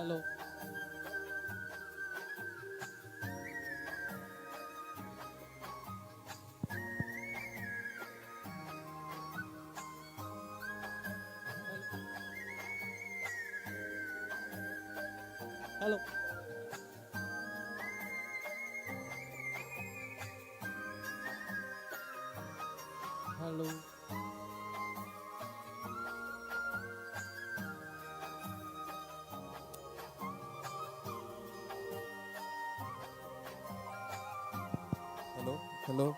Hello, hello, hello, hello, hello, hello.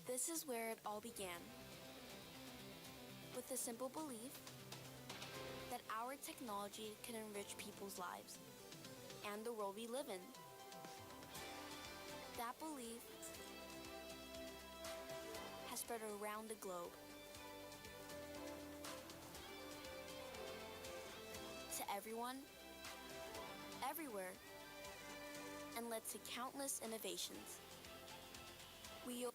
This is where it all began, with the simple belief that our technology can enrich people's lives and the world we live in. That belief has spread around the globe to everyone, everywhere, and led to countless innovations. We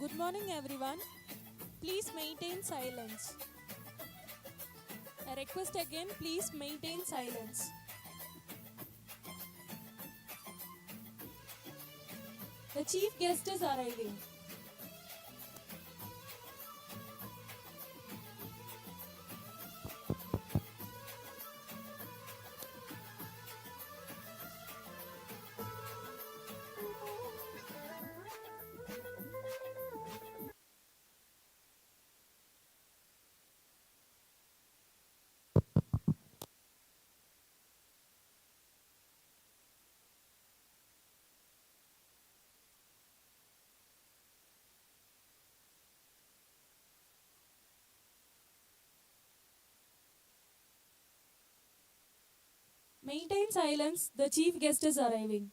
Good morning, everyone. Please maintain silence. I request again, please maintain silence. The chief guest is arriving. Maintain silence. The chief guest is arriving.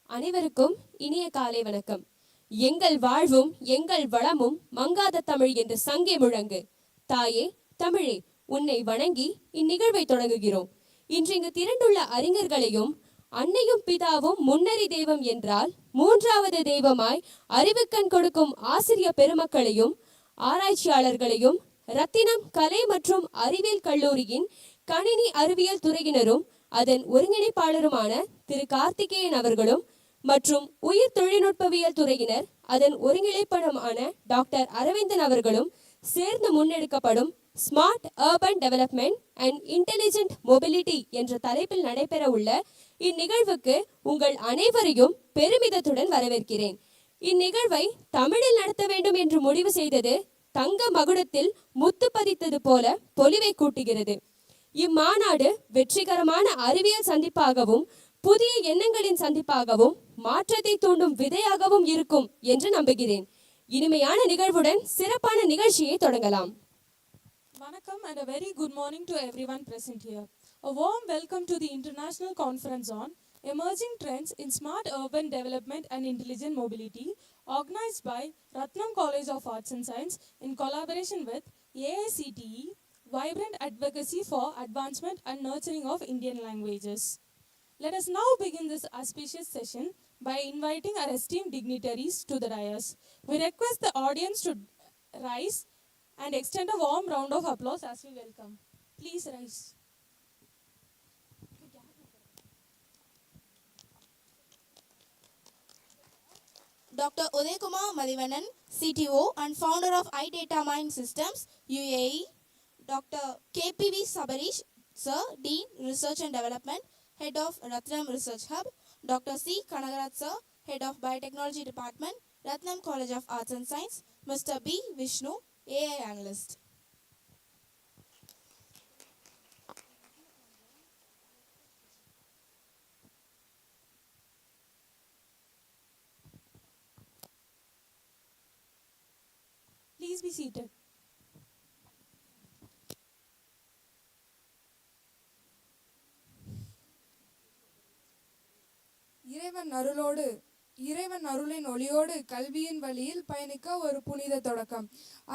அனைவருக்கும் இனிய காலை வணக்கம். எங்கள் வாழ்வும் எங்கள் வளமும் மங்காத தமிழ் என்று சங்கே முழங்கு. தாயே தமிழே, உன்னை வணங்கி இந்நிகழ்வை தொடங்குகிறோம். இன்றிங்கு திரண்டுள்ள அறிஞர்களையும் அன்னையும் பிதாவும் முன்னறி தெய்வம் என்றால் மூன்றாவது தெய்வமாய் அறிவுக்கண் கொடுக்கும் ஆசிரிய பெருமக்களையும் ஆராய்ச்சியாளர்களையும் ரத்தினம் கலை மற்றும் அறிவியல் கல்லூரியின் கணினி அறிவியல் துறையினரும் அதன் ஒருங்கிணைப்பாளருமான திரு கார்த்திகேயன் அவர்களும் மற்றும் உயிர் தொழில்நுட்பவியல் துறையினர் அதன் ஒருங்கிணைப்பாளருமான டாக்டர் அரவிந்தன் அவர்களும் சேர்ந்து முன்னெடுக்கப்படும் smart urban development and intelligent mobility என்ற தலைப்பில் நடைபெற உள்ள இந்நிகழ்வுக்கு உங்கள் அனைவரையும் பெருமிதத்துடன் வரவேற்கிறேன். இந்நிகழ்வை தமிழில் நடத்த வேண்டும் என்று முடிவு செய்தது தங்க மகுடத்தில் முத்து பதித்தது போல பொலிவை கூட்டுகிறது. இம்மாநாடு வெற்றிகரமான அறிவியல் சந்திப்பாகவும் புதிய எண்ணங்களின் சந்திப்பாகவும் மாற்றத்தை தூண்டும் விதையாகவும் இருக்கும் என்று நம்புகிறேன். இனிமையான நிகழ்வுடன் சிறப்பான நிகழ்ச்சியை தொடங்கலாம். Vanakkam and a very good morning to everyone present here. A warm welcome to the International Conference on Emerging Trends in Smart Urban Development and Intelligent Mobility, organized by Ratnam College of Arts and Science in collaboration with AICTE, Vibrant Advocacy for Advancement and Nurturing of Indian Languages. Let us now begin this auspicious session by inviting our esteemed dignitaries to the dais. We request the audience to rise and extend a warm round of applause as we welcome. Please rise. Dr. Uday Kumar Madhivanan, CTO and founder of iData Mind Systems, UAE. Dr. KPV Sabarish, Sir, Dean, Research and Development, Head of Ratnam Research Hub. Dr. C. Kanagarat, Sir, Head of Biotechnology Department, Ratnam College of Arts and Science. Mr. B. Vishnu, AI Analyst. Please be seated. இறைவன் அருளின் ஒளியோடு கல்வியின் வழியில் பயணிக்க ஒரு புனித தொடக்கம்.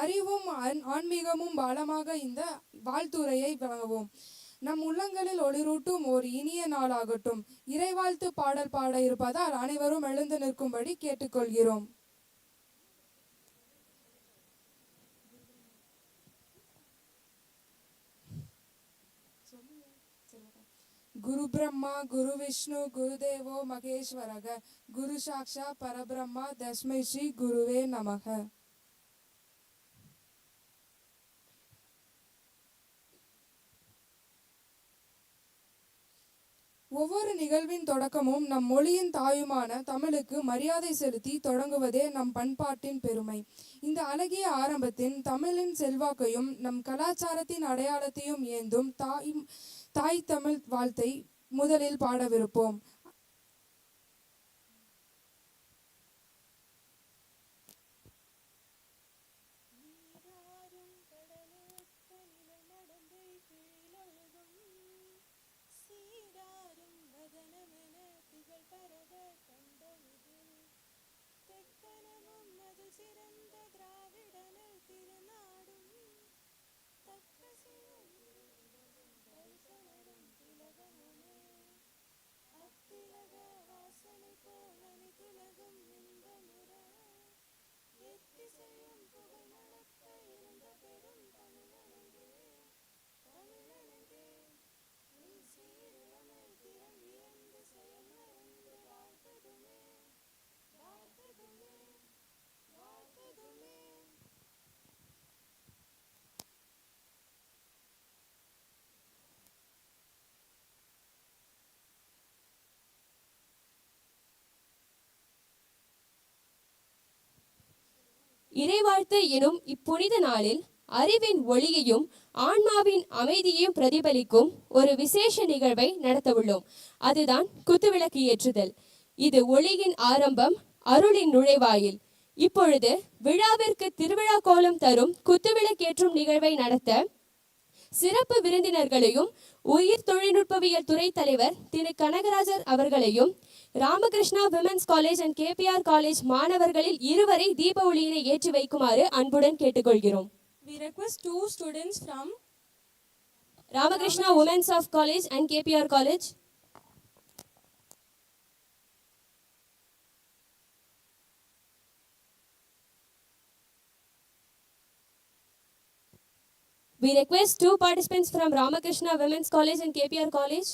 அறிவும் ஆன்மீகமும் பாலமாக இந்த வாழ்த்துரையை வழங்குவோம். நம் உள்ளங்களில் ஒளிரூட்டும் ஒரு இனிய நாளாகட்டும். இறைவாழ்த்து பாடல் பாட இருப்பதால் அனைவரும் எழுந்து நிற்கும்படி கேட்டுக்கொள்கிறோம். குரு பிரம்மா குரு விஷ்ணு குருதேவோ மகேஸ்வரக குரு சாக்ஷா பரபிரம்மா தஸ்மை ஸ்ரீ குருவே நமக. ஒவ்வொரு நிகழ்வின் தொடக்கமும் நம் மொழியின் தாயுமான தமிழுக்கு மரியாதை செலுத்தி தொடங்குவதே நம் பண்பாட்டின் பெருமை. இந்த அழகிய ஆரம்பத்தின் தமிழின் செல்வாக்கையும் நம் கலாச்சாரத்தின் அடையாளத்தையும் ஏந்தும் தாய் தமிழ் வாழ்த்தை முதலில் பாடவிருப்போம். இறைவாழ்த்து எனும் இப்புனித நாளில் அறிவின் ஒளியையும் ஆன்மாவின் அமைதியையும் பிரதிபலிக்கும் ஒரு விசேஷ நிகழ்வை நடத்தவுள்ளோம். அதுதான் குத்துவிளக்கு ஏற்றுதல். இது ஒளியின் ஆரம்பம், அருளின் நுழைவாயில். இப்பொழுது விழாவிற்கு திருவிழா கோலம் தரும் குத்துவிளக்கேற்றும் நிகழ்வை நடத்த சிறப்பு விருந்தினர்களையும் உயிர் தொழில்நுட்பவியல் துறை தலைவர் திரு கனகராஜர் அவர்களையும் Ramakrishna women's college and KPR college மாணவர்களில் இருவரை தீப ஒளியினை ஏற்றி வைக்குமாறு அன்புடன் கேட்டுக்கொள்கிறோம். We request two students from Ramakrishna Women's of College and KPR College. We request two participants from Ramakrishna Women's College and KPR College.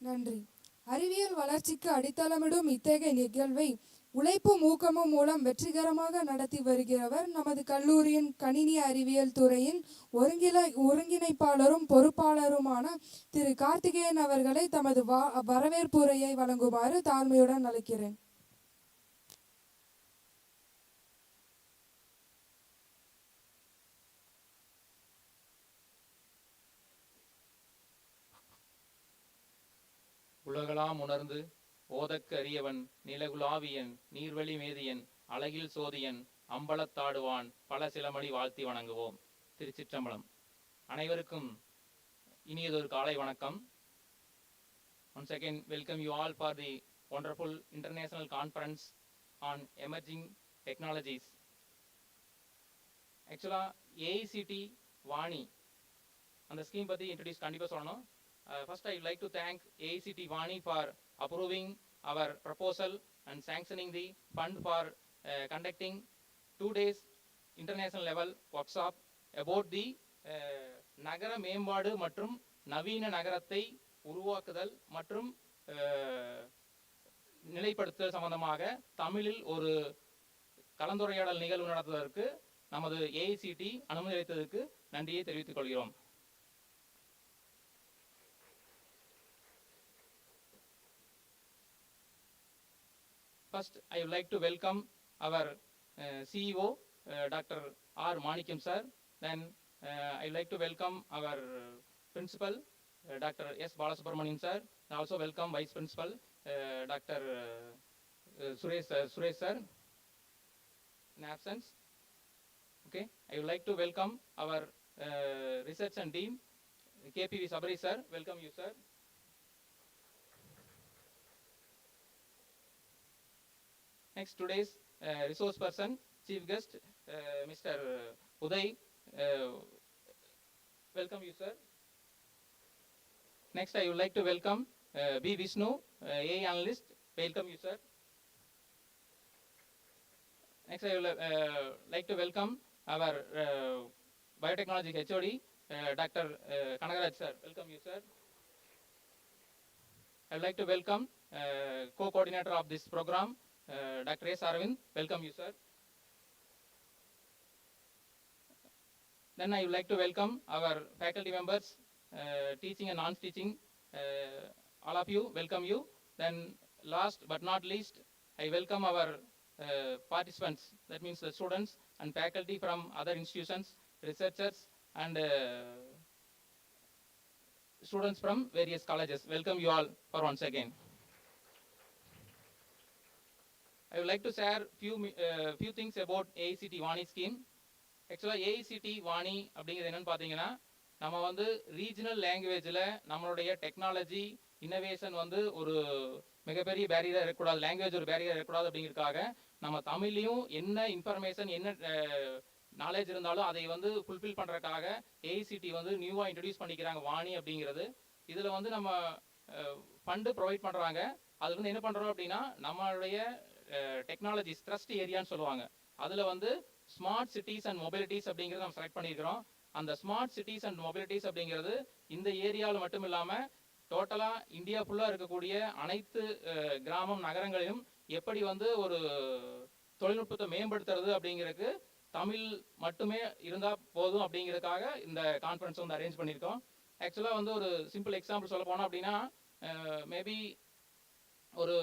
நன்றி. அறிவியல் வளர்ச்சிக்கு அடித்தளமிடும் இத்தகைய நிகழ்வை உழைப்பும் ஊக்கமும் மூலம் வெற்றிகரமாக நடத்தி வருகிறவர் நமது கல்லூரியின் கணினி அறிவியல் துறையின் ஒருங்கிணைப்பாளரும் பொறுப்பாளருமான திரு கார்த்திகேயன் அவர்களை தமது வரவேற்புரையை வழங்குமாறு தாழ்மையுடன் அழைக்கிறேன். உலகளாம் உணர்ந்து ஓதற்கு அறியவன் நிலகுலாவியன் நீர்வழி மேதியன் அழகில் சோதியன் அம்பலத்தாடுவான் பல சிலமணி வாழ்த்தி வணங்குவோம். திருச்சிற்றம்பலம். அனைவருக்கும் இனியதொரு காலை வணக்கம். Once again, welcome you all for the wonderful international conference on emerging technologies. Actually, AICTE Vani அந்த ஸ்கீம் பற்றி இன்ட்ரடியூஸ் கண்டிப்பாக சொல்லணும். First, I would like to thank AICTE Vani for approving our proposal and sanctioning the fund for conducting 2 days international level workshop about the நகர மேம்பாடு மற்றும் நவீன நகரத்தை உருவாக்குதல் மற்றும் நிலைப்படுத்துதல் சம்பந்தமாக தமிழில் ஒரு கலந்துரையாடல் நிகழ்வு நடத்துவதற்கு நமது AICTE அனுமதி அளித்ததற்கு நன்றியை தெரிவித்துக் கொள்கிறோம். First, I would like to welcome our CEO, Dr. R. Manikyam sir. Then I would like to welcome our principal, Dr. S. Balasubramanian sir. And also welcome Vice Principal, Dr. Suresh sir, in absence. Okay, I would like to welcome our research and team, KPV Sabari sir. Welcome you, sir. Next, today's resource person, chief guest, Mr. Uday. Welcome you, sir. Next, I would like to welcome B. Vishnu, AI analyst. Welcome you, sir. Next, I would like to welcome our biotechnology HOD, Dr. Kanagaraj, sir. Welcome you, sir. I would like to welcome co-coordinator of this program, Dr. S. Arvind. Welcome you, sir. Then I would like to welcome our faculty members, teaching and non-teaching, all of you, welcome you. Then last but not least, I welcome our participants, that means the students and faculty from other institutions, researchers and students from various colleges. Welcome you all for once again. I would like to share few things about AICTE Vani scheme. Actually, AICTE Vani அப்படிங்கிறது என்னன்னு பார்த்தீங்கன்னா, நம்ம வந்து regional லாங்குவேஜில் நம்மளுடைய technology innovation வந்து ஒரு மிகப்பெரிய பேரியராக இருக்கக்கூடாது, லாங்குவேஜ் ஒரு பேரியராக இருக்கக்கூடாது அப்படிங்கிறதுக்காக நம்ம தமிழ்லையும் என்ன இன்ஃபர்மேஷன் என்ன நாலேஜ் இருந்தாலும் அதை வந்து ஃபுல்ஃபில் பண்ணுறதுக்காக AICTE வந்து நியூவாக இன்ட்ரடியூஸ் பண்ணிக்கிறாங்க வாணி அப்படிங்கிறது. இதில் வந்து நம்ம ஃபண்டு ப்ரொவைட் பண்ணுறாங்க. அது வந்து என்ன பண்ணுறோம் அப்படின்னா, நம்மளுடைய டெக்னாலஜிஸ் த்ரஸ்ட் ஏரியான்னு சொல்லுவாங்க. அதில் வந்து ஸ்மார்ட் சிட்டிஸ் அண்ட் மொபிலிட்டிஸ் அப்படிங்கிறத நம்ம செலக்ட் பண்ணியிருக்கிறோம். அந்த ஸ்மார்ட் சிட்டிஸ் அண்ட் மொபிலிட்டிஸ் அப்படிங்கிறது இந்த ஏரியாவில் மட்டும் இல்லாமல் டோட்டலாக இந்தியா ஃபுல்லாக இருக்கக்கூடிய அனைத்து கிராமம் நகரங்களிலும் எப்படி வந்து ஒரு தொழில்நுட்பத்தை மேம்படுத்துறது அப்படிங்கிறதுக்கு தமிழ் மட்டுமே இருந்தால் போதும் அப்படிங்கிறதுக்காக இந்த கான்ஃபரன்ஸ் வந்து அரேஞ்ச் பண்ணியிருக்கோம். ஆக்சுவலாக வந்து ஒரு சிம்பிள் எக்ஸாம்பிள் சொல்ல போனோம் அப்படின்னா, மேபி ஒரு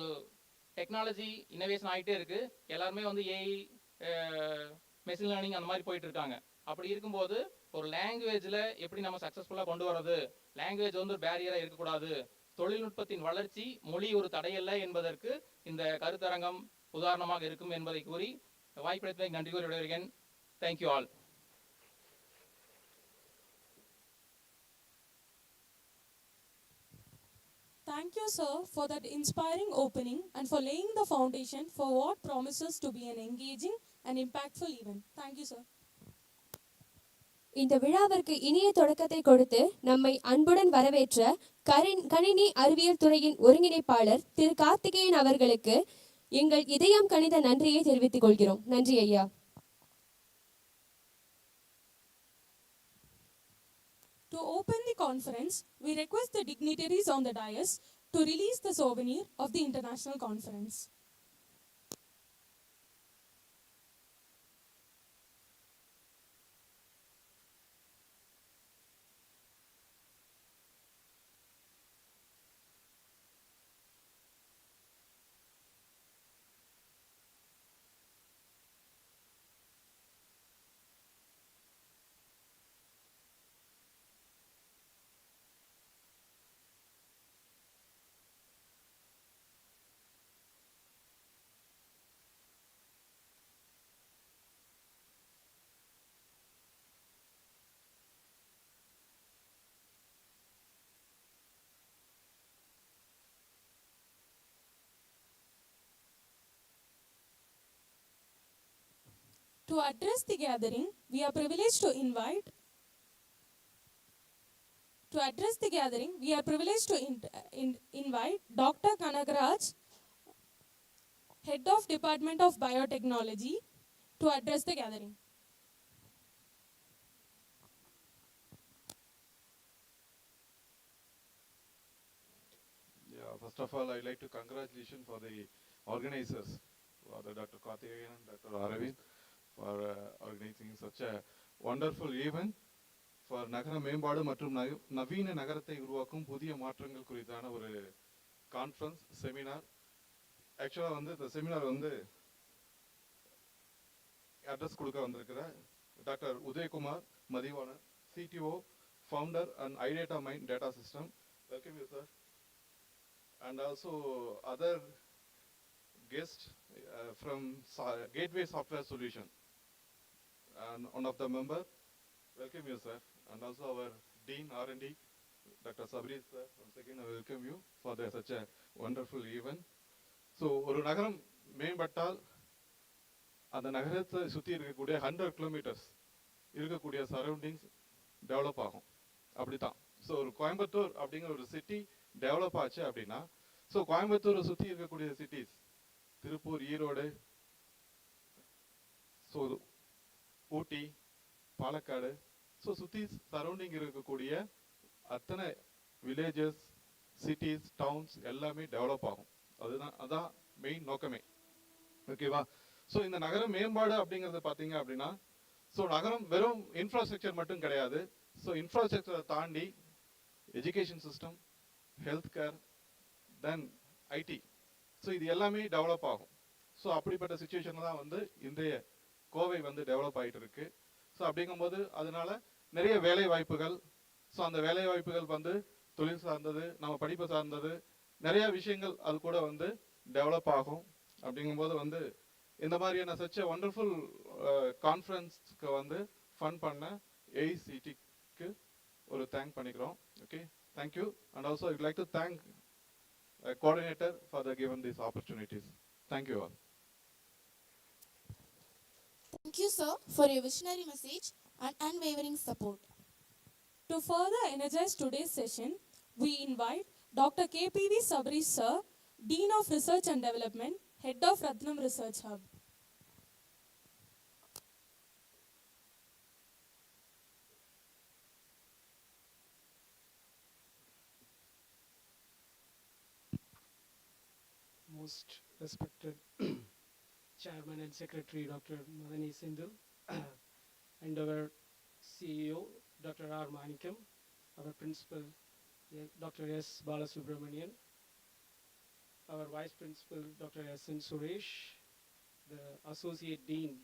டெக்னாலஜி இன்னோவேஷன் ஆகிட்டே இருக்கு, எல்லாருமே வந்து ஏஐ மெஷின் லேர்னிங் அந்த மாதிரி போயிட்டு இருக்காங்க. அப்படி இருக்கும்போது ஒரு லாங்குவேஜில் எப்படி நம்ம சக்ஸஸ்ஃபுல்லாக கொண்டு வர்றது, லாங்குவேஜ் வந்து ஒரு பேரியராக இருக்கக்கூடாது, தொழில்நுட்பத்தின் வளர்ச்சி மொழி ஒரு தடையல்ல என்பதற்கு இந்த கருத்தரங்கம் உதாரணமாக இருக்கும் என்பதை கூறி வாய்ப்பளித்தமைக்கு நன்றி கூறி விடைபெறுகிறேன். Thank you all. Thank you, sir, for that inspiring opening and for laying the foundation for what promises to be an engaging and impactful event. Thank you, sir. இந்த விழாவிற்கு இனிய தொடக்கத்தை கொடுத்து நம்மை அன்புடன் வரவேற்ற கணினி அறிவியல் துறையின் ஒருங்கிணைப்பாளர் திரு கார்த்திகேயன் அவர்களுக்கு எங்கள் இதயம் கனிந்த நன்றியை தெரிவித்துக் கொள்கிறோம். நன்றி ஐயா. To open the conference, we request the dignitaries on the dais to release the souvenir of the international conference. To address the gathering, we are privileged to invite invite Dr. Kanagaraj, Head of Department of Biotechnology, to address the gathering. Yeah, first of all, I'd like to congratulate for the organizers, for the Dr. Karthikeyan and Dr. Aravind, for organizing such a wonderful event for நகர மேம்பாடு மற்றும் நவீன நகரத்தை உருவாக்கும் புதிய மாற்றங்கள் குறித்தான ஒரு கான்ஃபரன்ஸ் செமினார். ஆக்சுவலாக வந்து இந்த செமினார் வந்து அட்ரஸ் கொடுக்க வந்திருக்கிற doctor Udayakumar Mathivanan, CTO, founder and iData Mind Data System. Welcome you, sir. And also other guests from Gateway Software Solution. And one of the member, welcome you, sir. And also our Dean R&D, Dr. Sabri, sir. Once again, I welcome you for such a wonderful event. So, ஒரு நகரம் மேம்பட்டால் அந்த நகரத்தை சுற்றி இருக்கக்கூடிய 100 kilometres இருக்கக்கூடிய surroundings develop ஆகும். அப்படி தான். ஸோ ஒரு கோயம்புத்தூர் அப்படிங்கிற ஒரு சிட்டி டெவலப் ஆச்சு அப்படின்னா, ஸோ கோயம்புத்தூரை சுற்றி இருக்கக்கூடிய சிட்டிஸ் திருப்பூர், ஈரோடு, ஸோ ஊட்டி, பாலக்காடு, ஸோ சுற்றி சரௌண்டிங் இருக்கக்கூடிய அத்தனை வில்லேஜஸ், சிட்டிஸ், டவுன்ஸ் எல்லாமே டெவலப் ஆகும். அதான் மெயின் நோக்கமே. ஓகேவா? ஸோ இந்த நகர மேம்பாடு அப்படிங்கிறது பார்த்தீங்க அப்படின்னா, ஸோ நகரம் வெறும் இன்ஃப்ராஸ்ட்ரக்சர் மட்டும் கிடையாது. ஸோ இன்ஃப்ராஸ்ட்ரக்சரை தாண்டி எஜுகேஷன் சிஸ்டம், ஹெல்த் கேர், தென் ஐடி, ஸோ இது எல்லாமே டெவலப் ஆகும். ஸோ அப்படிப்பட்ட சுச்சுவேஷனில் தான் வந்து இன்றைய கோவை வந்து டெவலப் ஆகிட்டு இருக்கு. ஸோ அப்படிங்கும்போது அதனால நிறைய வேலை வாய்ப்புகள், ஸோ அந்த வேலை வாய்ப்புகள் வந்து தொழில் சார்ந்தது, நம்ம படிப்பு சார்ந்தது, நிறைய விஷயங்கள் அது கூட வந்து டெவலப் ஆகும். அப்படிங்கும்போது வந்து இந்த மாதிரியான சச் எ வண்டர்ஃபுல் கான்ஃபரன்ஸ்க்கு வந்து ஃபன் பண்ண AICTEக்கு ஒரு தேங்க் பண்ணிக்கிறோம். Okay, thank you. And also I'd like to thank coordinator for the given these opportunities. Thank you all. Thank you, sir, for your visionary message and unwavering support. To further energize today's session, we invite Dr. KPV Sabarish, sir, Dean of Research and Development, Head of Ratnam Research Hub. Most respected Chairman and Secretary Dr. Madani Sindhu, and our CEO Dr. R. Manikam, our Principal Dr. S. Balasubramanian, our Vice Principal Dr. S. N. Suresh, the Associate Dean,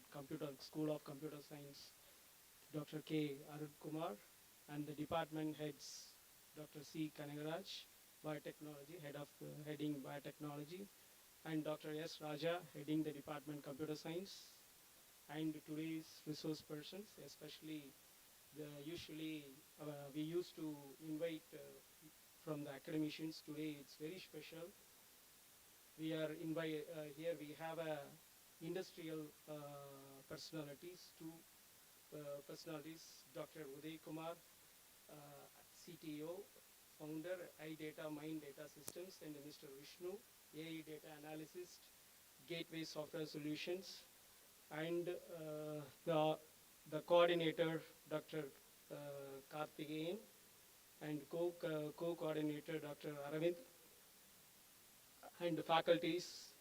School of Computer Science, Dr. K. Arun Kumar, and the department heads, Dr. C. Kanagaraj, Biotechnology, heading Biotechnology, and Dr. S. Raja, heading the department Computer Science, and today's resource persons, especially usually we used to invite from the academicians. Today it's very special. We are here we have industrial personalities, two personalities, Dr. Uday Kumar, CTO, founder, iData Mind Data Systems, and Mr. Vishnu, AI Data Analyst, Gateway Software Solutions, and the coordinator, Dr. Karthikeyan, and co-coordinator, Dr. Aravind, and the faculties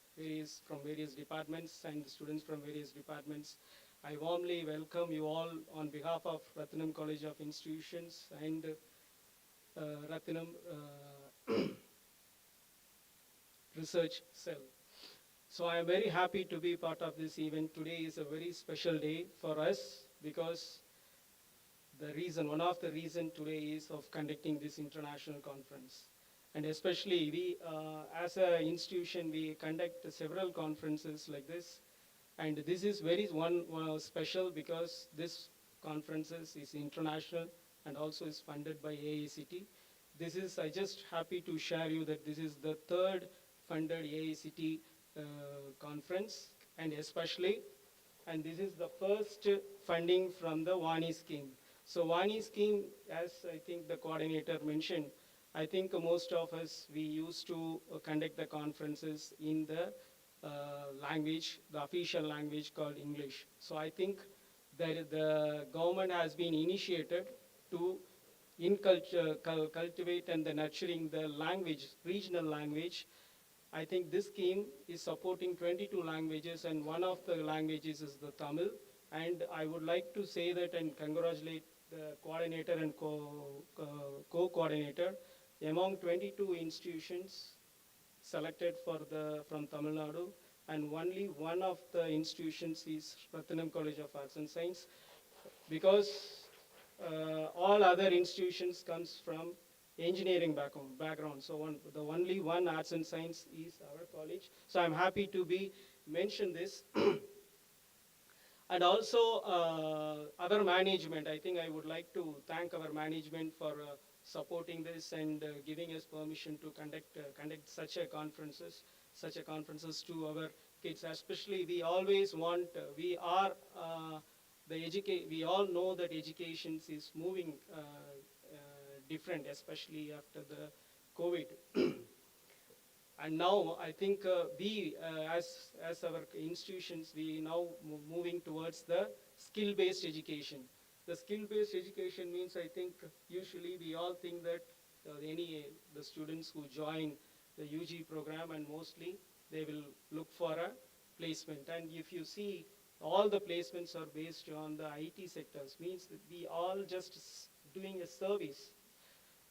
from various departments and students from various departments. I warmly welcome you all on behalf of Ratnam College of Institutions and Ratnam Research Cell. So I am very happy to be part of this event. Today is a very special day for us because one of the reason today is of conducting this international conference. And especially we, as an institution, we conduct several conferences like this. And this is very one special because this conferences is international and also is funded by AICTE. I just happy to share you that this is the third funded AICTE conference, and this is the first funding from the WANI scheme. So WANI scheme, as I think the coordinator mentioned, I think most of us, we used to conduct the conferences in the language, the official language called English. So I think that the government has been initiated to cultivate and the nurturing the language, regional language. I think this scheme is supporting 22 languages, and one of the languages is the Tamil. And I would like to say that and congratulate the coordinator and co-coordinator. Among 22 institutions selected from Tamil Nadu, and only one of the institutions is Ratnam College of Arts and Science, because all other institutions comes from engineering background. So the only one arts and science is our college. So I'm happy to be mention this. And also our management, I think I would like to thank our management for supporting this and giving us permission to conduct such a conferences to our kids. Especially we always want, we all know that education is moving different, especially after the COVID. And now I think as our institutions, we now moving towards the skill-based education. The skill-based education means, I think, usually we all think that the students who join the UG program, and mostly they will look for a placement. And if you see, all the placements are based on the IT sectors, means that we all just doing a service.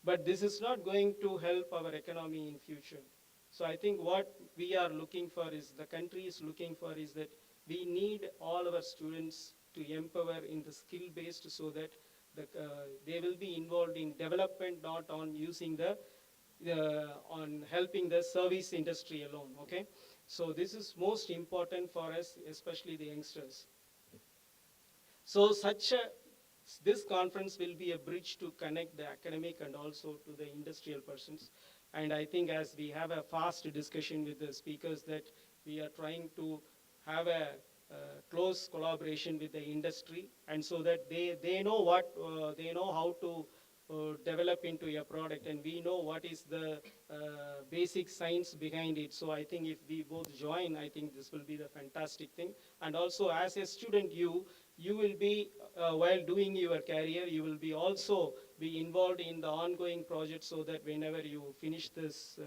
But this is not going to help our economy in future. So I think what we are looking for is, the country is looking for, is that we need all our students to empower in the skill-based, so that they will be involved in development, not on using on helping the service industry alone, okay? So this is most important for us, especially the youngsters. So this conference will be a bridge to connect the academic and also to the industrial persons. And I think as we have a fast discussion with the speakers, that we are trying to have a close collaboration with the industry, and so that they know they know how to develop into a product, and we know what is the basic science behind it. So I think if we both join, I think this will be the fantastic thing. And also as a student, you will be, while doing your career, you will be also be involved in the ongoing project, so that whenever you finish this,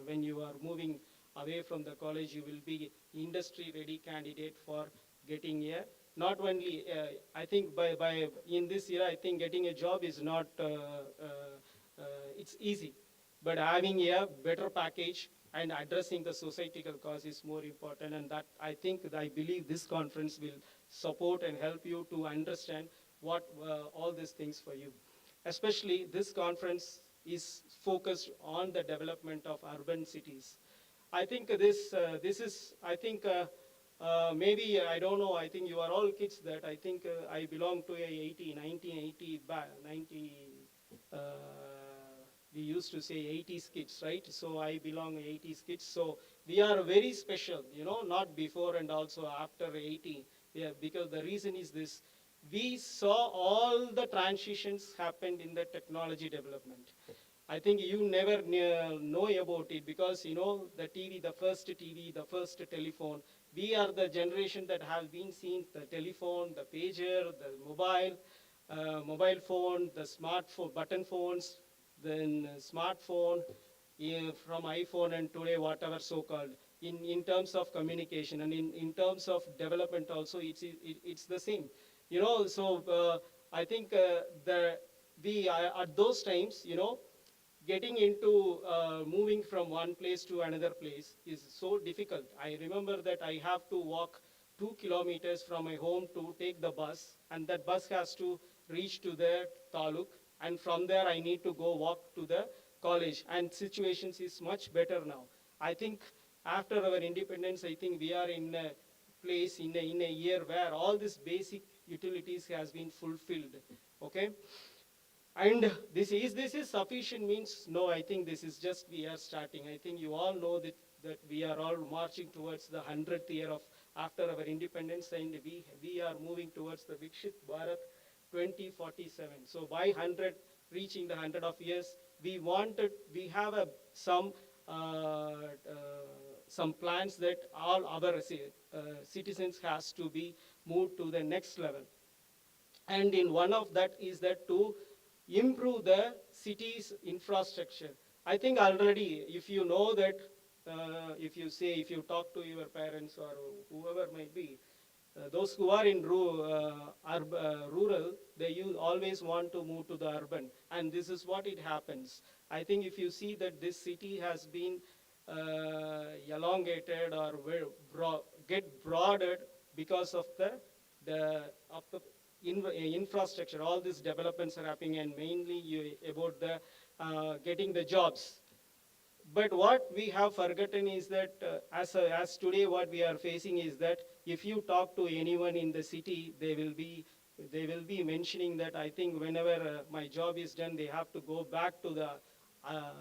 when you are moving away from the college, you will be industry ready candidate for getting a, not only, I think by in this year, I think getting a job is not, it's easy, but having a better package and addressing the societal cause is more important. And that I believe this conference will support and help you to understand what all these things for you. Especially this conference is focused on the development of urban cities. I think this is, I think maybe, I don't know, I think you are all kids that I think I belong to a 1980, we used to say 80s kids, right? So I belong 80s kids. So we are very special, not before and also after 80. Yeah, because the reason is this: we saw all the transitions happened in the technology development. I think you never know about it, because the TV, the first TV, the first telephone. We are the generation that have been seen the telephone, the pager, the mobile phone, the smartphone, button phones, then smartphone, from iPhone and today whatever so-called, in terms of communication and in terms of development also, it's the same. So I think we at those times, getting into moving from one place to another place is so difficult. I remember that I have to walk 2 kilometers from my home to take the bus, and that bus has to reach to the taluk, and from there I need to go walk to the college, and situations is much better now. I think after our independence, I think we are in a place in a year where all these basic utilities has been fulfilled. Okay. And this is sufficient means no, I think this is just we are starting. I think you all know that we are all marching towards the 100th year of after our independence, and we are moving towards the Vikshit Bharat 2047. So by 100, reaching the 100 of years, we have uh, uh, some plans that all our citizens has to be moved to the next level. And in one of that is that to improve the city's infrastructure. I think already, if you know that, if you talk to your parents or whoever might be, those who are in rural, always want to move to the urban, and this is what it happens. I think if you see that this city has been elongated or get broadened because of the infrastructure, all these developments are happening, and mainly about the getting the jobs. But what we have forgotten is that as today what we are facing is that if you talk to anyone in the city, they will be mentioning that I think whenever my job is done, they have to go back to the uh,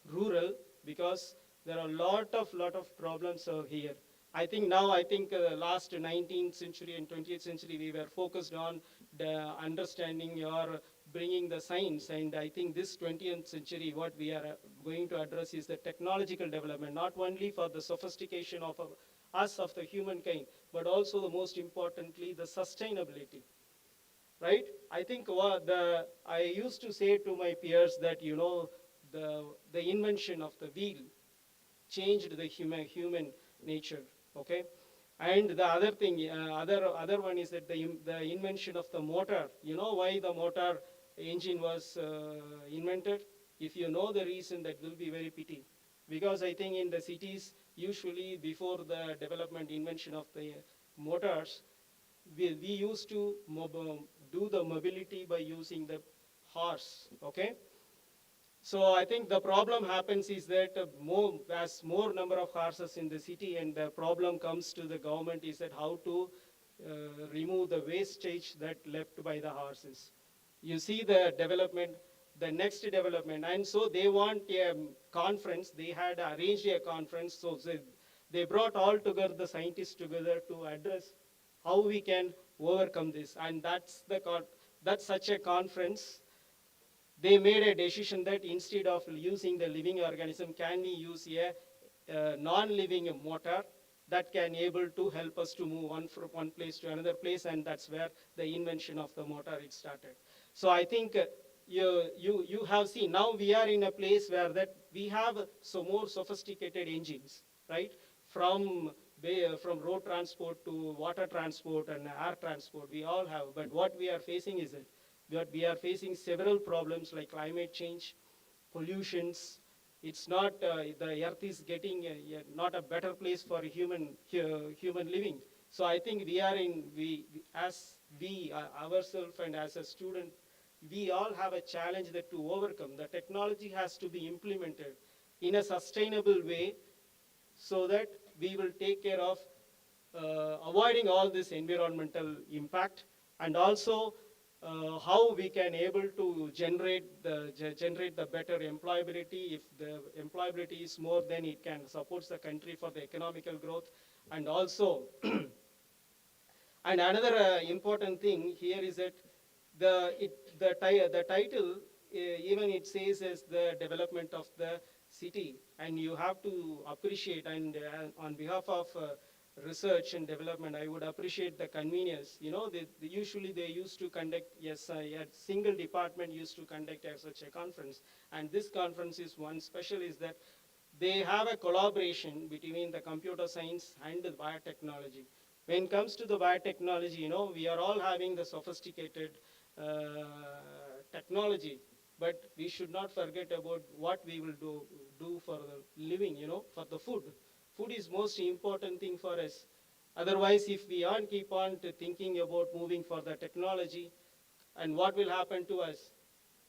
rural, because there are lot of problems over here. I think now, last 19th century and 20th century, we were focused on the understanding or bringing the science. And I think this 20th century, what we are going to address is the technological development, not only for the sophistication of us, of the humankind, but also the most importantly, the sustainability. Right? I think I used to say to my peers that, the invention of the wheel changed the human nature. Okay. And the other thing, other one is that the invention of the motor. You know why the motor engine was invented? If you know the reason, that will be very pity. Because I think in the cities, usually before the development invention of the motors, we used to do the mobility by using the horse. Okay. So I think the problem happens is that as more number of horses in the city, and the problem comes to the government is that how to remove the wastage that left by the horses. You see the development, the next development, and so they want a conference. They had arranged a conference, so they brought all together the scientists together to address how we can overcome this, and that's such a conference. They made a decision that instead of using the living organism, can we use a non-living motor that can able to help us to move from one place to another place, and that's where the invention of the motor it started. So I think you have seen now we are in a place where that we have so more sophisticated engines, right? From from road transport to water transport and air transport, we all have. But what we are facing is that we are facing several problems like climate change, pollutions. It's not the earth is getting not a better place for human living. So I think we are in as we ourselves and as a student, we all have a challenge that to overcome. The technology has to be implemented in a sustainable way, so that we will take care of avoiding all this environmental impact, and also how we can able to generate the better employability. If the employability is more, then it can support the country for the economical growth. And also and another important thing here is that the title, even it says as the development of the city, and you have to appreciate. And on behalf of research and development, I would appreciate the convenience. You know, usually they used to conduct, yes, a single department used to conduct such a conference. And this conference is one special is that they have a collaboration between the computer science and the biotechnology. When it comes to the biotechnology, you know, we are all having the sophisticated technology, but we should not forget about what we will do for the living, you know, for the food. Food is most important thing for us. Otherwise, if we aren't keep on thinking about moving for the technology, and what will happen to us?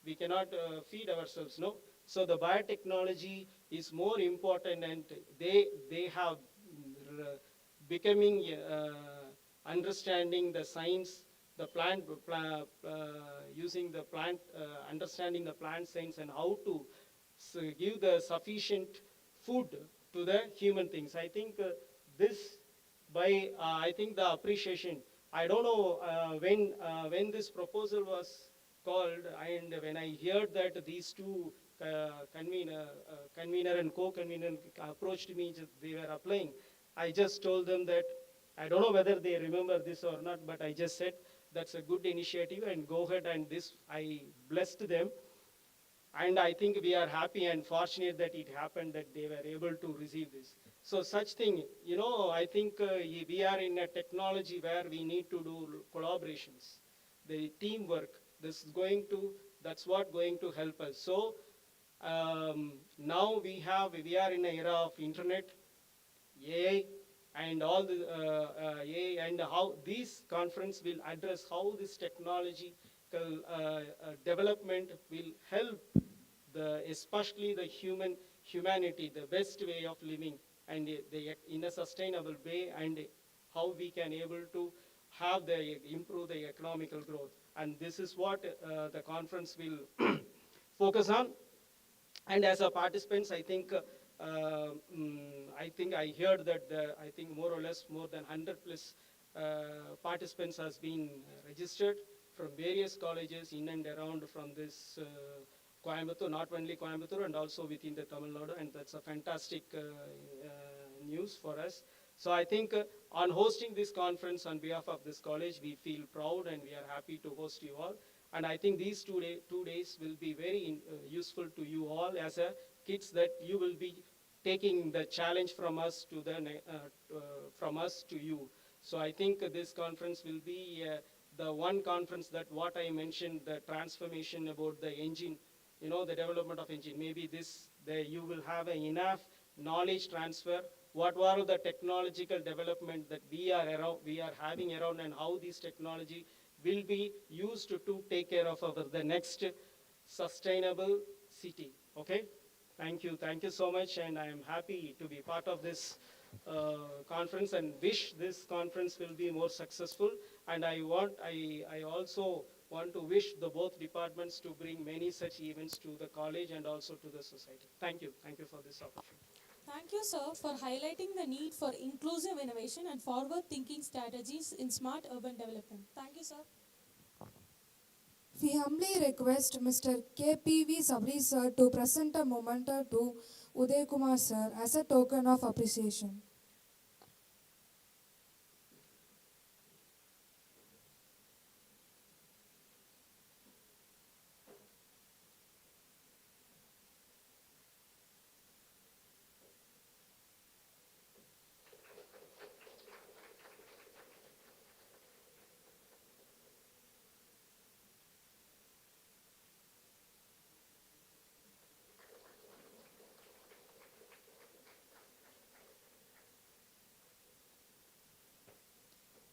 We cannot feed ourselves, no? So the biotechnology is more important, and they have becoming understanding the science, the using the plant, understanding the plant science and how to give the sufficient food to the human things. I think this by I think the appreciation. I don't know when this proposal was called, and when I heard that these two convener and co-convener approached me, they were applying. I just told them that I don't know whether they remember this or not, but I just said that's a good initiative and go ahead, and this I blessed them. And I think we are happy and fortunate that it happened, that they were able to receive this. So such thing, you know, I think we are in a technology where we need to do collaborations, the teamwork. This is going to, that's what going to help us. So now we are in an era of internet, AI, and all the AI, and how this conference will address how this technological development will help especially the humanity, the best way of living, and in a sustainable way, and how we can able to improve the economical growth. And this is what the conference will focus on. And as a participants, I think I heard that I think more or less more than 100 plus participants has been registered from various colleges in and around from this Coimbatore, not only Coimbatore, and also within the Tamil Nadu, and that's a fantastic news for us. So I think on hosting this conference on behalf of this college, we feel proud and we are happy to host you all. And I think these 2 days will be very useful to you all as a kids, that you will be taking the challenge from us to from us to you. So I think this conference will be the one conference that what I mentioned, the transformation about the engine, you know, the development of engine. Maybe you will have enough knowledge transfer. What were the technological development that we are having around, and how this technology will be used to take care of the next sustainable city. Okay, thank you so much, and I am happy to be part of this conference, and wish this conference will be more successful. And I also want to wish the both departments to bring many such events to the college and also to the society. Thank you for this opportunity. Thank you, sir, for highlighting the need for inclusive innovation and forward-thinking strategies in smart urban development. Thank you, sir. We humbly request Mr. KPV Sabri sir to present a memento to Uday Kumar sir as a token of appreciation.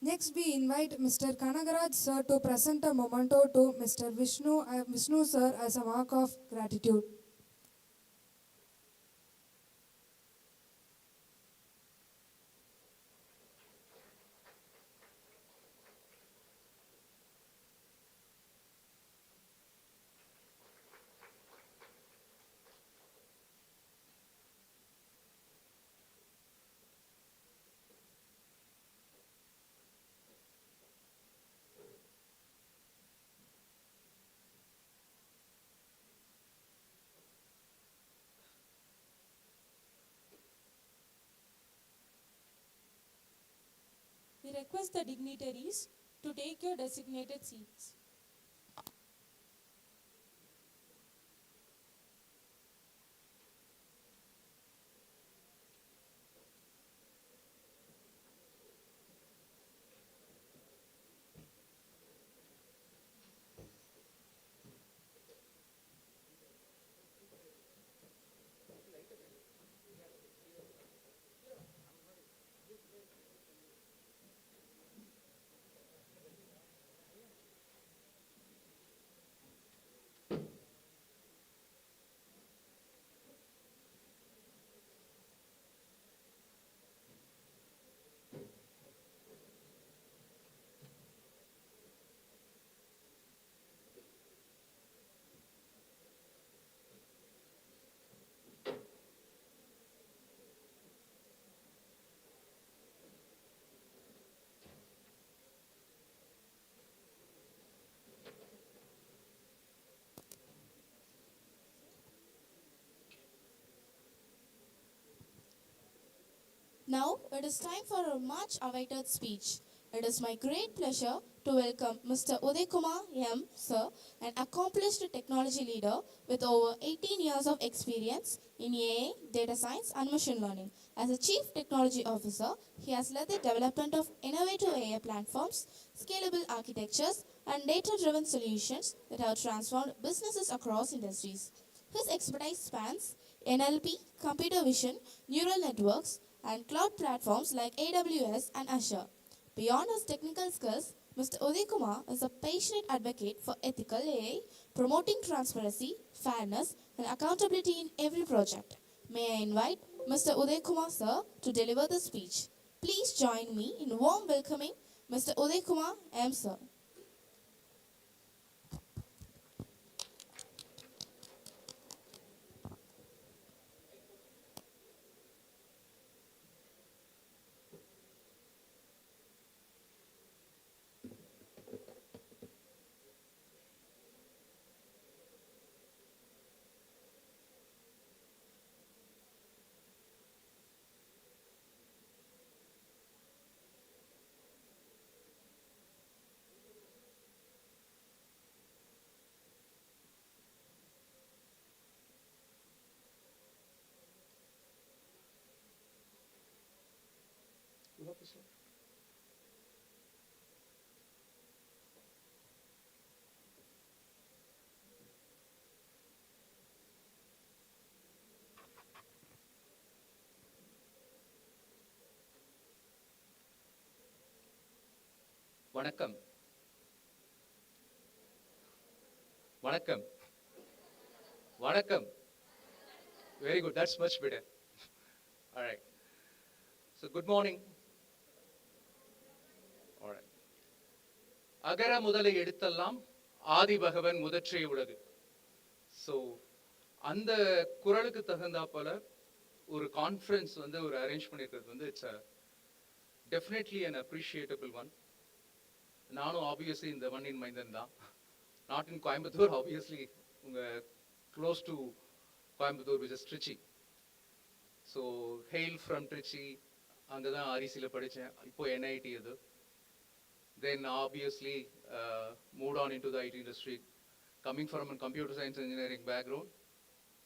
Next, we invite Mr. Kanagaraj sir to present a memento to Mr. Vishnu sir as a mark of gratitude. request the dignitaries to take your designated seats. Now it is time for a much awaited speech. It is my great pleasure to welcome Mr. Uday Kumar M. Sir, an accomplished technology leader with over 18 years of experience in AI, data science and machine learning. As a Chief Technology Officer, he has led the development of innovative AI platforms, scalable architectures and data-driven solutions that have transformed businesses across industries. His expertise spans NLP, computer vision, neural networks, and cloud platforms like AWS and Azure. Beyond his technical skills, Mr. Uday Kumar is a passionate advocate for ethical AI, promoting transparency, fairness, and accountability in every project. May I invite Mr. Uday Kumar sir to deliver the speech. Please join me in warm welcoming Mr. Uday Kumar M. Sir. Okay, sir. வணக்கம் வணக்கம் வணக்கம் very good, that's much better. All right, so good morning. All right, அகர முதலை எடுத்தெல்லாம் ஆதி பகவன் முதற்றே உலகு. So அந்த குரலுக்கு தகுந்தாப்போல ஒரு கான்ஃபரன்ஸ் வந்து ஒரு அரேஞ்ச் பண்ணியிருக்கிறது வந்து it's definitely an appreciable one. நானும் ஆப்வியஸ்லி இந்த மண்ணின் மைந்தன் தான். நாட் இன் கோயம்புத்தூர், ஆப்வியஸ்லி உங்கள் close to Coimbatore which is Trichy. So hail from Trichy, அங்கே தான் ஆர்இசியில் படித்தேன். இப்போ என்ஐடி அது. Then obviously moved on into the IT industry, coming from a computer science engineering background.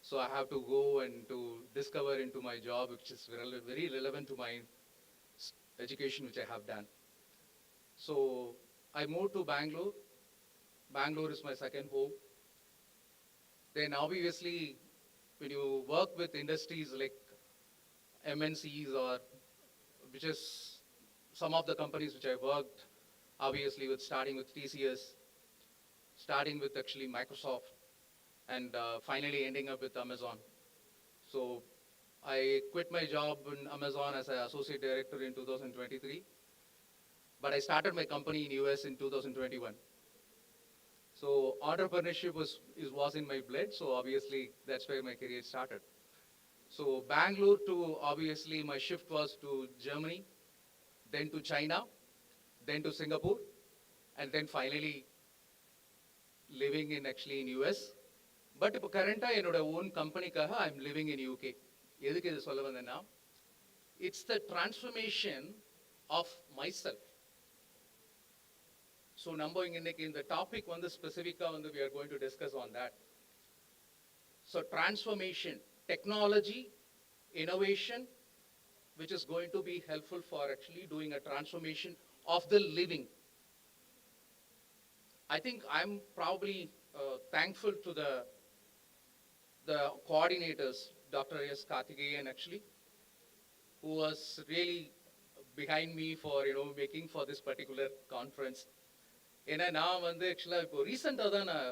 So I have to go and to discover into my job, which is very relevant to my education, which I have done. So I moved to Bangalore. Bangalore is my second home. Then obviously, when you work with industries like MNCs or which is some of the companies which I worked, obviously with starting with TCS, starting with actually Microsoft, and finally ending up with Amazon. So I quit my job in Amazon as an associate director in 2023, but I started my company in US in 2021. So entrepreneurship was in my blood, so obviously that's where my career started. So Bangalore to, obviously my shift was to Germany, then to China, then to Singapore, and then finally living in actually in US. But இப்போ கரண்டாக என்னோட own கம்பெனிக்காக I'm living in UK. எதுக்கு இது சொல்ல வந்தேன்னா, it's the transformation of myself. So நம்ம இன்னைக்கு இந்த டாபிக் வந்து ஸ்பெசிஃபிக்காக வந்து we are going to discuss on that. So transformation, technology, innovation, which is going to be helpful for actually doing a transformation of the living. I think I'm probably thankful to the coordinators, Dr. S. Karthikeyan actually, who was really behind me for making for this particular conference. ஏன்னா நான் வந்து ஆக்சுவலாக இப்போ ரீசெண்டாக தான் நான்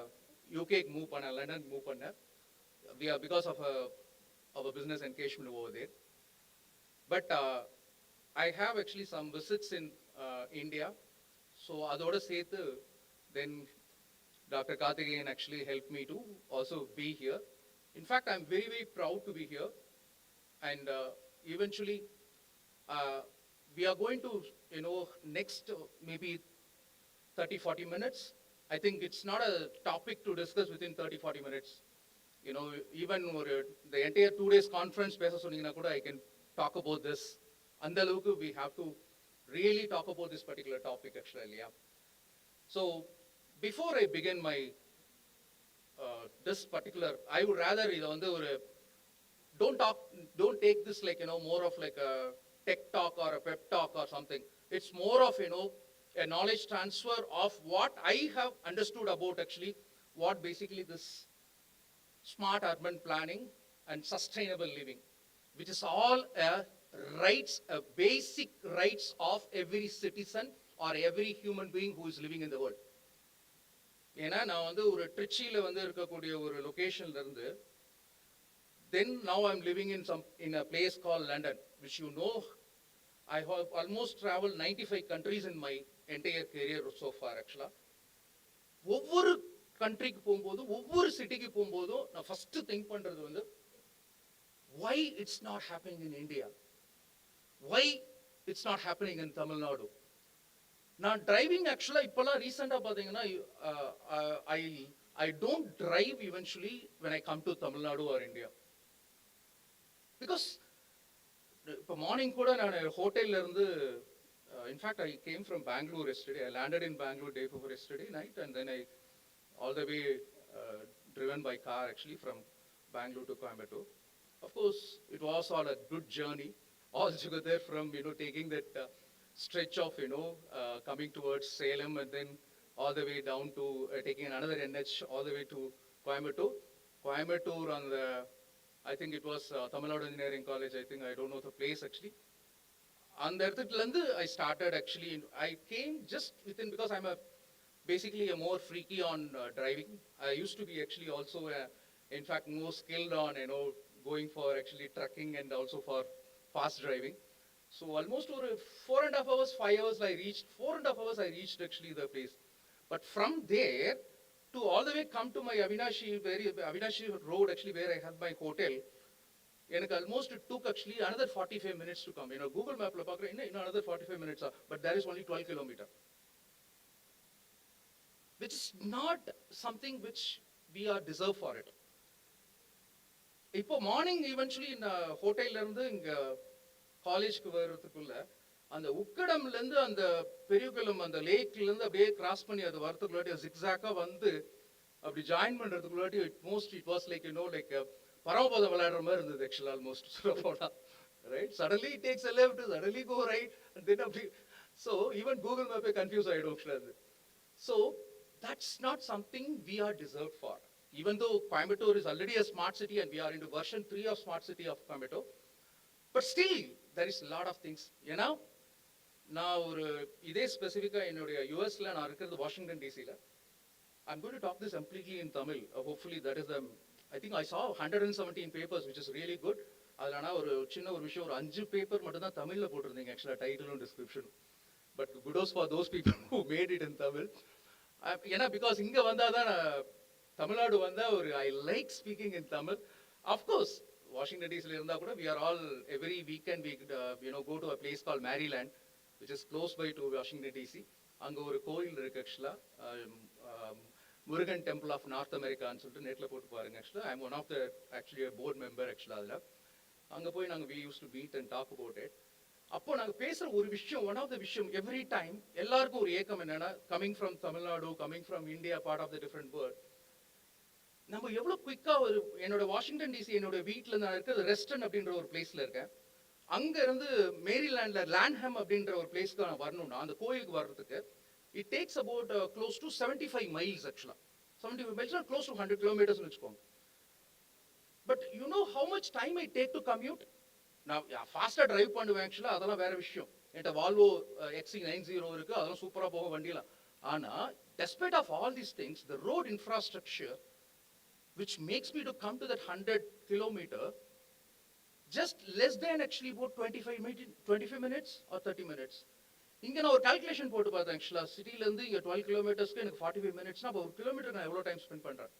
யூகேக்கு move பண்ணேன், London move பண்ணேன். We are because of our business engagement over there. But I have actually some visits in India. So அதோட சேர்த்து then Dr. Karthikeyan actually helped me to also be here. In fact, I'm very, very proud to be here. And eventually, we are going to, next maybe 30-40 minutes. I think it's not a topic to discuss within 30-40 minutes. Even the entire 2 days conference, I can talk about this. Andalukku, we have to really talk about this particular topic actually. Yeah. So before I begin my this particular, I would rather don't take this like more of like a tech talk or a pep talk or something. It's more of a knowledge transfer of what I have understood about actually what basically this smart urban planning and sustainable living, which is all a basic rights of every citizen or every human being who is living in the world. ஏன்னா நான் வந்து ஒரு ட்ரிச்சியில் வந்து இருக்கக்கூடிய ஒரு லொக்கேஷன்ல இருந்து then now I'm living in a place called London, which I have almost traveled 95 countries in my entire career so far actually. ஒவ்வொரு கண்ட்ரிக்கு போகும்போது ஒவ்வொரு சிட்டிக்கு போகும்போதும் நான் ஃபர்ஸ்ட் திங்க் பண்றது வந்து why it's not happening in India, why it's not happening in Tamil Nadu. நான் டிரைவிங் ஆக்சுவலாக இப்போலாம் ரீசெண்டாக பார்த்தீங்கன்னா I don't drive eventually when I come to Tamil Nadu or India. Because இப்போ மார்னிங் கூட நான் ஹோட்டல்ல இருந்து in fact I came from Bangalore yesterday. I landed in Bangalore day before yesterday night and then I all the way driven by car actually from Bangalore to Coimbatore. Of course, it was all a good journey all together from taking that stretch of coming towards Salem and then all the way down to taking another NH all the way to Coimbatore on the, I think it was Tamil Nadu Engineering College, I think, I don't know the place actually. On the I started actually, I came just within, because I'm basically a more freaky on driving. I used to be actually also in fact more skilled on going for actually trucking and also for fast driving. So almost over 4.5 hours, 5 hours I reached, 4.5 hours I reached actually the place. But from there to all the way come to my Avinashi road actually where I had my hotel, almost it took actually another 45 minutes to come. Google map another 45 minutes, but there is only 12 kilometers. Which is not something which we are deserved for it. இப்போ morning eventually இந்த ஹோட்டல்ல இருந்து இங்க காலேஜ்க்கு வர்றதுக்குள்ள அந்த உக்கடம்ல இருந்து அந்த பெரியகுளம் அந்த லேக்ல இருந்து அப்படியே கிராஸ் பண்ணி அது வரதுக்குள்ளாட்டி ஜிக்ஸாக்கா வந்து அப்படி ஜாயின் பண்றதுக்குள்ளாட்டி இட் வாஸ் லைக் லைக் பரமபதம் விளையாடுற மாதிரி இருந்தது ஆக்சுவலா ஆல்மோஸ்ட் சொல்ல போனா, right? Suddenly it takes a left, suddenly go right and then அப்படி so even Google map confuse ஆயிடும் ஆக்சுவலா அது. So that's not something we are deserved for. Even though Coimbatore is already a smart city and we are into version 3 of smart city of Coimbatore, but still there is a lot of things. நான் ஒரு இதே ஸ்பெசிஃபிக்கா என்னுடைய யூஎஸ்ல நான் இருக்கிறது Washington டிசில. I'm going to talk this completely in Tamil. Hopefully that is I think I saw 117 papers, which is really good. அதுல ஒரு சின்ன ஒரு விஷயம், ஒரு 5 பேப்பர் மட்டும் தான் தமிழ்ல போட்டிருந்தீங்க ஆக்சுவலா, டைட்டிலும் description. But kudos for those people who made it in Tamil. Because இங்க வந்தாதான் தமிழ்நாடு வந்தா ஒரு I like speaking in Tamil. Of course Washington டிசில இருந்தா கூட we are all every weekend we go to a place called Maryland, which is close by to Washington DC. அங்க ஒரு கோயில் இருக்கு ஆக்சுவலா, முருகன் டெம்பிள் ஆஃப் நார்த் அமெரிக்கான்னு சொல்லிட்டு நெட்ல போட்டு பாருங்க. ஆக்சுவலா I am one of the actually board member ஆக்சுவலா. அதுல அங்க போய் நாங்க we used to meet and talk about it. அப்போ நாங்கள் பேசுகிற ஒரு விஷயம், ஒன் ஆஃப் த விஷயம் எவ்ரி டைம் எல்லாருக்கும் ஒரு ஏக்கம் என்னன்னா, coming from Tamil Nadu, coming from India, part of the different world, நம்ம எவ்வளோ குயிக்காக ஒரு என்னோட வாஷிங்டன் டிசி என்னோட வீட்டில் நான் இருக்கிறது ரெஸ்டன் அப்படின்ற ஒரு பிளேஸில் இருக்கேன். அங்கேருந்து மேரிலேண்டில் லேண்ட்ஹம் அப்படின்ற ஒரு பிளேஸ்க்கு நான் வரணும்னா அந்த கோயிலுக்கு வர்றதுக்கு it takes about close to 75 miles ஆக்சுவலாக. 75 மைல்ஸ் க்ளோஸ் டு 100 கிலோமீட்டர்ஸ்னு வச்சுக்கோங்க. But you know how much time I take to commute. நான் ஃபாஸ்ட்டாக டிரைவ் பண்ணுவேன் ஆக்சுவலாக, அதெல்லாம் வேற விஷயம். என்கிட்ட வால்வோ XC90 இருக்குது, அதெல்லாம் சூப்பராக போக வண்டியெலாம். ஆனால் despite of all these things, the road infrastructure which makes me to come to that 100 kilometer just less than actually about 25 minutes or 30 minutes. இங்கே நான் ஒரு கால்குலேஷன் போட்டு பார்த்தேன் ஆக்சுவலாக, சிட்டிலேருந்து இங்கே 12 கிலோமீட்டர்ஸ்க்கு எனக்கு 45 மினிட்ஸ்னா அப்போ ஒரு கிலோமீட்டர் நான் எவ்வளோ டைம் ஸ்பெண்ட் பண்ணுறேன்?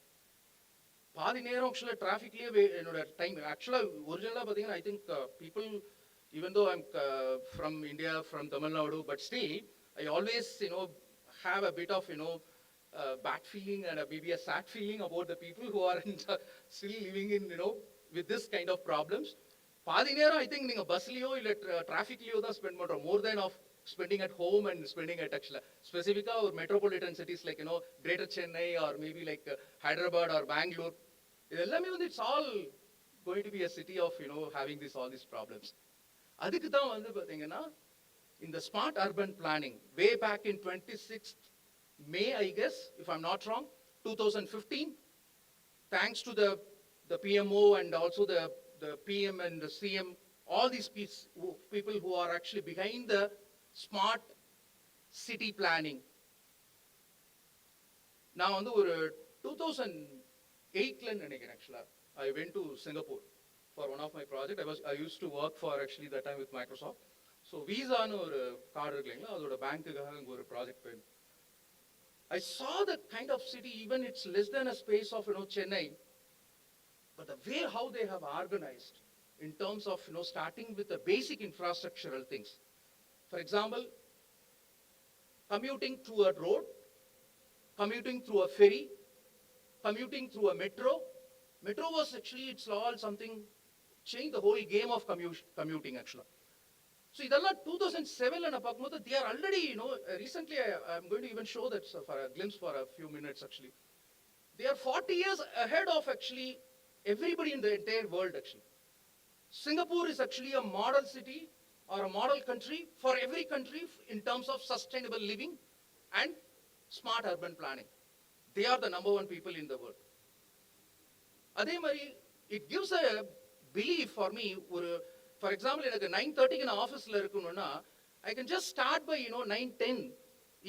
பாதி நேரம் ஆக்சுவலாக டிராஃபிக்லேயே என்னோட டைம். ஆக்சுவலாக ஒரிஜினலாக பார்த்தீங்கன்னா I think people, even though I'm from India, from Tamil Nadu, but still I always have a bit of bad feeling and maybe a sad feeling about the people who are still living in with this kind of problems. பாதி நேரம் I think நீங்கள் பஸ்லேயோ இல்லை டிராஃபிக்லேயோ தான் spend பண்ணுறோம், மோர் தேன் of spending at home and spending at actually specifically or metropolitan cities like greater Chennai or maybe like Hyderabad or Bangalore. It's all going to be a city of having all these problems. அதுக்கு தான் வந்து பாத்தீங்கன்னா இந்த smart urban planning way back in 26th May, I guess, if I'm not wrong, 2015, thanks to the PMO and also the PM and the CM, all these people who are actually behind the smart city planning. நான் வந்து ஒரு 2008ல நினைக்கிறேன் actually, I went to Singapore for one of my project. I used to work for actually that time with Microsoft. So Visa-னு ஒரு card இருக்கு இல்லைங்களா, அதோட பேங்க்குக்காக அங்கே ஒரு ப்ராஜெக்ட் போயிருந்தேன். I saw the kind of city, even it's less than a space of Chennai, but the way how they have organized in terms of starting with the basic infrastructural things. For example, commuting through a road, commuting through a ferry, commuting through a metro. Metro was actually, it's all something, changed the whole game of commuting actually. So இதெல்லாம் 2007ல நான் பார்க்கும்போது they are already, recently I'm going to even show that for a glimpse for a few minutes actually. They are 40 years ahead of actually everybody in the entire world actually. Singapore is actually a model city or a model country for every country in terms of sustainable living and smart urban planning. They are the number one people in the world. அதே மாதிரி it gives a belief for me. For example, எனக்கு 9:30க்கு நான் ஆஃபீஸில் இருக்கணும்னா I can just start by 9:10,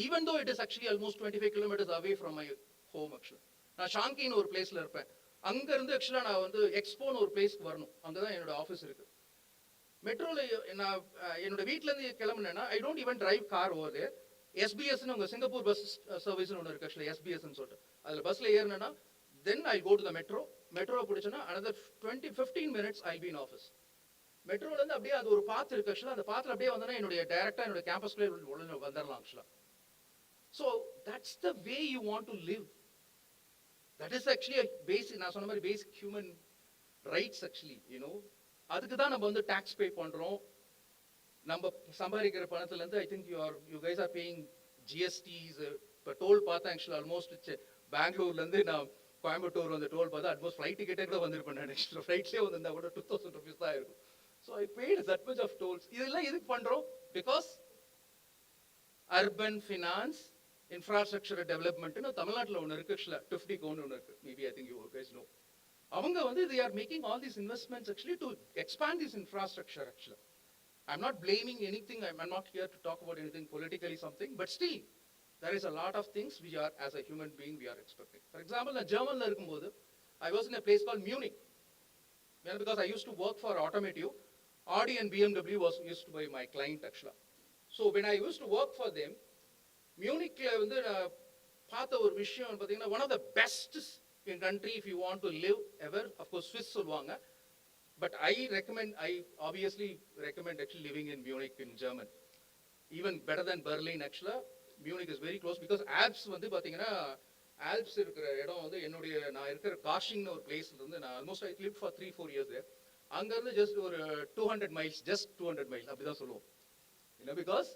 even though it is actually almost 25 kilometers away from my home actually. நான் ஷாங்கின்னு ஒரு பிளேஸில் இருப்பேன், அங்கேருந்து ஆக்சுவலாக நான் வந்து எக்ஸ்போன்னு ஒரு பிளேஸ்க்கு வரணும், அங்கே தான் என்னோட ஆஃபீஸ் இருக்குது. மெட்ரோவில் நான் என்னோட வீட்டிலேருந்து கிளம்புனேன்னா I don't even drive car over. எஸ்பிஎஸ்ன்னு உங்கள் சிங்கப்பூர் பஸ் சர்வீஸ்னு ஒன்று இருக்குது ஆக்சுவலாக, எஸ்பிஎஸ்ன்னு சொல்லிட்டு அதில் பஸ்ஸில் ஏறினேன்னா then I go to the metro பிடிச்சேன்னா another 15 minutes I be in office. மெட்ரோலேருந்து அப்படியே அது ஒரு பாத்து இருக்கு ஆக்சுவலாக, அந்த பாத்தில் அப்படியே வந்தோன்னா என்னுடைய டைரக்டாக என்னோட கேம்பஸ்க்குள்ளே வந்துடலாம் ஆக்சுவலாக. So that's the way you want to live. That is actually basic, நான் சொன்ன மாதிரி பேசிக் ஹியூமன் ரைட்ஸ் ஆக்சுவலி. அதுக்கு தான் நம்ம வந்து டேக்ஸ் பே பண்ணுறோம். நம்ம சம்பாதிக்கிற பணத்துலேருந்து I think you guys are paying GSTs. இப்போ டோல் பார்த்தா ஆக்சுவலாக ஆல்மோஸ்ட் பெங்களூர்லேருந்து நான் கோயம்புத்தூர் வந்து டோல் பார்த்தா ஆல்மோஸ்ட் ஃப்ளைட் டிக்கெட்டே கூட வந்திருப்பேன். நான் நெக்ஸ்ட் ஃப்ளைட்லேயே வந்திருந்தா கூட 2000 rupees தான் இருக்கும். So I paid that much of tolls. இதெல்லாம் எதுக்கு பண்ணுறோம்? பிகாஸ் அர்பன் ஃபினான்ஸ் இன்ஃப்ராஸ்ட்ரக்சர் டெவலப்மெண்ட்னு தமிழ்நாட்டில் ஒன்று இருக்குது ஆக்சுவலாக, டிஃப்டிகோன்னு ஒன்று இருக்குது, maybe I think you guys know. அவங்க வந்து they are making all these investments actually to expand this infrastructure actually. I'm not blaming anything, I'm not here to talk about anything politically something, but still there is a lot of things we are as a human being we are expecting. For example, நான் ஜெர்மனில் இருக்கும்போது I was in a place called Munich, because I used to work for automotive. Audi and BMW used to be my client actually. So when I used to work for them, Munichல வந்து நான் பார்த்த ஒரு விஷயம் பார்த்தீங்கன்னா, one of the best in country if you want to live ever, of course Swiss சொல்லுவாங்க, but I obviously recommend actually living in Munich in German, even better than Berlin actually. Munich is very close because Alps வந்து பார்த்தீங்கன்னா, Alps இருக்கிற இடம் வந்து நான் இருக்கிற காஷிங்னு ஒரு பிளேஸ்ல இருந்து நான் almost I live for 3-4 years there. அங்கேருந்து ஜஸ்ட் ஒரு 200 miles, just 200 miles அப்படி தான் சொல்லுவோம். because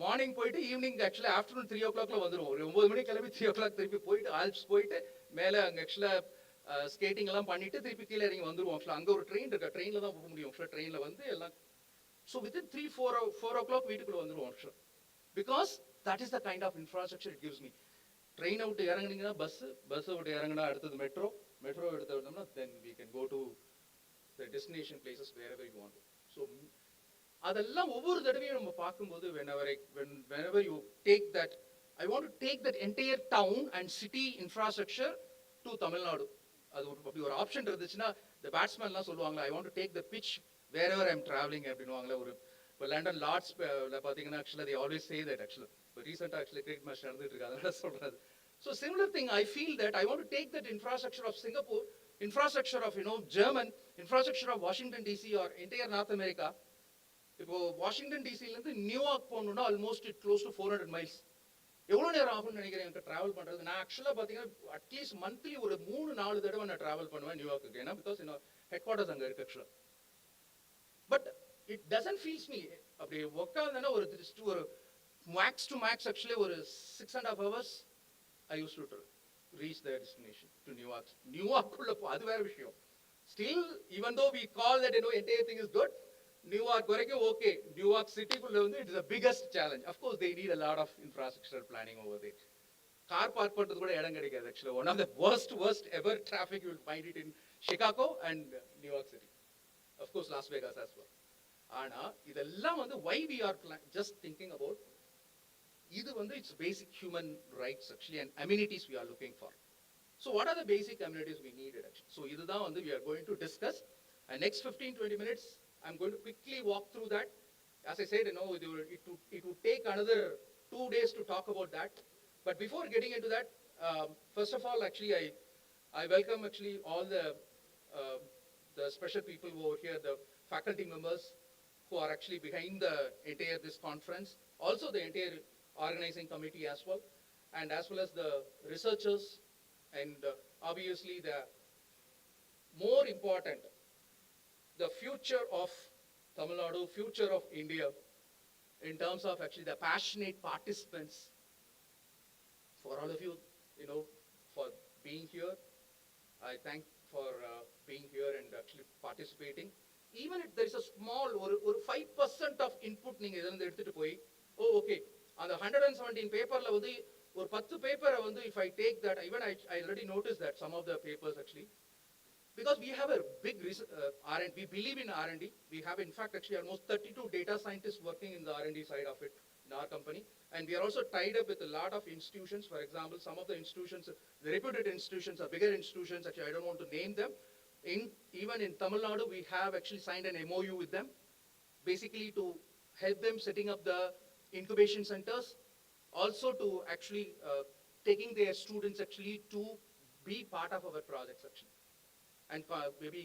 மார்னிங் போயிட்டு ஈவினிங் ஆக்சுவலாக ஆஃப்டர்நூன் 3 o'clock வந்துடும். ஒரு 9 மணிக்கு கிளம்பி 3 o'clock திருப்பி போயிட்டு ஆல்ப்ஸ் போயிட்டு மேலே அங்கே ஆக்சுவலாக ஸ்கேட்டிங் எல்லாம் பண்ணிட்டு திருப்பி கீழே இறங்கி வந்துருவோம். ஆக்சுவலாக அங்கே ஒரு ட்ரெயின் இருக்கா, ட்ரெயினில் தான் போக முடியும். ஆக்சுவலாக ட்ரெயினில் வந்து எல்லாம் ஸோ வித்தின் 3-4 o'clock வீட்டுக்குள்ளே வந்துருவோம். ஆக்சுவலாக because that is the kind of infrastructure it gives me. ட்ரெயினை விட்டு இறங்குனீங்கன்னா பஸ்ஸை விட்டு இறங்குனா அடுத்தது மெட்ரோ எடுத்து வந்தோம்னா then we can go to the destination places wherever you want. So அதெல்லாம் ஒவ்வொரு தடவையும் நம்ம பார்க்கும்போது whenever you take that, I want to take that entire town and city infrastructure to Tamil Nadu. அது அப்படி ஒரு ஆப்ஷன் இருந்துச்சுன்னா இந்த பேட்ஸ்மேன்லாம் சொல்லுவாங்களா, I want to take the pitch wherever I'm travelling அப்படின்னுவாங்களே. ஒரு இப்போ லண்டன் லார்ட்ஸ் பார்த்தீங்கன்னா ஆக்சுவலாக they always say that actually. இப்போ ரீசெண்டாக ஆக்சுவலி கிரிக்கெட் மேட்ச் நடந்துட்டு இருக்கு, அதனால சொல்றது. So similar thing I feel that I want to take that infrastructure of Singapore, infrastructure of German, infrastructure of Washington DC or entire North America. இப்போ Washington டிசிலேருந்து New York போகணுன்னா almost it close to 400 miles. எவ்வளோ நேரம் ஆகும்னு நினைக்கிறேன் எனக்கு travel பண்ணுறது. நான் ஆக்சுவலாக பார்த்தீங்கன்னா அட்லீஸ்ட் மந்த்லி ஒரு 3-4 தடவை நான் ட்ராவல் பண்ணுவேன் நியூயார்க்கு. ஏன்னா பிகாஸ் என்னோட ஹெட் குவார்ட்டர்ஸ் அங்கே இருக்கு ஆக்சுவலாக. But it doesn't feels me அப்படி உட்காந்துன்னா ஒரு மேக்ஸ் டு மேக்ஸ் ஆக்சுவலி ஒரு 6.5 hours I use to reach the destination to New York. நியூயார்க்குள்ள அது வேற விஷயம். Still even though we call that entire thing is good, New York வரைக்கும் ஓகே. நியூயார்க் சிட்டிக்குள்ள வந்து it is the biggest challenge. Of course they need a lot of infrastructural planning over there. Car park பண்றது கூட இடம் கிடைக்காது actually. One of the worst ever traffic you will find it in Chicago and New York City. Of course Las Vegas as well. ஆனா இதெல்லாம் வந்து why we are just thinking about இது வந்து it's basic human rights actually and amenities we are looking for. So what are the basic amenities we needed actually? So இதுதான் வந்து we are going to discuss and next 15-20 minutes I'm going to quickly walk through that. As I said, it would take another 2 days to talk about that. But before getting into that, first of all, actually, I welcome actually all the special people who are here, the faculty members who are actually behind the entire this conference, also the entire organizing committee as well as the researchers, and obviously the more important, the future of Tamil Nadu, future of India, in terms of actually the passionate participants. For all of you, for being here, I thank for being here and actually participating. Even if there is a small or 5% of input நீங்க இதிலிருந்து எடுத்துட்டு போய் okay அந்த 117 பேப்பர்ல வந்து ஒரு 10 பேப்பரை வந்து if I take that, even I already noticed that some of the papers actually, because we have a big R&D, we believe in R&D. We have in fact actually almost 32 data scientists working in the R&D side of it in our company, and we are also tied up with a lot of institutions. For example, some of the institutions, the reputed institutions, are bigger institutions. Actually, I don't want to name them. Even in Tamil Nadu, we have actually signed an MOU with them, basically to help them setting up the incubation centers, also to actually taking their students actually to be part of our projects actually. And maybe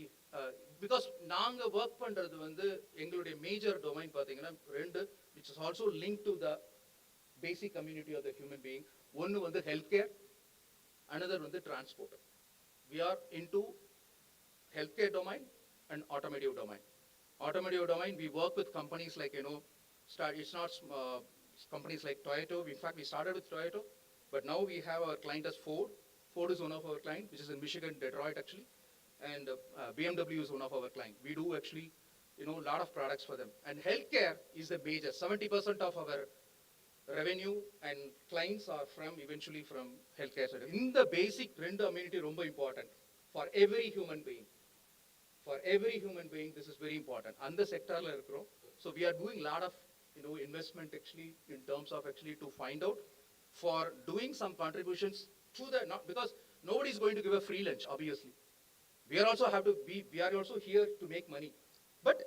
because நாங்கள் work பண்ணுறது வந்து எங்களுடைய major domain பார்த்தீங்கன்னா 2, which is also linked to the basic community of the human being. ஒன்று வந்து health care, another வந்து transport. We are into healthcare domain and automotive domain. Automotive domain, we work with companies like, it's not companies like Toyota. In fact, we started with Toyota, but now we have our client as Ford. Ford is one of our clients, which is in Michigan, Detroit actually. And BMW is one of our clients. We do actually, a lot of products for them. And healthcare is the major. 70% of our revenue and clients are eventually from healthcare side. In the basic, rendu amenity romba important for every human being. For every human being, this is very important. And the sector la irukrom. So we are doing a lot of, investment actually in terms of actually to find out for doing some contributions to the, not because nobody is going to give a free lunch, obviously. We are also here to make money. But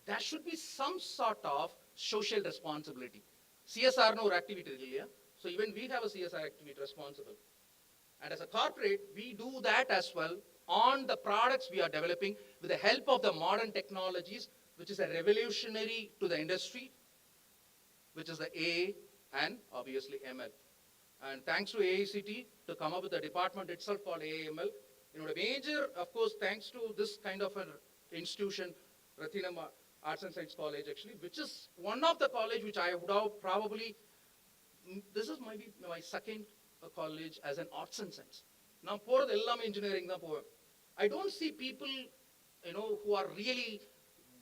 there should be some sort of social responsibility. CSR no activity இல்லையா? So even we have a CSR activity responsible. And as a corporate, we do that as well on the products we are developing with the help of the modern technologies, which is a revolutionary to the industry, which is the AI and obviously ML. And thanks to AICTE to come up with a department itself called AIML. A major, of course, thanks to this kind of an institution, Rathinam Arts and Science College actually, which is one of the college which I would have probably, this is maybe my second college as an arts and science. Now, போறது எல்லாமே engineering தான் போவேன். I don't see people, who are really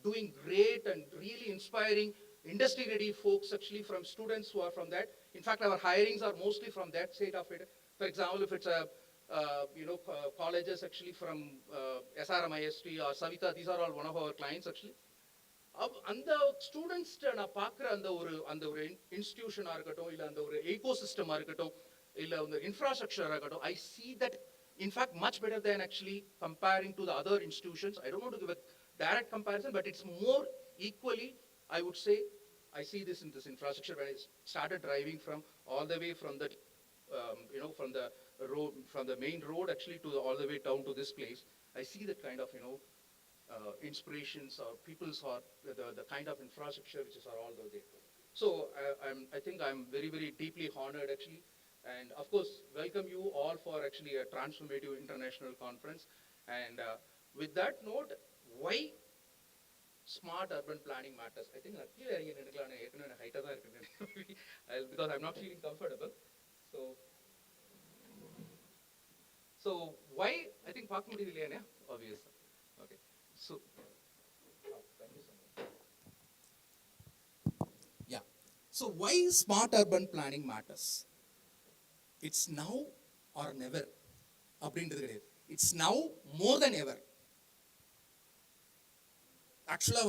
doing great and really inspiring industry ready folks actually from students who are from that. In fact, our hirings are mostly from that state of it. For example, if it's a, colleges actually from SRMIST or Savita, these are all one of our clients actually. அந்த ஸ்டூடெண்ட்ஸ்ட நான் பார்க்குற அந்த ஒரு இன்ஸ்டிடியூஷனாக இருக்கட்டும், இல்லை அந்த ஒரு ஏகோசிஸ்டமாக இருக்கட்டும், இல்லை அந்த இன்ஃப்ராஸ்ட்ரக்சராக இருக்கட்டும், I see that in fact much better than actually comparing to the other institutions. I don't want to give a direct comparison, but it's more equally, I would say, I see this in this infrastructure when I started driving from all the way from the, from the road, from the main road actually to all the way down to this place. I see that kind of, inspirations or people's or the kind of infrastructure which is are all there. So I think I'm very, very deeply honored actually. And of course, welcome you all for actually a transformative international conference. And with that note, why smart urban planning matters? I think because I'm not feeling comfortable. So why? I think obvious. Okay. So, thank you so much. Yeah. So why smart urban planning matters? It's now or never. It's now more than ever. Actually, I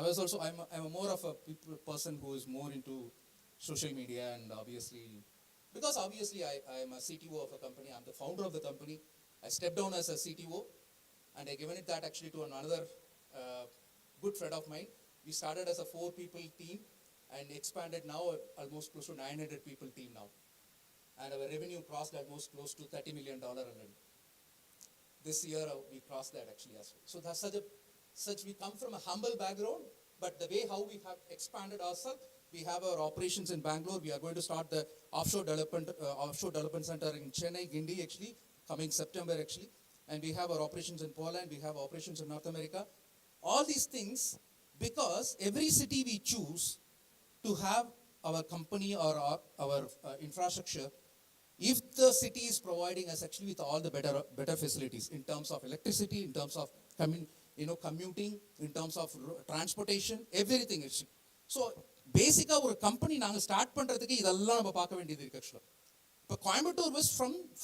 was also, I'm more of a person who is more into social media, and obviously, because obviously I am a CTO of a company, I'm the founder of the company. I stepped down as a CTO, and I given it that actually to another good friend of mine. We started as a 4-people team and expanded now almost close to 900 people team now. And our revenue crossed almost close to $30 million already. This year we crossed that actually as well. So that's such we come from a humble background, but the way how we have expanded ourselves, we have our operations in Bangalore. We are going to start the offshore development center in Chennai, Guindy actually, coming September actually. And we have our operations in Poland, we have operations in North America. All these things, because every city we choose to have our company or our infrastructure, if the city is providing us actually with all the better facilities in terms of electricity, in terms of commuting, in terms of transportation, everything actually. So basically our company நாங்க start பண்றதுக்கு இதெல்லாம் நம்ம பார்க்க வேண்டியது இருக்கு actually. But Coimbatore was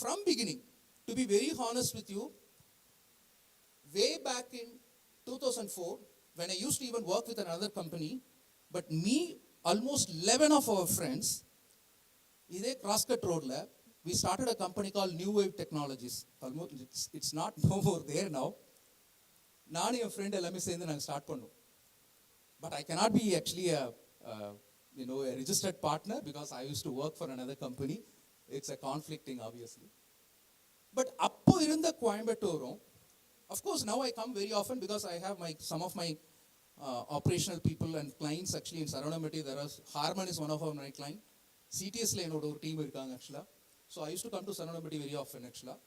from beginning. To be very honest with you, way back in 2004, when I used to even work with another company, but me, almost 11 of our friends, இதே Crosscut Roadல, we started a company called New Wave Technologies. Almost it's not no more there now. நானும் என் friend எல்லாமே சேர்ந்து நாங்கள் start பண்ணோம். But I cannot be actually a registered partner because I used to work for another company. It's a conflicting obviously. But appo irundha Coimbatore, of course now I come very often because I have some of my operational people and clients actually in Saranamati. There is Harman is one of my client. CTS la enoda or team irukanga actually. So I used to come to Saranamati very often actually.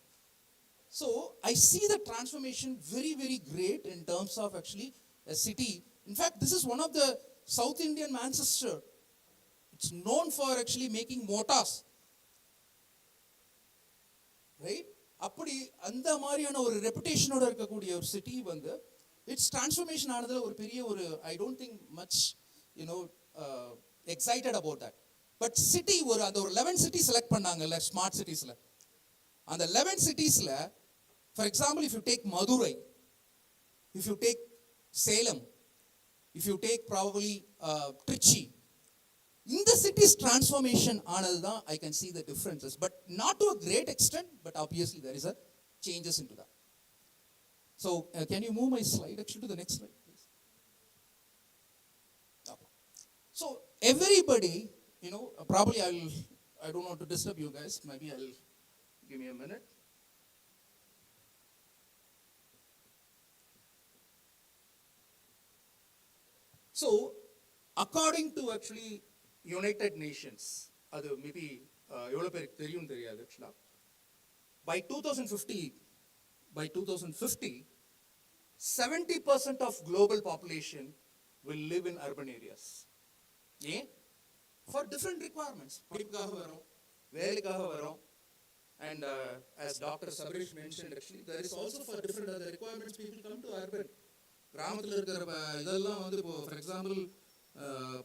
So I see the transformation very, very great in terms of actually a city. In fact, this is one of the South Indian Manchester. It's known for actually making mortars. Right? அப்படி அந்த மாதிரியான ஒரு ரெப்புடேஷனோட இருக்கக்கூடிய ஒரு city வந்து it's transformation ஆனதுல ஒரு பெரிய ஒரு I don't think much excited about that. But city அந்த ஒரு 11 சிட்டி செலக்ட் பண்ணாங்கல்ல ஸ்மார்ட் சிட்டிஸ்ல, அந்த 11 சிட்டிஸ்ல for example if you take Madurai, if you take Salem, if you take probably Trichy, இந்த city's transformation ஆனதுதான் I can see the differences, but not to a great extent, but obviously there is a changes into that. So can you move my slide actually to the next slide please? Okay. So everybody, probably I don't want to disturb you guys, maybe I'll give me a minute. So according to actually United Nations, அது maybe எவ்வளோ பேருக்கு தெரியும் தெரியாது ஆக்சுவலாக, by 2050 70% of global population will live in urban areas. Yeah? For different requirements. படிப்புக்காக வரோம், வேலைக்காக வரோம். And as Dr. Sabarish mentioned, actually, there is also for different other requirements, people come to urban. கிராமத்தில் இருக்கிற இதெல்லாம் வந்து இப்போ ஃபார் எக்ஸாம்பிள்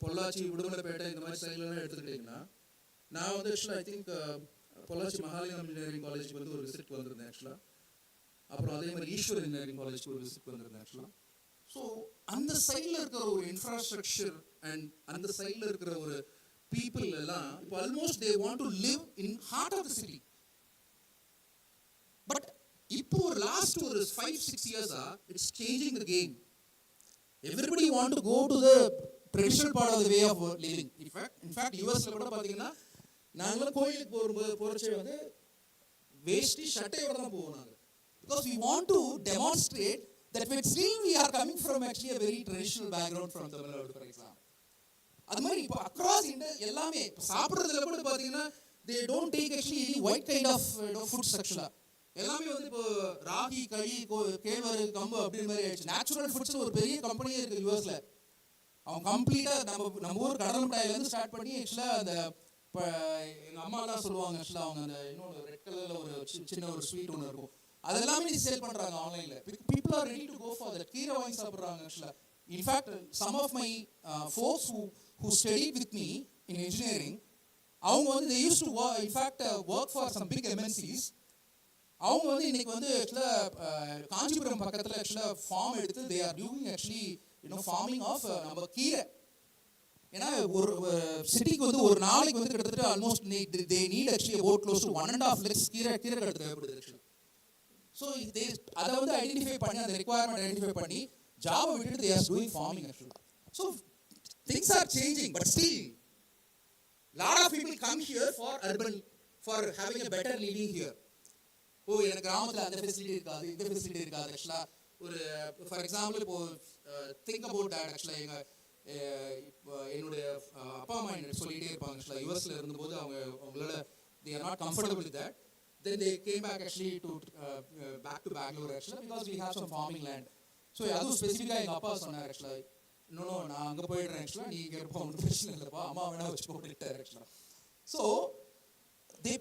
பொள்ளாச்சி உடுமலைப்பேட்டை இந்த மாதிரி சைட்லலாம் எடுத்துக்கிட்டிங்கன்னா, நான் வந்து ஆக்சுவலாக I think Pollachi Mahalingam engineering காலேஜுக்கு வந்து ஒரு விசிட் வந்திருந்தேன் ஆக்சுவலாக. அப்புறம் அதே மாதிரி ஈஸ்வர் இன்ஜினியரிங் காலேஜுக்கு ஒரு விசிட் வந்திருந்தேன் ஆக்சுவலாக. ஸோ அந்த சைடில் இருக்கிற ஒரு இன்ஃப்ராஸ்ட்ரக்சர் அண்ட் அந்த சைடில் இருக்கிற ஒரு பீப்புள் எல்லாம் இப்போ almost they want to live in heart of the city. But இப்போ ஒரு லாஸ்ட் ஒரு 5-6 இயர்ஸா it's changing the game. Everybody want to go to the traditional part of the way of living. In fact யூஎஸ்ல கூட பார்த்தீங்கன்னா, நாங்களும் கோயிலுக்கு போகிறச்சே வந்து வேஷ்டி ஷர்ட்டையோட தான் போவோம் நாங்கள். Because we want to demonstrate that still we are coming from actually a very traditional background from Tamil Nadu, for example. அது மாதிரி இப்போ அக்ராஸ் இந்தியா எல்லாமே சாப்பிட்றதுல கூட பார்த்தீங்கன்னா, they don't take actually any white kind of food structure. எல்லாமே வந்து இப்போ ராகி, களி, கேழ்வரகு, கம்பு அப்படி மாதிரி ஆயிடுச்சு. நேச்சுரல் ஃபுட்ஸ் ஒரு பெரிய கம்பெனியே இருக்குது யூஎஸ்ல. அவங்க கம்ப்ளீட்டாக நம்ம ஊர் கடல் மிட்டாயிலேருந்து ஸ்டார்ட் பண்ணி ஆக்சுவலாக அந்த இப்போ எங்கள் அம்மாலாம் சொல்லுவாங்க ஆக்சுவலாக அவங்க அந்த இன்னொன்று ரெட் கலரில் ஒரு சின்ன ஒரு ஸ்வீட் ஒன்று இருக்கும், அதெல்லாமே நீ சேல் பண்ணுறாங்க ஆன்லைனில். People are ready to go for that. கீரை வாங்கி சாப்பிட்றாங்க ஆக்சுவலாக. In fact some of my folks who studied with me in engineering, அவங்க வந்து they used to work for some big MNCs. அவங்க வந்து இன்னைக்கு வந்து ஆக்சுவலாக காஞ்சிபுரம் பக்கத்தில் ஆக்சுவலாக ஃபார்ம் எடுத்து they are doing actually farming of நம்ம கீரை. ஏன்னா ஒரு சிட்டிக்கு வந்து ஒரு நாளைக்கு வந்து கிட்டத்தட்ட almost they need actually about close to 1.5 lakhs கீரை கடை தேவைப்படுது ஆக்சுவலாக. ஸோ அதை வந்து ஐடென்டிஃபை பண்ணி அந்த ரெக்குவயர்மெண்ட் ஐடென்டிஃபை பண்ணி ஜாபை விட்டுட்டு they are doing farming actually. So things are changing, but still lot of people come here for urban, for having a better living here. ஓ எனக்கு கிராமத்தில் அந்த ஃபெசிலிட்டி இருக்காது, இந்த ஃபெசிலிட்டி இருக்காது ஆக்சுவலாக. ஒரு ஃபார் எக்ஸாம்பிள் இப்போ திங்க் அபவுட் தட் ஆக்சுவலாக என்னுடைய அப்பா அம்மா என்ன சொல்லிகிட்டே இருப்பாங்க ஆக்சுவலாக. யூஎஸ்ல இருந்தபோது அவங்களால they are not comfortable with that. Then they came back actually to back to Bangalore actually because we have some farming land. So அதுவும் ஸ்பெசிஃபிக்காக எங்கள் அப்பா சொன்னார் ஆக்சுவலாக, இன்னொன்று நான் அங்கே போயிடுறேன் ஆக்சுவலாக, நீ இங்கே இருப்பா, ஒன்றும் பிரச்சனை இல்லைப்பா, அம்மா வேணா வச்சு போட்டுட்டார் ஆக்சுவலாக. So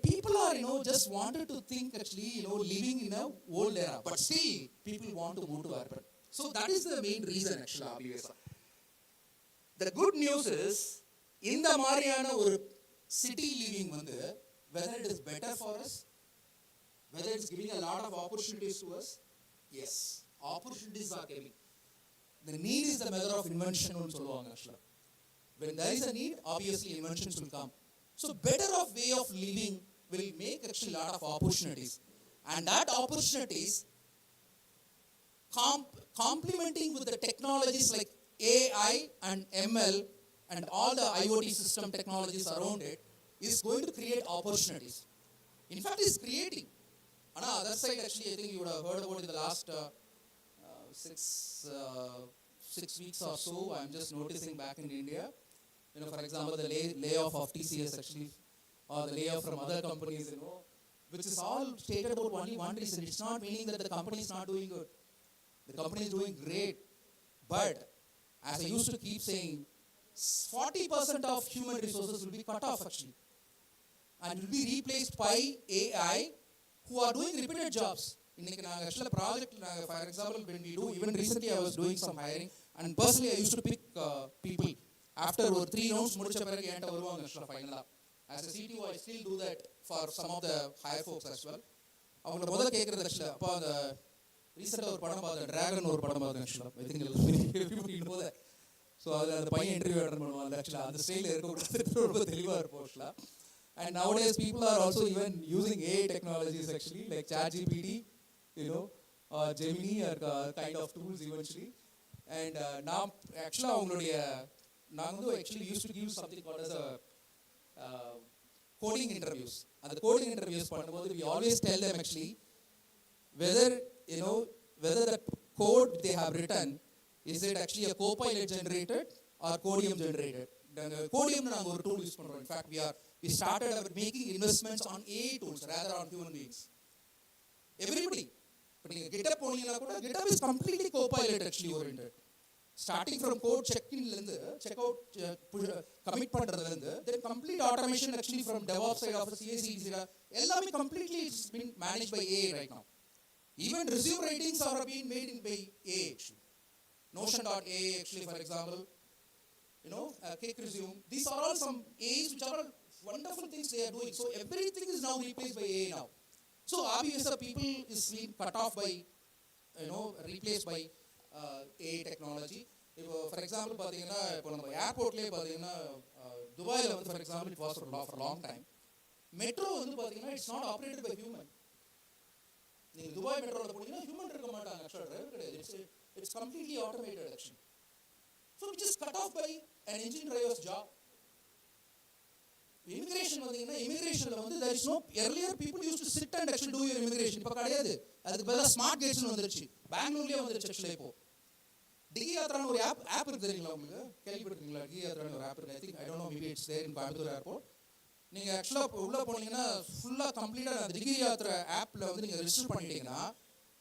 people are just wanted to think actually living in a old era, but still people want to move to urban. So that is the main reason actually obviously. The good news is இந்த மாதிரியான ஒரு city living வந்து whether it is better for us, whether it's giving a lot of opportunities to us, yes, opportunities are coming. The need is the mother of invention னு சொல்லுவாங்க actually. When there is a need, obviously inventions will come. So better of way of living will make actually a lot of opportunities, and that opportunities complementing with the technologies like AI and ML and all the IoT system technologies around it is going to create opportunities. In fact, it's creating. On the other side, actually, I think you would have heard about in the last 6 weeks or so. I'm just noticing back in India, for example, the layoff of TCS actually, or the layoff from other companies, which is all stated about only one reason. It's not meaning that the company is not doing good. The company is doing great. But, as I used to keep saying, 40% of human resources will be cut off actually. And will be replaced by AI who are doing repeated jobs. இன்னைக்கு நாங்கள் ஆக்சுவலாக project for example when we do, even recently I was doing some hiring, and personally I used to pick people. After ஒரு 3 rounds முடிச்ச பிறகு என்கிட்ட வருவாங்க ஆக்சுவலாக ஃபைனலாக. As a CTO I still do that for some of the higher folks as well. அவங்கள முதல்ல கேட்குறது ஆக்சுவலாக, அப்போ அந்த ரீசெண்டாக ஒரு படம் பார்த்தேன், டிராகன் ஒரு படம் பார்த்தேன் ஆக்சுவலாக. I think everybody know that. So அதில் அந்த பையன் இன்டர்வியூ அட்டன் பண்ணுவாங்க ஆக்சுவலாக. அந்த ஸ்டைலில் இருக்கக்கூடாது, ரொம்ப தெளிவாக இருப்போம் ஆக்சுவலாக. And nowadays people are also even using AI technologies actually, like ChatGPT, or Gemini, or kind of tools eventually. And now actually நாங்கள் actually used to give something called as a coding interviews. And the coding interviews பண்ணும்போது we always tell them actually whether the code they have written, is it actually a copilot generated or codium generated. Codium நாங்கள் ஒரு tool use பண்ணுறோம். In fact we started making investments on AI tools rather on human beings. Everybody, இப்போ நீங்கள் GitHub போனீங்கன்னா கூட GitHub is completely co-pilot actually oriented. Starting from code check-inலேருந்து check out commit பண்ணுறதுலேருந்து then complete automation actually from DevOps side of CI/CD எல்லாமே completely it's been managed by AI right now. Even resume writings are being made by AI actually. Notion.ai actually, for example, Cake Resume. These are all some AIs which are all wonderful things they are doing. So everything is now replaced by AI now. So obviously people is being cut off by, replaced by AI technology. இப்போ for example பார்த்தீங்கன்னா இப்போ நம்ம ஏர்போர்ட்லேயே பார்த்தீங்கன்னா துபாயில் வந்து for example it was for a long time. Metro வந்து பார்த்தீங்கன்னா it's not operated by human. நீங்கள் துபாய் மெட்ரோவில் போனீங்கன்னா ஹியூமன் இருக்க மாட்டாங்க, ஆக்சுவலாக டிரைவர் கிடையாது. It's completely automated actually. So which is cut off by an engine driver's job. Immigration வந்தீங்கன்னா இமிகிரேஷன்ல வந்து there is no, earlier people used to sit and actually do your immigration. இப்போ கிடையாது, அதுக்கு பதிலாக ஸ்மார்ட் கேட்ஸ்னு வந்துருச்சு. பெங்களூர்லேயே வந்துருச்சு ஆக்சுவலாக. இப்போ டிகி யாத்ரான்னு ஒரு ஆப் இருக்கு, தெரியுங்களா உங்களுக்கு? கேள்விப்பட்டிருக்கீங்களா? டிகி யாத்ரான்னு ஒரு ஆப் இருக்கு. I think I don't know, maybe it's there in Coimbatore airport. நீங்கள் ஆக்சுவலாக உள்ளே போனீங்கன்னா ஃபுல்லாக கம்ப்ளீட்டாக அந்த டிகி யாத்ரா ஆப்பில் வந்து நீங்கள் ரெஜிஸ்டர் பண்ணிட்டீங்கன்னா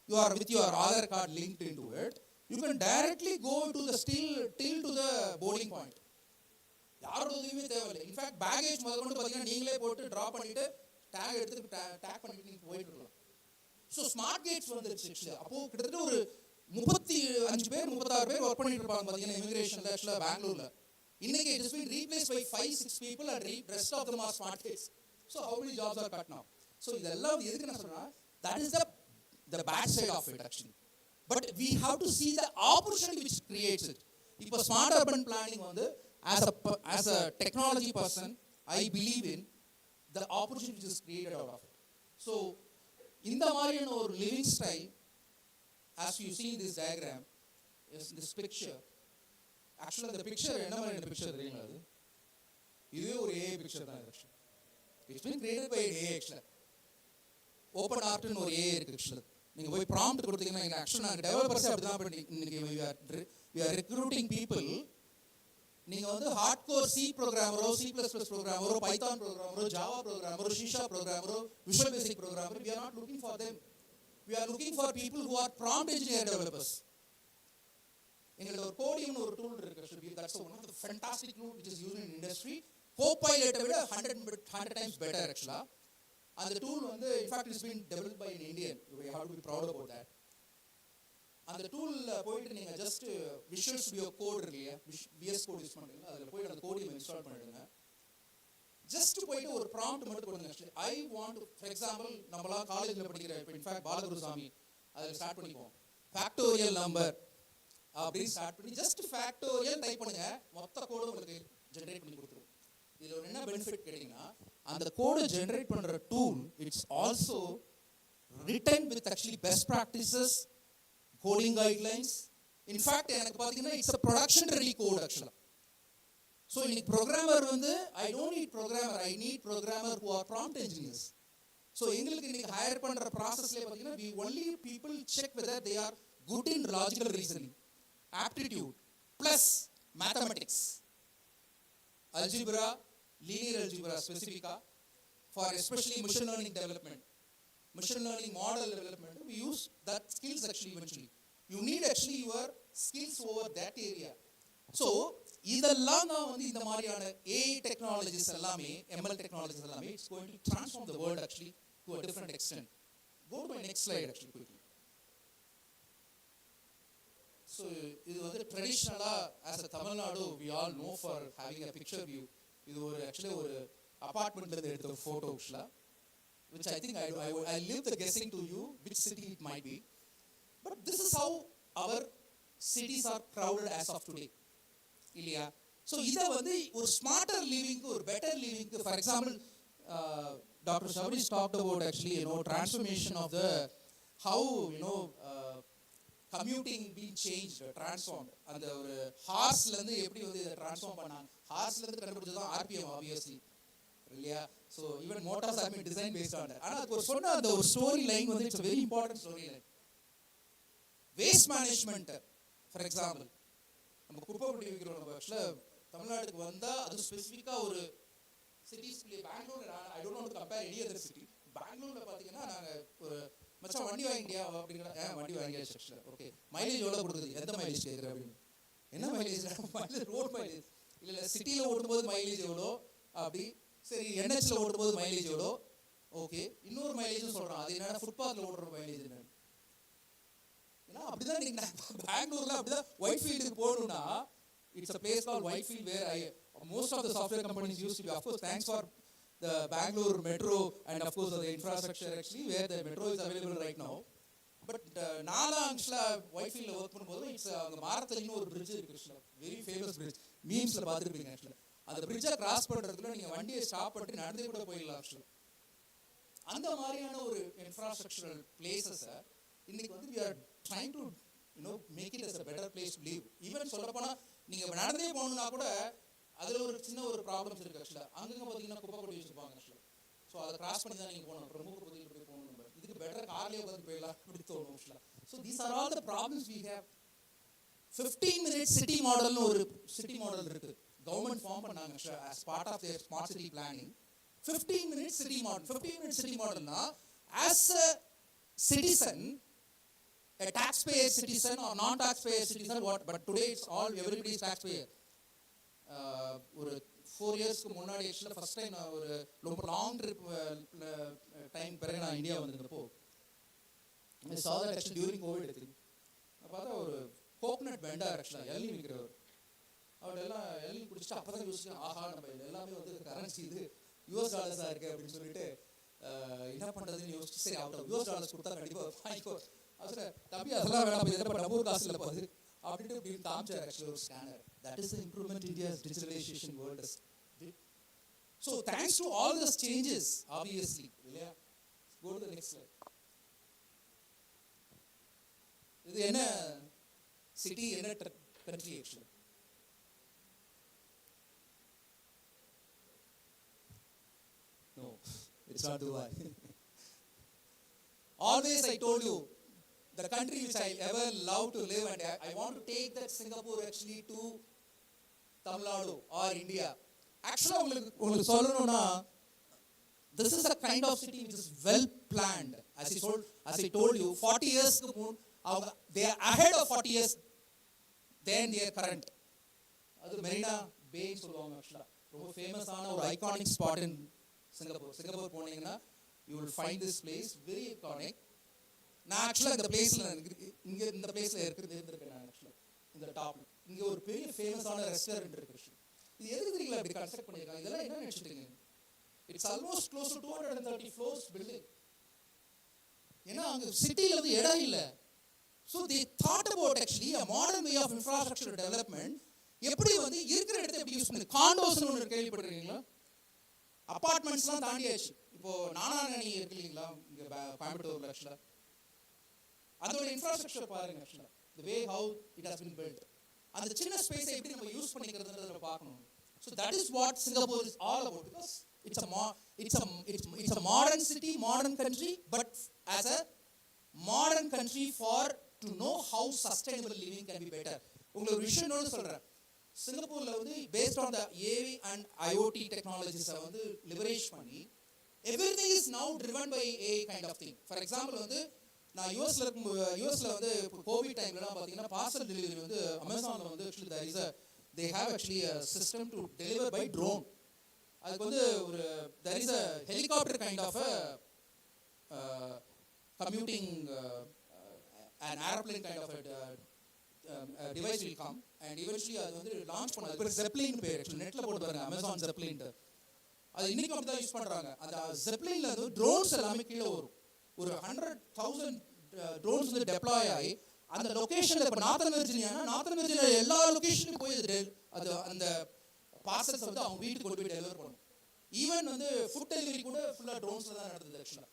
you are with your Aadhaar card linked into it, you can directly go to the till to the boarding point. யாரோட உதவியுமே தேவையில்லை. இன்ஃபேக்ட் பேகேஜ் முதல்ல பார்த்தீங்கன்னா நீங்களே போட்டு ட்ராப் பண்ணிட்டு டேக் எடுத்து டேக் பண்ணிட்டு நீங்கள் போயிட்டு இருக்கலாம். ஸோ ஸ்மார்ட் கேட்ஸ் வந்துருச்சு ஆக்சுவலி. அப்போது கிட்டத்தட்ட ஒரு 35 பேர் 36 பேர் ஒர்க் பண்ணிட்டு இருப்பாங்க பார்த்தீங்கன்னா இமிகிரேஷனில் ஆக்சுவலாக பெங்களூரில். இன்னைக்கு it is been replace by 5-6 people and rest of them are smart gates. So how many jobs are cut now? So இதெல்லாம் எதுக்கு நான் சொல்றேன்னா, that is the bad side of it actually. But we have to see the opportunity which creates it. இப்போ smart urban planning வந்து as a technology person, I believe in the opportunity which is created out of it. So இந்த மாதிரியான ஒரு living style, as you see in this diagram, is this picture. Actually the picture என்ன மாதிரியான picture தெரியுங்களா? அது இதுவே ஒரு AI picture தான் actually. It's been created by AI actually. Open ஆர்ட்னு ஒரு AI இருக்கு actually. நீங்க போய் ப்ராம்ப்ட் கொடுத்தீங்கன்னா ஆக்சுவலாக நாங்கள் டெவலப்பர்ஸே அப்படி தான் பண்ணி இன்னைக்கு we are recruiting people. நீங்கள் வந்து ஹார்ட் கோர் C ப்ரோக்ராமரோ C++ ப்ரோக்ராமரோ பைத்தான் ப்ரோக்ராமரோ ஜாவா ப்ரோக்ராமரோ ஷீஷா ப்ரோக்ராமரோ Visual Basic programmer, we are not looking for them. We are looking for people who are prompt engineer developers. எங்களோட ஒரு கோடியம்னு ஒரு டூல் இருக்கு. That's one of the fantastic tool which is used in industry. Copilot விட 100 times better actually. அந்த tool வந்து in fact is been developed by an Indian. We have to be proud about that. அந்த டூல்ல போயிட்டு நீங்க just visual studio code இருக்கு இல்லையா, VS code use பண்றீங்க, அதுல போய் அந்த கோடியம் இன்ஸ்டால் பண்ணிடுங்க. ஜஸ்ட் போயிட்டு ஒரு ப்ராம்ப்ட் மட்டும் கொடுங்க. Actually I want to, for example நம்மளாம் காலேஜ்ல படிக்கிற இப்போ இன்ஃபேக்ட் பாலகுருசாமி அதில் ஸ்டார்ட் பண்ணிப்போம். ஃபேக்டோரியல் நம்பர் அப்படின்னு ஸ்டார்ட் பண்ணி ஜஸ்ட் ஃபேக்டோரியல் டைப் பண்ணுங்க, மொத்த கோடும் உங்களுக்கு ஜென்ரேட் பண்ணி கொடுத்துரும். இதுல ஒரு என்ன பெனிஃபிட் கேட்டீங்கன்னா, அந்த கோடை ஜெனரேட் பண்ற tool it's also written with actually best practices, coding guidelines. In fact எனக்கு பார்த்தீங்கன்னா it's a production ready code ஆக்சுவலாக. ஸோ இன்னைக்கு ப்ரோக்ராமர் வந்து I don't need programmer, I need programmer who are prompt engineers. So எங்களுக்கு இன்னைக்கு higher பண்ற ப்ராசஸ்லேயே பார்த்தீங்கன்னா we only people check whether they are good in logical reasoning, aptitude plus mathematics, algebra, linear algebra specifica, for especially machine learning development, machine learning model development. We use that skills actually eventually. You need actually your skills over that area. So இதெல்லாம் தான் வந்து இந்த மாதிரியான AI technologies எல்லாமே, ML technologies எல்லாமே, it's going to transform the world actually to a different extent. Go to my next slide actually quickly. So இது வந்து ட்ரெடிஷ்னலா as a Tamil Nadu we all know for having a picture view. இது ஒரு actually ஒரு அபார்ட்மெண்ட்ல இருந்து எடுத்த photo ஆக்சுவலா, which I think I leave the guessing to you which city it might be. But this is how our cities are crowded as of today. இல்லையா? So இதை வந்து ஒரு ஸ்மார்ட்டர் லிவிங்க்கு, ஒரு பெட்டர் லிவிங்க்கு, for example doctor Sabarish talked about actually transformation of the how commuting been change transformed. அந்த ஒரு ஹார்ஸ்லேருந்து எப்படி வந்து இதை டிரான்ஸ்ஃபார்ம் பண்ணாங்க, ஹார்ஸ்லேருந்து கண்டுபிடிச்சது தான் RPM ஆப்வியஸ்லி இல்லையா? So even Motors R been design based on that. ஆனால் அதுக்கு ஒரு சொன்ன அந்த ஒரு ஸ்டோரி லைன் வந்து it's very important story line. Waste management for example, நம்ம குப்பை கொட்டி வைக்கிறோம். நம்ம ஆக்சுவலாக தமிழ்நாட்டுக்கு வந்தால் அது ஸ்பெசிஃபிக்காக ஒரு சிட்டிஸ்லேயே, Bangalore, I don't want to compare any other city. பெங்களூரில் பார்த்தீங்கன்னா நாங்கள் ஒரு மச்சான் வண்டி வாங்கிட்டியா அப்படிங்கிற வண்டி வாங்கியாச்சு ஆக்சுவலாக. ஓகே மைலேஜ் எவ்வளோ கொடுக்குது, எந்த மைலேஜ் கேட்குற அப்படின்னு. என்ன மைலேஜ்? மைலேஜ் ரோட் மைலேஜ் இல்லை சிட்டியில் ஓட்டும்போது மைலேஜ் எவ்வளோ அப்படி. சரி என்ஹெச்சில் ஓட்டும்போது மைலேஜ் எவ்வளோ, ஓகே. இன்னொரு மைலேஜும் சொல்கிறான், அது என்னென்னா ஃபுட்பாத்தில் ஓடுற மைலேஜ் என்னென்னு. ஏன்னா அப்படிதான் நீங்கள் பெங்களூரில் அப்படிதான் ஒயிட் ஃபீல்டுக்கு போகணுன்னா it's a place call Whitefield where most of the software companies used to be. Of course, thanks for the Bangalore metro and of course the infrastructure actually where the metro is available right now. But நாலா ஆக்சுவலாக white ஃபீல்டில் work பண்ணும்போது it's அங்கே மாரத்தலின்னு ஒரு bridge இருக்குது ஆக்சுவலாக, very famous bridge, மீம்ஸில் பார்த்துருப்பீங்க ஆக்சுவலாக. அந்த பிரிட்ஜை கிராஸ் பண்ணுறதுல நீங்கள் வண்டியை ஸ்டாப் பண்ணிட்டு நடந்தே கூட போயிடலாம் ஆக்சுவலாக. அந்த மாதிரியான ஒரு இன்ஃப்ராஸ்ட்ரக்சரல் பிளேசஸை இன்னைக்கு வந்து we are trying to make it as a better place to live. Even சொல்லப்போனால் நீங்கள் நடந்தே போகணுன்னா கூட அதில் ஒரு சின்ன ஒரு ப்ராப்ளம்ஸ் இருக்குது ஆக்சுவலாக. அங்கங்கே பார்த்தீங்கன்னா குப்பை கொட்டி வச்சுருப்பாங்க ஆக்சுவலாக. ஸோ அதை கிராஸ் பண்ணி தான் நீங்கள் போகணும், பிரமுக பகுதியில் போய் போகணும். நம்ம இதுக்கு பெட்டர் கார்லேயே உட்காந்து போயிடலாம் அப்படி தோணும் ஆக்சுவலாக. So these are all the problems we have. 15 minutes city மாடல்னு ஒரு சிட்டி மாடல் இருக்குது, கவர்மெண்ட் ஃபார்ம் பண்ணாங்க ஆக்சுவலாக as part of their smart city planning. 15 minutes city model. 15 minutes city மாடல்னா as a citizen, a taxpayer citizen or non-taxpayer citizen, what? But today it's all everybody is taxpayer. ஒரு 4 இயர்ஸ்க்கு முன்னாடி ஆக்சுவலாக first time நான் ஒரு ரொம்ப long trip time பிறகு நான் India வந்திருந்தப்போ saw that actually during COVID I think. பார்த்தா ஒரு கோகனட் வெண்டார் ஆக்சுவலாக எள்ளி விற்கிறவர், அவர் எல்லாம் எள்ளி குடிச்சிட்டு அப்போ தான் யோசிச்சேன், ஆஹா நம்ம எல்லாமே வந்து கரன்சி இது யூஎஸ் டாலர்ஸாக இருக்குது அப்படின்னு சொல்லிட்டு என்ன பண்ணுறதுன்னு யோசிச்சு சரி அவர்கிட்ட யூஎஸ் டாலர்ஸ் கொடுத்தா கண்டிப்பாக வாங்கிக்கோ. அது தம்பி அதெல்லாம் வேணாம், இதை நம்ம ஊர் காசு இல்லை பாது அப்படின்ட்டு இப்படின்னு காமிச்சார் ஆக்சுவலாக ஒரு scanner. That is the improvement India's digitalization world has did. So thanks to all those changes, obviously. Yeah. Go to the next slide. இது என்ன சிட்டி, என்ன country actually? No, it's not Dubai. Always I told you, the country which I ever love to live, and I want to take that Singapore actually to Tamil Nadu or India. Actually, உங்களுக்கு சொல்லணும்னா this is a kind of city which is well planned. As I told you, 40 years they are ahead of 40 years than their current. அது மெரினா பே சொல்லுவாங்க ஆக்சுவலாக, ரொம்ப ஃபேமஸான ஒரு iconic spot in Singapore போனீங்கன்னா you will find this place very iconic. நான் ஆக்சுவலாக இந்த பிளேஸில் இங்கே இந்த பிளேஸில் இருந்திருக்கேன் நான் ஆக்சுவலாக இந்த டாப்பில். இங்கே ஒரு பெரிய ஃபேமஸான ரெஸ்டாரண்ட் இருக்கு. இது எதுக்கு தெரியல அப்படி கன்ஸ்ட்ரக்ட் பண்ணியிருக்காங்க, இதெல்லாம் என்ன நினச்சிட்டீங்க? It's almost close to 230 floors building. ஏன்னா அங்கே சிட்டியில் வந்து இடம் இல்லை. So they thought about actually a modern way of infrastructure development. எப்படி வந்து இருக்கிற இடத்த எப்படி யூஸ் பண்ணி காண்டோஸ்னு ஒன்று கேள்விப்பட்டிருக்கீங்களா? அப்பார்ட்மெண்ட்ஸ்லாம் தாண்டியாச்சு. இப்போது நானாங்கனி இருக்கு இல்லைங்களா இங்கே கோயம்புத்தூரில் ஆக்சுவலாக, அதோட இன்ஃப்ராஸ்ட்ரக்சர் பாருங்க ஆக்சுவலாக, the way how it has been built. அந்த சின்ன ஸ்பேஸை எப்படி நம்ம யூஸ் பண்ணிக்கிறதுன்றத நம்ம பார்க்கணும். So that is what Singapore is all about, because it's a modern city, modern country, but as a modern country for to know how sustainable living can be better. உங்களுக்கு ஒரு விஷயம் ஒன்று சொல்கிறேன், சிங்கப்பூரில் வந்து based on the AI and IoT டெக்னாலஜிஸை வந்து leverage பண்ணி everything is now driven by AI kind of thing. For example வந்து நான் யூஎஸ்ல வந்து கோவிட் டைம்லலாம் பார்த்தீங்கன்னா பார்சல் டெலிவரி வந்து அமேசானில் வந்து actually they have actually a system to deliver by drone. அதுக்கு வந்து ஒரு there is a helicopter kind of a commuting an airplane kind of a device will come and eventually அது வந்து லான்ச் பண்ணது பேர் Zeppelin பேர். ஆக்சுவலி நெட்டில் போட்டு பாருங்க அமேசான் Zeppelin. அது இன்னைக்கு அப்படி தான் யூஸ் பண்ணுறாங்க. அந்த Zeppelinல வந்து ட்ரோன்ஸ் எல்லாமே கீழே வரும். ஒரு 100,000 ட்ரோன்ஸ் வந்து டெப்ளாய் ஆகி அந்த லொக்கேஷனில், இப்போ நார்த்தன் வெர்ஜினியா எல்லா லொக்கேஷனுக்கும் போய் அது அந்த பார்சல்ஸ் வந்து அவங்க வீட்டுக்கு கொண்டு போய் டெலிவர் பண்ணும். ஈவன் வந்து ஃபுட் டெலிவரி கூட ஃபுல்லாக ட்ரோன்ஸில் தான் நடந்தது ஆக்சுவலாக.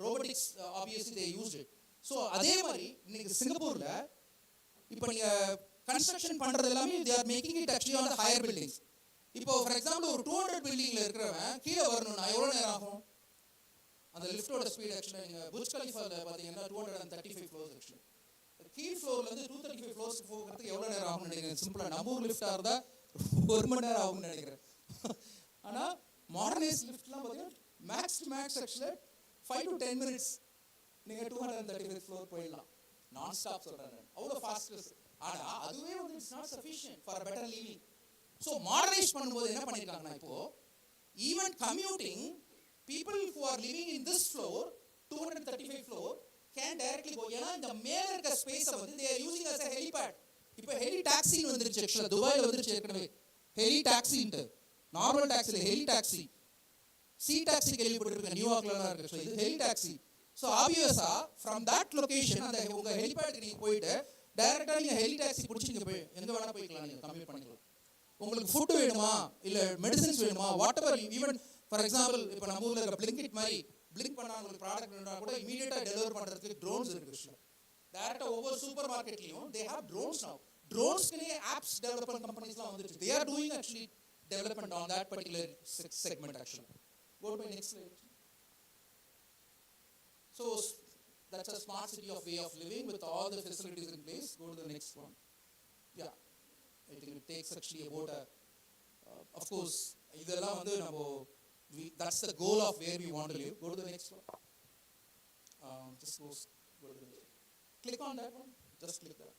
Robotics obviously they used it. So அதே மாதிரி இன்னைக்கு சிங்கப்பூரில் இப்போ நீங்கள் கன்ஸ்ட்ரக்ஷன் பண்ணுறது எல்லாமே they are making it actually on the higher buildings. இப்போ ஃபார் எக்ஸாம்பிள் ஒரு 200 பில்டிங்கில் இருக்கிறவன் கீழே வரணும்னா எவ்வளோ நேரம் ஆகும்? அந்த லிஃப்டோட ஸ்பீட் ஆக்சுவலாக நீங்கள் புர்ஜ் கலிஃபாவில் பார்த்தீங்கன்னா 235 floors ஆக்சுவலி. கீழ் ஃப்ளோர்லேருந்து 235 floors போகிறதுக்கு எவ்வளோ நேரம் ஆகும்னு நினைக்கிறேன்? சிம்பிளாக நம்ம ஊர் லிஃப்டாக இருந்தால் 1 மணி நேரம் ஆகும்னு நினைக்கிறேன். ஆனால் மாடர்னைஸ் லிஃப்ட்லாம் பார்த்தீங்கன்னா மேக்ஸ் ஆக்சுவலாக 5 to 10 minutes நீங்கள் 235 ஃப்ளோர் போயிடலாம். நான் ஸ்டாப் சொல்கிறேன், அவ்வளோ ஃபாஸ்டஸ். ஆனால் அதுவே வந்து it's not sufficient for better living. So modernise பண்ணும்போது என்ன பண்ணியிருக்காங்கன்னா, இப்போ even commuting people who are living in this floor 235 floor can directly go. ஏன்னா இந்த மேல இருக்க ஸ்பேஸை வந்து they are using as a helipad. இப்போ ஹெலி டாக்ஸின்னு வந்துருச்சு. ஆக்சுவலாக துபாயில் வந்துருச்சு ஏற்கனவே ஹெலி டாக்ஸின்ட்டு. நார்மல் டாக்ஸியில் ஹெலி டாக்ஸி, சி டாக்ஸி கேள்விப்பட்டிருக்கேன், நியூயார்க்லாம் இருக்கு. ஸோ இது ஹெலி டாக்ஸி. ஸோ ஆப்வியஸாக ஃப்ரம் தட் லொகேஷன் அந்த உங்கள் ஹெலிபேடுக்கு நீங்கள் போயிட்டு டைரெக்டாக நீங்கள் ஹெலி டாக்ஸி பிடிச்சி நீங்கள் போய் எங்கே வேணால் போய்க்கலாம், நீங்கள் கம்யூட் பண்ணிக்கலாம். உங்களுக்கு ஃபுட்டு வேணுமா இல்லை மெடிசன்ஸ் வேணுமா, what ever. Even for example இப்போ நம்ம ஊரில் இருக்க பிளிங்கிட் மாதிரி பிளிங்க் பண்ணால் உங்களுக்கு ப்ராடக்ட் வேணும்னா கூட இமீடியட்டாக டெலிவர் பண்ணுறதுக்கு ட்ரோன்ஸ் இருக்குது. டேரெக்டாக ஒவ்வொரு சூப்பர் மார்க்கெட்லையும் தே ஹேவ் ட்ரோன்ஸ் நவ். ட்ரோன்ஸ்க்குனே ஆப்ஸ் டெவலப்மெண்ட் கம்பெனிஸ்லாம் வந்துருச்சு. They are doing actually development on that particular segment actually. Go to my next slide. So that's a smart city of way of living with all the facilities in place. Go to the next one. Yeah, I think it takes actually about a of course idella vandu namo that's the goal of where we want to live. Go to the next one. Just go to the next. Click on that one. Just click that.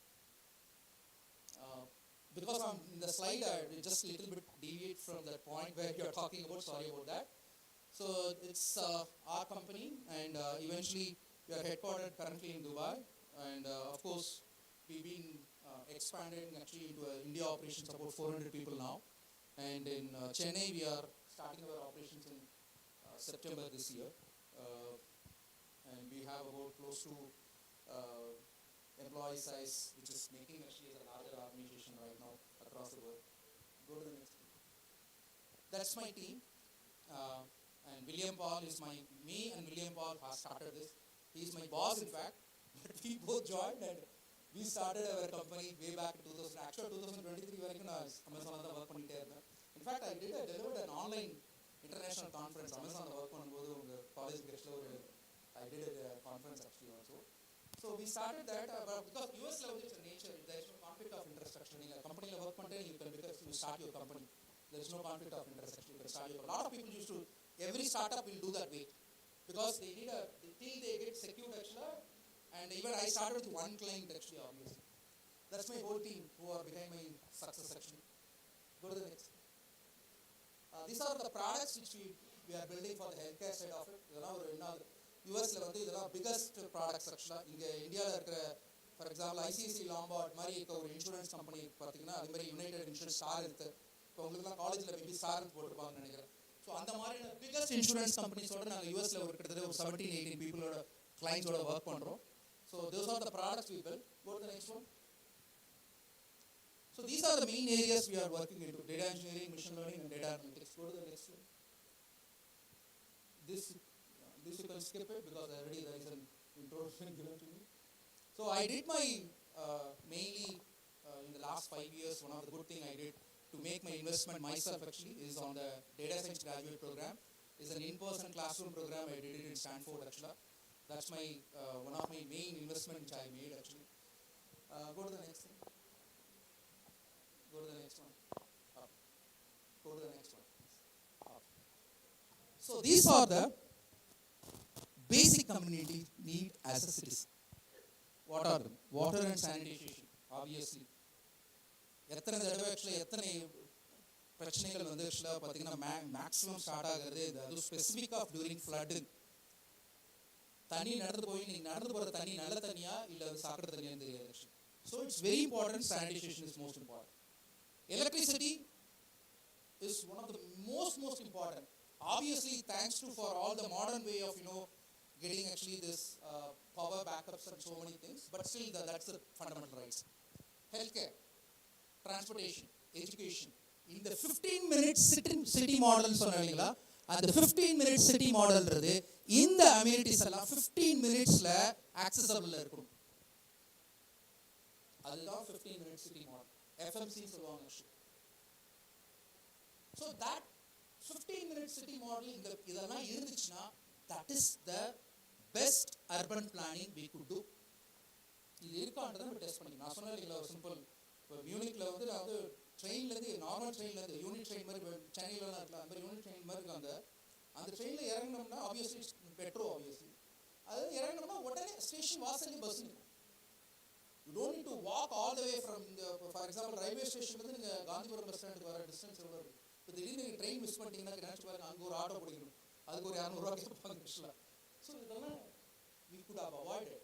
Because I'm in the slide, I just a little bit deviate from that point where you're talking about. Sorry about that. So it's our company, and eventually we are headquartered currently in Dubai, and of course we've been expanding actually into India operations, about 400 people now, and in Chennai we are starting our operations in September this year, and we have about close to employee size, which is making actually as a larger organization right now across the world. Go to the next one. That's my team, and William Paul is me and William Paul has started this. He's my boss in fact, but we both joined and we started our company way back in 2000. Actually 2023 வரைக்கும் நான் அமேசான்ல தான் work பண்ணிட்டே இருந்தேன். In fact I delivered an online international conference. அமேசான்ல work பண்ணும்போது உங்க college கிரேட்ல ஒரு I did a conference actually also. So we started that because US level is a nature. There is no conflict of interest actually. In a company work பண்ணே you can because you start your company. There is no conflict of interest actually. You can start your. A lot of people used to, every startup will do that way because they need till they get secured actually. And even I started with one client actually obviously. That's my whole team who are behind my success actually. Go to the next. These are the products which we are building for the healthcare side of it. யூஎஸ்ல வந்து இதெல்லாம் biggest products ஆக்சுவலாக. இங்கே இந்தியாவில் இருக்கிற for example ICICI Lampard மாதிரி இருக்க ஒரு இன்சூரன்ஸ் கம்பெனி பார்த்தீங்கன்னா அது மாதிரி யுனைடெட் இன்சூரன்ஸ் ஸ்டார் இருக்குது. இப்போ உங்களுக்குலாம் காலேஜில் மேபி ஸ்டார் போட்டிருப்பாங்கன்னு நினைக்கிறேன். ஸோ அந்த மாதிரியான பிகஸ்ட் இன்சூரன்ஸ் கம்பெனிஸோட நாங்கள் யூஎஸ்ல ஒரு கிட்டத்தட்ட ஒரு 17-18 பீப்புளோட கிளைண்ட்ஸோட ஒர்க் பண்ணுறோம். So those are the products we build. Go to the next one. So these are the main areas we are working into: data engineering, machine learning, and data analytics. Go to the next one. This you can skip it because already there is an introduction given to me. So I did my mainly in the last 5 years, one of the good thing I did to make my investment myself actually is on the data science graduate program. It's an in-person classroom program. I did it in Stanford actually. That's my one of my main investment which I made actually. Go to the next one. Go to the next one. Up. Go to the next one. Up. So these are the basic community need as a citizen. What are them? Water and sanitation, obviously. எத்தனை தடவை actually எத்தனை பிரச்சனைகள் வந்து ஆக்சுவலாக பார்த்தீங்கன்னா maximum start ஆகிறது அது specific of during flooding. தண்ணி நடந்து போய் நீங்கள் நடந்து போகிற தண்ணி நல்ல தண்ணியா இல்லை அது சாக்கடை தண்ணியான்னு தெரியாது actually. So it's very important. Sanitation is most important. Electricity is one of the most important. Obviously, thanks to for all the modern way of getting actually this power backups and so many things, but still that's the fundamental rights. Healthcare, transportation, education. In the 15-minute city model சொன்னீங்களா, அந்த 15-minute city model றது இந்த amenities எல்லாம் 15 minutesல accessible இருக்கணும். அதுதான் 15-minute city model. FMC சொல்லுவாங்க. So that 15-minute city model இதெல்லாம் இருந்துச்சுன்னா that is the best urban planning we could do. இது இருக்கான்றதை நம்ம டெஸ்ட் பண்ணிக்கலாம். நான் சொன்னேன் ஒரு சிம்பிள், இப்போ மியூனிக்ல வந்து நான் வந்து ட்ரெயின்லேருந்து நார்மல் ட்ரெயின்லேருந்து யூனிட் ட்ரெயின் மாதிரி சென்னையிலலாம் இருக்கலாம், அந்த மாதிரி யூனிட் ட்ரெயின் மாதிரி இருக்காங்க. அந்த ட்ரெயினில் இறங்கினோம்னா ஆப்வியஸ்லி பெட்ரோ ஆப்வியஸ்லி அது இறங்கினோம்னா உடனே ஸ்டேஷன் வாசல்லே பஸ் நிற்கும். You don't need to walk all the way from இந்த ஃபார் எக்ஸாம்பிள் ரயில்வே ஸ்டேஷன்லேருந்து நீங்கள் காந்திபுரம் பஸ் ஸ்டாண்டுக்கு வர டிஸ்டன்ஸ் எவ்வளோ இருக்குது? இப்போ திடீர்னு நீங்கள் ட்ரெயின் மிஸ் பண்ணிட்டீங்கன்னா நினச்சி பாருங்க, அங்கே ஒரு ஆட்டோ பிடிக்கணும், அதுக்கு ஒரு 200 கேட்பாங்க ஆக்சுவலாக. ஸோ இதெல்லாம் we could have avoided.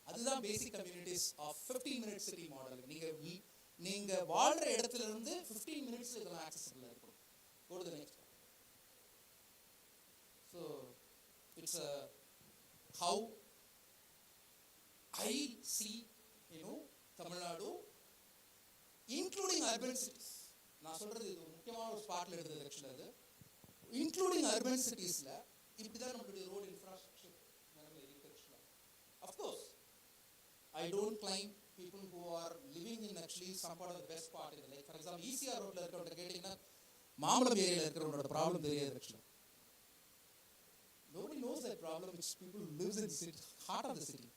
அதுதான் basic communities of 15 minute city model. நீங்கள் வாழ்கிற இடத்துல இருந்து 15 மினிட்ஸ் இதெல்லாம் ஆக்சசிபிளாக இருக்கும். Go to the next one. So it's how I see, Tamil Nadu, including urban cities. நான் சொல்றது இது முக்கியமான ஒரு ஸ்பாட்ல எடுத்தது ஆக்சுவலா. அது இன்க்ளூடிங் அர்பன் சிட்டிஸ்ல இப்படிதான் நம்மளுடைய ரோடு இன்ஃப்ராஸ்ட்ரக்சர் இருக்கு ஆக்சுவலா. Of course, I don't claim people who are living in actually some part of the best part in the like for example ECR ரோட்ல இருக்கவங்க கேட்டீங்கன்னா மாம்பலம் ஏரியால இருக்கிறவங்களோட ப்ராப்ளம் தெரியாது ஆக்சுவலா. Nobody knows that problem. It's people who lives in the city, heart of the city.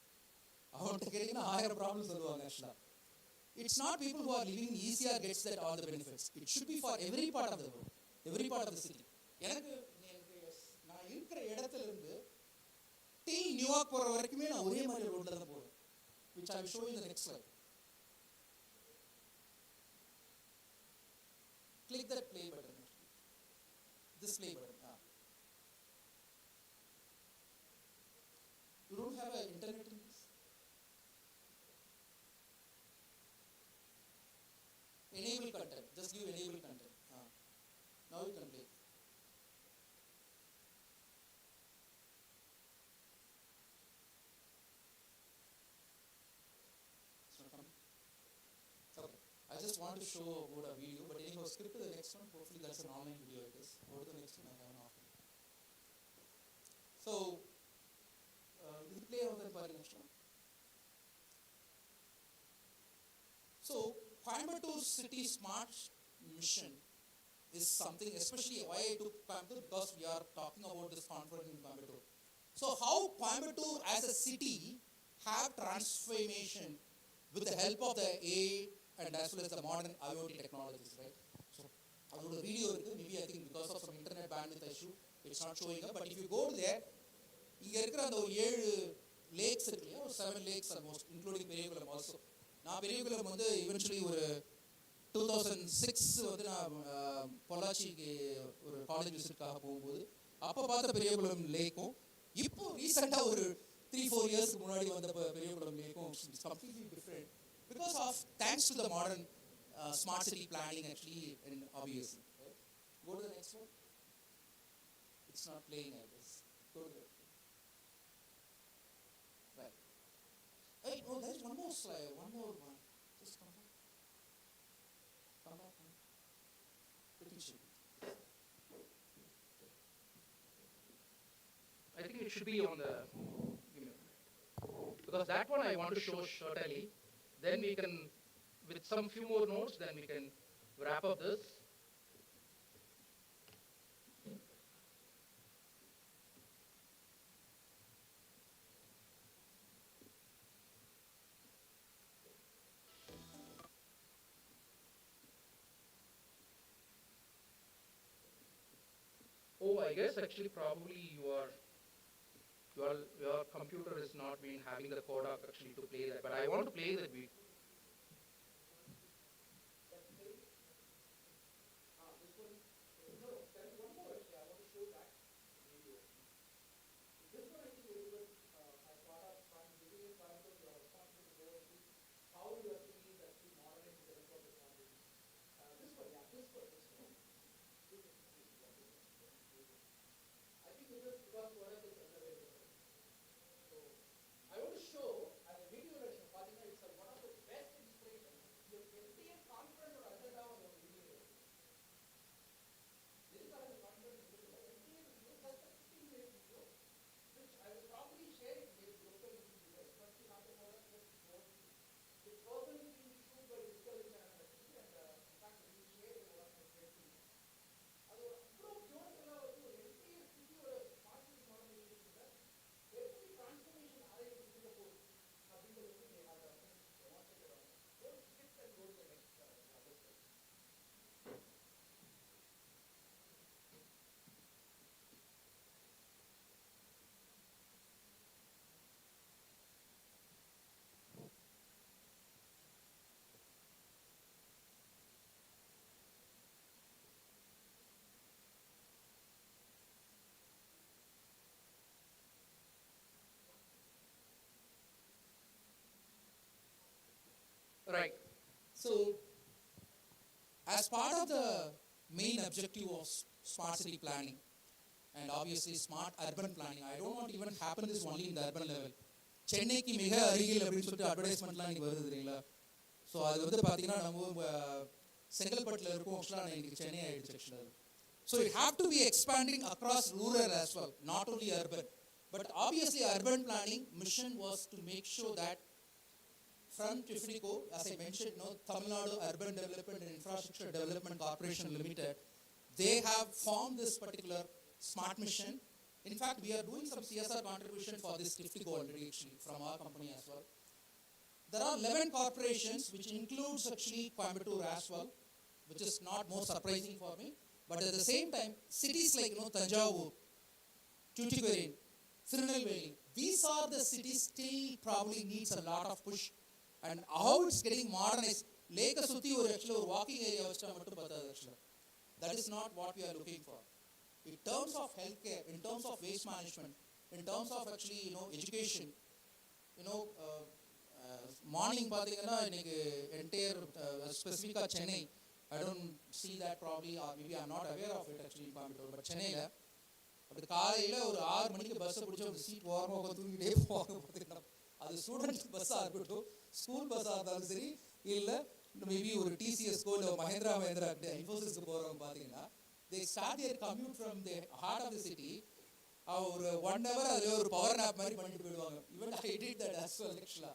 அவங்கள்ட்ட கேட்டீங்கன்னா 1000 problem சொல்லுவாங்க ஆக்சுவலா. It's not people who are living in ECR gets that all the benefits. It should be for every part of the world, every part of the city. எனக்கு நான் இருக்கிற இடத்துல இருந்து till New York போற வரைக்குமே நான் ஒரே மாதிரி ரோட்ல தான் போறேன், which I will show you in the next slide. Click that play button. This play button. You don't have an internet in this? Enable content. Just give enable content. Now you can play. It's not coming. It's okay. I just want to show about a video, but anyhow, skip to the next one. Hopefully that's an online video, I guess. Go to the next one. I have an offer. So, this play on the next one. So, Coimbatore City Smart Mission is something, especially why I took Coimbatore, because we are talking about this conference in Coimbatore. So how Coimbatore as a city have transformation with the help of the AI and as well as the modern IoT technologies, right? So, the video, maybe I think because of some internet bandwidth issue, it's not showing up, but if you go there, இங்கே இருக்கிற அந்த ஒரு 7 லேக்ஸ் இருக்கு இல்லையா, ஒரு 7 lakhs almost including Periyakulam also. நான் பெரியகுளம் வந்து eventually ஒரு 2006 வந்து நான் பொள்ளாச்சிக்கு ஒரு காலேஜ் விசிட்காக போகும்போது அப்போ பார்த்த பெரியகுளம் லேக்கும் இப்போ ரீசெண்டாக ஒரு 3-4 இயர்ஸ்க்கு முன்னாடி வந்த பெரியகுளம் லேக்கும் it's completely different because of thanks to the modern smart city planning actually and obviously. Go to the next one. It's not playing, I guess. Go to the right. Hey, oh, there's one more slide, one more one. Just come back. Come back. Let me show you. I think it should be on the, because that one I want to show shortly. Then we can, with some few more notes, then we can wrap up this. Oh, I guess actually probably your computer is not been having the Kodak actually to play that, but I want to play that video. I want to show, as a video, it's one of the Right. So, as part of the main objective of smart city planning, and obviously smart urban planning, I don't want to even happen this only in the urban level. சென்னைக்கு மிக அருகில் அப்படின்னு சொல்லிட்டு அட்வர்டைஸ்மெண்ட்லாம் இன்னைக்கு வருது இல்லைங்களா? So அது வந்து பார்த்தீங்கன்னா நம்ம செங்கல்பட்டில் இருக்கும், ஆக்சுவலாக இன்னைக்கு சென்னை ஆயிடுச்சு ஆக்சுவலாக. So it have to be expanding across rural as well, not only urban. But obviously urban planning mission was to make sure that from TIFRICO, as I mentioned, Tamil Nadu Urban Development and Infrastructure Development Corporation Limited, they have formed this particular smart mission. In fact, we are doing some CSR contribution for this TIFRICO already actually from our company as well. There are 11 corporations which includes actually Coimbatore as well, which is not more surprising for me. But at the same time, cities like Tanjavur, Tuticorin, Tirunelveli, these are the cities still probably needs a lot of push. And how it's getting modernized. Lake Suthi or actually or walking area actually. That is not what we are looking for. In terms of healthcare, in terms of waste management, in terms of actually education, morning பாத்தீங்கன்னா இன்னைக்கு entire specific Chennai, I don't see that probably, or maybe I'm not aware of it actually in Coimbatore, but சென்னையில அப்படி காலையில ஒரு 6 மணிக்கு bus பிடிச்சி ஒரு seat ஓரமாக உட்காந்து தூங்கிட்டே போவாங்க பார்த்தீங்கன்னா. அது ஸ்டூடெண்ட் பஸ்ஸாக இருக்கட்டும், ஸ்கூல் பஸ்ஸாக இருந்தாலும் சரி, இல்லை மேபி ஒரு டிசிஎஸ்கோ இல்லை மஹேந்திரா இன்ஃபோசிஸ்க்கு போகிறவங்க பார்த்தீங்கன்னா, they start their commute from the heart of the city. ஒரு 1 hour அதில் ஒரு பவர் நாப் மாதிரி பண்ணிட்டு போயிடுவாங்க. Even I did that as well actually.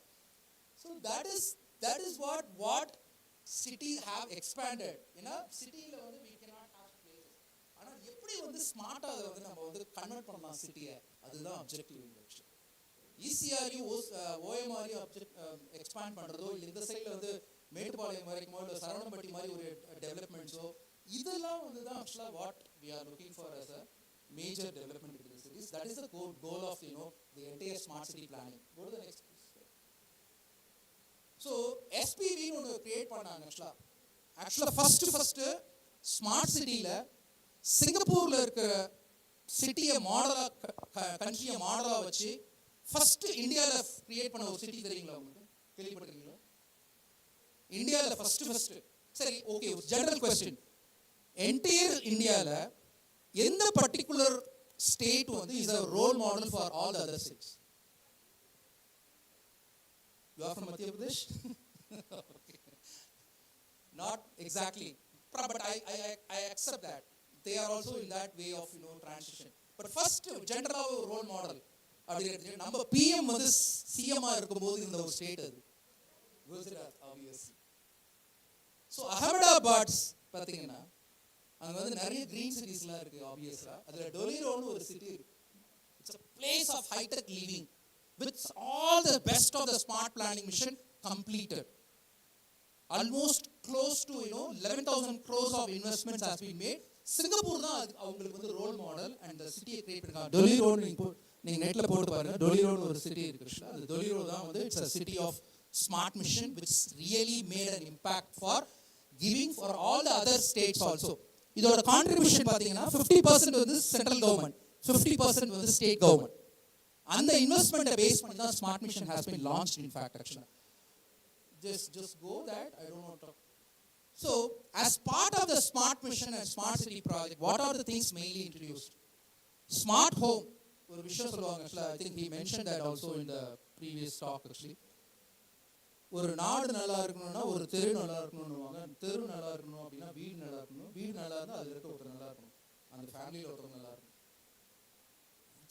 So that is what city have expanded. சிட்டியில் வந்து we cannot have places. ஆனால் எப்படி வந்து ஸ்மார்ட்டாக அதை வந்து நம்ம வந்து கன்வெர்ட் பண்ணலாம் சிட்டியை, அதுதான் அப்ஜெக்டிவ் ஆக்சுவலி. ஈசிஆரையும் ஓஎம்ஆரையும் எக்ஸ்பேண்ட் பண்ணுறதோ, இல்லை இந்த சைடில் வந்து மேட்டுப்பாளையம் வரைக்குமோ இல்லை சரவணம்பட்டி மாதிரி ஒரு டெவலப்மெண்ட்ஸோ, இதெல்லாம் வந்து தான் ஆக்சுவலாக what we are looking for as a major development in the cities. That is the goal of the entire smart city planning. Go to the next please. So SPV னு ஒன்று கிரியேட் பண்ணாங்க ஆக்சுவலாக ஃபர்ஸ்ட் ஸ்மார்ட் சிட்டியில் சிங்கப்பூரில் இருக்கிற சிட்டியை மாடலாக கண்ட்ரியை மாடலாக வச்சு ஃபர்ஸ்ட் இந்தியாவில் கிரியேட் பண்ண ஒரு சிட்டி தெரியுங்களா உங்களுக்கு? கேள்விப்பட்டிருக்கீங்களா? இந்தியாவில் ஃபர்ஸ்ட் சரி ஓகே, ஒரு ஜெனரல் கொஸ்டின், என்டையர் இந்தியாவில் எந்த பர்டிகுலர் ஸ்டேட் வந்து is a role model for all the other states? You are from Madhya Pradesh? Okay. Not exactly, but I accept that they are also in that way of transition. But first general role model அப்படி நம்ம PM வந்து CM இருக்கும்போது இந்த ஒரு state அது Gujarat obviously. So Ahmedabad பார்த்தீங்கன்னா அங்கே வந்து நிறைய கிரீன் சிட்டிஸ்லாம் இருக்குது ஆப்வியஸாக. அதில் டொலிரோன்னு ஒரு சிட்டி இருக்குது. It's a place of high tech living with all the best of the smart planning mission completed. Almost close to 11,000 crores of investments has been made. Singapore தான் அது அவங்களுக்கு வந்து ரோல் மாடல் அண்ட் த சிட்டியை create பண்ணிருக்காங்க. டொலிரோன்னு நீங்கள் நெட்டில் போட்டு பாருங்கள், டொலிரோன்னு ஒரு சிட்டி இருக்குது. அந்த டொலிரோ தான் வந்து it's a city of smart mission which really made an impact for giving for all the other states also. இதோட கான்ட்ரிபியூஷன் பார்த்தீங்கன்னா 50% வந்து சென்ட்ரல் கவர்மெண்ட், 50% வந்து ஸ்டேட் கவர்மெண்ட். அந்த இன்வெஸ்ட்மெண்ட்டை பேஸ் பண்ணி தான் smart mission has been launched in fact ஆக்சுவலா. Just go that, I don't know talk. So as part of the smart mission and smart city project, what are the things mainly introduced? Smart home ஒரு விஷயம் சொல்லுவாங்க ஆக்சுவலா. I think he mentioned that also in the previous talk actually. ஒரு நாடு நல்லா இருக்கணும்னா ஒரு தெரு நல்லா இருக்கணும்னுவாங்க. தெரு நல்லா இருக்கணும் அப்படின்னா வீடு நல்லா இருக்கணும். வீடு நல்லா இருந்தால் அதில் இருக்க ஒருத்தர் நல்லா இருக்கணும், அந்த ஃபேமிலியில் ஒருத்தர் நல்லா இருக்கணும்.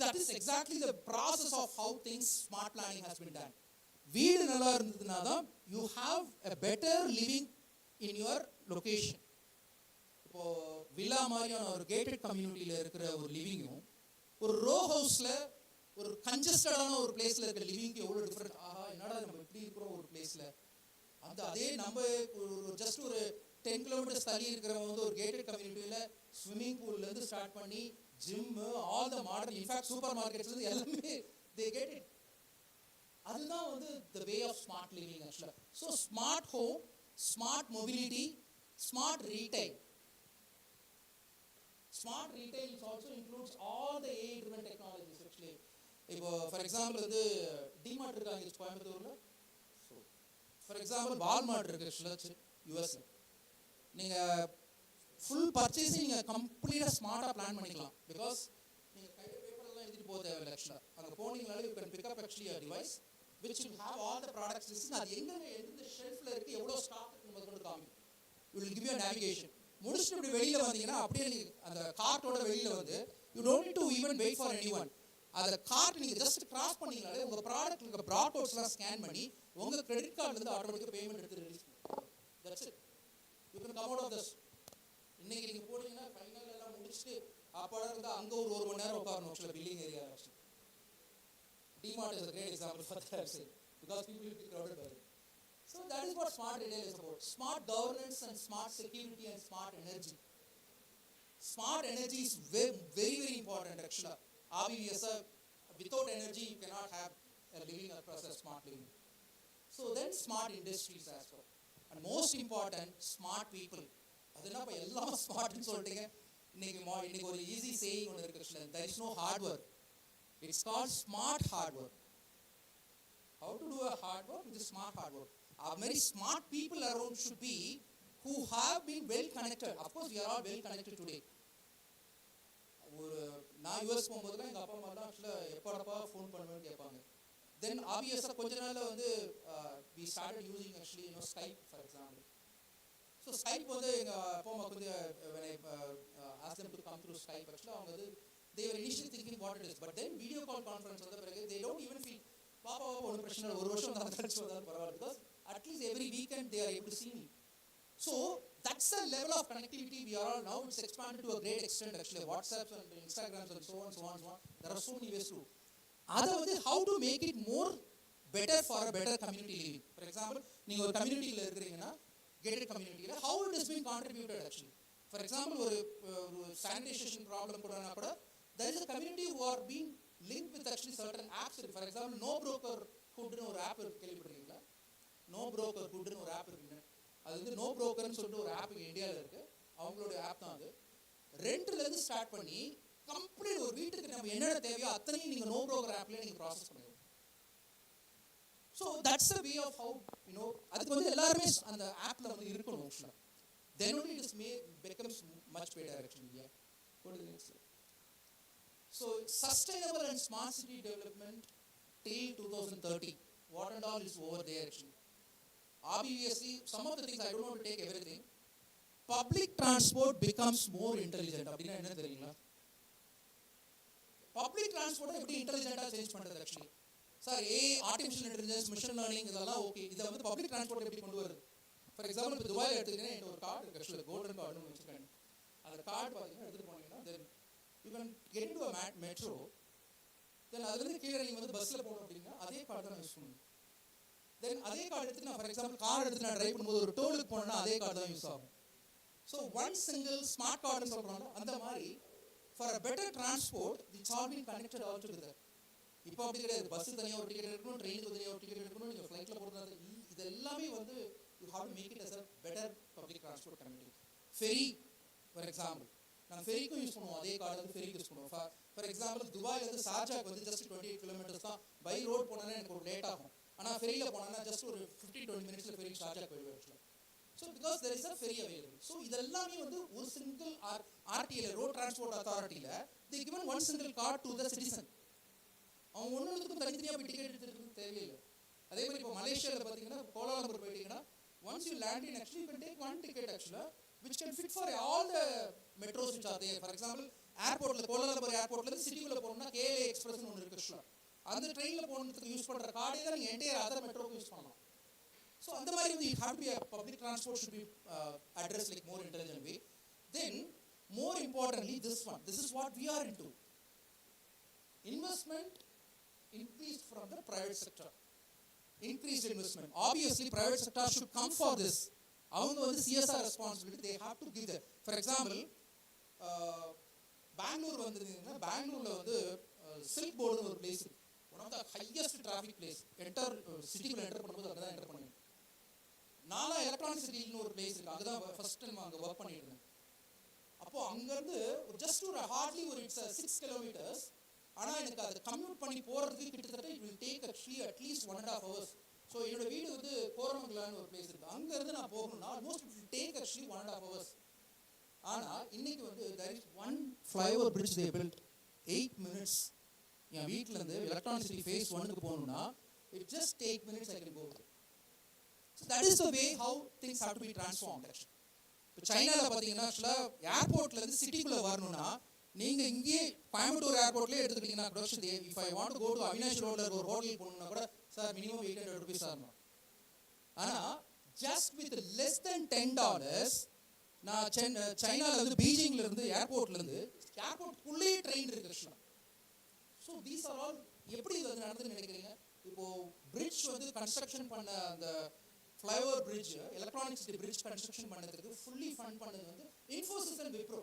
That is exactly the process of how things smart planning has been done. வீடு நல்லா இருந்ததுனா தான் you have a better living in your location. இப்போ வில்லா மாதிரியான ஒரு கேட்டட் கம்யூனிட்டியில் இருக்கிற ஒரு லிவிங்கும் ஒரு ரோ ஹவுஸில் ஒரு கன்ஜஸ்டடான ஒரு பிளேஸில் இருக்கிற லிவிங்க்கு எவ்வளோ டிஃப்ரெண்ட். ஆஹா என்னடா நம்ம இப்படி இருக்கிறோம் ஒரு பிளேஸில், அதே நம்ம ஒரு ஜஸ்ட் ஒரு 10 kilometers தள்ளி இருக்கிறவங்க வந்து ஒரு கேட்டட் கம்யூனிட்டியில் ஸ்விம்மிங் பூல்லேருந்து ஸ்டார்ட் பண்ணி gym all the modern in fact super மார்க்கெட்ஸ்லேருந்து எல்லாமே தே கெட் இட். அதுதான் வந்து the way of smart living ஆக்சுவலாக. So smart home, smart mobility, smart retail. Smart retail also includes all the AI driven technologies actually. இப்போ for example வந்து DMart இருக்காங்க கோயம்புத்தூரில். So for example Walmart இருக்கு ஆக்சுவலாக யூஎஸ்ல. நீங்கள் ஃபுல் பர்ச்சேஸிங் நீங்கள் கம்ப்ளீட்டாக ஸ்மார்ட்டாக பிளான் பண்ணிக்கலாம். பிகாஸ் நீங்கள் கையில் பேப்பரெல்லாம் எழுதிட்டு போக தேவையில்லை. ஆக்சுவலாக அங்கே போனீங்கனாலே you can pick up actually a device which will have all the products listed. அது எங்கெங்க எந்த ஷெல்ஃப்ல இருக்கு, எவ்வளோ ஸ்டாக் இருக்குன்னு முதல்ல காமிக்கும். It will give you a navigation. முடிச்சுட்டு இப்படி வெளியில வந்தீங்கன்னா அப்படியே நீங்க அந்த கார்ட்டோட வெளியில வந்து you don't need to even wait for anyone. அந்த கார்ட் நீங்க ஜஸ்ட் கிராஸ் பண்ணீங்கனாலே உங்க ப்ராடக்ட் இருக்க ப்ராட் கோட்ஸ்லாம் ஸ்கேன் பண்ணி உங்க கிரெடிட் கார்டுல இருந்து ஆட்டோமேட்டிக்கா பேமெண்ட் எடுத்து ரிலீஸ் பண்ணும். That's it. You can come out of this. இன்னைக்கு நீங்க போனீங்கன்னா ஃபைனல் எல்லாம் முடிச்சிட்டு அப்போட இருந்து அங்க ஒரு மணி நேரம் உட்காரணும் ஆக்சுவலா billing area. Actually DMart is a great example for that, because people will be crowded by it. So that is what smart retail is about. Smart governance and smart security and smart energy. Smart energy is very, very, very important actually. Without energy you cannot have a living across a smart living. So then smart industries as well. And most important, smart people. அதெல்லாம் இப்போ எல்லாம் ஸ்மார்ட்னு சொல்லிட்டீங்க. இன்னைக்கு ஒரு easy saying ஒன்று இருக்கு actually. There is no hard work. It's called smart hard work. How to do a hard work with smart hard work? Our very smart people around should be who have been well connected. Of course, we are all well connected today. நான் US போகும்போதுலாம் எங்கள் அப்பா அம்மாலாம் ஆக்சுவலாக எப்போடப்பா phone பண்ணுவேன்னு கேட்பாங்க. தென் ஆப்வியஸாக கொஞ்ச நாளில் வந்து we started using actually Skype for example. So Skype வந்து எங்கள் அப்பா அம்மாவுக்கு வந்து when I asked them to come through Skype actually அவங்க வந்து they were initially thinking what it is, but then video call conference வந்த பிறகு they don't even feel பாப்பா ஒன்றும் பிரச்சனை இல்லை, ஒரு வருஷம் தான் கழிச்சு வந்தாலும் பரவாயில்ல, because at least every weekend they are able to see me. So that's the level of connectivity we are all now. It's expanded to a great extent actually. WhatsApps and Instagrams and so on. There are so many ways to. Other வந்து how to make it more better for a better community living. For example, நீங்கள் ஒரு கம்யூனிட்டியில் இருக்கிறீங்கன்னா gated communityல how it has been contributed actually. For example, ஒரு sanitation problem கூட there is a community who are being linked with actually certain apps. For example, no broker hoodனு ஒரு app கேள்விப்பட்டிருக்கீங்களா? no broker hoodனு ஒரு app இருக்கு. அது வந்து no brokerனு சொல்லிட்டு ஒரு ஆப் இந்தியாவில் இருக்கு. அவங்களோட ஆப் தான் அது. ரெண்ட்ல இருந்து ஸ்டார்ட் பண்ணி கம்ப்ளீட் ஒரு வீட்டுக்கு நம்ம என்னென்ன தேவையோ அத்தனையும் நீங்க no broker ஆப்லயே நீங்க ப்ராசஸ் பண்ணிடுங்க. So that's the way of how அதுக்கு வந்து எல்லாரும் அந்த ஆப்ல வந்து இருக்கணும் ஆக்சுவலா. Then only it becomes much better actually. Yeah. Go to the next slide. So sustainable and smart city development till 2030. What and all is over there actually. Obviously, some of the things I don't want to take everything. Public transport becomes more intelligent. அப்படினா என்ன தெரியுங்களா? Public transport எப்படி இன்டெலிஜென்ட்டா change பண்றது actually. Sir artificial intelligence, machine learning இதெல்லாம் okay. இதை வந்து public transport எப்படி கொண்டு வருது? ஃபார் எக்ஸாம்பிள் இப்போ துபாயில் எடுத்துக்கிட்டீங்கன்னா என்கிட்ட ஒரு கார்டு இருக்கு ஆக்சுவலாக, கோல்டன் கார்டுன்னு வச்சுருக்காங்க. அந்த கார்டு பார்த்தீங்கன்னா எடுத்துகிட்டு போனீங்கன்னா then you can get into a metro. Then அதுலேருந்து கீழே நீங்கள் வந்து பஸ்ஸில் போகணும் அப்படின்னா அதே கார்டு தான் யூஸ் பண்ணணும். தென் அதே கார்டு எடுத்து நான் ஃபார் எக்ஸாம்பிள் கார் எடுத்து நான் ட்ரைவ் பண்ணும்போது ஒரு டோலுக்கு போனேன்னா அதே கார்டு தான் யூஸ் ஆகும். ஸோ ஒன் சிங்கிள் ஸ்மார்ட் கார்டுன்னு சொல்கிறாங்க. அந்த மாதிரி for a better transport it's all been connected all together. இப்போ அப்படி கிடையாது. பஸ்ஸு தனியாக ஒரு டிக்கெட் எடுக்கணும், ட்ரெயினுக்கு தனியாக ஒரு டிக்கெட் எடுக்கணும், நீங்கள் ஃப்ளைட்டில் போகிறது இது எல்லாமே வந்து you have to make it as a better public transport community. Ferry for example நாங்கள் ஃபெரிக்கும் யூஸ் பண்ணுவோம், அதே கார்டு வந்து ஃபெரிக்கு யூஸ் பண்ணுவோம். ஃபார் எக்ஸாம்பிள் துபாயிலேருந்து ஷார்ஜாக்கு வந்து ஜஸ்ட் 28 கிலோமீட்டர்ஸ் தான். பை ரோட் போனோன்னா எனக்கு ஒரு லேட் ஆகும். ஆனால் ஃபெரியில் போனோன்னா ஜஸ்ட் ஒரு 15-20 மினிட்ஸில் ஃபெரி ஷார்ஜா போயிடுவேன் ஆக்சுவலாக. So because there is a ferry available. So இதெல்லாமே வந்து ஒரு சிங்கிள் ஆர்டிஏல ரோட் டிரான்ஸ்போர்ட் அத்தாரிட்டியில் the given one single card to the citizen. அவங்க ஒன்றுக்கும் தனித்தனியாக போய் டிக்கெட் எடுத்துருக்கு தேவையில்லை. அதே மாதிரி இப்போ மலேசியாவில் பார்த்தீங்கன்னா கோலாலம்பூர் போயிட்டீங்கன்னா once you land in actually you can take one ticket actually which can fit for all the metros which are there. For example, airportல கோலாலம்பூர் ஏர்போர்ட்ல சிட்டிக்குள்ள போறோம்னா கேஎல்ஏ எக்ஸ்பிரஸ்னு ஒன்று இருக்கு ஆக்சுவலா. அந்த ட்ரெயினில் போகிறதுக்கு யூஸ் பண்ணுற கார்டே தான் நீங்கள் என்டையர் அதர் மெட்ரோக்கு யூஸ் பண்ணலாம். ஸோ அந்த மாதிரி வந்து you have to be a public transport should be addressed like more intelligent way. Then more importantly this is what we are into. Investment increased from the private sector. Increased investment. Obviously, private sector should come for this. அவங்க வந்து CSR responsibility they have to give that. For example, Bangalore வந்திருந்தீங்கன்னா பெங்களூர்ல வந்து silk போர்டுன்னு ஒரு place இருக்கு. One of the highest traffic place. சிட்டிக்குள்ள enter பண்ணும்போது அங்கே தான் என்டர் பண்ணுவேன். நாலா எலக்ட்ரானிக் சிட்டின்னு ஒரு பிளேஸ் இருக்கு. அங்கே தான் ஃபர்ஸ்ட் டைம் அங்கே ஒர்க் பண்ணிட்டு இருந்தேன். அப்போ அங்கேருந்து ஜஸ்ட் ஒரு ஹார்ட்லி ஒரு இட்ஸ் 6 கிலோமீட்டர்ஸ். ஆனால் எனக்கு அதை கம்யூட் பண்ணி போகிறதுக்கு கிட்டத்தட்ட it will take actually at least 1.5 hours. So என்னோட வீடு வந்து கோரமங்கலான்னு ஒரு பிளேஸ் இருக்குது, அங்கேருந்து நான் போகணும்னா almost it take actually 1.5 hours. ஆனால் இன்னைக்கு வந்து there is one flyover bridge they built 8 minutes. என் வீட்டிலேருந்து எலக்ட்ரானிசிட்டி ஃபேஸ் 1க்கு போகணும்னா it just 8 minutes I can go there. So that is the way how things have to be transformed actually. இப்போ சைனாவில் பார்த்தீங்கன்னா ஆக்சுவலாக ஏர்போர்ட்லேருந்து சிட்டிக்குள்ளே வரணும்னா நீங்கள் இங்கேயே கோயம்புத்தூர் ஏர்போர்ட்லேயே எடுத்துக்கிட்டீங்கன்னா கூட if I want go to Avinash ரோடில் இருக்க ஒரு ஹோட்டல் போகணுன்னா கூட சார் மினிமம் 800 rupees ஆகணும். ஆனால் ஜஸ்ட் வித் லெஸ் தென் $10 நான் சைனாவில் வந்து பீஜிங்லேருந்து ஏர்போர்ட்லேருந்து ஏர்போர்ட்குள்ளேயே ட்ரெயின் இருக்கு ஆக்சுவலாக. ஸோ தீஸ் ஆர் ஆல் எப்படி இது வந்து நடந்துன்னு நினைக்கிறீங்க? இப்போது பிரிட்ஜ் வந்து கன்ஸ்ட்ரக்ஷன் பண்ண அந்த flyover bridge Electronic City bridge construction பண்ணதுக்கு ஃபுல்லி ஃபண்ட் பண்ணது வந்து இன்ஃபோசிஸ் அண்ட் விப்ரோ.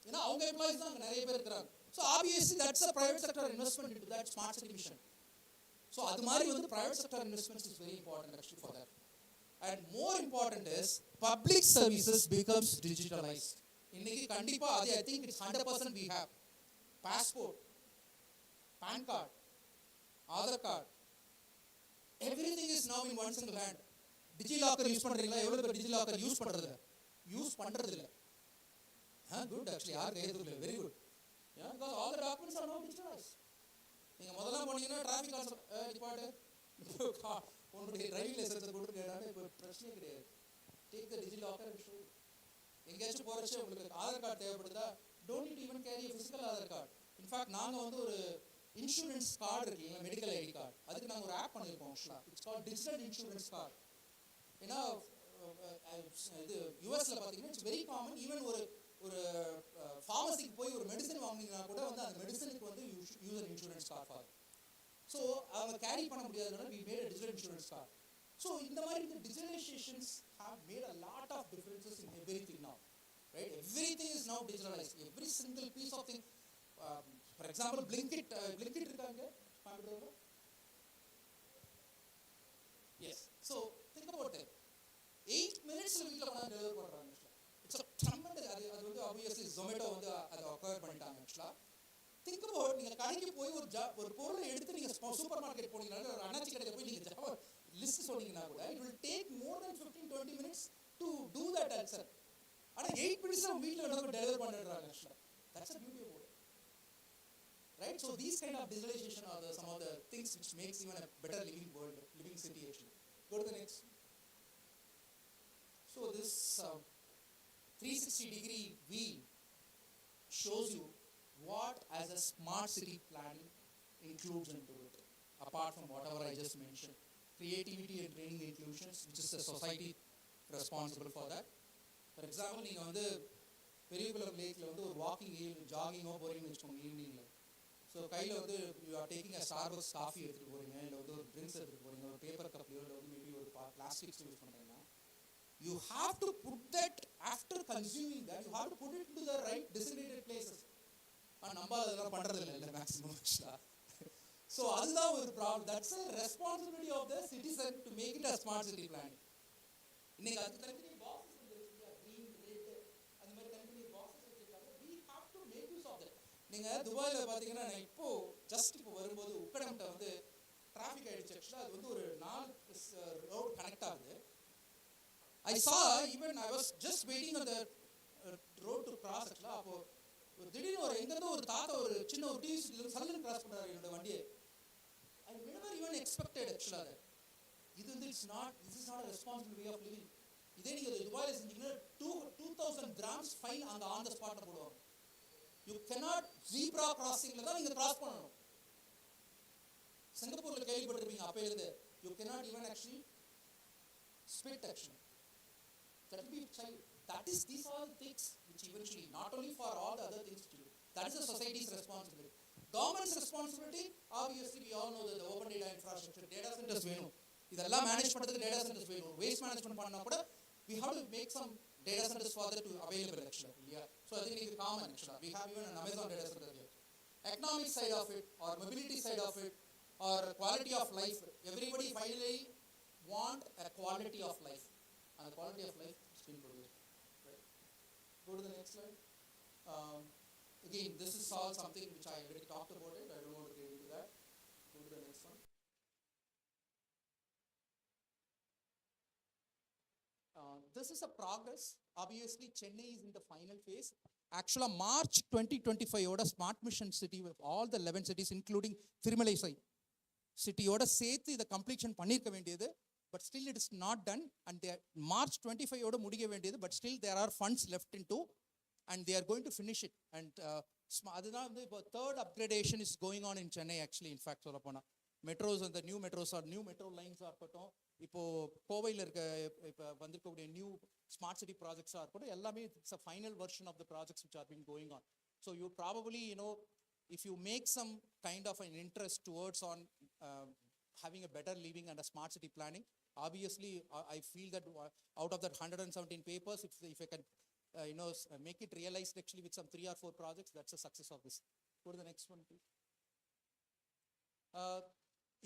ஏன்னா அவங்க எம்ப்ளாயிஸ் தான் அங்கே நிறைய பேர் இருக்கிறாங்க. So obviously that's a private sector investment into that smart city mission. So அது மாதிரி வந்து private sector investments is very important actually for that. And more important is public services becomes digitalised. இன்னைக்கு கண்டிப்பாக அது I think it's 100% we have passport, PAN card, Aadhaar card, everything is now in one single hand. DigiLocker use பண்ணுறீங்களா? எவ்வளோ பேர் DigiLocker use பண்ணுறது இல்லை? Good actually, யார் கையெழுத்து? Very good. Because all the documents are now digitalised. நீங்கள் முதல்ல போனீங்கன்னா டிராஃபிக் டிபார்ட்டு உங்களுடைய டிரைவிங் லைசன்ஸை கொடுத்து கேட்டாலும் இப்போ பிரச்சனையே கிடையாது. Take the DigiLocker and show. எங்கேயாச்சும் போகிறச்சு உங்களுக்கு ஆதார் கார்டு தேவைப்படுதா? Don't need even carry physical Aadhaar card. In fact நாங்கள் வந்து ஒரு இன்சூரன்ஸ் கார்டு இருக்கு இல்லைங்களா, மெடிக்கல் ஐடி கார்டு, அதுக்கு நாங்கள் ஒரு ஆப் பண்ணியிருக்கோம் ஆக்சுவலாக. It's call digital insurance card. ஏன்னா இது யூஎஸ்ல பார்த்தீங்கன்னா இட்ஸ் வெரி காமன். ஈவன் ஒரு ஃபார்மசிக்கு போய் ஒரு மெடிசன் வாங்கினீங்கன்னா கூட வந்து அந்த மெடிசனுக்கு வந்து use insurance card for. So அவங்க கேரி பண்ண முடியாதனால we made a digital insurance card. So இந்த மாதிரி இந்த digitalizations have made a lot of differences in everything now, right? Everything is now digitalized. Every single piece of thing. For example, Blinkit இருக்காங்க கோயம்புத்தூர்ல. Yes. So think about it. 8 minutes வீட்டில் கொண்டாந்து deliver பண்ணுறாங்க. It's a tremendous. அது வந்து obviously Zomato வந்து அதை acquire பண்ணிட்டாங்க ஆக்சுவலாக. திங்க் அபவுட், நீங்கள் கடைக்கு போய் ஒரு பொருளை எடுத்து நீங்கள் சூப்பர் மார்க்கெட் போனீங்கன்னா ஒரு அண்ணாச்சி கடையில் போய் நீங்கள் லிஸ்ட் சொன்னீங்கன்னா கூட it will take more than 15-20 minutes to do that answer. ஆனால் 8 minutes நம்ம வீட்டில் வந்து டெலிவர் பண்ணிடுறாங்க ஆக்சுவலாக. That's a beauty of it, right? So these kind of digitalization are some of the things which makes even a better living world, living city actually. Go to the next. So this 360-degree view shows you what as a smart city planning includes into it, apart from whatever I just mentioned. Creativity and training inclusions, which is the society responsible for that. For example, நீங்கள் வந்து பெரியகுளம் லேக்கில் வந்து ஒரு walking ஜாகிங்கோ போகிறீங்கன்னு வச்சுக்கோங்க ஈவினிங்கில். So கையில் வந்து you are taking a Starbucks coffee எடுத்துகிட்டு போகிறீங்க, இல்லை வந்து ஒரு ட்ரிங்க்ஸ் எடுத்துகிட்டு போகிறீங்க, ஒரு பேப்பர் கப்லையோ இல்லை வந்து மேபி ஒரு பிளாஸ்டிக்ஸ் யூஸ் பண்ணுறீங்கன்னா, you have to put that, after consuming that, you have to put it into the right designated places. நம்ம அதெல்லாம் பண்ணுறது இல்லை மேக்ஸிமம் ஆக்சுவலாக. ஸோ அதுதான் ஒரு problem. That's a responsibility of the citizen to make it a smart city planning. இன்னைக்கு அதுக்கு தனித்தனி பாக்ஸஸ் வந்துருச்சு, க்ரீன், ரெட், அந்த மாதிரி தனித்தனி பாக்ஸஸ் வச்சுருக்காங்க. we have to make use of that. நீங்கள் துபாயில் பார்த்தீங்கன்னா நான் இப்போ வரும்போது உக்கடம்கிட்ட வந்து டிராஃபிக் ஆகிடுச்சு ஆக்சுவலாக. அது வந்து ஒரு 4 ரோடு கனெக்ட் ஆகுது. I saw, even I was just waiting on the road to cross actually. அப்போ திடீர்னு எங்கேருந்து ஒரு தாத்தா ஒரு சின்ன ஒரு டிவி சீட்டில் சல்லுன்னு கிராஸ் பண்ணுறாரு என்னோட வண்டியை. I never even expected actually that. இது வந்து this is not a responsible way of living. இதே நீங்கள் துபாயில் செஞ்சீங்கன்னா 2000 grams ஃபைன் அங்கே ஆன் த ஸ்பாட்டில் போடுவாங்க. யூ cannot zebra crossingல தான் நீங்கள் கிராஸ் பண்ணணும். சிங்கப்பூரில் கேள்விப்பட்டிருப்பீங்க அப்போலேருந்து. You cannot even actually split action. That will be child. These are the things which eventually, not only for all the other things to do, that is the society's responsibility. Government's responsibility, obviously we all know that the open data infrastructure, data centers வேணும். இதெல்லாம் manage பண்ணுறதுக்கு data centers வேணும். Waste management பண்ணா கூட we have to make some data centers for that to available actually. Yeah. So I think it's common actually. We have even an Amazon data center here. Economic side of it, or mobility side of it, or quality of life. Everybody finally want a quality of life. And the quality of life is being produced. Right? Go to the next slide. Again, this is all something which I already talked about it. I don't want to get into that. Go to the next one. this is a progress. Obviously Chennai is in the final phase. Actually March 2025 oda smart mission city with all the 11 cities including Thirumalai city oda சேர்த்து இத completion பண்ணிருக்க வேண்டியது, but still it is not done, and they March 25 oda முடிக்க வேண்டியது, but still there are funds left into, and they are going to finish it. And அதுதான் வந்து இப்போ third upgradation is going on in Chennai actually. In fact சொல்ல போனா metros and the new metros or new metro lines இருக்கட்டும், இப்போ கோவையில் இருக்க இப்போ வந்திருக்கக்கூடிய நியூ ஸ்மார்ட் சிட்டி ப்ராஜெக்ட்ஸாக இருக்கட்டும், எல்லாமே it's a final version of the projects which are been going on. So you probably, if you make some kind of an interest towards on having a better living and a smart city planning, obviously I feel that out of that 117 papers, if I can make it realized actually with some 3 or 4 projects, that's a success of this. Go to the next one please.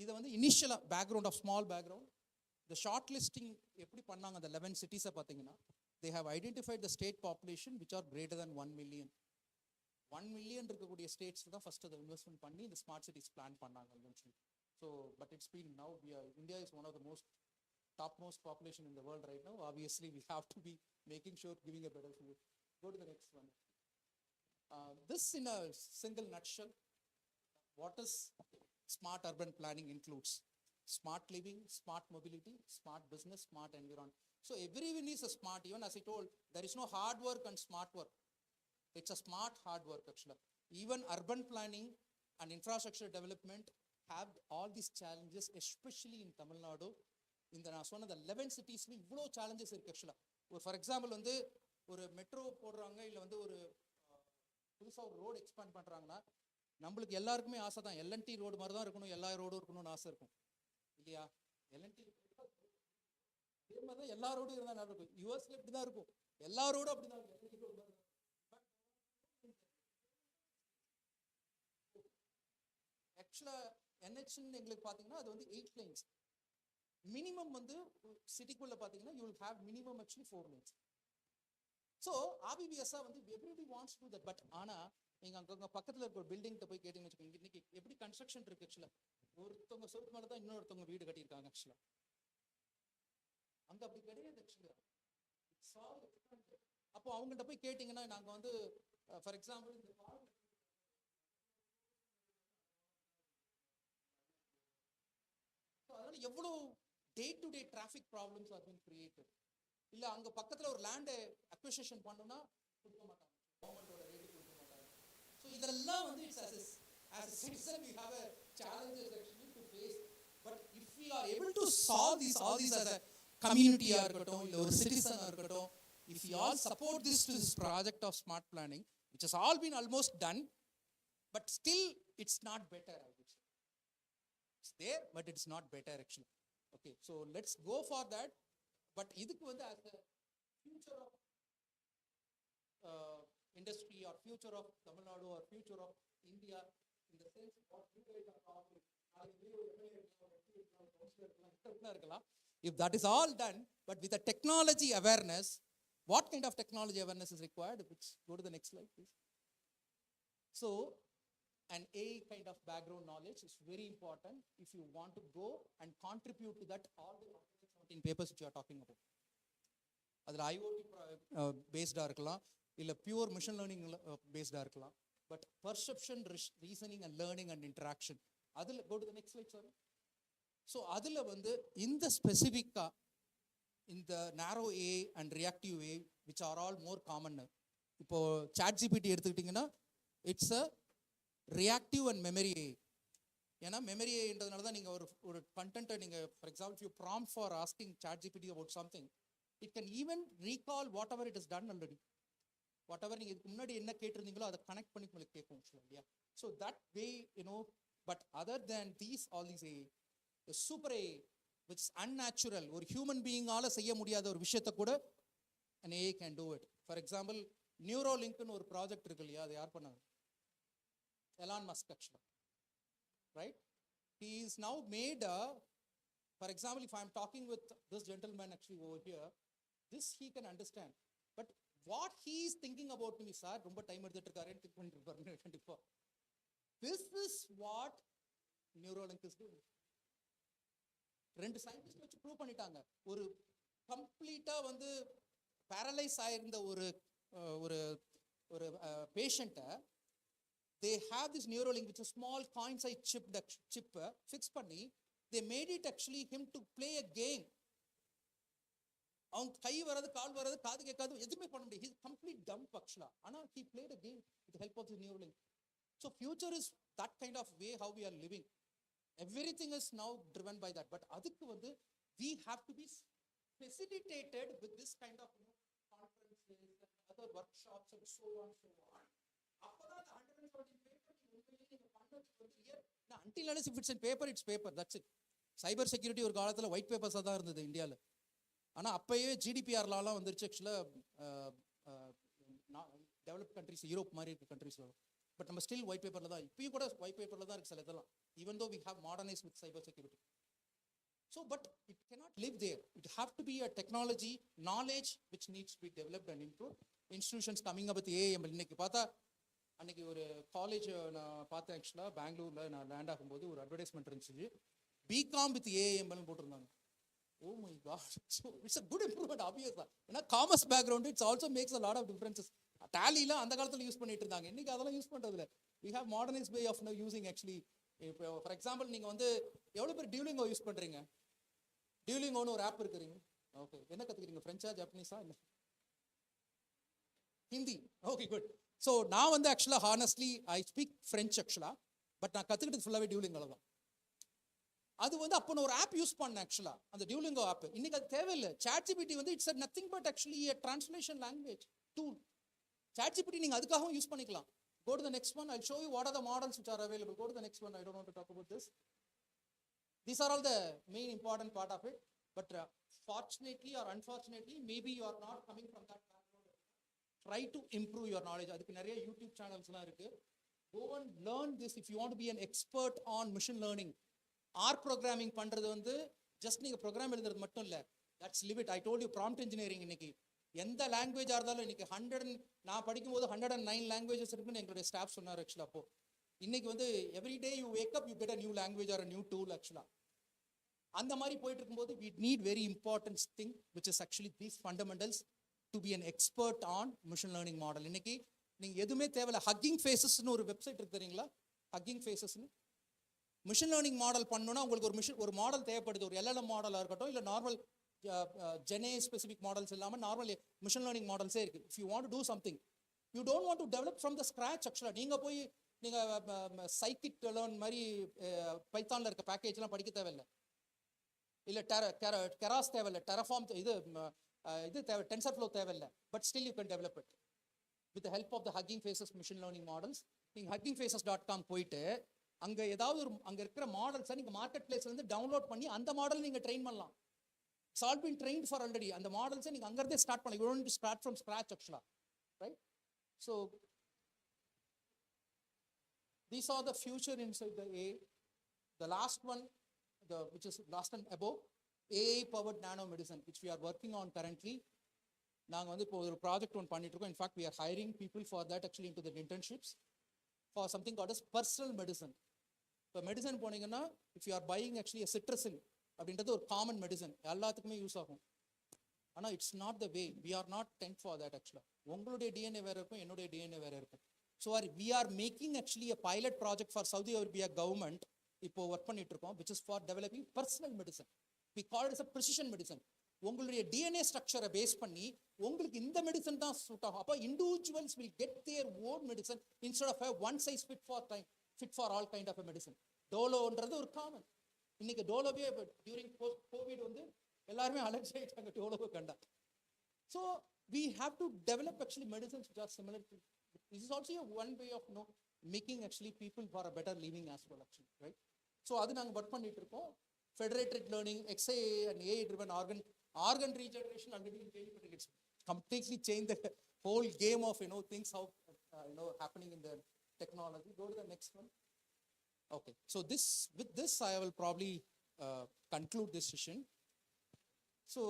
இது வந்து இனிஷியலா background of small background. The short listing எப்படி பண்ணாங்க அந்த 11 cities பார்த்தீங்கன்னா, they have identified the state population which are greater than 1 million. 1 million இருக்கக்கூடிய states தான் first அதை இன்வெஸ்ட்மெண்ட் பண்ணி இந்த ஸ்மார்ட் சிட்டிஸ் பிளான் பண்ணாங்க eventually. So but it's been now India is one of the topmost population in the world right now. Obviously we have to be making sure giving a better future. Go to the next one. This in a single nutshell, what is smart urban planning includes: smart living, smart mobility, smart business, smart environment. So everyone is a smart. Even as I told, there is no hard work and smart work. It's a smart hard work actually. Even urban planning and infrastructure development have all these challenges, especially in Tamil Nadu. இந்த நான் சொன்ன the 11 cities இவ்வளோ challenges இருக்கு actually. For example வந்து ஒரு metro போடுறாங்க, இல்லை வந்து ஒரு புதுசாக ஒரு ரோடு எக்ஸ்பேண்ட் பண்ணுறாங்கன்னா, நம்மளுக்கு எல்லாருக்குமே ஆசை தான் எல்என்டி ரோடு மாதிரி தான் இருக்கணும், எல்லா ரோடும் இருக்கணும்னு ஆசை இருக்கும் இல்லையா? எல்என்டி இதே மாதிரி தான் எல்லா ரோடும் இருந்தால் நல்லா இருக்கும். யூஎஸ்ல இப்படி தான் இருக்கும், எல்லா ரோடும் அப்படி தான் இருக்கும். ஆக்சுவலாக என்ஹெச்ன்னு எங்களுக்கு பார்த்தீங்கன்னா அது வந்து 8 lanes. மினிமம் வந்து சிட்டிக்குள்ள பார்த்தீங்கன்னா you will have minimum actually 4 lanes. So ஆபிபிஎஸ்ஸாக வந்து everybody wants to that. But ஆனால் நீங்கள் அங்கே பக்கத்தில் இருக்க ஒரு பில்டிங்கிட்ட போய் கேட்டீங்கன்னு வச்சுக்கோங்க, இன்னைக்கு எப்படி கன்ஸ்ட்ரக்ஷன் இருக்கு ஆக்சுவலாக, ஒருத்தவங்க சொத்து மேலே தான் இன்னொருத்தவங்க வீடு கட்டியிருக்காங்க ஆக்சுவலாக. அங்கே அப்படி கிடையாது ஆக்சுவலாக. அப்போ அவங்ககிட்ட போய் கேட்டிங்கன்னா, நாங்கள் வந்து ஃபார் எக்ஸாம்பிள் இந்த அதனால எவ்வளோ day to day traffic problems R been created. இல்லை அங்கே பக்கத்தில் ஒரு லேண்டை அக்விசிஷன் பண்ணணும்னா கொடுக்க மாட்டாங்க, கவர்மெண்டோட ரேட்டு கொடுக்க மாட்டாங்க. ஸோ இதெல்லாம் வந்து it's as a citizen we have a challenges actually to face. But if we are able to solve all these as a community ஆ இருக்கட்டும், இல்லை ஒரு citizen ஆ இருக்கட்டும், if we all support this project of smart planning, which has all been almost done, but still it's not better, I would say. It's there, but it's not better actually. Okay, so let's go for that. But இதுக்கு வந்து as a future of industry or future of Tamil Nadu or future of India, in the sense what you guys are talking, if that is all done, but with a technology awareness, what kind of technology awareness is required? Which go to the next slide please. So an AI kind of background knowledge is very important if you want to go and contribute to that all the 17 papers which you are talking about. அதில் IoT பேஸ்டாக இருக்கலாம், இல்லை pure machine learning பேஸ்டாக இருக்கலாம். But perception, reasoning and learning and interaction அதில் go to the next slide sorry. So அதில் வந்து இந்த ஸ்பெசிஃபிக்காக இந்த narrow AI and reactive AI which are all more common. இப்போது சாட் ஜிபிடி எடுத்துக்கிட்டிங்கன்னா it's a reactive and memory AI. ஏன்னா memory ஏன்றதுனால தான் நீங்கள் ஒரு கண்டென்ட்டை நீங்கள் for example you prompt for asking ChatGPT about something, it can even recall whatever it is done already. What ever நீங்கள் இதுக்கு முன்னாடி என்ன கேட்டிருந்தீங்களோ அதை கனெக்ட் பண்ணி உங்களுக்கு கேட்கும் இல்லையா? So that way but other than all these super AI which is unnatural, ஒரு ஹியூமன் பீயிங்கால செய்ய முடியாத ஒரு விஷயத்தை கூட an AI can do it. For example நியூரோலிங்க்னு ஒரு ப்ராஜெக்ட் இருக்கு இல்லையா, அதை யார் பண்ணாங்க? Elon Musk actually. Right? He is now made for example, if I am talking with this gentleman actually over here, this he can understand. But what he is thinking about me, sir, ரொம்ப time எடுத்துட்டு இருக்காருன்னு think பண்ணிட்டு இருப்பாரு கண்டிப்பா. This is what Neuralink is doing. 2 scientist வச்சு prove பண்ணிட்டாங்க. ஒரு கம்ப்ளீட்டாக வந்து பேரலைஸ் ஆயிருந்த ஒரு ஒரு ஒரு பேஷண்ட்டை they have this neuralink which is a small coin size chip fix பண்ணி they made it actually him to play a game. அவங்க கை வராது, கால் வராது, காது கேட்காது, எதுவுமே பண்ண முடியாது. He's complete dumb actually. ஆனா he played a game with the help of the neuralink. So future is that kind of way how we are living. Everything is now driven by that. But அதுக்கு வந்து we have to be facilitated with this kind of conferences and other workshops and so on. அப்பதான் அந்த 114 paper உண்மையிலேயே நீங்க பண்றதுக்கு வந்து until unless if it's in paper, it's paper. That's it. Cyber security ஒரு காலத்துல ஒயிட் பேப்பர்ஸாக தான் இருந்தது இந்தியாவில். ஆனால் அப்பயே ஜிடிபிஆர்லாம் வந்துருச்சு ஆக்சுவலாக டெவலப் கண்ட்ரிஸ், யூரோப் மாதிரி இருக்க கண்ட்ரிஸில். பட் நம்ம ஸ்டில் ஒயிட் பேப்பரில் தான், இப்பயும் கூட ஒயிட் பேப்பரில் தான் இருக்குது சில இதெல்லாம், even though we have modernise with cyber security. So but it cannot live there. It have to be a technology knowledge which needs to be developed and improve. Institutions coming up with AML. இன்னைக்கு பார்த்தா அன்னைக்கு ஒரு college நான் பார்த்தேன் ஆக்சுவலாக பெங்களூரில். நான் land ஆகும்போது ஒரு அட்வர்டைஸ்மெண்ட் இருந்துச்சு, பிகாம் வித் ஏஎம்எல்னு போட்டிருந்தாங்க. Oh my God. So it's a good improvement, obviously. ஏன்னா commerce background it's also maths a lot of differences. டேலிலாம் அந்த காலத்தில் யூஸ் பண்ணிட்டு இருந்தாங்க, இன்னைக்கு அதெல்லாம் யூஸ் பண்ணுறதில்ல. we have modernized way of now using actually. For example, நீங்கள் வந்து எவ்வளோ பேர் டியூலிங்கோ யூஸ் பண்ணுறீங்க? டியூலிங்கோன்னு ஒரு ஆப் இருக்குறீங்க. ஓகே, என்ன கற்றுக்கிறீங்க? ஃப்ரெஞ்சா, ஜப்பனீஸா, என்ன? ஹிந்தி. Okay, good. ஸோ நான் வந்து ஆக்சுவலாக ஹானஸ்ட்லி ஐ ஸ்பீக் ஃப்ரெஞ்ச் ஆக்சுவலாக. பட் நான் கற்றுக்கிட்டது ஃபுல்லாகவே டியூலிங்கோவில் தான். அது வந்து அப்போ ஒரு ஆப் யூஸ் பண்ணேன் ஆக்சுவலாக, அந்த டியூலிங்கோ ஆப். இன்னைக்கு அது தேவையில்லை. ChatGPT வந்து it's nothing but actually a translation language tool. ChatGPT நீங்கள் அதுக்காகவும் யூஸ் பண்ணிக்கலாம். Go to the next one. I'll show you what are the models which are available. Go to the next one. I don't want to talk about this. These are all the main important part of it. But fortunately or unfortunately, maybe you are not coming from that background. Try to improve your knowledge. அதுக்கு நிறைய YouTube சேனல்ஸ்லாம் இருக்கு. Go and learn this if you want to be an expert on machine learning. Or programming பண்ணுறது வந்து just நீங்கள் program எழுதுறது மட்டும் இல்லை, that's live it. I told you prompt engineering இன்னைக்கு எந்த லாங்குவேஜாக இருந்தாலும் இன்னைக்கு 100 நான் படிக்கும்போது 109 லாங்குவேஜஸ் இருக்குன்னு எங்களுடைய ஸ்டாஃப் சொன்னார் ஆக்சுவலாக. அப்போ இன்னைக்கு வந்து every day you wake up you get a new language or a new tool ஆக்சுவலாக. அந்த மாதிரி போயிட்டு இருக்கும்போது we need very important thing which is actually these fundamentals to be an expert on machine learning model. இன்னைக்கு நீங்கள் எதுவுமே தேவையில்ல. Hugging ஃபேஸஸ்னு ஒரு வெப்சைட் இருக்கு தெரியுங்களா? ஹக்கிங் ஃபேஸஸ்னு மிஷின் லேர்னிங் மாடல் பண்ணணும்னா உங்களுக்கு ஒரு மாடல் தேவைப்படுது. ஒரு எல்எல்எம் மாடலாக இருக்கட்டும், இல்லை நார்மல் ஜெனே ஸ்பெசிஃபிக் மாடல்ஸ் இல்லாமல் நார்மல் மிஷின் லேர்னிங் மாடல்ஸே இருக்குது. If you want to do something, you don't want to develop from the scratch. ஆக்சுவலாக நீங்கள் போய் நீங்கள் சைக்கிட் லேர்ன் மாதிரி பைத்தானில் இருக்க பேக்கேஜ்லாம் படிக்க தேவையில்லை, இல்லை கெராஸ் தேவையில்லை, டெரஃபார்ம் இது தேவை, டென்சர் ஃப்ளோ தேவையில்லை. But still you can develop it with help of the Hugging Faces machine learning models. நீங்கள் huggingfaces.com போயிட்டு அங்கே ஏதாவது ஒரு அங்கே இருக்கிற மாடல்ஸை நீங்கள் மார்க்கெட் பிளேஸ்லேருந்து டவுன்லோட் பண்ணி அந்த மாடல் நீங்கள் ட்ரெயின் பண்ணலாம். It's all been trained for already. அந்த மாடல்ஸை நீங்கள் அங்கேருந்தே ஸ்டார்ட் பண்ணலாம். You don't start from scratch ஆக்சுவலாக, right? So these are the future inside the AI. The last one, which is last and above, AI powered nanomedicine, which we are working on currently. நாங்கள் வந்து இப்போ ஒரு project ஒன்று பண்ணிட்டு இருக்கோம். In fact we are hiring people for that actually into the internships for something called as personal medicine. இப்போ medicine போனீங்கன்னா if you are buying actually cetirizine அப்படின்றது ஒரு காமன் மெடிசன், எல்லாத்துக்குமே யூஸ் ஆகும். ஆனால் it's not the way. We are not tend for that ஆக்சுவலாக. உங்களுடைய DNA வேறு இருக்கும், என்னுடைய டிஎன்ஏ வேறு இருக்கும். So we are making actually a pilot project for Saudi Arabia government. இப்போ ஒர்க் பண்ணிட்டு இருக்கோம், which is for developing personal medicine. We call it a precision medicine. உங்களுடைய டிஎன்ஏ ஸ்ட்ரக்சரை பேஸ் பண்ணி உங்களுக்கு இந்த மெடிசன் தான் சூட் ஆகும். அப்போ individuals will get their own medicine instead of one size fit for all kind of medicine. டோலோன்றது ஒரு காமன். இன்னைக்கு டோலோவே டியூரிங் கோவிட் வந்து எல்லாருமே அலர்ஜி ஆகிட்டாங்க டோலோவை கண்டா. So we have to develop actually medicines which are similar to. This is also one way of making actually people for a better living as well actually, right? So அது நாங்கள் work பண்ணிட்டு இருக்கோம். Federated learning, XA and AI driven organ regeneration already changed, but it's completely changed the whole game of things how happening in the technology. Go to the next one. Okay, so with this I will probably conclude this session. So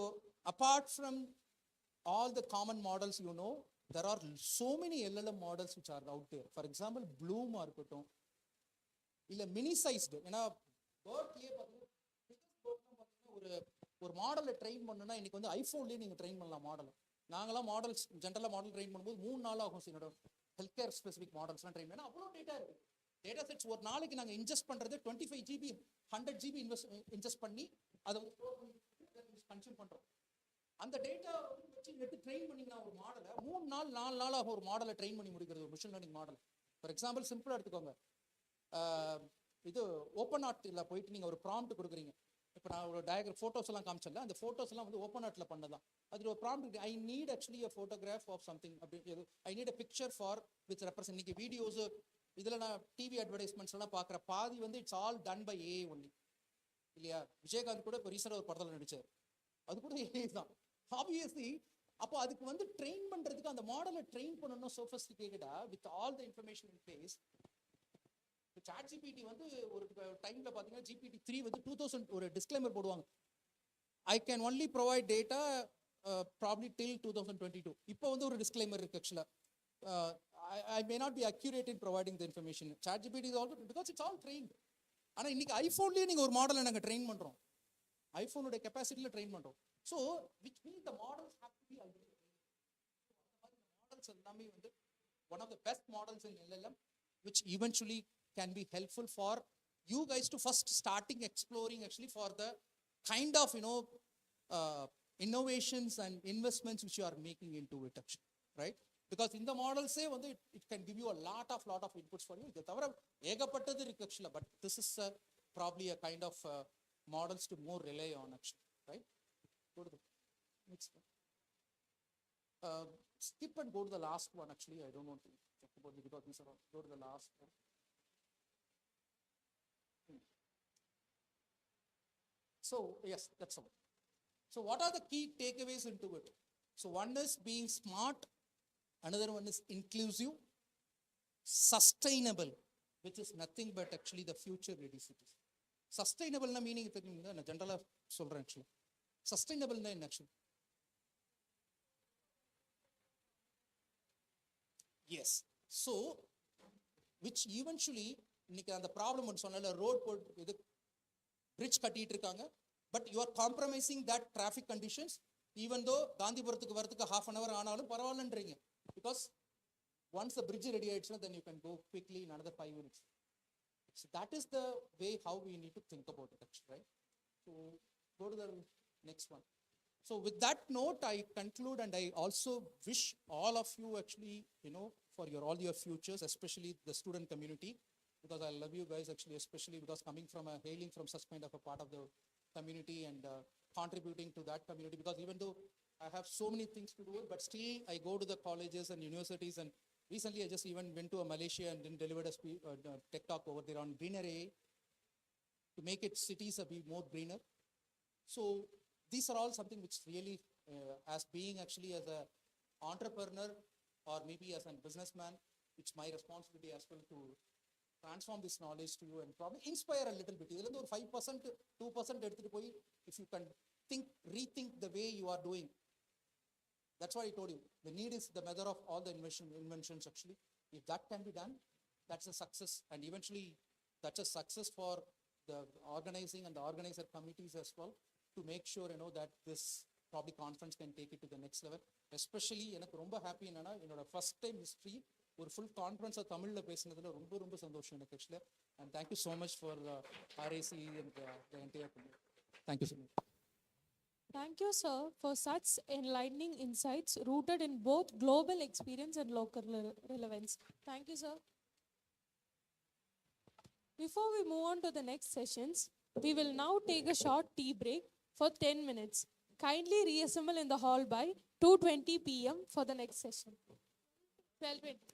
apart from all the common models, there are so many LLM models which are out there. For example, Bloom or இருக்கட்டும், இல்லை mini sized. ஏன்னா பேர்ட்லேயே பார்த்தீங்கன்னா ஒரு ஒரு மாடலை train பண்ணணும்னா இன்னைக்கு வந்து ஐஃபோன்லேயே நீங்கள் ட்ரெயின் பண்ணலாம் மாடலை. நாங்களாம் மாடல்ஸ் ஜென்ரலாக மாடல் ட்ரெயின் பண்ணும்போது 3 நாள் ஆகும். என்னோட ஹெல்த் கேர் ஸ்பெசிஃபிக் மாடல்ஸ்லாம் ட்ரெயின் பண்ணால் அவ்வளோ டேட்டா இருக்குது. டேட்டா செட்ஸ் ஒரு நாளைக்கு நாங்கள் இன்ஜெஸ்ட் பண்ணுறது 25 GB 100 GB இன்ஜெஸ்ட் பண்ணி அதை கன்சியூம் பண்ணுறோம். அந்த டேட்டா வச்சு எடுத்து ட்ரெயின் பண்ணிங்கன்னா ஒரு மாடலை 3 நாள் 4 நாள் ஆகும் ஒரு மாடலை ட்ரெயின் பண்ணி முடிக்கிறது, ஒரு machine learning model. For example சிம்பிளாக எடுத்துக்கோங்க, இது ஓப்பன் ஆர்ட்டில் போயிட்டு நீங்கள் ஒரு ப்ராம்ப்ட் கொடுக்குறீங்க. இப்போ நான் ஒரு டயக்ராம் ஃபோட்டோஸ் எல்லாம் காமிச்சல, அந்த ஃபோட்டோஸ் எல்லாம் வந்து ஓப்பன் ஆர்ட்டில் பண்ணதான். அதில் ஒரு prompt, I need actually a photograph of something அப்படி, I need a picture for which represent. இன்னைக்கு வீடியோஸ் இதில் நான் டிவி அட்வர்டைஸ்மெண்ட்ஸ் எல்லாம் பார்க்குற பாதி வந்து it's all done by A only இல்லையா? விஜயகாந்த் கூட இப்போ ரீசெண்டாக ஒரு படத்தில் நடிச்சார், அது கூட ஏ தான் ஆப்வியஸ்லி. அப்போ அதுக்கு வந்து ட்ரெயின் பண்ணுறதுக்கு அந்த மாடலை ட்ரெயின் பண்ணணும் சோஃபிஸ்டிகேட்டடா with all the information in place. ChatGPT வந்து ஒரு டைம்ல பாத்தீங்கன்னா GPT 3 வந்து 2000 ஒரு டிஸ்க்ளைமர் போடுவாங்க, I can only provide data probably till 2022. இப்போ வந்து ஒரு டிஸ்க்ளைமர் இருக்கு ஆக்சுவலா, I may not be accurate in providing the information. ChatGPT is also because it's all trained. ஆனால் இன்னைக்கு ஐஃபோன்லேயே நீங்கள் ஒரு மாடலை நாங்கள் ட்ரெயின் பண்ணுறோம், ஐஃபோனுடைய கெப்பாசிட்டியில் ட்ரெயின் பண்ணுறோம். So which mean the models have to be models எல்லாமே வந்து one of the best models in LLM which eventually can be helpful for you guys to first starting exploring actually for the kind of innovations and investments which you are making into it actually, right? Because in the model say வந்து it can give you a lot of inputs for you. இது தவிர ஏகப்பட்டது இருக்கு actually, but this is probably a kind of models to more rely on actually, right? Go to the next one. Skip and go to the last one actually. I don't want to talk about it because these are all. Go to the last one. So yes, that's all. So what are the key takeaways into it? So one is being smart, another one is inclusive, sustainable, which is nothing but actually the future ready cities. Sustainable na meaning தெரியுங்களா? நான் ஜெனரலா சொல்றேன் actually. Sustainable na என்ன actually? Yes. So which eventually இன்னைக்கு அந்த problem ஒன்று சொன்னல, road போட்டு இது பிரிட்ஜ் கட்டிட்டு இருக்காங்க, but you are compromising that traffic conditions even though காந்திபுரத்துக்கு வரதுக்கு ½ an hour ஆனாலும் பரவாயில்லன்றீங்க, because once the bridge ready ஆயிடுச்சுன்னா then you can go quickly in another 5 minutes. So that is the way how we need to think about it actually, right? So go to the next one. So with that note, I conclude, and I also wish all of you actually, for all your futures, especially the student community, because I love you guys actually, especially because hailing from such kind of a part of the community and contributing to that community, because even though I have so many things to do, but still I go to the colleges and universities, and recently I just even went to Malaysia and then delivered a tech talk over there on greenery to make it cities a bit more greener. So these are all something which really, as being actually as a entrepreneur or maybe as a businessman, it's my responsibility as well to transform this knowledge to you and probably inspire a little bit. இதுல இருந்து ஒரு 5% 2% எடுத்துட்டு போய், if you can rethink the way you are doing. That's what I told you. The need is the mother of all the inventions actually. If that can be done, that's a success, and eventually that's a success for the organizing and the organizer committees as well, to make sure that this probably conference can take it to the next level. Especially எனக்கு ரொம்ப happy என்னன்னா, என்னோட first time history ஒரு full கான்ஃபரன்ஸை தமிழில் பேசுனதுல ரொம்ப சந்தோஷம் எனக்கு actually. And thank you so much for RAC and the entire community. Thank you so much. Thank you, sir, for such enlightening insights rooted in both global experience and local relevance. Thank you, sir. Before we move on to the next sessions, we will now take a short tea break for 10 minutes. Kindly reassemble in the hall by 2:20 p.m. for the next session. 12:20.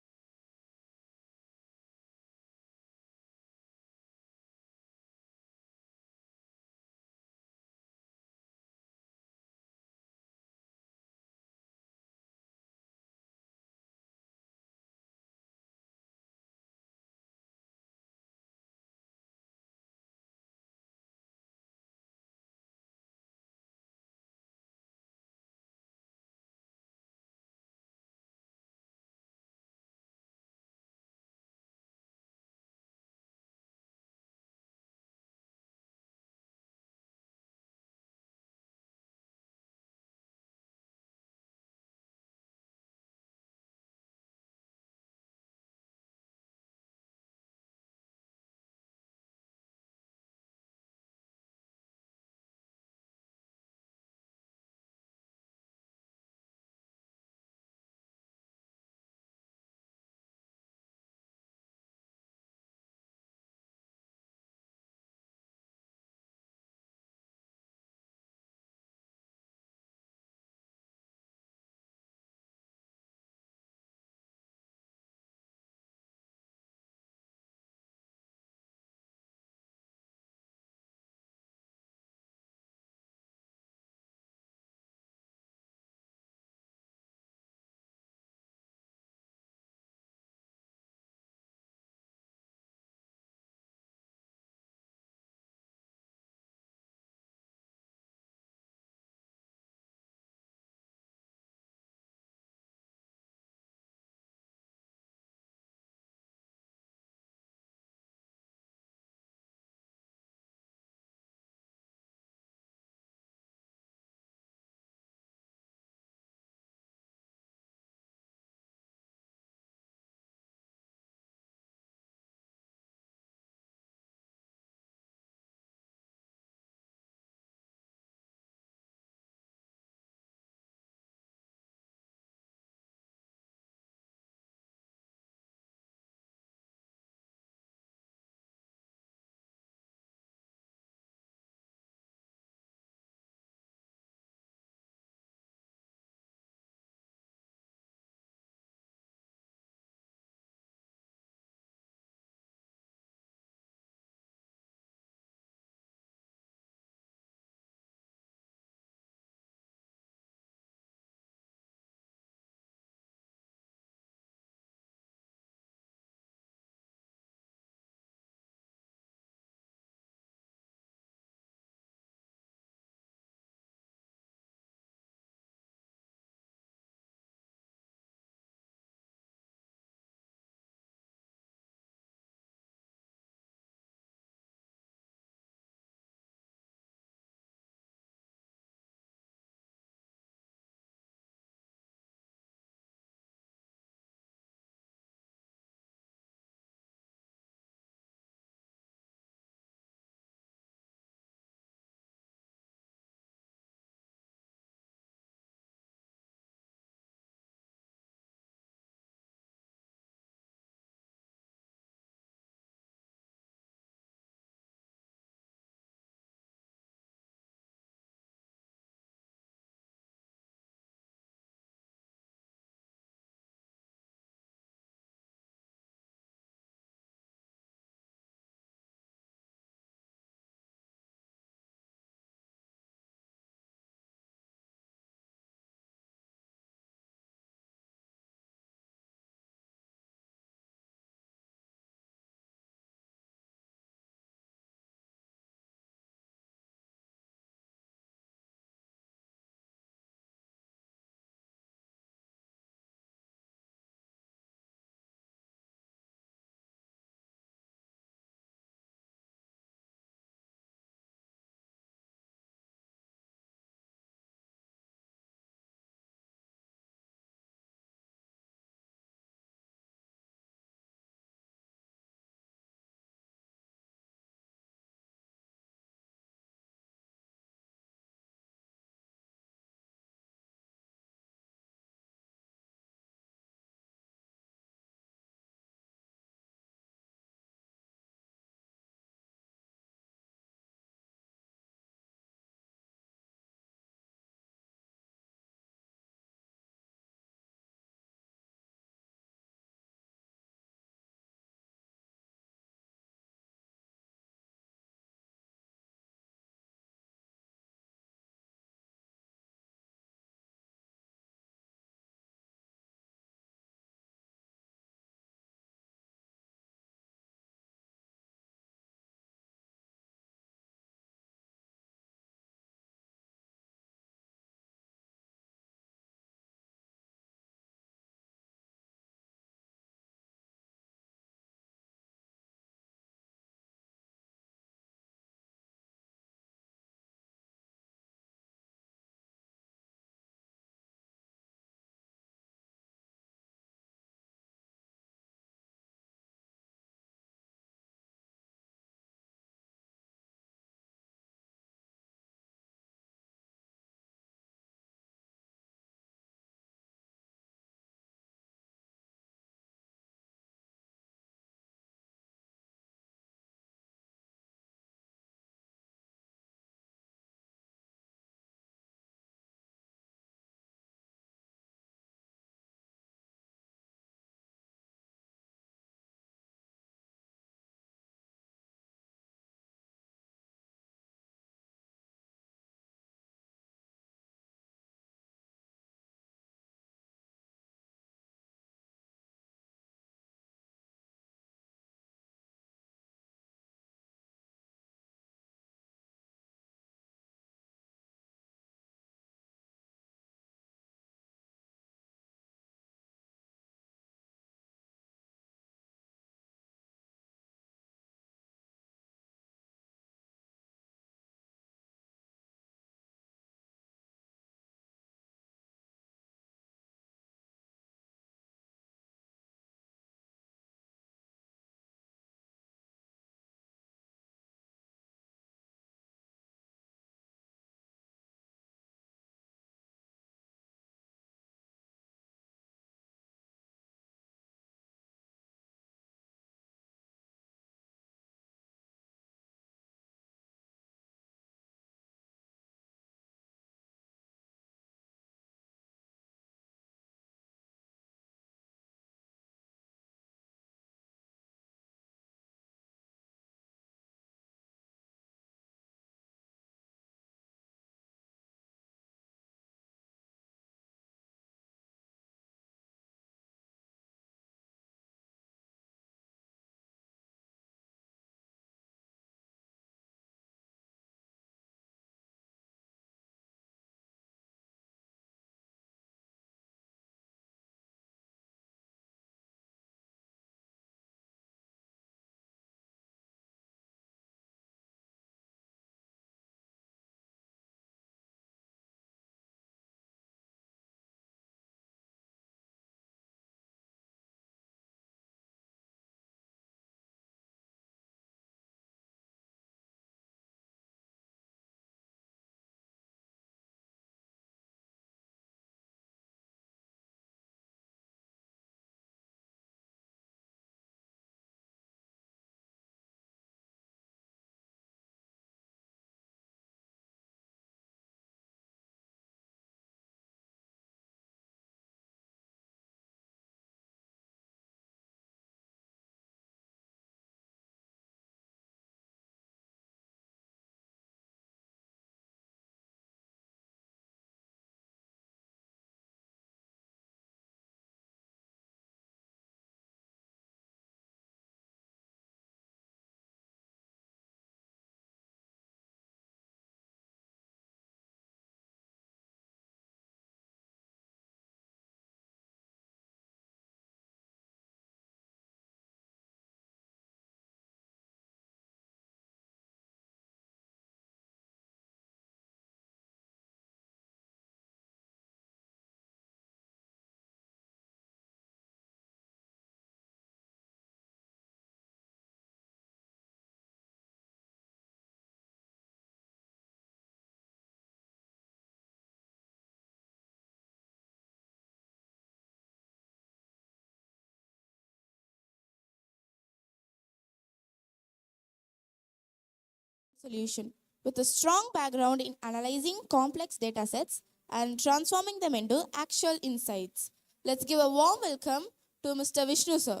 solution with a strong background in analyzing complex data sets and transforming them into actual insights. Let's give a warm welcome to Mr. Vishnu sir.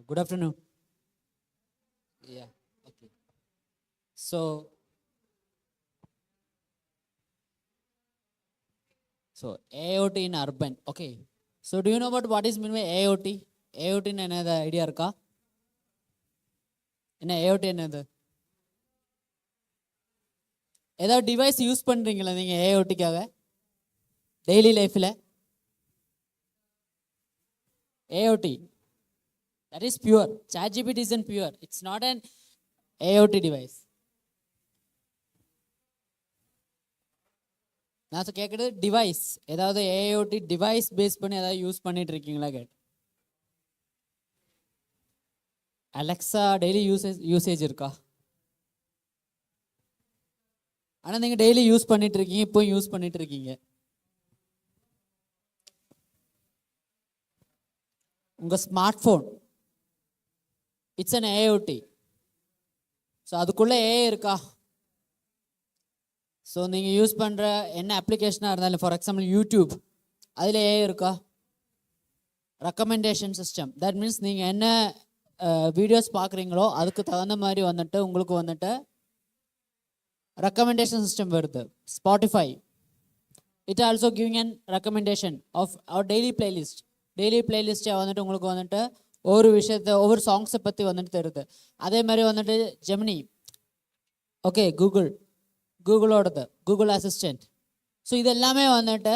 Good afternoon. Yeah, okay. So, AIoT in urban. Okay. So, do you know about what is meant by AIoT? AIoT in another idea இருக்கா? என்ன AIoT என்னது? ஏதாவது device use பண்றீங்களா நீங்க AIoTக்காக daily லைஃப்ல? AIoT that is pure. ChatGPT isn't pure. It's not an AIoT device. நான் கேட்குறது device ஏதாவது AIoT டிவைஸ் பேஸ் பண்ணி ஏதாவது யூஸ் பண்ணிட்டு இருக்கீங்களா கேட். அலெக்ஸா டெய்லி யூசேஜ் இருக்கா? ஆனால் நீங்கள் டெய்லி யூஸ் பண்ணிட்டு இருக்கீங்க, இப்போ யூஸ் பண்ணிட்டு இருக்கீங்க. உங்கள் smart phone it's an AIoT. So அதுக்குள்ளே AI இருக்கா? ஸோ நீங்கள் யூஸ் பண்ணுற என்ன அப்ளிகேஷனாக இருந்தாலும், ஃபார் எக்ஸாம்பிள் யூடியூப், அதில் AI இருக்கா? ரெக்கமெண்டேஷன் சிஸ்டம், தட் மீன்ஸ் நீங்கள் என்ன வீடியோஸ் பார்க்குறீங்களோ அதுக்கு தகுந்த மாதிரி வந்துட்டு உங்களுக்கு வந்துட்டு ரெக்கமெண்டேஷன் சிஸ்டம் வருது. Spotify it also giving an recommendation of our daily playlist. Daily பிளேலிஸ்ட்டை வந்துட்டு உங்களுக்கு வந்துட்டு ஒவ்வொரு விஷயத்தை ஒவ்வொரு சாங்ஸை பற்றி வந்துட்டு தருது. அதே மாதிரி வந்துட்டு ஜெமினி, ஓகே, கூகுளோடது கூகுள் அசிஸ்டன்ட். ஸோ இது எல்லாமே வந்துட்டு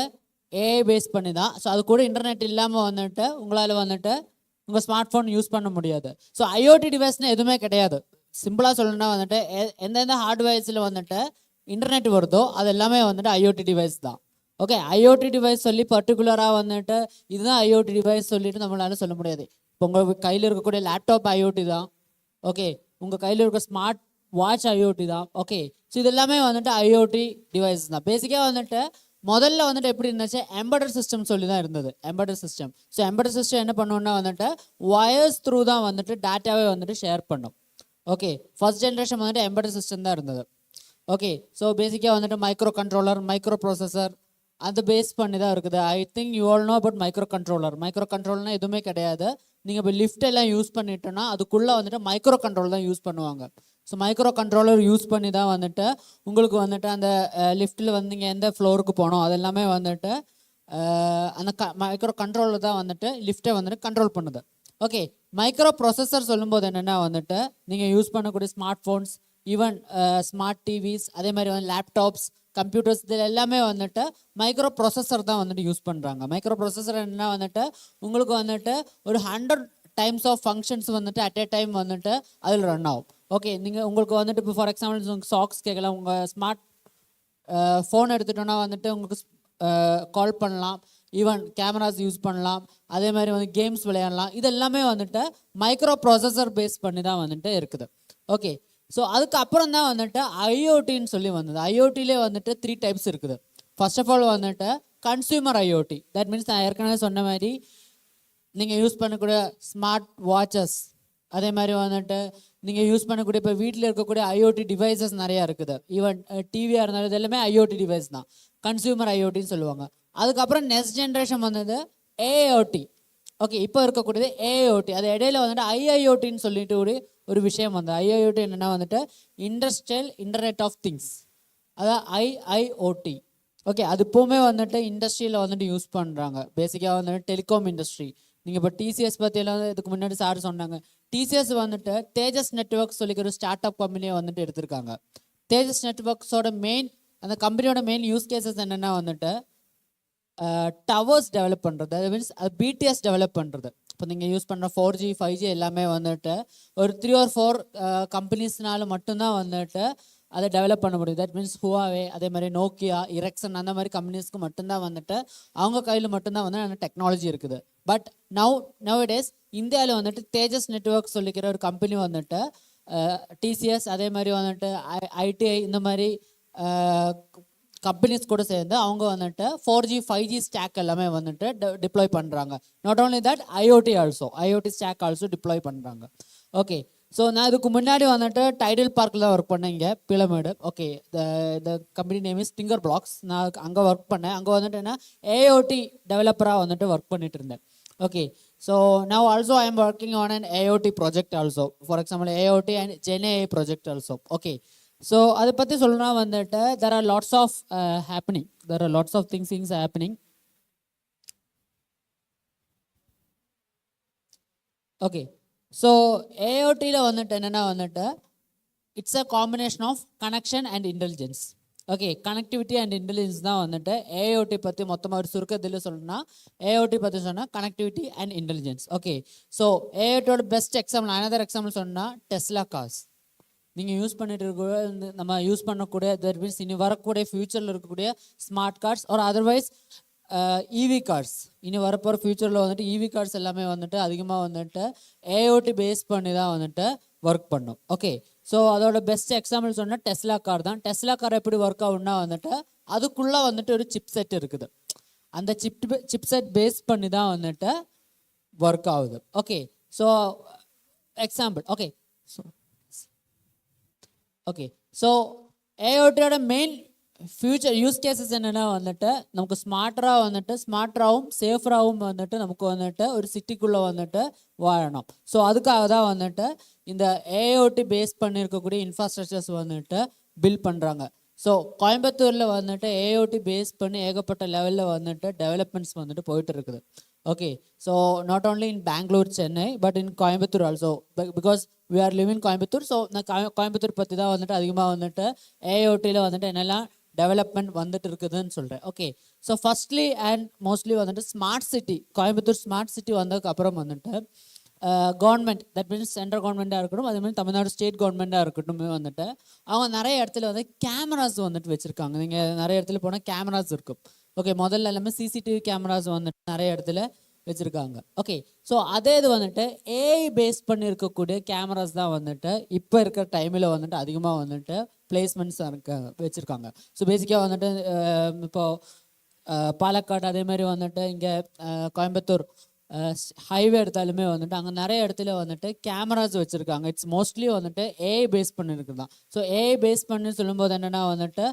AI பேஸ் பண்ணி தான். ஸோ அது கூட இன்டர்நெட் இல்லாமல் வந்துட்டு உங்களால் வந்துட்டு உங்கள் ஸ்மார்ட் ஃபோன் யூஸ் பண்ண முடியாது. ஸோ IoT டிவைஸ்னு எதுவுமே கிடையாது. சிம்பிளாக சொல்லணும்னா வந்துட்டு எந்தெந்த ஹார்ட்வேர்ஸில் வந்துட்டு இன்டர்நெட் வருதோ அது எல்லாமே வந்துட்டு IoT டிவைஸ் தான். ஓகே, IoT டிவைஸ் சொல்லி பர்டிகுலராக வந்துட்டு இதுதான் IoT டிவைஸ் சொல்லிட்டு நம்மளால சொல்ல முடியாது. இப்போ உங்கள் கையில் இருக்கக்கூடிய லேப்டாப் IoT தான். ஓகே, உங்கள் கையில் இருக்க ஸ்மார்ட் வாட்ச் IoT தான். ஓகே, ஸோ இது எல்லாமே வந்துட்டு IoT டிவைஸ் தான். பேசிக்காக வந்துட்டு முதல்ல வந்துட்டு எப்படி இருந்துச்சு, எம்பெடட் சிஸ்டம் சொல்லி தான் இருந்தது. Embedded system. So embedded system என்ன பண்ணுவோம்னா வந்துட்டு வயர்ஸ் த்ரூ தான் வந்துட்டு டேட்டாவே வந்துட்டு ஷேர் பண்ணும். ஓகே, ஃபர்ஸ்ட் ஜென்ரேஷன் வந்துட்டு எம்பெடட் சிஸ்டம் தான் இருந்தது. ஓகே, ஸோ பேசிக்காக வந்துட்டு மைக்ரோ கண்ட்ரோலர், மைக்ரோ ப்ராசஸர் அது பேஸ் பண்ணி தான் இருக்குது. I think you all know about micro controller. Micro கண்ட்ரோல்னால் எதுவுமே கிடையாது. நீங்கள் இப்போ லிஃப்ட் எல்லாம் யூஸ் பண்ணிட்டோன்னா அதுக்குள்ளே வந்துட்டு மைக்ரோ கண்ட்ரோல் தான் யூஸ் பண்ணுவாங்க. ஸோ மைக்ரோ கண்ட்ரோலர் யூஸ் பண்ணி தான் வந்துட்டு உங்களுக்கு வந்துட்டு அந்த லிஃப்ட்டில் வந்து நீங்கள் எந்த ஃப்ளோருக்கு போனோம் அதெல்லாமே வந்துட்டு அந்த மைக்ரோ கண்ட்ரோலர் தான் வந்துட்டு லிஃப்ட்டை வந்துட்டு கண்ட்ரோல் பண்ணுது. ஓகே, மைக்ரோ ப்ராசஸர் சொல்லும்போது என்னென்னா வந்துட்டு நீங்கள் யூஸ் பண்ணக்கூடிய smart phones, even smart TVS, அதே மாதிரி வந்து லேப்டாப்ஸ், கம்ப்யூட்டர்ஸ், இதில் எல்லாமே வந்துட்டு மைக்ரோ ப்ராசஸர் தான் வந்துட்டு யூஸ் பண்ணுறாங்க. மைக்ரோ ப்ராசஸர் என்ன வந்துட்டு உங்களுக்கு வந்துட்டு ஒரு 100 டைம்ஸ் ஆஃப் ஃபங்க்ஷன்ஸ் வந்துட்டு அட் ஏ டைம் வந்துட்டு அதில் ரன் ஆகும். ஓகே, நீங்கள் உங்களுக்கு வந்துட்டு இப்போ ஃபார் எக்ஸாம்பிள் உங்களுக்கு சாக்ஸ் கேட்கலாம், உங்கள் ஸ்மார்ட் ஃபோன் எடுத்துட்டோன்னா வந்துட்டு உங்களுக்கு கால் பண்ணலாம், ஈவன் கேமராஸ் யூஸ் பண்ணலாம், அதே மாதிரி வந்து கேம்ஸ் விளையாடலாம். இது எல்லாமே வந்துட்டு மைக்ரோ ப்ராசஸர் பேஸ் பண்ணி தான் வந்துட்டு இருக்குது. ஓகே, ஸோ அதுக்கப்புறம் தான் வந்துட்டு IoTன்னு சொல்லி வந்தது. IoTலே வந்துட்டு 3 டைப்ஸ் இருக்குது. ஃபர்ஸ்ட் ஆஃப் ஆல் வந்துட்டு கன்சியூமர் IoT, தட் மீன்ஸ் நான் ஏற்கனவே சொன்ன மாதிரி நீங்கள் யூஸ் பண்ணக்கூடிய ஸ்மார்ட் வாட்சஸ், அதே மாதிரி வந்துட்டு நீங்கள் யூஸ் பண்ணக்கூடிய இப்போ வீட்டில் இருக்கக்கூடிய IoT டிவைசஸ் நிறையா இருக்குது. ஈவன் டிவியாக இருந்தாலும் இது எல்லாமே IoT டிவைஸ் தான், கன்சியூமர் IoTன்னு சொல்லுவாங்க. அதுக்கப்புறம் நெக்ஸ்ட் ஜென்ரேஷன் வந்தது AIoT. ஓகே, இப்போ இருக்கக்கூடியது ஏஐஓடி. அது இடையில வந்துட்டு ஐஐஓடின்னு சொல்லிட்டு ஒரு விஷயம் வந்து ஐஐஓடி என்னென்னா வந்துட்டு இண்டஸ்ட்ரியல் இன்டர்நெட் ஆஃப் திங்ஸ், அதான் ஐஐஓடி. ஓகே, அது இப்போவுமே வந்துட்டு இண்டஸ்ட்ரியில் வந்துட்டு யூஸ் பண்ணுறாங்க. பேசிக்காக வந்துட்டு டெலிகாம் இண்டஸ்ட்ரி. நீங்கள் இப்போ டிசிஎஸ் பற்றியெல்லாம் இதுக்கு முன்னாடி சார் சொன்னாங்க. டிசிஎஸ் வந்துட்டு தேஜஸ் நெட்ஒர்க்ஸ் சொல்லிக்கிற ஒரு ஸ்டார்ட் அப் கம்பெனியை வந்துட்டு எடுத்திருக்காங்க. தேஜஸ் நெட்ஒர்க்ஸோட மெயின், அந்த கம்பெனியோட மெயின் யூஸ் கேசஸ் என்னென்னா வந்துட்டு டவர்ஸ் டெவலப் பண்ணுறது, அது மீன்ஸ் அது பிடிஎஸ் டெவலப் பண்ணுறது. இப்போ நீங்கள் யூஸ் பண்ணுற 4G 5G எல்லாமே வந்துட்டு ஒரு 3 or 4 கம்பெனிஸ்னால மட்டும்தான் வந்துட்டு அதை டெவலப் பண்ண முடியும். தட் மீன்ஸ் ஹுவாவே, அதே மாதிரி நோக்கியா, இரெக்சன், அந்த மாதிரி கம்பெனிஸ்க்கு மட்டும்தான் வந்துட்டு அவங்க கையில் மட்டும்தான் வந்து அந்த டெக்னாலஜி இருக்குது. பட் நவ் டேஸ் இந்தியாவில் வந்துட்டு தேஜஸ் நெட்ஒர்க் சொல்லிக்கிற ஒரு கம்பெனி வந்துட்டு டிசிஎஸ், அதே மாதிரி வந்துட்டு ஐடிஐ, இந்த மாதிரி கம்பெனிஸ் கூட சேர்ந்து அவங்க வந்துட்டு 4G 5G ஸ்டாக் எல்லாமே வந்துட்டு டிப்ளாய் பண்ணுறாங்க. Not only that, IoT stack also deploy பண்ணுறாங்க. ஓகே, ஸோ நான் இதுக்கு முன்னாடி வந்துட்டு டைடல் பார்க்கில் தான் ஒர்க் பண்ணேன், இங்கே பிளமேடு. Okay, the company name is Stinger Blocks. நான் அங்கே ஒர்க் பண்ணேன். அங்கே வந்துட்டு என்ன ஏஐஓடி டெவலப்பராக வந்துட்டு ஒர்க் பண்ணிட்டு இருந்தேன். Okay, so now also I am working on an AIoT project also. For example AIoT and GenAI project also. Okay, so அதை பற்றி சொல்லணும்னா வந்துட்டு there are lots of happening, there are lots of things happening. Okay, so ஏஐஓடியில் வந்துட்டு என்னென்னா வந்துட்டு it's a combination of connection and intelligence. Okay, connectivity and intelligence தான் வந்துட்டு ஏஐஓடி பற்றி மொத்தமாக ஒரு சுருக்கத்தில் சொல்லணும்னா ஏஐஓடி பற்றி சொன்னால் connectivity and intelligence. Okay, so ஏஐஓடியோட பெஸ்ட் எக்ஸாம்பிள், அனதர் எக்ஸாம்பிள் சொன்னால் டெஸ்லா கார்ஸ். நீங்கள் யூஸ் பண்ணிட்டு இருக்க, நம்ம யூஸ் பண்ணக்கூடிய, தட் மீன்ஸ் இனி வரக்கூடிய ஃபியூச்சரில் இருக்கக்கூடிய smart cars or otherwise EV cars, இனி வரப்போகிற ஃபியூச்சரில் வந்துட்டு இவி கார்ஸ் எல்லாமே வந்துட்டு அதிகமாக வந்துட்டு ஏஐஓடி பேஸ் பண்ணி தான் வந்துட்டு ஒர்க் பண்ணும். ஓகே, ஸோ அதோட பெஸ்ட் எக்ஸாம்பிள் சொன்னால் டெஸ்லா கார் தான். டெஸ்லா கார் எப்படி ஒர்க் ஆகும்னா வந்துட்டு அதுக்குள்ளே வந்துட்டு ஒரு சிப் செட் இருக்குது. அந்த சிப் செட் பேஸ் பண்ணி தான் வந்துட்டு ஒர்க் ஆகுது. Okay, so example. Okay, so ஏஐஓடியோட மெயின் ஃபியூச்சர் யூஸ் கேசஸ் என்னென்னா வந்துட்டு நமக்கு ஸ்மார்ட்டராகவும் சேஃபராகவும் வந்துட்டு நமக்கு வந்துட்டு ஒரு சிட்டிக்குள்ளே வந்துட்டு வாழணும். ஸோ அதுக்காக தான் வந்துட்டு இந்த ஏஐஓடி பேஸ் பண்ணியிருக்கக்கூடிய இன்ஃப்ராஸ்ட்ரக்சர்ஸ் வந்துட்டு பில்ட் பண்ணுறாங்க. ஸோ கோயம்புத்தூரில் வந்துட்டு ஏஐஓடி பேஸ் பண்ணி ஏகப்பட்ட லெவலில் வந்துட்டு டெவலப்மெண்ட்ஸ் வந்துட்டு போயிட்டு இருக்குது. Okay, so not only in Bangalore, Chennai, but in Coimbatore also, because we are live in Coimbatore. So நான் கோயம்புத்தூர் பற்றி தான் வந்துட்டு அதிகமாக வந்துட்டு ஏஐஓடியில் வந்துட்டு என்னெல்லாம் டெவலப்மெண்ட் வந்துட்டு இருக்குதுன்னு சொல்கிறேன். Okay, so firstly and mostly வந்துட்டு smart city, Coimbatore smart city வந்ததுக்கு அப்புறம் வந்துட்டு கவர்மெண்ட், தட் மீன்ஸ் சென்ட்ரல் கவர்மெண்ட்டாக இருக்கட்டும், அதே மாதிரி தமிழ்நாடு ஸ்டேட் கவர்மெண்ட்டாக இருக்கட்டும் வந்துட்டு அவங்க நிறைய இடத்துல வந்து கேமராஸ் வந்துட்டு வச்சுருக்காங்க. நீங்கள் நிறைய இடத்துல போனால் கேமராஸ் இருக்கும். ஓகே, முதல்ல எல்லாமே சிசிடிவி கேமராஸ் வந்துட்டு நிறைய இடத்துல வச்சுருக்காங்க. ஓகே, ஸோ அதே இது வந்துட்டு ஏஐ பேஸ் பண்ணி இருக்கக்கூடிய கேமராஸ் தான் வந்துட்டு இப்போ இருக்கிற டைமில் வந்துட்டு அதிகமாக வந்துட்டு பிளேஸ்மெண்ட்ஸ் வச்சுருக்காங்க. ஸோ பேசிக்காக வந்துட்டு இப்போது பாலக்காடு, அதே மாதிரி வந்துட்டு இங்கே கோயம்புத்தூர் ஹைவே எடுத்தாலுமே வந்துட்டு அங்கே நிறைய இடத்துல வந்துட்டு கேமராஸ் வச்சுருக்காங்க. இட்ஸ் மோஸ்ட்லி வந்துட்டு ஏஐ பேஸ் பண்ணிருக்கு தான். ஸோ ஏஐ பேஸ் பண்ணி சொல்லும்போது என்னென்னா வந்துட்டு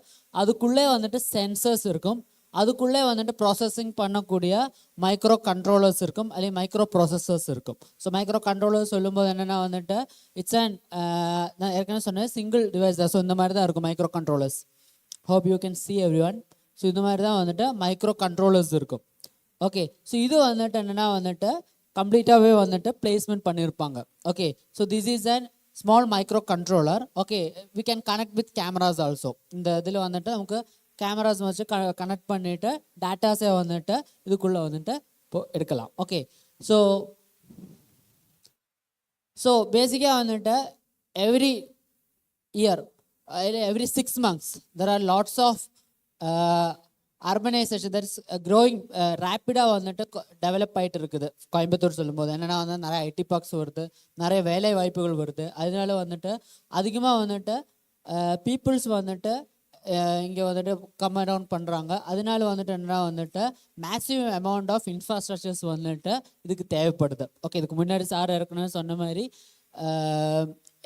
அதுக்குள்ளே வந்துட்டு சென்சர்ஸ் இருக்கும், அதுக்குள்ளே வந்துட்டு ப்ராசஸிங் பண்ணக்கூடிய மைக்ரோ கண்ட்ரோலர்ஸ் இருக்கும், அதே மைக்ரோ ப்ராசஸர்ஸ் இருக்கும். ஸோ மைக்ரோ கண்ட்ரோலர்ஸ் சொல்லும்போது என்னென்னா வந்துட்டு இட்ஸ் அண்ட் நான் ஏற்கனவே சொன்னேன் சிங்கிள் டிவைஸ் தான். ஸோ இந்த மாதிரி தான் இருக்கும் microcontrollers. Hope you can see everyone. So இந்த மாதிரி தான் வந்துட்டு மைக்ரோ கண்ட்ரோலர்ஸ் இருக்கும். ஓகே, ஸோ இது வந்துட்டு என்னென்னா வந்துட்டு கம்ப்ளீட்டாகவே வந்துட்டு பிளேஸ்மெண்ட் பண்ணியிருப்பாங்க. Okay, so this is and small microcontroller. Okay, we can connect with cameras also. இந்த இதில் வந்துட்டு நமக்கு கேமராஸ் வச்சு கனெக்ட் பண்ணிவிட்டு டேட்டாஸை வந்துட்டு இதுக்குள்ளே வந்துட்டு எடுக்கலாம். ஓகே, ஸோ பேசிக்காக வந்துட்டு every year, every 6 months there are lots of urbanisation that is growing ரேப்பிடாக வந்துட்டு டெவலப் ஆகிட்டு இருக்குது. கோயம்புத்தூர் சொல்லும்போது என்னென்னா வந்து நிறைய ஐடி பார்க்ஸ் வருது, நிறைய வேலை வாய்ப்புகள் வருது. அதனால வந்துட்டு அதிகமாக வந்துட்டு பீப்புள்ஸ் வந்துட்டு இங்கே வந்துட்டு கம் டவுன் பண்ணுறாங்க. அதனால வந்துட்டு என்னன்னா வந்துட்டு மேசிவ் அமௌண்ட் ஆஃப் இன்ஃப்ராஸ்ட்ரக்சர்ஸ் வந்துட்டு இதுக்கு தேவைப்படுது. ஓகே, இதுக்கு முன்னாடி சார் ஏற்கனவே சொன்ன மாதிரி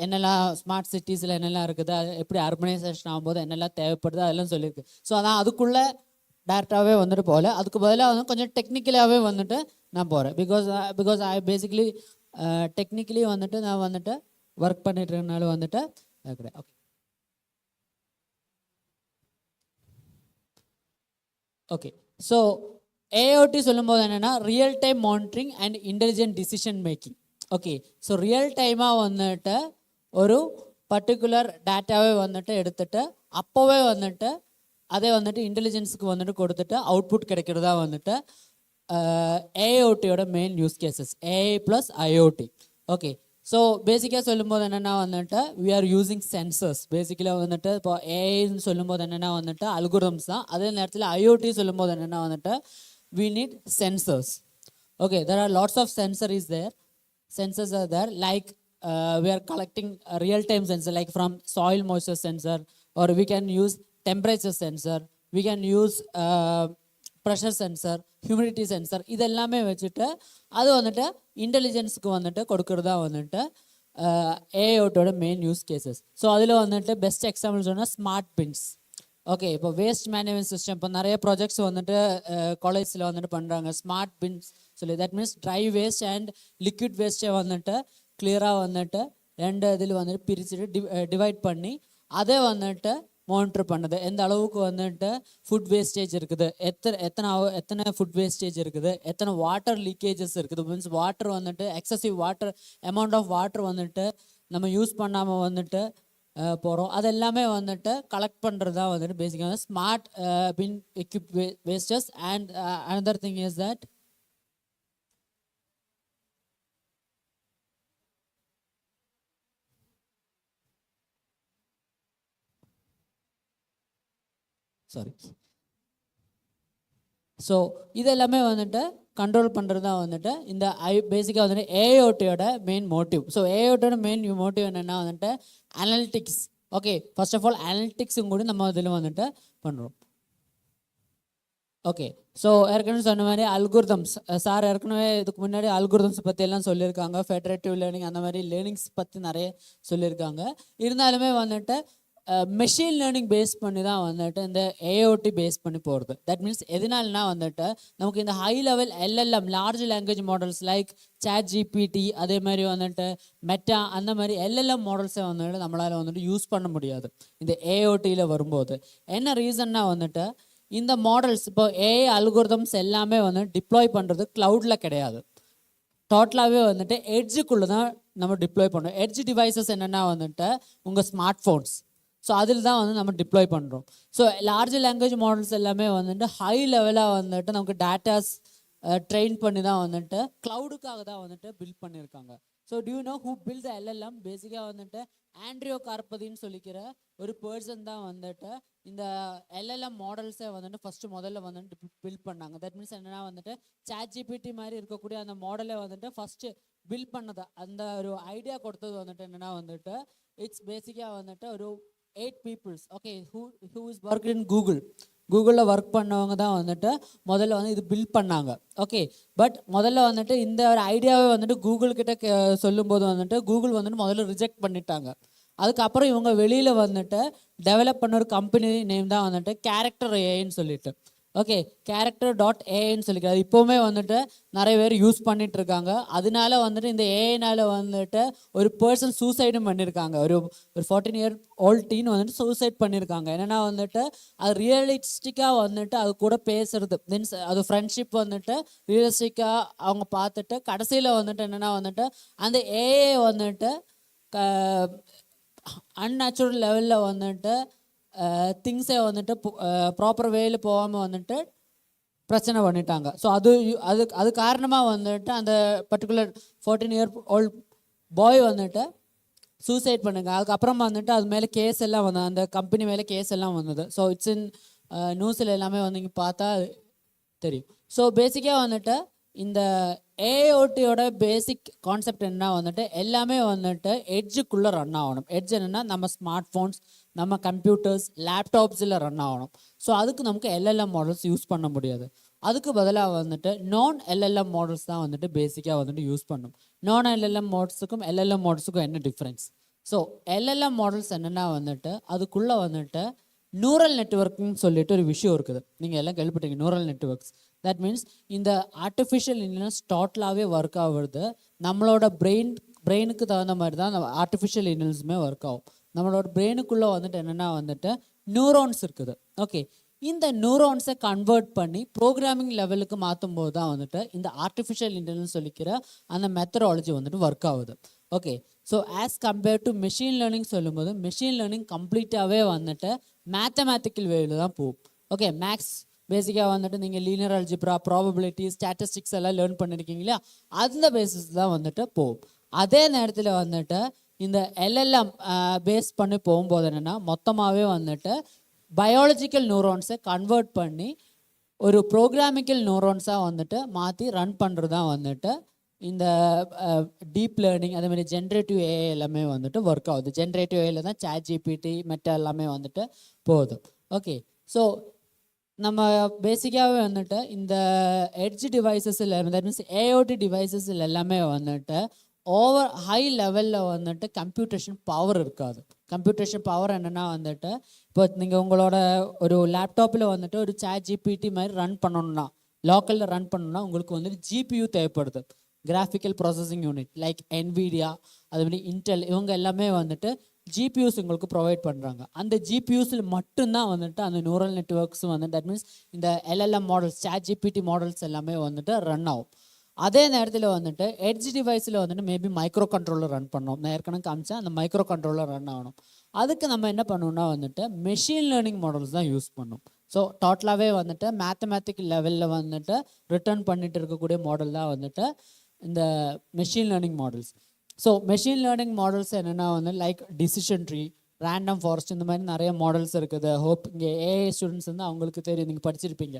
என்னெல்லாம் ஸ்மார்ட் சிட்டிஸில் என்னெல்லாம் இருக்குது, அது எப்படி அர்பனைசேஷன் ஆகும்போது என்னெல்லாம் தேவைப்படுது அதெல்லாம் சொல்லியிருக்கு. ஸோ அதான் அதுக்குள்ளே டேரெக்டாகவே வந்துட்டு போகல. அதுக்கு பதிலாக வந்து கொஞ்சம் டெக்னிக்கலாகவே வந்துட்டு நான் போகிறேன். பிகாஸ் ஐ பேசிக்கலி டெக்னிக்கலி வந்துட்டு நான் வந்துட்டு ஒர்க் பண்ணிட்டு இருக்கனால வந்துட்டு இருக்கிறேன். ஓகே ஓகே ஸோ ஏஓடி சொல்லும்போது என்னென்னா real time monitoring and intelligent decision making. Okay so real டைமாக வந்துட்டு ஒரு பர்டிகுலர் டேட்டாவே வந்துட்டு எடுத்துட்டு அப்போவே வந்துட்டு அதே வந்துட்டு இன்டெலிஜென்ஸுக்கு வந்துட்டு கொடுத்துட்டு அவுட்புட் கிடைக்கிறதா வந்துட்டு ஏஐஓடியோட main use cases AI plus IoT. Okay so பேசிக்காக சொல்லும்போது என்னென்னா வந்துட்டு வி ஆர் யூஸிங் சென்சர்ஸ். பேசிக்கலாக வந்துட்டு இப்போ ஏஐன்னு சொல்லும்போது என்னென்னா வந்துட்டு அல்கோரிதம்ஸ் தான். அதே நேரத்தில் ஐஓடி சொல்லும்போது என்னென்னா வந்துட்டு we need sensors. Okay there are lots of sensors are there like we are collecting a real time sensor like from soil moisture sensor, or we can use temperature sensor, we can use pressure sensor, humidity sensor, இது எல்லாமே வச்சுட்டு அது வந்துட்டு இன்டெலிஜென்ஸுக்கு வந்துட்டு கொடுக்குறதா வந்துட்டு ஏஐஓட்டோட மெயின் யூஸ் கேசஸ். ஸோ அதில் வந்துட்டு பெஸ்ட் எக்ஸாம்பிள் சொன்னால் ஸ்மார்ட் பின்ஸ். ஓகே இப்போ வேஸ்ட் மேனேஜ்மெண்ட் சிஸ்டம் இப்போ நிறைய ப்ராஜெக்ட்ஸ் வந்துட்டு காலேஜில் வந்துட்டு பண்ணுறாங்க ஸ்மார்ட் பின்ஸ் சொல்லி. That means dry waste and liquid வேஸ்ட்டை வந்துட்டு கிளியராக வந்துட்டு ரெண்டு இதில் வந்துட்டு பிரிச்சுட்டு டிவைட் பண்ணி அதை வந்துட்டு மானிட்டர் பண்ணுது. எந்த அளவுக்கு வந்துட்டு ஃபுட் வேஸ்டேஜ் இருக்குது, எத்தனை ஃபுட் வேஸ்டேஜ் இருக்குது, எத்தனை வாட்டர் லீக்கேஜஸ் இருக்குது. மீன்ஸ் வாட்டர் வந்துட்டு excessive water amount of water வந்துட்டு நம்ம யூஸ் பண்ணாமல் வந்துட்டு போகிறோம். அது எல்லாமே வந்துட்டு கலெக்ட் பண்ணுறது தான் வந்துட்டு பேசிக்காக smart bin equip wastes. And another thing is that sorry so இது எல்லாமே வந்துட்டு கண்ட்ரோல் பண்ணுறது தான் வந்துட்டு இந்த பேசிக்காக வந்துட்டு ஏஐஓடியோட மெயின் மோட்டிவ். ஸோ ஏஐஓடியோட மெயின் மோட்டிவ் என்னென்னா வந்துட்டு analytics. Okay first of all அனலிட்டிக்ஸும் கூட நம்ம இதில் வந்துட்டு பண்ணுறோம். ஓகே ஸோ ஏற்கனவே சொன்ன மாதிரி அல்கோரிதம்ஸ் சார் ஏற்கனவே இதுக்கு முன்னாடி அல்கோரிதம்ஸ் பற்றி எல்லாம் சொல்லியிருக்காங்க. ஃபெடரேட்டிவ் லேர்னிங் அந்த மாதிரி லேர்னிங்ஸ் பற்றி நிறைய சொல்லியிருக்காங்க. இருந்தாலுமே வந்துட்டு மெஷின் லேர்னிங் பேஸ் பண்ணி தான் வந்துட்டு இந்த ஏஓடி பேஸ் பண்ணி போகிறது. தட் மீன்ஸ் எதனாலனா வந்துட்டு நமக்கு இந்த high level LLM large language models like ChatGPT அதே மாதிரி வந்துட்டு மெட்டா அந்த மாதிரி எல்எல்எம் மாடல்ஸை வந்துட்டு நம்மளால் வந்துட்டு யூஸ் பண்ண முடியாது இந்த ஏஓடியில் வரும்போது. என்ன ரீசன்னா வந்துட்டு இந்த மாடல்ஸ் இப்போ ஏஐ அல்கோரிதம்ஸ் எல்லாமே வந்து டிப்ளாய் பண்ணுறது க்ளவுடில் கிடையாது, டோட்டலாகவே வந்துட்டு எட்ஜுக்குள்ளே தான் நம்ம டிப்ளாய் பண்ணுறோம். எட்ஜ் டிவைசஸ் என்னென்னா வந்துட்டு உங்கள் ஸ்மார்ட் ஃபோன்ஸ். ஸோ அதில் தான் வந்து நம்ம டிப்ளாய் பண்ணுறோம். ஸோ லார்ஜ் லாங்குவேஜ் மாடல்ஸ் எல்லாமே வந்துட்டு ஹை லெவலாக வந்துட்டு நமக்கு டேட்டாஸ் ட்ரெயின் பண்ணி தான் வந்துட்டு க்ளவுடுக்காக தான் வந்துட்டு பில்ட் பண்ணியிருக்காங்க. So do you know who built the LLM? பேசிக்காக வந்துட்டு ஆண்ட்ரியோ கார்பதின்னு சொல்லிக்கிற ஒரு பர்சன் தான் வந்துட்டு இந்த எல்எல்எம் மாடல்ஸை வந்துட்டு ஃபஸ்ட்டு முதல்ல வந்துட்டு பில்ட் பண்ணாங்க. தட் மீன்ஸ் என்னென்னா வந்துட்டு ChatGPT மாதிரி இருக்கக்கூடிய அந்த மாடலை வந்துட்டு ஃபஸ்ட்டு பில்ட் பண்ணதை அந்த ஒரு ஐடியா கொடுத்தது வந்துட்டு என்னென்னா வந்துட்டு இட்ஸ் பேசிக்காக வந்துட்டு ஒரு 8 peoples. Okay who is work in கூகுளில் ஒர்க் பண்ணவங்க தான் வந்துட்டு முதல்ல வந்து இது பில்ட் பண்ணாங்க. ஓகே பட் முதல்ல வந்துட்டு இந்த ஒரு ஐடியாவை வந்துட்டு கூகுள் கிட்ட சொல்லும்போது வந்துட்டு கூகுள் வந்துட்டு முதல்ல ரிஜெக்ட் பண்ணிட்டாங்க. அதுக்கப்புறம் இவங்க வெளியில் வந்துட்டு டெவலப் பண்ண ஒரு கம்பெனி நேம் தான் வந்துட்டு கேரக்டர் ஏஐன்னு சொல்லிட்டு. ஓகே character.aiன்னு சொல்லிக்கிறது இப்போவுமே வந்துட்டு நிறைய பேர் யூஸ் பண்ணிட்டு இருக்காங்க. அதனால வந்துட்டு இந்த ஏஐனால வந்துட்டு ஒரு பர்சன் சூசைடும் பண்ணியிருக்காங்க. ஒரு 14-year-old டீன் வந்துட்டு சூசைட் பண்ணியிருக்காங்க. என்னென்னா வந்துட்டு அது ரியலிஸ்டிக்காக வந்துட்டு அது கூட பேசுறது மீன்ஸ் அது ஃப்ரெண்ட்ஷிப் வந்துட்டு ரியலிஸ்டிக்காக அவங்க பார்த்துட்டு கடைசியில் வந்துட்டு என்னென்னா வந்துட்டு அந்த ஏஐ வந்துட்டு அன்நேச்சுரல் லெவலில் வந்துட்டு திங்ஸை வந்துட்டு ப்ராப்பர் வேயில் போகாமல் வந்துட்டு பிரச்சனை பண்ணிட்டாங்க. ஸோ அது காரணமாக வந்துட்டு அந்த பர்டிகுலர் 14-year-old பாய் வந்துட்டு சூசைட் பண்ணுங்க. அதுக்கப்புறமா வந்துட்டு அது மேலே கேஸ் எல்லாம் வந்தது, அந்த கம்பெனி மேலே கேஸ் எல்லாம் வந்தது. ஸோ இட்ஸ் இன் நியூஸில் எல்லாமே வந்து இங்கே பார்த்தா தெரியும். ஸோ பேசிக்காக வந்துட்டு இந்த ஏஓடியோட பேசிக் கான்செப்ட் என்ன வந்துட்டு எல்லாமே வந்துட்டு எட்ஜுக்குள்ளே ரன் ஆகணும். எட்ஜ் என்னென்னா நம்ம ஸ்மார்ட் ஃபோன்ஸ், நம்ம கம்ப்யூட்டர்ஸ், லேப்டாப்ஸில் ரன் ஆகணும். ஸோ அதுக்கு நமக்கு எல்எல்எம் மாடல்ஸ் யூஸ் பண்ண முடியாது. அதுக்கு பதிலாக வந்துட்டு நான் எல்எல்எம் மாடல்ஸ் தான் வந்துட்டு பேசிக்காக வந்துட்டு யூஸ் பண்ணணும். நான் எல்எல்எம் மாடல்ஸுக்கும் எல்எல்எம் மாடல்ஸுக்கும் என்ன டிஃப்ரென்ஸ்? ஸோ எல்எல்எம் மாடல்ஸ் என்னென்னா வந்துட்டு அதுக்குள்ளே வந்துட்டு நியூரல் நெட்வொர்க்னு சொல்லிட்டு ஒரு விஷயம் இருக்குது. நீங்கள் எல்லாம் கேள்விப்பட்டீங்க நியூரல் நெட்வொர்க்ஸ். தட் மீன்ஸ் இந்த ஆர்டிஃபிஷியல் இன்டெலிஜென்ஸ் டோட்டலாகவே ஒர்க் ஆகுறது நம்மளோட பிரெயினுக்கு தகுந்த மாதிரி தான் அந்த ஆர்டிஃபிஷியல் இன்டெலிஜென்ஸுமே ஒர்க் ஆகும். நம்மளோட பிரெயினுக்குள்ளே வந்துட்டு என்னென்னா வந்துட்டு நியூரான்ஸ் இருக்குது. ஓகே, இந்த நியூரான்ஸை கன்வெர்ட் பண்ணி ப்ரோக்ராமிங் லெவலுக்கு மாற்றும் போது தான் வந்துட்டு இந்த ஆர்டிஃபிஷியல் இன்டெலிஜென்ஸ் சொல்லிக்கிற அந்த மெத்தடாலஜி வந்துட்டு ஒர்க் ஆகுது. Okay, so as compared to machine learning சொல்லும்போது மெஷின் லேர்னிங் கம்ப்ளீட்டாகவே வந்துட்டு மேத்தமேட்டிக்கல் வேவில் தான் போகும். ஓகே, மேக்ஸ் பேசிக்காக வந்துட்டு நீங்கள் லீனியர் அல்ஜிப்ரா, ப்ராபபிலிட்டி, ஸ்டாட்டிஸ்டிக்ஸ் எல்லாம் லேர்ன் பண்ணியிருக்கீங்க இல்லையா, அந்த பேசிஸ் தான் வந்துட்டு போகும். அதே நேரத்தில் வந்துட்டு இந்த எல்எல்எம் பேஸ் பண்ணி போகும்போது என்னென்னா மொத்தமாகவே வந்துட்டு பயாலஜிக்கல் நியூரான்ஸை கன்வெர்ட் பண்ணி ஒரு ப்ரோக்ராமிக்கல் நியூரான்ஸாக வந்துட்டு மாற்றி ரன் பண்ணுறது தான் வந்துட்டு இந்த டீப் லேர்னிங், அதேமாதிரி ஜென்ரேட்டிவ் ஏஐ எல்லாமே வந்துட்டு ஒர்க் ஆகுது. ஜென்ரேட்டிவ் ஏஐல தான் சாட் ஜிபிடி மெட்டா எல்லாமே வந்துட்டு போகுது. ஓகே, ஸோ நம்ம பேசிக்காகவே வந்துட்டு இந்த எட்ஜ் டிவைசஸில், தட் மீன்ஸ் ஏஓடி டிவைசஸில் எல்லாமே வந்துட்டு ஓவர் ஹை லெவலில் வந்துட்டு கம்ப்யூட்டேஷன் பவர் இருக்காது. கம்ப்யூட்டேஷன் பவர் என்னென்னா வந்துட்டு இப்போ நீங்கள் உங்களோட ஒரு லேப்டாப்பில் வந்துட்டு ஒரு சாட் ஜிபிடி மாதிரி ரன் பண்ணணும்னா, லோக்கலில் ரன் பண்ணணும்னா உங்களுக்கு வந்துட்டு ஜிபியூ தேவைப்படுது, graphical processing unit, like Nvidia, அதுமாதிரி இன்டெல், இவங்க எல்லாமே வந்துட்டு ஜிபியூஸ் உங்களுக்கு ப்ரொவைட் பண்ணுறாங்க. அந்த ஜிபியூஸில் மட்டும்தான் வந்துட்டு அந்த நியூரல் நெட்வொர்க்ஸ் வந்து தட் மீன்ஸ் இந்த LLM models, ChatGPT models எல்லாமே வந்துட்டு ரன் ஆகும். அதே நேரத்தில் வந்துட்டு எட்ஜ் டிவைஸில் வந்துட்டு மேபி மைக்ரோ கண்ட்ரோலர் ரன் பண்ணோம். நான் ஏற்கனவே காமிச்சேன், அந்த மைக்ரோ கண்ட்ரோலர் ரன் ஆகணும். அதுக்கு நம்ம என்ன பண்ணணும்னா வந்துட்டு மெஷின் லேர்னிங் மாடல்ஸ் தான் யூஸ் பண்ணணும். ஸோ டோட்டலாகவே வந்துட்டு மேத்தமேட்டிக்கல் லெவலில் வந்துட்டு ரிட்டர்ன் பண்ணிட்டு இருக்கக்கூடிய மாடல் தான் வந்துட்டு இந்த machine learning models. So machine learning models என்னென்னா வந்து like decision tree, random forest, இந்த மாதிரி நிறைய மாடல்ஸ் இருக்குது. ஹோப் இங்கே ஏஐ ஸ்டூடெண்ட்ஸ் வந்து அவங்களுக்கு தெரியும், நீங்கள் படிச்சிருப்பீங்க.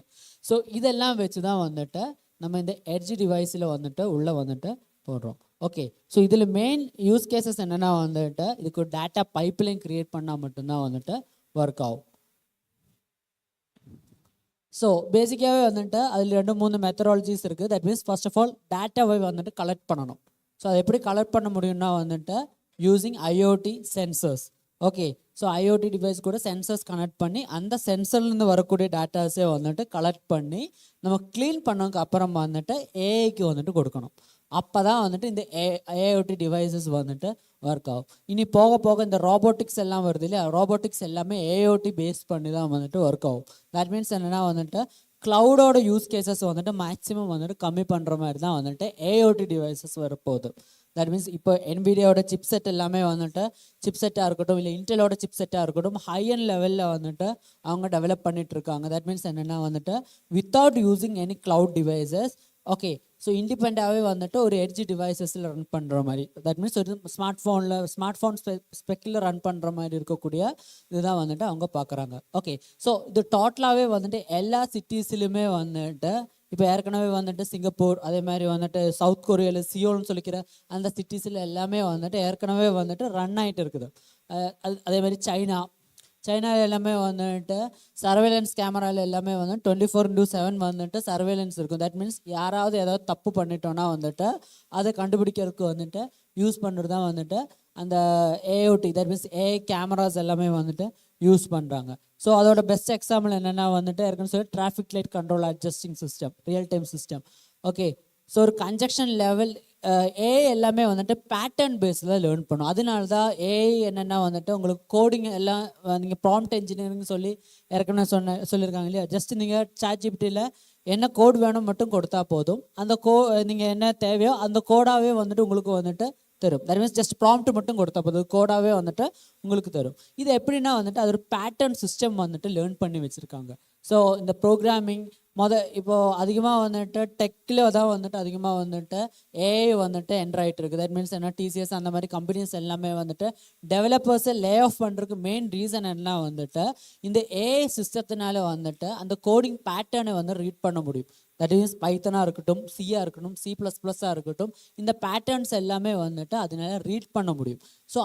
ஸோ இதெல்லாம் வச்சு தான் வந்துட்டு நம்ம இந்த எட்ஜ் டிவைஸில் வந்துட்டு உள்ளே வந்துட்டு போடுறோம். ஓகே, ஸோ இதில் மெயின் யூஸ் கேசஸ் என்னென்னா வந்துட்டு இதுக்கு ஒரு டேட்டா பைப்லைன் க்ரியேட் பண்ணால் மட்டும்தான் வந்துட்டு ஒர்க் ஆகும். ஸோ பேசிக்காகவே வந்துட்டு அதில் 2-3 மெத்தடாலஜிஸ் இருக்குது. That means first of all டேட்டாவை வந்துட்டு கலெக்ட் பண்ணணும். ஸோ அதை எப்படி கலெக்ட் பண்ண முடியும்னா வந்துட்டு using IoT sensors. Okay, so IoT device கூட சென்சர்ஸ் கனெக்ட் பண்ணி அந்த சென்சர்லேருந்து வரக்கூடிய டேட்டாஸே வந்துட்டு கலெக்ட் பண்ணி நம்ம க்ளீன் பண்ணதுக்கு அப்புறம் வந்துட்டு ஏஐக்கு வந்துட்டு கொடுக்கணும். அப்போ தான் வந்துட்டு இந்த ஏஐஓடி டிவைசஸ் வந்துட்டு ஒர்க் ஆகும். இனி போக போக இந்த ரோபோட்டிக்ஸ் எல்லாம் வருது இல்லையா, ரோபோட்டிக்ஸ் எல்லாமே ஏஐஓடி பேஸ் பண்ணி தான் வந்துட்டு ஒர்க் ஆகும். தட் மீன்ஸ் என்னென்னா வந்துட்டு க்ளவுடோட யூஸ் கேசஸ் வந்துட்டு மேக்ஸிமம் வந்துட்டு கம்மி பண்ணுற மாதிரி தான் வந்துட்டு ஏஐஓடி டிவைசஸ் வரப்போகுது. தட் மீன்ஸ் இப்போ என்விடியாவோட சிப் செட் எல்லாமே வந்துட்டு சிப் செட்டாக இருக்கட்டும், இல்லை இன்டெலோட சிப் செட்டாக இருக்கட்டும், ஹை அண்ட் லெவலில் வந்துட்டு அவங்க டெவலப் பண்ணிட்டு இருக்காங்க. தட் மீன்ஸ் என்னென்னா வந்துட்டு without using any cloud devices. Okay, so இண்டிபெண்டாகவே வந்துட்டு ஒரு எட்ஜ் டிவைசஸில் ரன் பண்ணுற மாதிரி, தட் மீன்ஸ் ஒரு ஸ்மார்ட் ஃபோன் ஸ்பெக்கில் ரன் பண்ணுற மாதிரி இருக்கக்கூடிய இதுதான் வந்துட்டு அவங்க பார்க்குறாங்க. ஓகே, ஸோ இது டோட்டலாகவே வந்துட்டு எல்லா சிட்டிஸ்லையுமே வந்துட்டு இப்போ ஏற்கனவே வந்துட்டு சிங்கப்பூர், அதே மாதிரி வந்துட்டு சவுத் கொரியாவில் சியோல்னு சொல்லிக்கிற அந்த சிட்டிஸில் எல்லாமே வந்துட்டு ஏற்கனவே வந்துட்டு ரன் ஆகிட்டு இருக்குது. அதே மாதிரி சைனாவில் எல்லாமே வந்துட்டு சர்வேலன்ஸ் கேமராவில் எல்லாமே வந்து 24/7 வந்துட்டு சர்வேலன்ஸ் இருக்கும். தட் மீன்ஸ் யாராவது ஏதாவது தப்பு பண்ணிட்டோன்னா வந்துட்டு அதை கண்டுபிடிக்கிறதுக்கு வந்துட்டு யூஸ் பண்ணுறது தான் வந்துட்டு அந்த AOD, that means AI cameras எல்லாமே வந்துட்டு யூஸ் பண்ணுறாங்க. ஸோ அதோட பெஸ்ட் எக்ஸாம்பிள் என்னென்னா வந்துட்டு ஏற்கனவே சொல்லி traffic light control adjusting system, real time system. Okay, so ஒரு கன்ஜெக்ஷன் லெவல் ஏஐ எல்லாமே வந்துட்டு பேட்டர்ன் பேஸில் லேர்ன் பண்ணும். அதனால தான் ஏஐ என்னென்னா வந்துட்டு உங்களுக்கு கோடிங் எல்லாம் நீங்கள் ப்ராம்ப்ட் இன்ஜினியரிங் சொல்லி ஏற்கனவே சொல்லியிருக்காங்க இல்லையா, ஜஸ்ட் நீங்கள் சாட் ஜிபிடியில் என்ன கோட் வேணும் மட்டும் கொடுத்தா போதும், அந்த நீங்கள் என்ன தேவையோ அந்த கோடாகவே வந்துட்டு உங்களுக்கு வந்துட்டு தரும். தட் மீன்ஸ் ஜஸ்ட் ப்ராம்ப்ட் மட்டும் கொடுத்தா போதும், கோடாகவே வந்துட்டு உங்களுக்கு தரும். இது எப்படின்னா வந்துட்டு அது ஒரு பேட்டர்ன் சிஸ்டம் வந்துட்டு லேர்ன் பண்ணி வச்சுருக்காங்க. ஸோ இந்த ப்ரோக்ராமிங் இப்போது அதிகமாக வந்துட்டு டெக்கில் தான் வந்துட்டு அதிகமாக வந்துட்டு ஏஐ வந்துட்டு என்டர் ஆகிட்டு இருக்குது. தட் மீன்ஸ் என்ன டிசிஎஸ் அந்த மாதிரி கம்பெனிஸ் எல்லாமே வந்துட்டு டெவலப்பர்ஸை லே ஆஃப் பண்ணுறதுக்கு மெயின் ரீசன் என்ன வந்துட்டு இந்த ஏஐ சிஸ்டத்தினால வந்துட்டு அந்த கோடிங் பேட்டர்னை வந்து ரீட் பண்ண முடியும். தட் மீன்ஸ் பைத்தனாக இருக்கட்டும், சியாக இருக்கட்டும், C++ஆக இருக்கட்டும், இந்த பேட்டர்ன்ஸ் எல்லாமே வந்துட்டு அதனால ரீட் பண்ண முடியும். ஸோ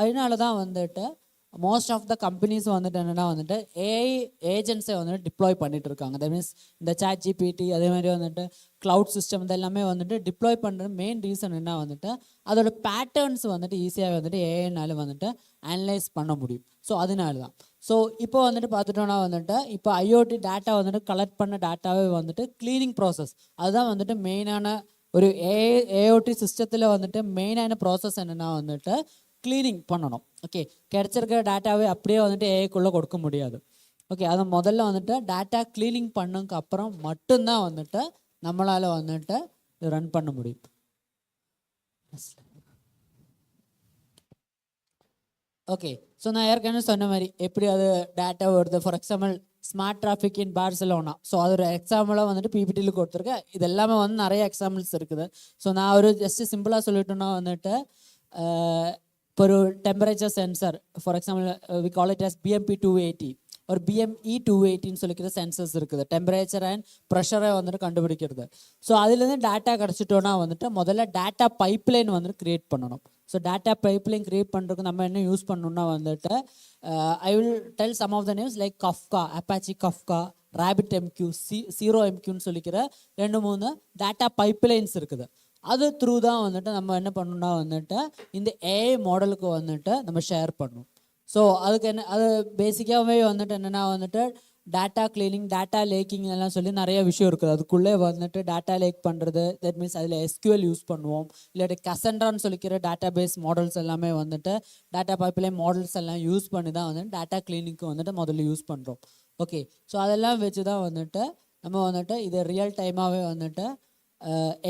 அதனால தான் வந்துட்டு மோஸ்ட் ஆஃப் த கம்பெனிஸ் வந்துட்டு என்னென்னா வந்துட்டு ஏஐ ஏஜென்ட்ஸை வந்துட்டு டிப்ளாய் பண்ணிட்டு இருக்காங்க. தட் மீன்ஸ் இந்த சாட் ஜிபிடி அதே மாதிரி வந்துட்டு க்ளவுட் சிஸ்டம் இதெல்லாமே வந்துட்டு டிப்ளாய் பண்ணுற மெயின் ரீசன் என்ன வந்துட்டு அதோட பேட்டர்ன்ஸ் வந்துட்டு ஈஸியாக வந்துட்டு ஏஐனால வந்துட்டு அனலைஸ் பண்ண முடியும். ஸோ அதனால தான். ஸோ இப்போ வந்துட்டு பார்த்துட்டோன்னா வந்துட்டு இப்போ ஐஓடி டேட்டா வந்துட்டு கலெக்ட் பண்ண டேட்டாவே வந்துட்டு க்ளீனிங் ப்ராசஸ், அதுதான் வந்துட்டு மெயினான ஒரு ஏஓடி சிஸ்டத்தில் வந்துட்டு மெயினான ப்ராசஸ் என்னென்னா வந்துட்டு க்ளீனிங் பண்ணணும். ஓகே, கிடச்சிருக்கிற டேட்டாவே அப்படியே வந்துட்டு ஏஐக்குள்ளே கொடுக்க முடியாது. ஓகே, அதை முதல்ல வந்துட்டு டேட்டா க்ளீனிங் பண்ணதுக்கு அப்புறம் மட்டும்தான் வந்துட்டு நம்மளால் வந்துட்டு ரன் பண்ண முடியும். ஓகே, ஸோ நான் ஏற்கனவே சொன்ன மாதிரி எப்படி அது டேட்டா வருது. For example smart traffic in Barcelona, so அது ஒரு எக்ஸாம்பிளாக வந்துட்டு பிபிடியில் கொடுத்துருக்கேன். இது எல்லாமே வந்து நிறைய எக்ஸாம்பிள்ஸ் இருக்குது. ஸோ நான் ஒரு ஜஸ்ட் சிம்பிளாக சொல்லிட்டோன்னா வந்துட்டு இப்போ ஒரு temperature sensor, for example we call it as BMP 280 ஒரு பிஎம்இ 280 சொல்லிக்கிற சென்சர்ஸ் இருக்குது, டெம்பரேச்சர் அண்ட் ப்ரெஷரை வந்துட்டு கண்டுபிடிக்கிறது. ஸோ அதுலேருந்து டேட்டா கிடச்சிட்டோன்னா வந்துட்டு முதல்ல டேட்டா பைப்லைன் வந்துட்டு க்ரியேட் பண்ணணும். ஸோ டேட்டா பைப்லைன் க்ரியேட் பண்ணுறதுக்கு நம்ம என்ன யூஸ் பண்ணணும்னா வந்துட்டு I will tell some of the names like Kafka, Apache Kafka, RabbitMQ, zero எம்கியூன்னு சொல்லிக்கிற 2-3 டேட்டா பைப்லைன்ஸ் இருக்குது. அது த்ரூ தான் வந்துட்டு நம்ம என்ன பண்ணணும்னா வந்துட்டு இந்த ஏஐ மாடலுக்கு வந்துட்டு நம்ம ஷேர் பண்ணணும். ஸோ அதுக்கு என்ன, அது பேசிக்காகவே வந்துட்டு என்னென்னா வந்துட்டு டேட்டா கிளீனிங், டேட்டா லேக்கிங் எல்லாம் சொல்லி நிறைய விஷயம் இருக்குது. அதுக்குள்ளே வந்துட்டு டேட்டா லேக் பண்ணுறது, தட் மீன்ஸ் அதில் எஸ்கியூஎல் யூஸ் பண்ணுவோம், இல்லாட்டி கசன்ட்ரான்னு சொல்லிக்கிற டேட்டா பேஸ் மாடல்ஸ் எல்லாமே வந்துட்டு டேட்டா பைப்லைன் மாடல்ஸ் எல்லாம் யூஸ் பண்ணி தான் வந்துட்டு டேட்டா கிளீனிங்க்கு வந்துட்டு முதல்ல யூஸ் பண்ணுறோம். ஓகே, ஸோ அதெல்லாம் வச்சு தான் வந்துட்டு நம்ம வந்துட்டு இதை ரியல் டைமாகவே வந்துட்டு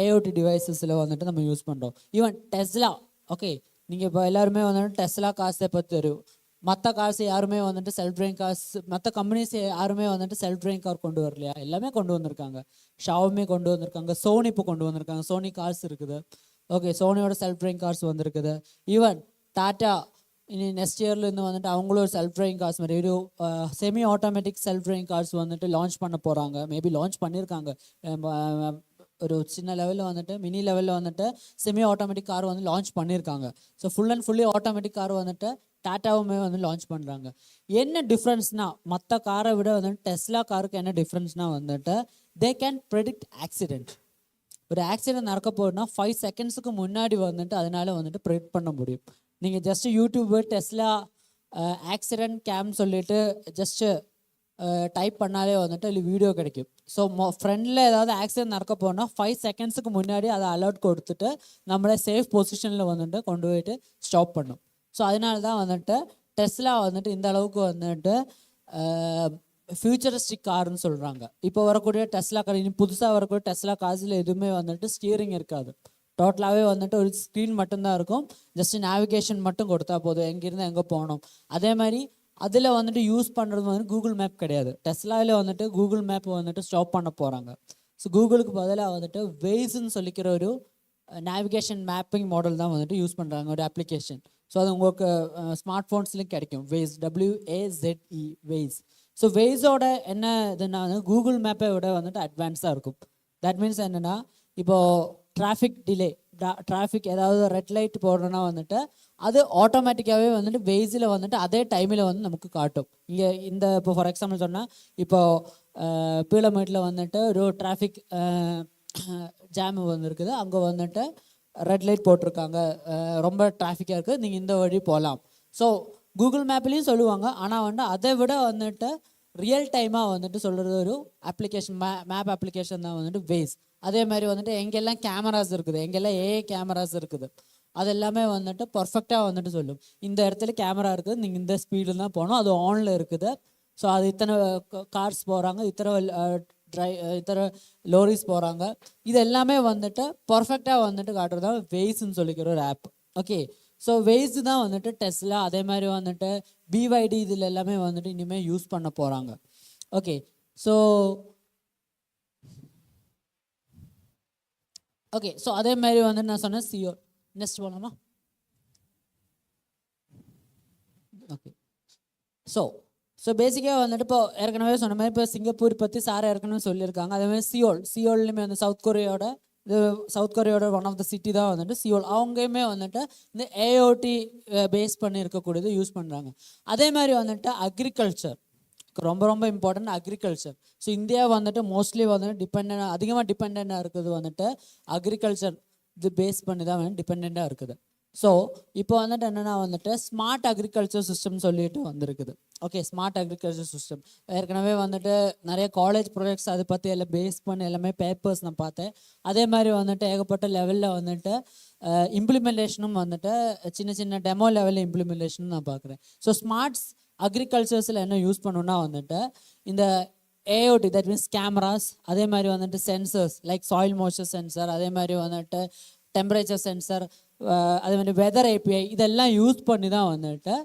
ஏஓடி டிவைசஸில் வந்துட்டு நம்ம யூஸ் பண்ணுறோம். ஈவன் டெஸ்லா, ஓகே, நீங்கள் இப்போ எல்லாருமே வந்துட்டு டெஸ்லா காசை பற்றி தெரியும். மற்ற கார்ஸ் யாருமே வந்துட்டு செல்ஃப் ட்ரைவிங் கார்ஸ், மற்ற கம்பெனிஸ் யாருமே வந்துட்டு செல்ஃப் ட்ரைவிங் கார் கொண்டு வரலையா? எல்லாமே கொண்டு வந்திருக்காங்க. ஷாவுமே கொண்டு வந்திருக்காங்க, சோனி இப்போ கொண்டு வந்திருக்காங்க, சோனி கார்ஸ் இருக்குது. ஓகே, சோனியோட செல்ஃப் ட்ரைவிங் கார்ஸ் வந்திருக்குது. ஈவன் டாட்டா இனி நெக்ஸ்ட் இயர்லேருந்து வந்துட்டு அவங்களும் ஒரு செல்ஃப் ட்ரைவிங் கார்ஸ் மாதிரி ஒரு semi automatic self driving cars வந்துட்டு லான்ச் பண்ண போகிறாங்க. மேபி லான்ச் பண்ணியிருக்காங்க. ஒரு சின்ன லெவலில் வந்துட்டு மினி லெவலில் வந்துட்டு செமி ஆட்டோமேட்டிக் கார் வந்து லான்ச் பண்ணியிருக்காங்க. So full and fully automatic car வந்துட்டு டாட்டாவுமே வந்து லான்ச் பண்ணுறாங்க. என்ன டிஃப்ரென்ஸ்னால் மற்ற காரை விட வந்துட்டு டெஸ்லா காருக்கு என்ன டிஃப்ரென்ஸ்னால் வந்துட்டு தே கேன் ப்ரெடிக்ட் ஆக்சிடென்ட். ஒரு ஆக்சிடென்ட் நடக்க போகுதுன்னா 5 செகண்ட்ஸுக்கு முன்னாடி வந்துட்டு அதனால் வந்துட்டு ப்ரெடிக்ட் பண்ண முடியும். நீங்கள் just YouTube Tesla accident game சொல்லிட்டு ஜஸ்ட்டு டைப் பண்ணாலே வந்துட்டு அதில் வீடியோ கிடைக்கும். ஸோ ஃப்ரெண்டில் ஏதாவது ஆக்சிடென்ட் நடக்க போனால் 5 செகண்ட்ஸுக்கு முன்னாடி அதை அலர்ட் கொடுத்துட்டு நம்மளை சேஃப் பொசிஷனில் வந்துட்டு கொண்டு போயிட்டு ஸ்டாப் பண்ணும். ஸோ அதனால தான் வந்துட்டு டெஸ்லா வந்துட்டு இந்த அளவுக்கு வந்துட்டு ஃபியூச்சரிஸ்டிக் கார்னு சொல்கிறாங்க. இப்போ வரக்கூடிய டெஸ்லா கார், இனி புதுசாக வரக்கூடிய டெஸ்லா கார்ஸில் எதுவுமே வந்துட்டு ஸ்டியரிங் இருக்காது. டோட்டலாகவே வந்துட்டு ஒரு ஸ்க்ரீன் மட்டும்தான் இருக்கும். ஜஸ்ட்டு நேவிகேஷன் மட்டும் கொடுத்தா போதும், எங்கேருந்து எங்கே போகணும். அதே மாதிரி அதில் வந்துட்டு யூஸ் பண்ணுறது வந்து கூகுள் மேப் கிடையாது. டெஸ்லாவில் வந்துட்டு கூகுள் மேப் வந்துட்டு ஸ்டாப் பண்ண போகிறாங்க. ஸோ கூகுளுக்கு பதிலாக வந்துட்டு வெய்ஸ்ன்னு சொல்லிக்கிற ஒரு நேவிகேஷன் மேப்பிங் மாடல் தான் வந்துட்டு யூஸ் பண்ணுறாங்க, ஒரு அப்ளிகேஷன். ஸோ அது உங்களுக்கு ஸ்மார்ட் ஃபோன்ஸ்லேயும் கிடைக்கும். Ways, WAZE, ways. ஸோ வெய்ஸோட என்ன இதுனா வந்து கூகுள் மேப்பை விட வந்துட்டு அட்வான்ஸாக இருக்கும். தட் மீன்ஸ் என்னென்னா இப்போது டிராஃபிக் டிலே, டிராஃபிக் ஏதாவது ரெட் லைட் போடுறோன்னா வந்துட்டு அது ஆட்டோமேட்டிக்காகவே வந்துட்டு வெய்ஸில் வந்துட்டு அதே டைமில் வந்து நமக்கு காட்டும். இங்கே இந்த இப்போ ஃபார் எக்ஸாம்பிள் சொன்னால் இப்போது பீளமேட்டில் வந்துட்டு ஒரு டிராஃபிக் ஜாம் வந்துருக்குது, அங்கே வந்துட்டு ரெட் லைட் போட்டிருக்காங்க, ரொம்ப டிராஃபிக்காக இருக்குது, நீங்கள் இந்த வழி போகலாம். ஸோ கூகுள் மேப்லேயும் சொல்லுவாங்க, ஆனால் வந்துட்டு அதை விட வந்துட்டு ரியல் டைமாக வந்துட்டு சொல்கிறது ஒரு அப்ளிகேஷன், மேப் அப்ளிகேஷன் தான் வந்துட்டு வெய்ஸ். அதே மாதிரி வந்துட்டு எங்கெல்லாம் கேமராஸ் இருக்குது, எங்கெல்லாம் ஏஐ கேமராஸ் இருக்குது, அது எல்லாமே வந்துட்டு பர்ஃபெக்டாக வந்துட்டு சொல்லும். இந்த இடத்துல கேமரா இருக்குது, நீங்கள் இந்த ஸ்பீடில் தான் போகணும், அது ஆனில் இருக்குது. ஸோ அது இத்தனை கார்ஸ் போகிறாங்க, இத்தனை லோரிஸ் போகிறாங்க, இது எல்லாமே வந்துட்டு பர்ஃபெக்டாக வந்துட்டு காட்டுறதா வெய்ஸ்ன்னு சொல்லிக்கிற ஒரு ஆப். ஓகே, ஸோ வெய்ஸ் தான் வந்துட்டு டெஸ்லா, அதே மாதிரி வந்துட்டு BYD இதில் எல்லாமே வந்துட்டு இனிமேல் யூஸ் பண்ண போகிறாங்க. ஓகே, ஸோ அதே மாதிரி வந்துட்டு நான் சொன்னேன் சியோல். நெக்ஸ்ட் போகலாமா? ஓகே, ஸோ பேசிக்காக வந்துட்டு இப்போ ஏற்கனவே சொன்ன மாதிரி இப்போ சிங்கப்பூர் பற்றி சார் ஏற்கனவே சொல்லியிருக்காங்க. அதே மாதிரி சியோல்லையுமே வந்து சவுத் கொரியாவோட ஒன் ஆஃப் த சிட்டி தான் வந்துட்டு சியோல். அவங்கயுமே வந்துட்டு இந்த ஏஓடி பேஸ் பண்ணி இருக்கக்கூடியது யூஸ் பண்ணுறாங்க. அதே மாதிரி வந்துட்டு அக்ரிகல்ச்சர் ரொம்ப ரொம்ப இம்பார்ட்டன்ட், அக்ரிகல்ச்சர். ஸோ இந்தியா வந்துட்டு மோஸ்ட்லி வந்துட்டு அதிகமாக டிபெண்ட்டாக இருக்குது வந்துட்டு அக்ரிகல்ச்சர் இது பேஸ் பண்ணி தான் வந்து டிபெண்ட்டாக இருக்குது. ஸோ இப்போ வந்துட்டு என்னென்னா வந்துட்டு ஸ்மார்ட் அக்ரிகல்ச்சர் சிஸ்டம் சொல்லிட்டு வந்திருக்குது. ஓகே, ஸ்மார்ட் அக்ரிகல்ச்சர் சிஸ்டம் ஏற்கனவே வந்துட்டு நிறைய காலேஜ் ப்ராஜெக்ட்ஸ் அதை பற்றி எல்லாம் பேஸ் பண்ணி எல்லாமே பேப்பர்ஸ் நான் பார்த்தேன். அதே மாதிரி வந்துட்டு ஏகப்பட்ட லெவலில் வந்துட்டு இம்ப்ளிமெண்டேஷனும் வந்துட்டு சின்ன சின்ன டெமோ லெவலில் இம்ப்ளிமெண்டேஷனும் நான் பார்க்குறேன். ஸோ ஸ்மார்ட்ஸ் அக்ரிகல்ச்சர்ஸில் என்ன யூஸ் பண்ணணும்னா வந்துட்டு இந்த AOT, தட் மீன்ஸ் கேமராஸ், அதே மாதிரி வந்துட்டு sensors like soil moisture sensor, அதே மாதிரி வந்துட்டு டெம்பரேச்சர் சென்சர், அதே மாதிரி வெதர் API, இதெல்லாம் யூஸ் பண்ணி தான் வந்துட்டு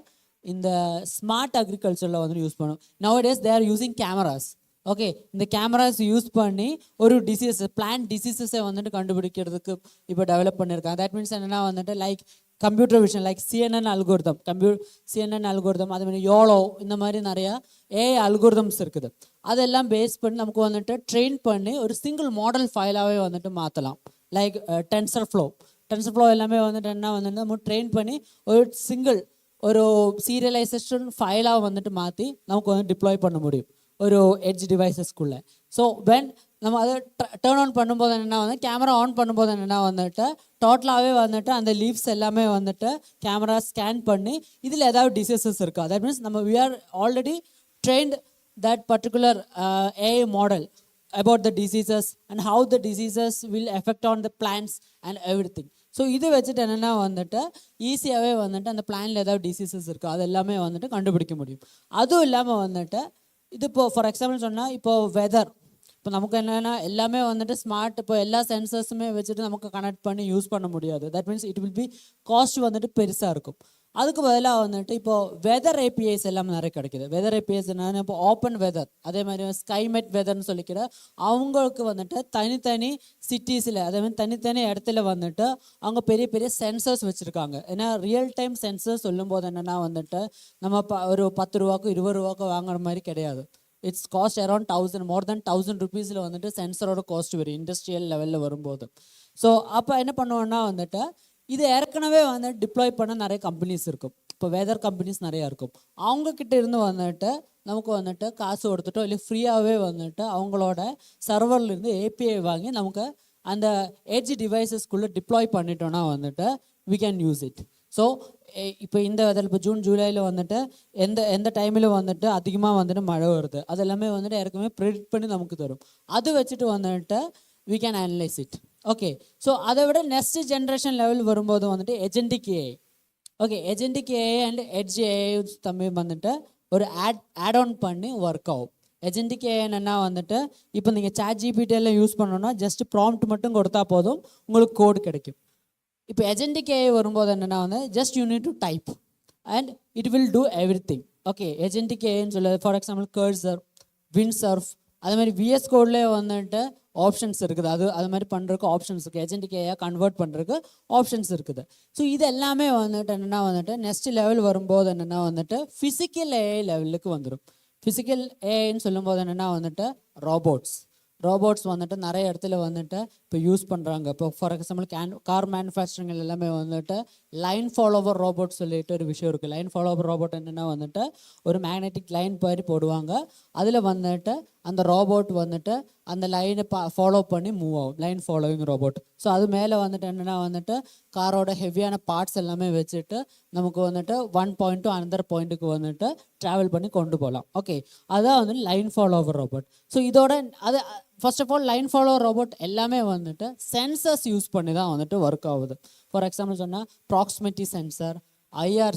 இந்த ஸ்மார்ட் அக்ரிகல்ச்சரில் வந்துட்டு யூஸ் பண்ணும். Nowadays they are using cameras. Okay, இந்த கேமராஸ் யூஸ் பண்ணி ஒரு பிளான்ட் டிசீசஸை வந்துட்டு கண்டுபிடிக்கிறதுக்கு இப்போ டெவலப் பண்ணியிருக்காங்க. தட் மீன்ஸ் என்னென்னா வந்துட்டு like computer vision, like CNN algorithm, அதே மாதிரி யோலோ, இந்த மாதிரி நிறையா AI அல்கோரிதம்ஸ் இருக்குது. அதெல்லாம் பேஸ் பண்ணி நமக்கு வந்துட்டு ட்ரெயின் பண்ணி ஒரு சிங்கிள் மாடல் ஃபைலாகவே வந்துட்டு மாற்றலாம். லைக் டென்சர் ஃப்ளோ எல்லாமே வந்துட்டு என்ன வந்துட்டு நம்ம ட்ரெயின் பண்ணி ஒரு சீரியலைசேஷன் ஃபைலாக வந்துட்டு மாற்றி நமக்கு வந்து டிப்ளாய் பண்ண முடியும் ஒரு எட்ஜ் டிவைசஸ்க்குள்ளே. ஸோ வென் நம்ம அதை டேர்ன் ஆன் பண்ணும்போது என்னென்னா வந்து கேமரா ஆன் பண்ணும்போது என்னென்னா வந்துட்டு டோட்டலாகவே வந்துட்டு அந்த லீவ்ஸ் எல்லாமே வந்துட்டு கேமரா ஸ்கேன் பண்ணி இதில் ஏதாவது டிசீசஸ் இருக்கா. தட் மீன்ஸ் நம்ம we are already trained that particular AI model about the diseases and how the diseases will affect on the plants and everything. So இது வச்சுட்டு என்னென்னா வந்துட்டு ஈஸியாகவே வந்துட்டு அந்த பிளான்ல ஏதாவது டிசீசஸ் இருக்குது அது எல்லாமே வந்துட்டு கண்டுபிடிக்க முடியும். அதுவும் இல்லாமல் வந்துட்டு இது இப்போ ஃபார் எக்ஸாம்பிள் சொன்னால் இப்போது வெதர், இப்போ நமக்கு என்னென்னா எல்லாமே வந்துட்டு ஸ்மார்ட், இப்போ எல்லா சென்சர்ஸுமே வச்சுட்டு நமக்கு கனெக்ட் பண்ணி யூஸ் பண்ண முடியாது. That means it will be caused வந்துட்டு பெருசாக இருக்கும். அதுக்கு பதிலாக வந்துட்டு இப்போது வெதர் APIs எல்லாமே நிறைய கிடைக்கிது. வெதர் APIs என்னென்னா இப்போ ஓப்பன் வெதர், அதே மாதிரி ஸ்கைமெட் வெதர்னு சொல்லிக்கிற அவங்களுக்கு வந்துட்டு தனித்தனி சிட்டிஸில், அதே மாதிரி தனித்தனி இடத்துல வந்துட்டு அவங்க பெரிய பெரிய சென்சர்ஸ் வச்சுருக்காங்க. ஏன்னா ரியல் டைம் சென்சர்ஸ் சொல்லும்போது என்னென்னா வந்துட்டு நம்ம ஒரு 10 ரூபாய்க்கு 20 ரூபாய்க்கு வாங்குற மாதிரி கிடையாது. இட்ஸ் காஸ்ட் அரௌண்ட் 1000, மோர் தென் 1000 ருபீஸில் வந்துட்டு சென்சரோட காஸ்ட் வரும் இண்டஸ்ட்ரியல் லெவலில் வரும்போது. ஸோ அப்போ என்ன பண்ணுவோன்னா வந்துட்டு இது ஏற்கனவே வந்து டிப்ளாய் பண்ண நிறைய கம்பெனிஸ் இருக்கும். இப்போ வெதர் கம்பெனிஸ் நிறையா இருக்கும். அவங்கக்கிட்ட இருந்து வந்துட்டு நமக்கு வந்துட்டு காசு கொடுத்துட்டோ இல்லை ஃப்ரீயாகவே வந்துட்டு அவங்களோட சர்வர்லேருந்து API வாங்கி நமக்கு அந்த எட்ஜ் டிவைசஸ்க்குள்ளே டிப்ளாய் பண்ணிட்டோன்னா வந்துட்டு we can use it. So இப்போ இந்த வெதர் இப்போ ஜூன் ஜூலையில் வந்துட்டு எந்த டைமில் வந்துட்டு அதிகமாக வந்துட்டு மழை வருது அது எல்லாமே வந்துட்டு ஏற்கனவே ப்ரெடிக்ட் பண்ணி நமக்கு தரும். அது வச்சுட்டு வந்துட்டு we can analyze it. Okay, so அதை விட நெக்ஸ்ட் ஜென்ரேஷன் லெவல் வரும்போது வந்துட்டு agentic AI. Okay, agentic AI and edge AI தம்பி வந்துட்டு ஒரு ஆட் ஆன் பண்ணி ஒர்க் ஆகும். ஏஜென்டிக் AI என்னென்னா வந்துட்டு இப்போ நீங்கள் ChatGPT எல்லாம் யூஸ் பண்ணணும்னா ஜஸ்ட் ப்ராம்ப்ட் மட்டும் கொடுத்தா போதும், உங்களுக்கு கோடு கிடைக்கும். இப்போ ஏஜென்டிக் AI வரும்போது என்னென்னா வந்து just you need to type and it will do everything. Okay, agentic AIன்னு சொல்ல ஃபார் எக்ஸாம்பிள் கர்சர், விண்ட்சர்ஃப், அது மாதிரி VS கோட்லேயே வந்துட்டு ஆப்ஷன்ஸ் இருக்குது. அது மாதிரி பண்ணுறதுக்கு ஆப்ஷன்ஸ் இருக்குது. ஏஜென்டிக் AI கன்வெர்ட் பண்ணுறதுக்கு ஆப்ஷன்ஸ் இருக்குது. ஸோ இது எல்லாமே வந்துட்டு என்னென்னா வந்துட்டு நெக்ஸ்ட் லெவல் வரும்போது என்னென்னா வந்துட்டு ஃபிசிக்கல் AI லெவலுக்கு வந்துடும். ஃபிசிக்கல் AIன்னு சொல்லும்போது என்னென்னா வந்துட்டு ரோபோட்ஸ் வந்துட்டு நிறைய இடத்துல வந்துட்டு இப்போ யூஸ் பண்ணுறாங்க. இப்போ ஃபார் எக்ஸாம்பிள் கார் மேனுஃபேக்சரிங் எல்லாமே வந்துட்டு லைன் ஃபாலோவர் ரோபோட் சொல்லிட்டு ஒரு விஷயம் இருக்குது. லைன் ஃபாலோவர் ரோபோட் என்னென்னா வந்துட்டு ஒரு மேக்னெட்டிக் லைன் மாதிரி போடுவாங்க. அதில் வந்துட்டு அந்த ரோபோட் வந்துட்டு அந்த லைனை ஃபாலோ பண்ணி மூவ் ஆகும், லைன் ஃபாலோவிங் ரோபோட். ஸோ அது மேலே வந்துட்டு என்னென்னா வந்துட்டு காரோட ஹெவியான பார்ட்ஸ் எல்லாமே வச்சுட்டு நமக்கு வந்துட்டு ஒன் பாயிண்ட் டு அனதர் பாயிண்ட்டுக்கு வந்துட்டு ட்ராவல் பண்ணி கொண்டு போகலாம். ஓகே, அதுதான் வந்து லைன் ஃபாலோவர் ரோபோட். ஸோ இதோட அது first of all line follower robot எல்லாமே வந்துட்டு சென்சர்ஸ் யூஸ் பண்ணி தான் வந்துட்டு ஒர்க் ஆகுது. ஃபார் எக்ஸாம்பிள் சொன்னால் ப்ராக்சிமிட்டி சென்சர், IR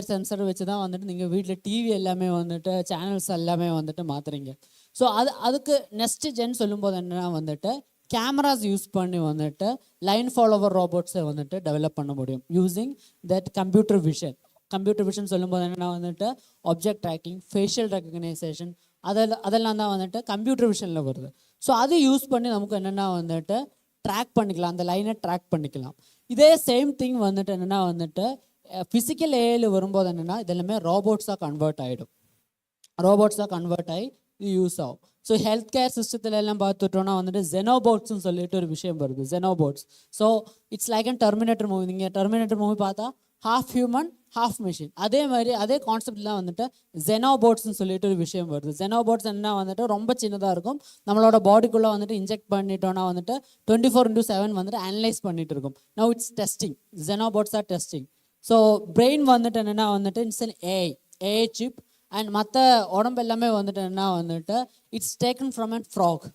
சென்சர் வச்சு தான் வந்துட்டு நீங்கள் வீட்டில் டிவி எல்லாமே வந்துட்டு சேனல்ஸ் எல்லாமே வந்துட்டு மாற்றுறீங்க. ஸோ அதுக்கு நெக்ஸ்ட் ஜென் சொல்லும்போது என்னென்னா வந்துட்டு கேமராஸ் யூஸ் பண்ணி வந்துட்டு லைன் ஃபாலோவர் ரோபோட்ஸை வந்துட்டு டெவலப் பண்ண முடியும் யூஸிங் தட் கம்ப்யூட்டர் விஷன் சொல்லும்போது என்னென்னா வந்துட்டு ஆப்ஜெக்ட் ட்ராக்கிங், ஃபேஷியல் ரெகக்னைசேஷன், அதெல்லாம் தான் வந்துட்டு கம்ப்யூட்டர் விஷனில் வருது. ஸோ அது யூஸ் பண்ணி நமக்கு என்னென்னா வந்துட்டு ட்ராக் பண்ணிக்கலாம், அந்த லைனை ட்ராக் பண்ணிக்கலாம். இதே சேம் திங் வந்துட்டு என்னென்னா வந்துட்டு ஃபிசிக்கல் AIயில் வரும்போது என்னென்னா இதெல்லாமே ரோபோட்ஸாக கன்வெர்ட் ஆகி இது யூஸ் ஆகும். ஸோ ஹெல்த் கேர் சிஸ்டத்தில் எல்லாம் பார்த்துட்டோன்னா வந்துட்டு ஜெனோபோட்ஸ்ன்னு சொல்லிட்டு ஒரு விஷயம் வருது. So it's like an terminator movie. நீங்கள் டெர்மினேட்டர் மூவி பார்த்தா half human half machine. அதே மாதிரி அதே கான்செப்ட் தான் வந்துட்டு ஜெனோபோட்ஸ்னு சொல்லிட்டு ஒரு விஷயம் வருது. ஜெனோபோட்ஸ் என்ன வந்துட்டு ரொம்ப சின்னதாக இருக்கும், நம்மளோட பாடிக்குள்ளே வந்துட்டு இன்ஜெக்ட் பண்ணிட்டோன்னா வந்துட்டு 24/7 வந்துட்டு அனலைஸ் பண்ணிட்டு இருக்கும். Now it's testing, xenobots are testing. So brain வந்துட்டு என்னென்னா வந்துட்டு it's an AI chip. And மற்ற உடம்பு எல்லாமே வந்துட்டு என்ன வந்துட்டு it's taken from an frog.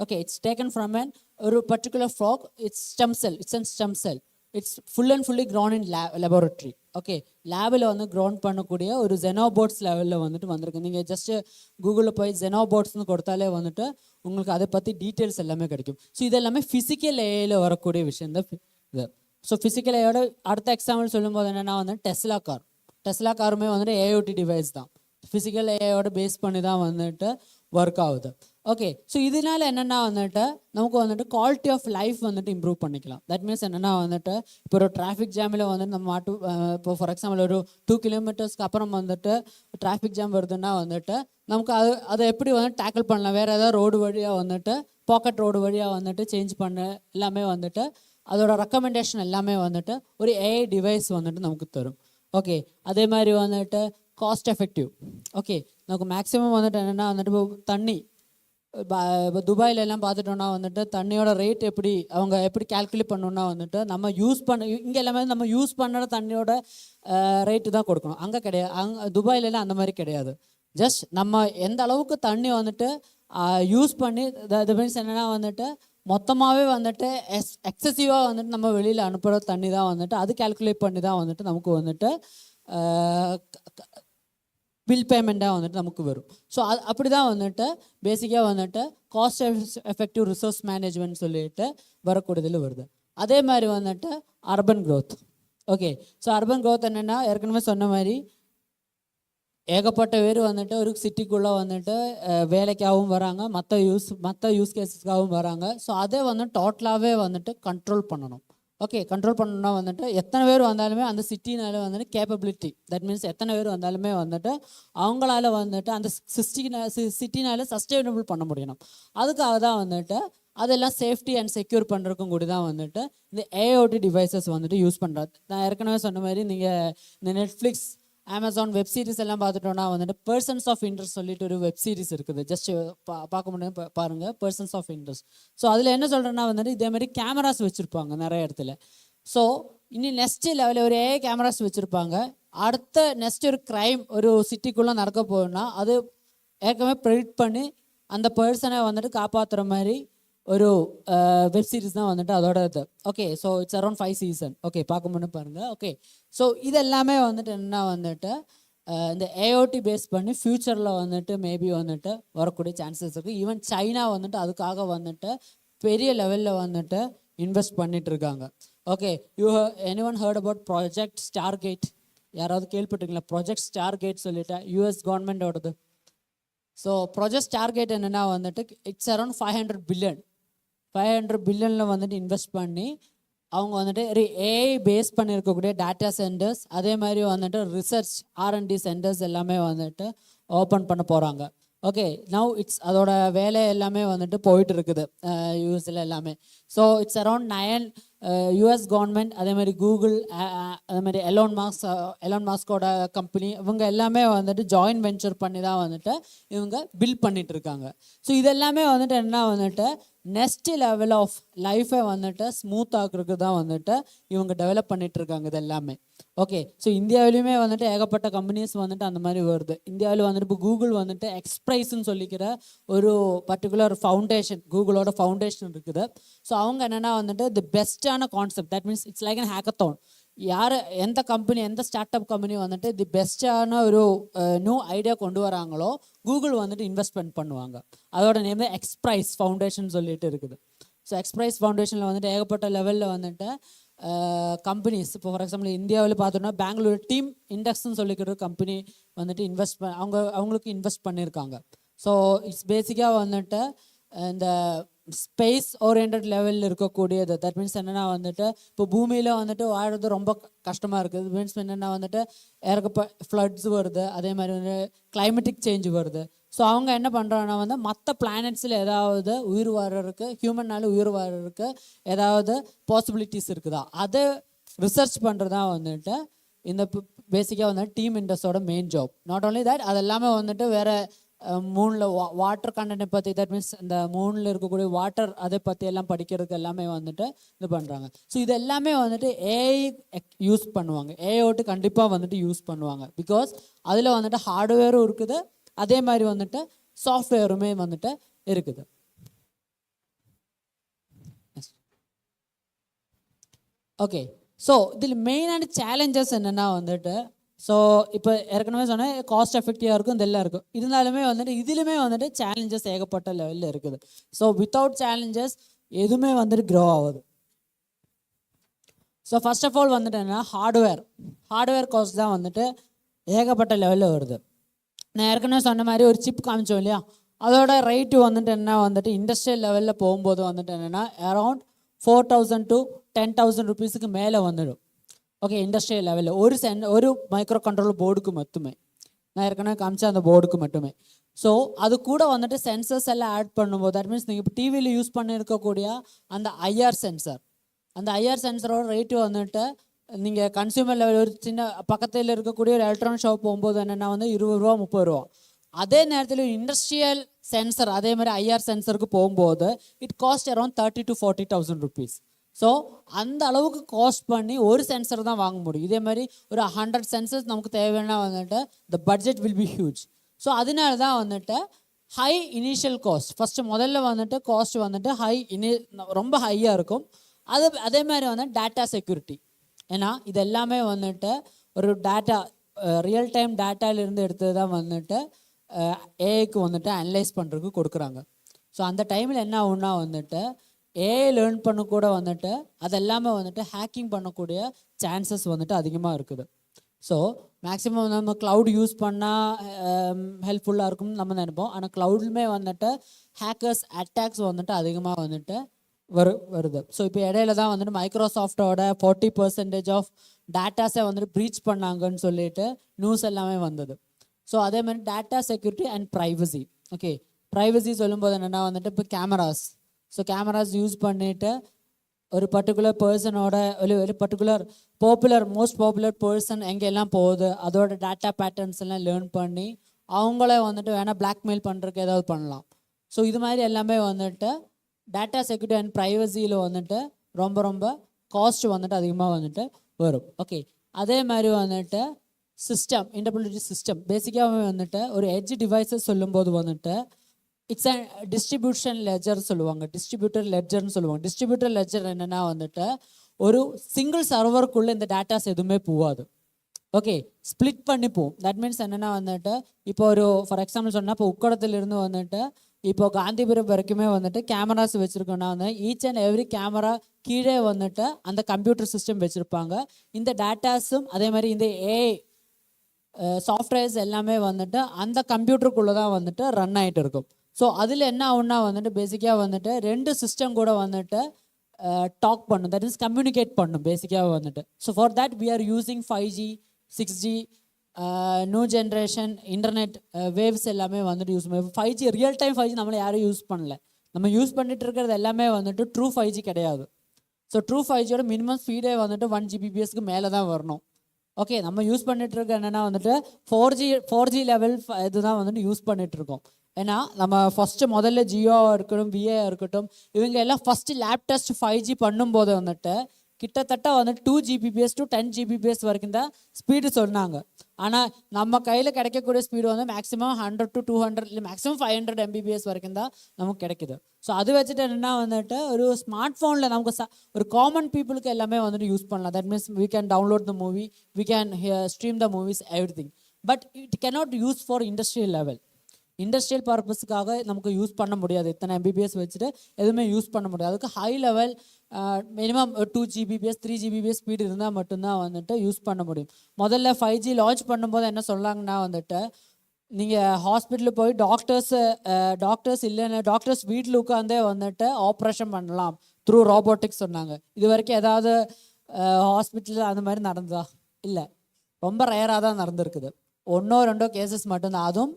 Okay, it's taken from an ஒரு particular frog. It's stem cell, it's an stem cell. It's full and fully grown in laboratory. Okay, லேபில் வந்து grown பண்ணக்கூடிய ஒரு ஜெனோபோட்ஸ் லெவலில் வந்துட்டு வந்திருக்கு. நீங்கள் ஜஸ்ட்டு கூகுளில் போய் ஜெனோபோட்ஸ்னு கொடுத்தாலே வந்துட்டு உங்களுக்கு அதை பற்றி டீட்டெயில்ஸ் எல்லாமே கிடைக்கும். ஸோ இது எல்லாமே ஃபிசிக்கல் ஏஐயில் வரக்கூடிய விஷயம் தான் இது. ஸோ ஃபிசிக்கல் ஏஐயோட அடுத்த எக்ஸாம்பிள் சொல்லும்போது என்னென்னா வந்து டெஸ்லா காருமே வந்துட்டு ஏஐஓடி டிவைஸ் தான். ஃபிசிக்கல் ஏஐயோட பேஸ் பண்ணி தான் வந்துட்டு ஒர்க் ஆகுது. ஓகே, ஸோ இதனால என்னென்னா வந்துட்டு நமக்கு வந்துட்டு குவாலிட்டி ஆஃப் லைஃப் வந்துட்டு இம்ப்ரூவ் பண்ணிக்கலாம். தட் மீன்ஸ் என்னென்னா வந்துட்டு இப்போ ஒரு டிராஃபிக் ஜாமில் வந்துட்டு நம்ம இப்போ ஃபார் எக்ஸாம்பிள் ஒரு 2 கிலோமீட்டர்ஸ்க்கு அப்புறம் வந்துட்டு டிராஃபிக் ஜாம் வருதுன்னா வந்துட்டு நமக்கு அதை எப்படி வந்து டேக்கிள் பண்ணலாம், வேறு ஏதாவது ரோடு வழியாக வந்துட்டு பாக்கெட் ரோடு வழியாக வந்துட்டு சேஞ்ச் பண்ண எல்லாமே வந்துட்டு அதோட ரெக்கமெண்டேஷன் எல்லாமே வந்துட்டு ஒரு ஏஐ டிவைஸ் வந்துட்டு நமக்கு தரும். ஓகே, அதே மாதிரி வந்துட்டு காஸ்ட் எஃபெக்டிவ். ஓகே, நமக்கு மேக்ஸிமம் வந்துட்டு என்னென்னா வந்துட்டு இப்போ தண்ணி இப்போ துபாயிலெல்லாம் பார்த்துட்டோன்னா வந்துட்டு தண்ணியோட ரேட் அவங்க எப்படி கால்குலேட் பண்ணணுன்னா வந்துட்டு நம்ம யூஸ் இங்கே எல்லாமே நம்ம யூஸ் பண்ணுற தண்ணியோட ரேட்டு தான் கொடுக்கணும். அங்கே கிடையாது, துபாயிலெல்லாம் அந்த மாதிரி கிடையாது. ஜஸ்ட் நம்ம எந்த அளவுக்கு தண்ணி வந்துட்டு யூஸ் பண்ணி அது மீன்ஸ் என்னென்னா வந்துட்டு மொத்தமாகவே வந்துட்டு எக்ஸசிவாக வந்துட்டு நம்ம வெளியில் அனுப்புகிற தண்ணி தான் வந்துட்டு அது கால்குலேட் பண்ணி தான் வந்துட்டு நமக்கு வந்துட்டு பில் பேமெண்ட்டாக வந்துட்டு நமக்கு வரும். ஸோ அப்படி தான் வந்துட்டு பேசிக்காக வந்துட்டு காஸ்ட் எஃபெக்டிவ் ரிசோர்ஸ் மேனேஜ்மெண்ட் சொல்லிட்டு வரக்கூடியதில் வருது. அதே மாதிரி வந்துட்டு urban growth. Okay, so urban growth என்னென்னா ஏற்கனவே சொன்ன மாதிரி ஏகப்பட்ட பேர் வந்துட்டு ஒரு சிட்டிக்குள்ளே வந்துட்டு வேலைக்காகவும் வராங்க, மற்ற யூஸ் கேஸஸ்க்காகவும் வராங்க. ஸோ அதை வந்து டோட்டலாகவே வந்துட்டு கண்ட்ரோல் பண்ணணும். ஓகே, கண்ட்ரோல் பண்ணணும்னா வந்துட்டு எத்தனை பேர் வந்தாலுமே அந்த சிட்டினால வந்துட்டு கேப்பபிலிட்டி, தட் மீன்ஸ் எத்தனை பேர் வந்தாலுமே வந்துட்டு அவங்களால வந்துட்டு அந்த சிட்டினால சஸ்டைனபிள் பண்ண முடியணும். அதுக்காக தான் வந்துட்டு அதெல்லாம் சேஃப்டி அண்ட் செக்யூர் பண்ணுறதுக்கும் கூட தான் வந்துட்டு இந்த ஏஐஓடி டிவைசஸ் வந்துட்டு யூஸ் பண்ணுறது. நான் ஏற்கனவே சொன்ன மாதிரி நீங்கள் இந்த நெட்ஃப்ளிக்ஸ், அமேசான் வெப் சீரிஸ் எல்லாம் பார்த்துட்டோன்னா வந்துட்டு பர்சன்ஸ் ஆஃப் இன்ட்ரெஸ்ட் சொல்லிட்டு ஒரு வெப் சீரிஸ் இருக்குது. ஜஸ்ட் பார்க்க முடியும், பாருங்கள், பர்சன்ஸ் ஆஃப் இன்ட்ரெஸ்ட். ஸோ அதில் என்ன சொல்கிறேன்னா வந்துட்டு இதேமாதிரி கேமராஸ் வச்சுருப்பாங்க நிறைய இடத்துல. ஸோ இனி நெக்ஸ்ட் லெவலில் ஒரு ஏஐ கேமராஸ் வச்சுருப்பாங்க. அடுத்த நெக்ஸ்ட் ஒரு க்ரைம் ஒரு சிட்டிக்குள்ளே நடக்க போகுதுன்னா அது ஏற்கனவே ப்ரெடிக்ட் பண்ணி அந்த பர்சனை வந்துட்டு காப்பாற்றுற மாதிரி ஒரு வெப் சீரிஸ் தான் வந்துட்டு அதோட இது. Okay, so it's around 5 season. Okay, பார்க்க முடியும் பாருங்கள். ஓகே, ஸோ இது எல்லாமே வந்துட்டு என்ன வந்துட்டு இந்த ஏஓடி பேஸ் பண்ணி ஃப்யூச்சரில் வந்துட்டு மேபி வந்துட்டு வரக்கூடிய சான்சஸ் இருக்குது. ஈவன் சைனா வந்துட்டு அதுக்காக வந்துட்டு பெரிய லெவலில் வந்துட்டு இன்வெஸ்ட் பண்ணிட்டு இருக்காங்க. Okay, anyone heard about project Stargate? யாராவது கேள்விப்பட்டிருக்கீங்களா? ப்ராஜெக்ட் ஸ்டார்கேட் சொல்லிட்டு யூஎஸ் கவர்மெண்டோடது. ஸோ ப்ராஜெக்ட் ஸ்டார்கேட் என்னென்னா வந்துட்டு இட்ஸ் அரௌண்ட் 500 பில்லியனில் வந்துட்டு இன்வெஸ்ட் பண்ணி அவங்க வந்துட்டு ஏஐ பேஸ் பண்ணியிருக்கக்கூடிய டேட்டா சென்டர்ஸ், அதே மாதிரி வந்துட்டு ரிசர்ச் R&D சென்டர்ஸ் எல்லாமே வந்துட்டு ஓப்பன் பண்ண போகிறாங்க. ஓகே, நவ் இட்ஸ் அதோட வேலை எல்லாமே வந்துட்டு போயிட்டு இருக்குது யூஎஸ்ல எல்லாமே. So it's around 9 US government, அதே மாதிரி கூகுள், அதே மாதிரி எலான் மாஸ்கோட கம்பெனி, இவங்க எல்லாமே வந்துட்டு ஜாயின்ட் வெஞ்சர் பண்ணி தான் வந்துட்டு இவங்க பில்ட் பண்ணிட்டு இருக்காங்க. ஸோ இதெல்லாமே வந்துட்டு என்ன வந்துட்டு நெக்ஸ்ட் லெவல் ஆஃப் லைஃபை வந்துட்டு ஸ்மூத் ஆக்குறதுக்கு தான் வந்துட்டு இவங்க டெவலப் பண்ணிட்டு இருக்காங்க இது எல்லாமே. ஓகே, ஸோ இந்தியாவிலையுமே வந்துட்டு ஏகப்பட்ட கம்பெனிஸ் வந்துட்டு அந்த மாதிரி வருது. இந்தியாவில் வந்துட்டு இப்போ கூகுள் வந்துட்டு எக்ஸ்பிரைஸ்ன்னு சொல்லிக்கிற ஒரு பர்டிகுலர் ஃபவுண்டேஷன், கூகுளோட ஃபவுண்டேஷன் இருக்குது. ஸோ அவங்க என்னென்னா வந்துட்டு தி பெஸ்ட்டான concept, that means it's like an hackathon. எந்த கம்பெனி, எந்த ஸ்டார்ட் அப் கம்பெனி வந்துட்டு தி பெஸ்ட்டான ஒரு நியூ ஐடியா கொண்டு வராங்களோ கூகுள் வந்துட்டு இன்வெஸ்ட்மெண்ட் பண்ணுவாங்க. அதோட நேம் தான் எக்ஸ்பிரைஸ் ஃபவுண்டேஷன் சொல்லிட்டு இருக்குது. ஸோ எக்ஸ்பிரைஸ் ஃபவுண்டேஷனில் வந்துட்டு ஏகப்பட்ட லெவலில் வந்துட்டு கம்பெனிஸ், இப்போ ஃபார் எக்ஸாம்பிள் இந்தியாவில் பார்த்தோன்னா பெங்களூர் டீம் இண்டெக்ஸ்ன்னு சொல்லிக்கிற கம்பெனி வந்துட்டு அவங்களுக்கு இன்வெஸ்ட் பண்ணியிருக்காங்க. ஸோ இட்ஸ் பேசிக்காக வந்துட்டு இந்த ஸ்பேஸ் ஓரியன்ட் லெவலில் இருக்கக்கூடியது. தட் மீன்ஸ் என்னென்னா வந்துட்டு இப்போ பூமியில் வந்துட்டு வாழறது ரொம்ப கஷ்டமாக இருக்குது. மீன்ஸ் என்னென்னா வந்துட்டு ஃப்ளட்ஸ் வருது, அதே மாதிரி வந்து கிளைமேட்டிக் சேஞ்ச் வருது. ஸோ அவங்க என்ன பண்ணுறாங்கன்னா வந்து மற்ற பிளானட்ஸில் ஏதாவது உயிர் வாழறதுக்கு, ஹியூமனால் உயிர் வாழறதுக்கு ஏதாவது பாசிபிலிட்டிஸ் இருக்குதா, அதை ரிசர்ச் பண்ணுறதா வந்துட்டு இந்த பேசிக்காக வந்து டீம் இண்டஸ்ட்ரியோட main job. Not only that, அது எல்லாமே வந்துட்டு வேறு மூணில் வாட்டர் கண்டென்ட்டை பற்றி, தட் மீன்ஸ் இந்த மூணில் இருக்கக்கூடிய வாட்டர் அதை பற்றி எல்லாம் படிக்கிறதுக்கு எல்லாமே வந்துட்டு இது பண்ணுறாங்க. ஸோ இது எல்லாமே வந்துட்டு ஏஐ யூஸ் பண்ணுவாங்க. ஏஐ கண்டிப்பாக வந்துட்டு யூஸ் பண்ணுவாங்க. பிகாஸ் அதில் வந்துட்டு ஹார்ட்வேரும் இருக்குது, அதே மாதிரி வந்துட்டு சாஃப்ட்வேருமே வந்துட்டு இருக்குது. ஓகே, ஸோ இதில் மெயினான சேலஞ்சஸ் என்னென்னா வந்துட்டு, ஸோ இப்போ ஏற்கனவே சொன்னேன் காஸ்ட் எஃபெக்டிவாக இருக்கும், இதெல்லாம் இருக்கும். இருந்தாலுமே வந்துட்டு இதுலையுமே வந்துட்டு சேலஞ்சஸ் ஏகப்பட்ட லெவலில் இருக்குது. ஸோ வித்தவுட் சேலஞ்சஸ் எதுவுமே வந்துட்டு க்ரோ ஆகுது. ஸோ ஃபர்ஸ்ட் ஆஃப் ஆல் வந்துட்டு என்னென்னா ஹார்ட்வேர் காஸ்ட் தான் வந்துட்டு ஏகப்பட்ட லெவலில் வருது. நான் ஏற்கனவே சொன்ன மாதிரி ஒரு சிப் காமிச்சோம் இல்லையா, அதோட ரேட்டு வந்துட்டு என்ன வந்துட்டு இண்டஸ்ட்ரியல் லெவலில் போகும்போது வந்துட்டு என்னென்னா அரௌண்ட் 4,000 to 10,000 ருபீஸுக்கு மேலே வந்துடும். ஓகே, இண்டஸ்ட்ரியல் லெவலில் ஒரு மைக்ரோ கண்ட்ரோலர் போர்டுக்கு மட்டுமே, நான் ஏற்கனவே காமிச்ச அந்த போர்டுக்கு மட்டுமே. ஸோ அது கூட வந்துட்டு சென்சர்ஸ் எல்லாம் ஆட் பண்ணும்போது, தட் மீன்ஸ் நீங்கள் இப்போ டிவியில் யூஸ் பண்ணியிருக்கக்கூடிய அந்த ஐஆர் சென்சர், அந்த ஐஆர் சென்சரோட ரேட்டு வந்துட்டு நீங்கள் கன்சியூமர் லெவல் ஒரு சின்ன பக்கத்தில் இருக்கக்கூடிய ஒரு எலக்ட்ரானிக் ஷாப் போகும்போது என்னென்னா வந்து 20 ரூபா 30 ரூபா. அதே நேரத்தில் இண்டஸ்ட்ரியல் சென்சர் அதே மாதிரி ஐஆர் சென்சருக்கு போகும்போது it cost around 30,000 to 40,000 rupees. So அந்த அளவுக்கு காஸ்ட் பண்ணி ஒரு சென்சர் தான் வாங்க முடியும். இதே மாதிரி ஒரு 100 சென்சர்ஸ் நமக்கு தேவைன்னா வந்துட்டு த budget will be huge. So அதனால தான் வந்துட்டு ஹை இனிஷியல் காஸ்ட், ஃபஸ்ட்டு முதல்ல வந்துட்டு காஸ்ட் வந்துட்டு ரொம்ப ஹையாக இருக்கும். அதே மாதிரி வந்து டேட்டா செக்யூரிட்டி, ஏன்னா இது எல்லாமே வந்துட்டு ஒரு டேட்டா ரியல் டைம் டேட்டாலிருந்து எடுத்தது தான் வந்துட்டு ஏஐக்கு வந்துட்டு அனலைஸ் பண்ணுறதுக்கு கொடுக்குறாங்க. ஸோ அந்த டைமில் என்ன ஆகுன்னா வந்துட்டு ஏஐ லேர்ன் பண்ண கூட வந்துட்டு அதெல்லாமே வந்துட்டு ஹேக்கிங் பண்ணக்கூடிய சான்சஸ் வந்துட்டு அதிகமாக இருக்குது. ஸோ மேக்ஸிமம் நம்ம க்ளவுட் யூஸ் பண்ணால் ஹெல்ப்ஃபுல்லாக இருக்கும்னு நம்ம நினைப்போம். ஆனால் க்ளவுட்லுமே வந்துட்டு ஹேக்கர்ஸ் அட்டாக்ஸ் வந்துட்டு அதிகமாக வந்துட்டு வருது. ஸோ இப்போ இடையில தான் வந்துட்டு மைக்ரோசாஃப்டோட 40% ஆஃப் டேட்டாஸை வந்துட்டு ப்ரீச் பண்ணாங்கன்னு சொல்லிட்டு நியூஸ் எல்லாமே வந்தது. ஸோ அதே மாதிரி data security and privacy. Okay, privacy சொல்லும்போது என்னென்னா வந்துட்டு இப்போ கேமராஸ், ஸோ கேமராஸ் யூஸ் பண்ணிவிட்டு ஒரு பர்டிகுலர் பர்சனோட ஒரு பர்டிகுலர் மோஸ்ட் பாப்புலர் பர்சன் எங்கெல்லாம் போகுது அதோட டேட்டா பேட்டர்ன்ஸ் எல்லாம் லேர்ன் பண்ணி அவங்கள வந்துட்டு வேணால் பிளாக்மெயில் பண்ணுறதுக்கு ஏதாவது பண்ணலாம். ஸோ இது மாதிரி எல்லாமே வந்துட்டு டேட்டா செக்யூரிட்டி அண்ட் ப்ரைவசியில் வந்துட்டு ரொம்ப ரொம்ப காஸ்ட் வந்துட்டு அதிகமாக வந்துட்டு வரும். ஓகே, அதே மாதிரி வந்துட்டு சிஸ்டம், இன்டர்பிலிட்டி சிஸ்டம் பேசிக்காகவே வந்துட்டு ஒரு எட்ஜ் டிவைஸஸ் சொல்லும்போது வந்துட்டு இட்ஸ் அ டிஸ்ட்ரிபியூஷன் லெஜர் சொல்லுவாங்க, டிஸ்ட்ரிபியூட்டர் லெஜர்னு சொல்லுவாங்க. டிஸ்ட்ரிபியூட்டர் லெஜர் என்னென்னா வந்துட்டு ஒரு சிங்கிள் சர்வருக்குள்ளே இந்த டேட்டாஸ் எதுவுமே போகாது. ஓகே, ஸ்ப்ளிட் பண்ணி போகும். தட் மீன்ஸ் என்னென்னா வந்துட்டு இப்போ ஒரு ஃபார் எக்ஸாம்பிள் சொன்னால் இப்போ உக்கடத்துலேருந்து வந்துட்டு இப்போ காந்திபுரம் வரைக்குமே வந்துட்டு கேமராஸ் வச்சுருக்கோன்னா வந்து ஈச் அண்ட் எவ்ரி கேமரா கீழே வந்துட்டு அந்த கம்ப்யூட்டர் சிஸ்டம் வச்சுருப்பாங்க. இந்த டேட்டாஸும் அதே மாதிரி இந்த ஏஐ சாஃப்ட்வேர்ஸ் எல்லாமே வந்துட்டு அந்த கம்ப்யூட்டருக்குள்ளே தான் வந்துட்டு ரன் ஆகிட்டு இருக்கும். ஸோ அதில் என்ன ஆகுன்னா வந்துட்டு பேசிக்காக வந்துட்டு 2 சிஸ்டம் கூட வந்துட்டு டாக் பண்ணும், தட் இஸ் கம்யூனிகேட் பண்ணும் பேசிக்காக வந்துட்டு. So for that we are using 5G 6G new generation internet waves எல்லாமே வந்துட்டு யூஸ் பண்ணி 5G ரியல் டைம் 5G நம்மளை யாரும் யூஸ் பண்ணல. நம்ம யூஸ் பண்ணிட்டு இருக்கிறது எல்லாமே வந்துட்டு ட்ரூ 5G கிடையாது. ஸோ ட்ரூ 5Gயோட மினிமம் ஸ்பீடே வந்துட்டு 1 Gbps மேலே தான் வரணும். ஓகே, நம்ம யூஸ் பண்ணிட்டு இருக்க என்னென்னா வந்துட்டு 4G லெவல் இதுதான் வந்துட்டு யூஸ் பண்ணிட்டு இருக்கோம். ஏன்னா நம்ம முதல்ல ஜியோ இருக்கட்டும் விஏ இருக்கட்டும் இவங்க எல்லாம் லேப் டெஸ்ட் 5G பண்ணும்போது வந்துட்டு கிட்டத்தட்ட வந்துட்டு 2 Gbps to 10 Gbps வரைக்கும் தான் ஸ்பீடு சொன்னாங்க. ஆனால் நம்ம கையில் கிடைக்கக்கூடிய ஸ்பீடு வந்து மேக்ஸிமம் 100 to 200 இல்லை மேக்ஸிமம் 500 Mbps வரைக்கும் தான் நமக்கு கிடைக்குது. ஸோ அது வச்சுட்டு என்னென்னா வந்துட்டு ஒரு ஸ்மார்ட் ஃபோனில் நமக்கு ஒரு காமன் பீப்புளுக்கு எல்லாமே வந்துட்டு யூஸ் பண்ணலாம். That means we can download the movie, we can stream the movies everything. But it cannot use for industrial level. Industrial பர்பஸுக்காக நமக்கு யூஸ் பண்ண முடியாது. இத்தனை Mbps வச்சுட்டு எதுவுமே யூஸ் பண்ண முடியாது. அதுக்கு high level minimum 2 Gbps 3 Gbps speed இருந்தால் மட்டும்தான் வந்துட்டு யூஸ் பண்ண முடியும். முதல்ல 5G லான்ச் பண்ணும்போது என்ன சொன்னாங்கன்னா வந்துட்டு நீங்கள் ஹாஸ்பிட்டலுக்கு போய் டாக்டர்ஸ் இல்லைன்னா டாக்டர்ஸ் வீட்டில் உட்காந்தே வந்துட்டு ஆப்ரேஷன் பண்ணலாம் த்ரூ ரோபோட்டிக்ஸ் சொன்னாங்க. இது வரைக்கும் ஏதாவது ஹாஸ்பிட்டலில் அந்த மாதிரி நடந்ததா? இல்லை, ரொம்ப ரேராக தான் நடந்திருக்குது. 1 or 2 கேசஸ் மட்டும்தான். அதுவும்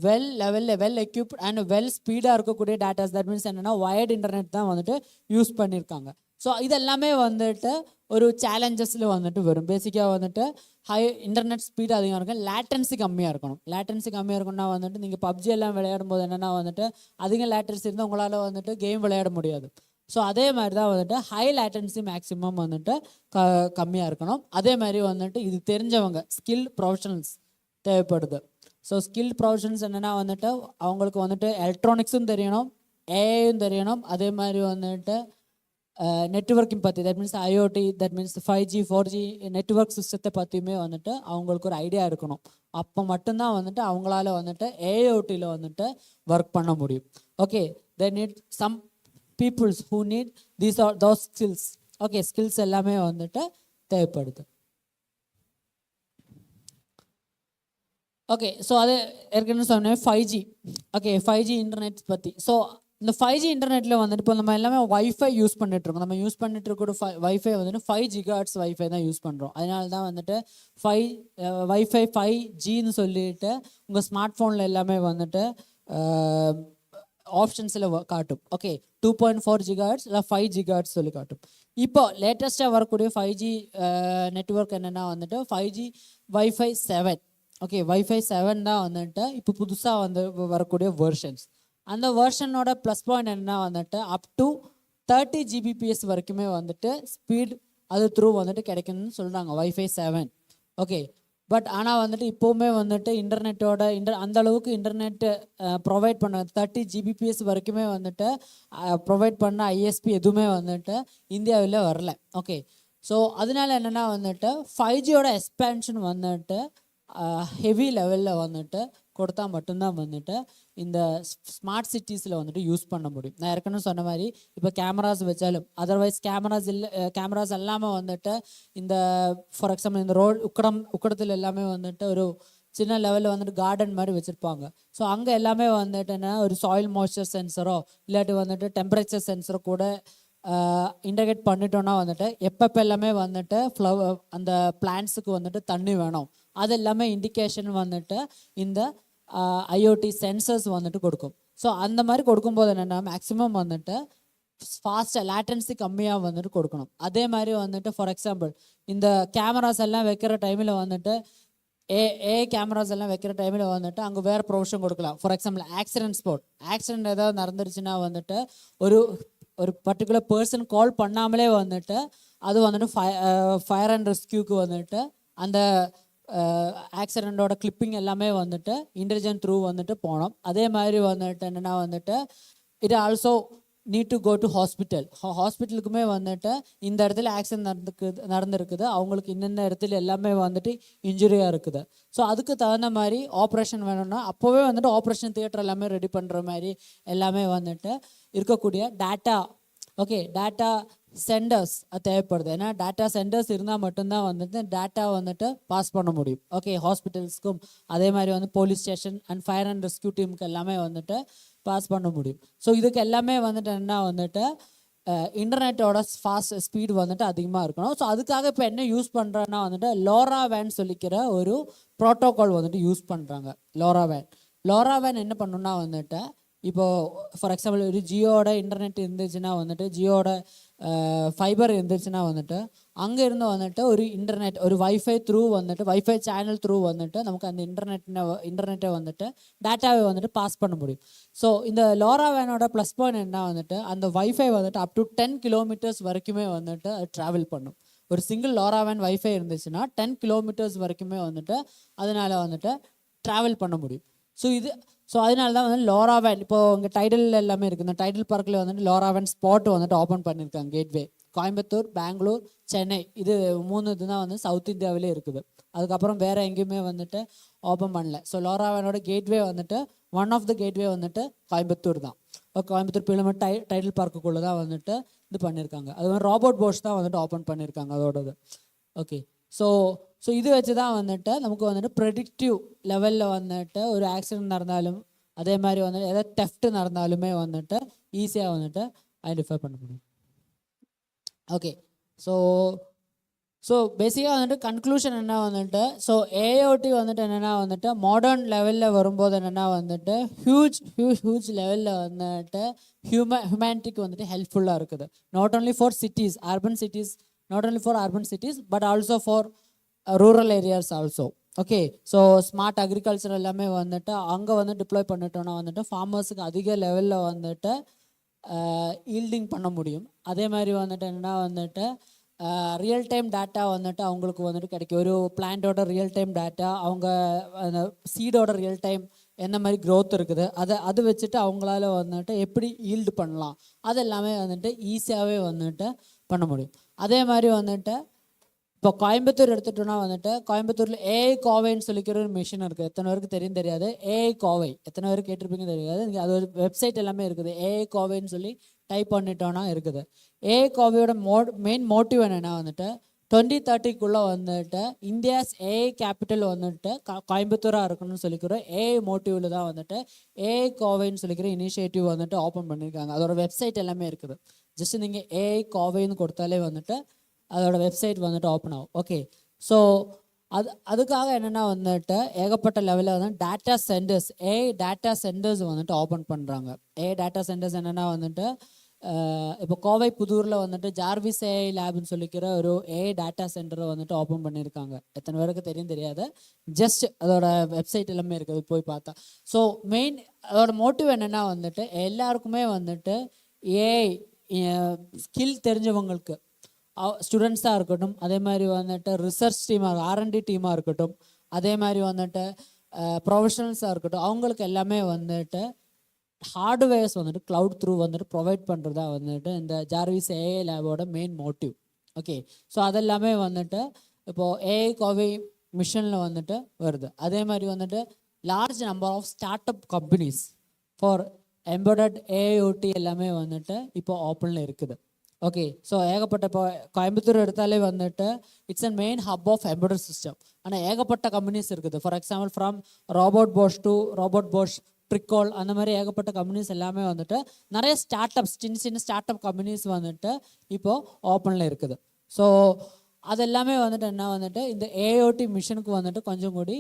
வெல் எக்யூப்ட் அண்ட் வெல் ஸ்பீடாக இருக்கக்கூடிய டேட்டாஸ். தட் மீன்ஸ் என்னென்னா வயர்டு இன்டர்நெட் தான் வந்துட்டு யூஸ் பண்ணியிருக்காங்க. ஸோ இதெல்லாமே வந்துட்டு ஒரு சேலஞ்சஸில் வந்துட்டு வரும். பேசிக்காக வந்துட்டு ஹை இன்டர்நெட் ஸ்பீடு அதிகம் இருக்கும், லேட்டன்சி கம்மியாக இருக்கணும். லேட்டன்சி கம்மியாக இருக்குன்னா வந்துட்டு நீங்கள் பப்ஜி எல்லாம் விளையாடும் போது என்னென்னா வந்துட்டு அதிக லேட்டன்சி இருந்தால் உங்களால் வந்துட்டு கேம் விளையாட முடியாது. ஸோ அதே மாதிரி தான் வந்துட்டு ஹை லேட்டன்சி மேக்ஸிமம் வந்துட்டு கம்மியாக இருக்கணும். அதே மாதிரி வந்துட்டு இது தெரிஞ்சவங்க ஸ்கில் ப்ரொஃபஷனல்ஸ் தேவைப்படுது. ஸோ ஸ்கில் ப்ரொஃபஷனல்ஸ் என்னென்னா வந்துட்டு அவங்களுக்கு வந்துட்டு எலக்ட்ரானிக்ஸும் தெரியணும், ஏஐயும் தெரியணும், அதே மாதிரி வந்துட்டு நெட்வொர்க்கிங் பற்றி, that means IoT, that means 5G 4G network சிஸ்டத்தை பற்றியுமே வந்துட்டு அவங்களுக்கு ஒரு ஐடியா இருக்கணும். அப்போ மட்டும்தான் வந்துட்டு அவங்களால வந்துட்டு ஏஐஓடியில் வந்துட்டு ஒர்க் பண்ண முடியும். Okay, they need some peoples who need these are those skills. Okay, skills எல்லாமே வந்துட்டு தேவைப்படுது. ஓகே, ஸோ அது ஏற்கனவே சொன்னேன் 5G. ஓகே, 5G இன்டர்நெட் பற்றி. ஸோ இந்த 5G இன்டர்நெட்டில் வந்துட்டு இப்போ நம்ம எல்லாமே வைஃபை யூஸ் பண்ணிட்டுருக்கோம். நம்ம யூஸ் பண்ணிட்டு இருக்கிற வைஃபை வந்துட்டு 5 GHz வைஃபை தான் யூஸ் பண்ணுறோம். அதனால தான் வந்துட்டு வைஃபை 5Gன்னு சொல்லிட்டு உங்கள் ஸ்மார்ட் ஃபோனில் எல்லாமே வந்துட்டு ஆப்ஷன்ஸில் காட்டும். ஓகே, 2.4 GHz இல்லை 5 GHz சொல்லி காட்டும். இப்போ லேட்டஸ்ட்டாக வரக்கூடிய 5G நெட்வொர்க் என்னென்னா வந்துட்டு 5G வைஃபை 7. ஓகே, வைஃபை 7 தான் வந்துட்டு இப்போ புதுசாக வந்து வரக்கூடிய வெர்ஷன்ஸ். அந்த வெர்ஷனோட ப்ளஸ் பாயிண்ட் என்னென்னா வந்துட்டு அப் டு 30 Gbps வரைக்குமே வந்துட்டு ஸ்பீட் அது த்ரூ வந்துட்டு கிடைக்குன்னு சொல்கிறாங்க வைஃபை 7. ஓகே, பட் ஆனால் வந்துட்டு இப்போவுமே வந்துட்டு இன்டர்நெட்டோட அந்த அளவுக்கு இன்டர்நெட்டு ப்ரொவைட் பண்ண 30 Gbps வரைக்குமே வந்துட்டு ப்ரொவைட் பண்ண ஐஎஸ்பி எதுவுமே வந்துட்டு இந்தியாவில் வரல. ஓகே, ஸோ அதனால என்னென்னா வந்துட்டு 5Gயோட எக்ஸ்பேன்ஷன் வந்துட்டு ஹெவி லெவலில் வந்துட்டு கொடுத்தா மட்டும்தான் வந்துட்டு இந்த ஸ்மார்ட் சிட்டிஸில் வந்துட்டு யூஸ் பண்ண முடியும். நான் ஏற்கனவே சொன்ன மாதிரி இப்போ கேமராஸ் வச்சாலும், அதர்வைஸ் கேமராஸ் எல்லாமே வந்துட்டு இந்த ஃபார் எக்ஸாம்பிள் இந்த உக்கடத்தில் எல்லாமே வந்துட்டு ஒரு சின்ன லெவலில் வந்துட்டு கார்டன் மாதிரி வச்சுருப்பாங்க. ஸோ அங்கே எல்லாமே வந்துட்டு என்ன ஒரு சாயில் மாய்ஸ்சர் சென்சரோ இல்லாட்டி வந்துட்டு டெம்பரேச்சர் சென்சரோ கூட இன்டகிரேட் பண்ணிட்டோன்னா வந்துட்டு எப்பப்போ எல்லாமே வந்துட்டு அந்த பிளான்ட்ஸுக்கு வந்துட்டு தண்ணி வேணும் அது எல்லாமே இண்டிகேஷன் வந்துட்டு இந்த ஐஓடி சென்சர்ஸ் வந்துட்டு கொடுக்கும். ஸோ அந்த மாதிரி கொடுக்கும்போது என்னென்னா மேக்ஸிமம் வந்துட்டு ஃபாஸ்ட்டாக லேட்டன்சி கம்மியாக வந்துட்டு கொடுக்கணும். அதே மாதிரி வந்துட்டு ஃபார் எக்ஸாம்பிள் இந்த கேமராஸ் எல்லாம் வைக்கிற டைமில் வந்துட்டு ஏ கேமராஸ் எல்லாம் வைக்கிற டைமில் வந்துட்டு அங்கே வேறு ப்ரொவிஷன் கொடுக்கலாம். ஃபார் எக்ஸாம்பிள் ஆக்சிடென்ட் ஏதாவது நடந்துருச்சுன்னா வந்துட்டு ஒரு பர்டிகுலர் பர்சன் கால் பண்ணாமலே வந்துட்டு அது வந்துட்டு ஃபயர் அண்ட் ரெஸ்கியூக்கு வந்துட்டு அந்த ஆக்சிடெண்ட்டோட கிளிப்பிங் எல்லாமே வந்துட்டு இன்டெலிஜென்ட் த்ரூ வந்துட்டு போனோம். அதே மாதிரி வந்துட்டு என்னென்னா வந்துட்டு it also need to go to ஹாஸ்பிட்டலுக்குமே வந்துட்டு இந்த இடத்துல ஆக்சிடென்ட் நடந்துருக்குது, அவங்களுக்கு இன்னென்ன இடத்துல எல்லாமே வந்துட்டு இன்ஜுரியாக இருக்குது. ஸோ அதுக்கு தகுந்த மாதிரி ஆப்ரேஷன் வேணும்னா அப்போவே வந்துட்டு ஆப்ரேஷன் தியேட்டர் எல்லாமே ரெடி பண்ணுற மாதிரி எல்லாமே வந்துட்டு இருக்கக்கூடிய டேட்டா. ஓகே, டேட்டா சென்டர்ஸ் தேவைப்படுது. ஏன்னா டேட்டா சென்டர்ஸ் இருந்தால் மட்டும்தான் வந்துட்டு டேட்டா வந்துட்டு பாஸ் பண்ண முடியும். ஓகே, ஹாஸ்பிட்டல்ஸ்க்கும் அதே மாதிரி வந்து police station and fire and rescue டீமுக்கு எல்லாமே வந்துட்டு பாஸ் பண்ண முடியும். ஸோ இதுக்கு எல்லாமே வந்துட்டு என்ன வந்துட்டு இன்டர்நெட்டோட ஃபாஸ்ட் ஸ்பீடு வந்துட்டு அதிகமாக இருக்கணும். ஸோ அதுக்காக இப்போ என்ன யூஸ் பண்ணுறேன்னா வந்துட்டு லோராவேன் சொல்லிக்கிற ஒரு ப்ரோட்டோகால் வந்துட்டு யூஸ் பண்ணுறாங்க. லோராவேன் என்ன பண்ணுன்னா வந்துட்டு இப்போது ஃபார் எக்ஸாம்பிள் ஒரு ஜியோட இன்டர்நெட் இருந்துச்சுன்னா வந்துட்டு ஜியோட ஃபைபர் இருந்துச்சுன்னா வந்துட்டு அங்கே இருந்து வந்துட்டு ஒரு இன்டர்நெட் ஒரு வைஃபை த்ரூ வந்துட்டு வைஃபை சேனல் த்ரூ வந்துட்டு நமக்கு அந்த இன்டர்நெட்டை வந்துட்டு டேட்டாவை வந்துட்டு பாஸ் பண்ண முடியும். ஸோ இந்த லோராவேனோட ப்ளஸ் பாயிண்ட் என்ன வந்துட்டு அந்த வைஃபை வந்துட்டு அப் டு 10 கிலோமீட்டர்ஸ் வரைக்குமே வந்துட்டு அது ட்ராவல் பண்ணும். ஒரு சிங்கிள் லோராவேன் வைஃபை இருந்துச்சுன்னா 10 கிலோமீட்டர்ஸ் வரைக்குமே வந்துட்டு அதனால் வந்துட்டு ட்ராவல் பண்ண முடியும். ஸோ அதனால தான் வந்து லோராவேன் இப்போது இங்கே டைடல் எல்லாமே இருக்குது. இந்த டைடல் பார்க்கில் வந்துட்டு லோராவேன் ஸ்பாட் வந்துட்டு ஓப்பன் பண்ணியிருக்காங்க. கேட்வே கோயம்புத்தூர், பெங்களூர், சென்னை இது 3 தான் வந்து சவுத் இந்தியாவிலே இருக்குது. அதுக்கப்புறம் வேறு எங்கேயுமே வந்துட்டு ஓப்பன் பண்ணல. ஸோ லோராவேனோட கேட்வே வந்துட்டு ஒன் ஆஃப் த கேட்வே வந்துட்டு கோயம்புத்தூர் தான். கோயம்புத்தூர் பிள்ளைமட் டைடல் பார்க்குள்ளே தான் வந்துட்டு இது பண்ணியிருக்காங்க. அது மாதிரி ராபர்ட் போஷ் தான் வந்துட்டு ஓப்பன் பண்ணியிருக்காங்க அதோடது. ஓகே, ஸோ இது வச்சு தான் வந்துட்டு நமக்கு வந்துட்டு ப்ரெடிக்டிவ் லெவலில் வந்துட்டு ஒரு ஆக்சிடென்ட் நடந்தாலும் அதே மாதிரி வந்துட்டு எதாவது தெஃப்ட் நடந்தாலுமே வந்துட்டு ஈஸியாக வந்துட்டு ஐடென்டிஃபை பண்ண முடியும். ஓகே, ஸோ பேசிக்காக வந்துட்டு கன்க்ளூஷன் என்ன வந்துட்டு ஸோ ஏஐஓடி வந்துட்டு என்னென்னா வந்துட்டு மாடர்ன் லெவலில் வரும்போது என்னென்னா வந்துட்டு ஹியூஜ் லெவலில் வந்துட்டு ஹியூமனிட்டிக்கு வந்துட்டு ஹெல்ப்ஃபுல்லாக இருக்குது. Not only for cities, urban cities not only for urban cities but also for rural areas also. Okay, so smart agriculture எல்லாமே வந்துட்டு அங்கே வந்து டிப்ளாய் பண்ணிட்டோன்னா வந்துட்டு ஃபார்மர்ஸுக்கு அதிக லெவலில் வந்துட்டு ஈல்டிங் பண்ண முடியும். அதே மாதிரி வந்துட்டு என்னென்னா வந்துட்டு ரியல் டைம் டேட்டா வந்துட்டு அவங்களுக்கு வந்துட்டு கிடைக்கும். ஒரு பிளான்ட்டோட ரியல் டைம் டேட்டா, அவங்க அந்த சீடோட ரியல் டைம் என்ன மாதிரி க்ரோத் இருக்குது, அது வச்சுட்டு அவங்களால வந்துட்டு எப்படி ஈல்டு பண்ணலாம், அது எல்லாமே வந்துட்டு ஈஸியாகவே வந்துட்டு பண்ண முடியும். அதே மாதிரி வந்துட்டு இப்போ கோயம்புத்தூர் எடுத்துட்டோன்னா வந்துட்டு கோயம்புத்தூரில் ஏஐ கோவைன்னு சொல்லிக்கிற ஒரு மிஷின் இருக்குது. எத்தனை பேருக்கு தெரியும் தெரியாது. ஏஐ கோவை எத்தனை பேருக்கு கேட்டிருப்பீங்க தெரியாது. இங்கே அது ஒரு வெப்சைட் எல்லாமே இருக்குது. ஏஐ கோவைன்னு சொல்லி டைப் பண்ணிட்டோன்னா இருக்குது. ஏஐ கோவையோட மெயின் மோட்டிவ் என்னென்னா வந்துட்டு 2030 வந்துட்டு இந்தியாஸ் ஏஐ கேபிட்டல் வந்துட்டு கோயம்புத்தூராக இருக்கணும்னு சொல்லிக்கிற ஏஐ மோட்டிவில் தான் வந்துட்டு ஏஐ கோவைன்னு சொல்லிக்கிற இனிஷியேட்டிவ் வந்துட்டு ஓப்பன் பண்ணியிருக்காங்க. அதோட வெப்சைட் எல்லாமே இருக்குது. ஜஸ்ட் நீங்கள் ஏஐ கோவைன்னு கொடுத்தாலே வந்துட்டு அதோட வெப்சைட் வந்துட்டு ஓப்பன் ஆகும். ஓகே, ஸோ அதுக்காக என்னென்னா வந்துட்டு ஏகப்பட்ட லெவலில் வந்து data centres, AI data centres வந்துட்டு ஓப்பன் பண்ணுறாங்க. ஏஐ டேட்டா சென்டர்ஸ் என்னென்னா வந்துட்டு இப்போ கோவை புதூரில் வந்துட்டு ஜார்விஸ் ஏஐ லேப்னு சொல்லிக்கிற ஒரு ஏஐ டேட்டா சென்டரை வந்துட்டு ஓப்பன் பண்ணியிருக்காங்க. எத்தனை பேருக்கு தெரியும் தெரியாது. ஜஸ்ட் அதோட வெப்சைட் எல்லாமே இருக்குது, போய் பார்த்தா. ஸோ மெயின் அதோட மோட்டிவ் என்னென்னா வந்துட்டு எல்லாருக்குமே வந்துட்டு ஏஐ ஸ்கில் தெரிஞ்சவங்களுக்கு, ஸ்டூடெண்ட்ஸாக இருக்கட்டும், அதே மாதிரி வந்துட்டு ரிசர்ச் டீமாக ஆர்என்டி டீமாக இருக்கட்டும், அதே மாதிரி வந்துட்டு ப்ரொஃபஷனல்ஸாக இருக்கட்டும், அவங்களுக்கு எல்லாமே வந்துட்டு ஹார்ட்வேர்ஸ் வந்துட்டு க்ளவுட் த்ரூ வந்துட்டு ப்ரொவைட் பண்ணுறதா வந்துட்டு இந்த ஜார்விஸ் ஏஐ லேபோட மெயின் மோட்டிவ். ஓகே, ஸோ அதெல்லாமே வந்துட்டு இப்போது ஏஐ கோவை மிஷனில் வந்துட்டு வருது. அதே மாதிரி வந்துட்டு large number of startup companies for embedded AIoT எல்லாமே வந்துட்டு இப்போ ஓப்பனில் இருக்குது. ஓகே, ஸோ ஏகப்பட்ட இப்போ கோயம்புத்தூர் எடுத்தாலே வந்துட்டு it's and main hub of embedded system. ஆனால் ஏகப்பட்ட கம்பெனிஸ் இருக்குது. For example from robot Bosch to robot Bosch ட்ரிக்கால், அந்த மாதிரி ஏகப்பட்ட கம்பெனிஸ் எல்லாமே வந்துட்டு நிறைய ஸ்டார்ட் அப்ஸ், சின்ன சின்ன ஸ்டார்ட் அப் கம்பெனிஸ் வந்துட்டு இப்போது ஓப்பனில் இருக்குது. ஸோ அதெல்லாமே வந்துட்டு என்ன வந்துட்டு இந்த ஏஐஓடி மிஷனுக்கு வந்துட்டு கொஞ்சம் கூடி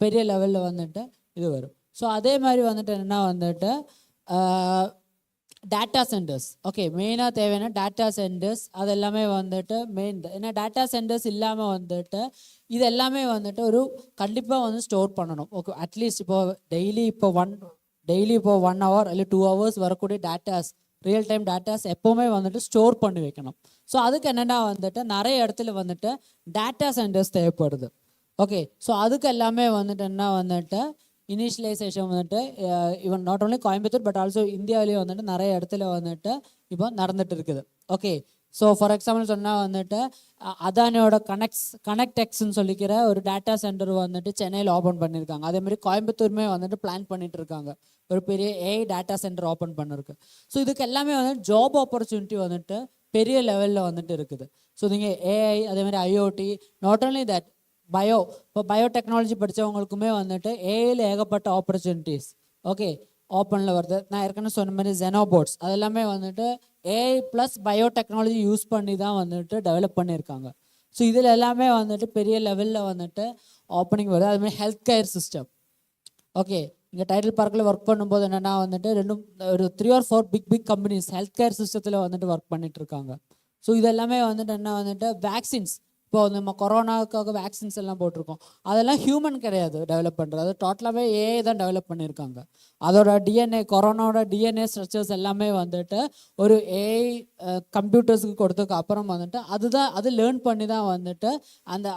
பெரிய லெவலில் வந்துட்டு இது வரும். ஸோ அதே மாதிரி வந்துட்டு என்ன வந்துட்டு டேட்டா சென்டர்ஸ். ஓகே, மெயினாக தேவையான டேட்டா சென்டர்ஸ் அது எல்லாமே வந்துட்டு மெயின். ஏன்னா டேட்டா சென்டர்ஸ் இல்லாமல் வந்துட்டு இது எல்லாமே வந்துட்டு ஒரு கண்டிப்பாக வந்து ஸ்டோர் பண்ணணும். ஓகே, அட்லீஸ்ட் டெய்லி இப்போ 1 hour இல்லை 2 hours வரக்கூடிய டேட்டாஸ், ரியல் டைம் டேட்டாஸ் எப்போவுமே வந்துட்டு ஸ்டோர் பண்ணி வைக்கணும். ஸோ அதுக்கு என்னென்னா வந்துட்டு நிறைய இடத்துல வந்துட்டு டேட்டா சென்டர்ஸ் தேவைப்படுது. ஓகே, ஸோ அதுக்கு எல்லாமே வந்துட்டு என்ன வந்துட்டு இனிஷியலைசேஷன் வந்துட்டு even not only Coimbatore but also இந்தியாவிலேயே வந்துட்டு நிறைய இடத்துல வந்துட்டு இப்போ நடந்துட்டு இருக்குது. ஓகே, ஸோ ஃபார் எக்ஸாம்பிள் சொன்னால் வந்துட்டு அதானியோட கனெக்டெக்ஸ்ன்னு சொல்லிக்கிற ஒரு டேட்டா சென்டர் வந்துட்டு சென்னையில் ஓப்பன் பண்ணியிருக்காங்க. அதேமாதிரி கோயம்புத்தூருமே வந்துட்டு பிளான் பண்ணிட்டு இருக்காங்க ஒரு பெரிய ஏஐ டேட்டா சென்டர் ஓப்பன் பண்ணிருக்கு. ஸோ இதுக்கு எல்லாமே வந்துட்டு ஜாப் ஆப்பர்ச்சுனிட்டி வந்துட்டு பெரிய லெவலில் வந்துட்டு இருக்குது. ஸோ நீங்கள் ஏஐ அதேமாதிரி ஐஓடி, நாட் ஓன்லி தட் இப்போ பயோடெக்னாலஜி படித்தவங்களுக்குமே வந்துட்டு ஏஐயில் ஏகப்பட்ட ஆப்பர்ச்சுனிட்டிஸ் ஓகே ஓப்பனில் வருது. நான் ஏற்கனவே சொன்ன மாதிரி ஜெனோபோட்ஸ் அதெல்லாமே வந்துட்டு ஏஐ ப்ளஸ் பயோடெக்னாலஜி யூஸ் பண்ணி தான் வந்துட்டு டெவலப் பண்ணியிருக்காங்க. ஸோ இதில் எல்லாமே வந்துட்டு பெரிய லெவலில் வந்துட்டு ஓப்பனிங் வருது. அதுமாதிரி ஹெல்த் கேர் சிஸ்டம். ஓகே, இங்கே டைட்டில் பார்க்கில் ஒர்க் பண்ணும்போது என்னென்னா வந்துட்டு ஒரு 3 or 4 big companies health care சிஸ்டத்தில் வந்துட்டு ஒர்க் பண்ணிட்டு இருக்காங்க. ஸோ இதெல்லாமே வந்துட்டு என்ன வந்துட்டு வேக்சின்ஸ், இப்போ நம்ம கொரோனாவுக்காக வேக்சின்ஸ் எல்லாம் போட்டிருக்கோம், அதெல்லாம் ஹியூமன் கிடையாது டெவலப் பண்ணுறது, அது டோட்டலாகவே ஏஐ தான் டெவலப் பண்ணியிருக்காங்க. அதோட டிஎன்ஏ, கொரோனாவோட டிஎன்ஏ ஸ்ட்ரக்சர்ஸ் எல்லாமே வந்துட்டு ஒரு ஏஐ கம்ப்யூட்டர்ஸுக்கு கொடுத்ததுக்கு அப்புறம் வந்துட்டு அது லேர்ன் பண்ணி தான் வந்துட்டு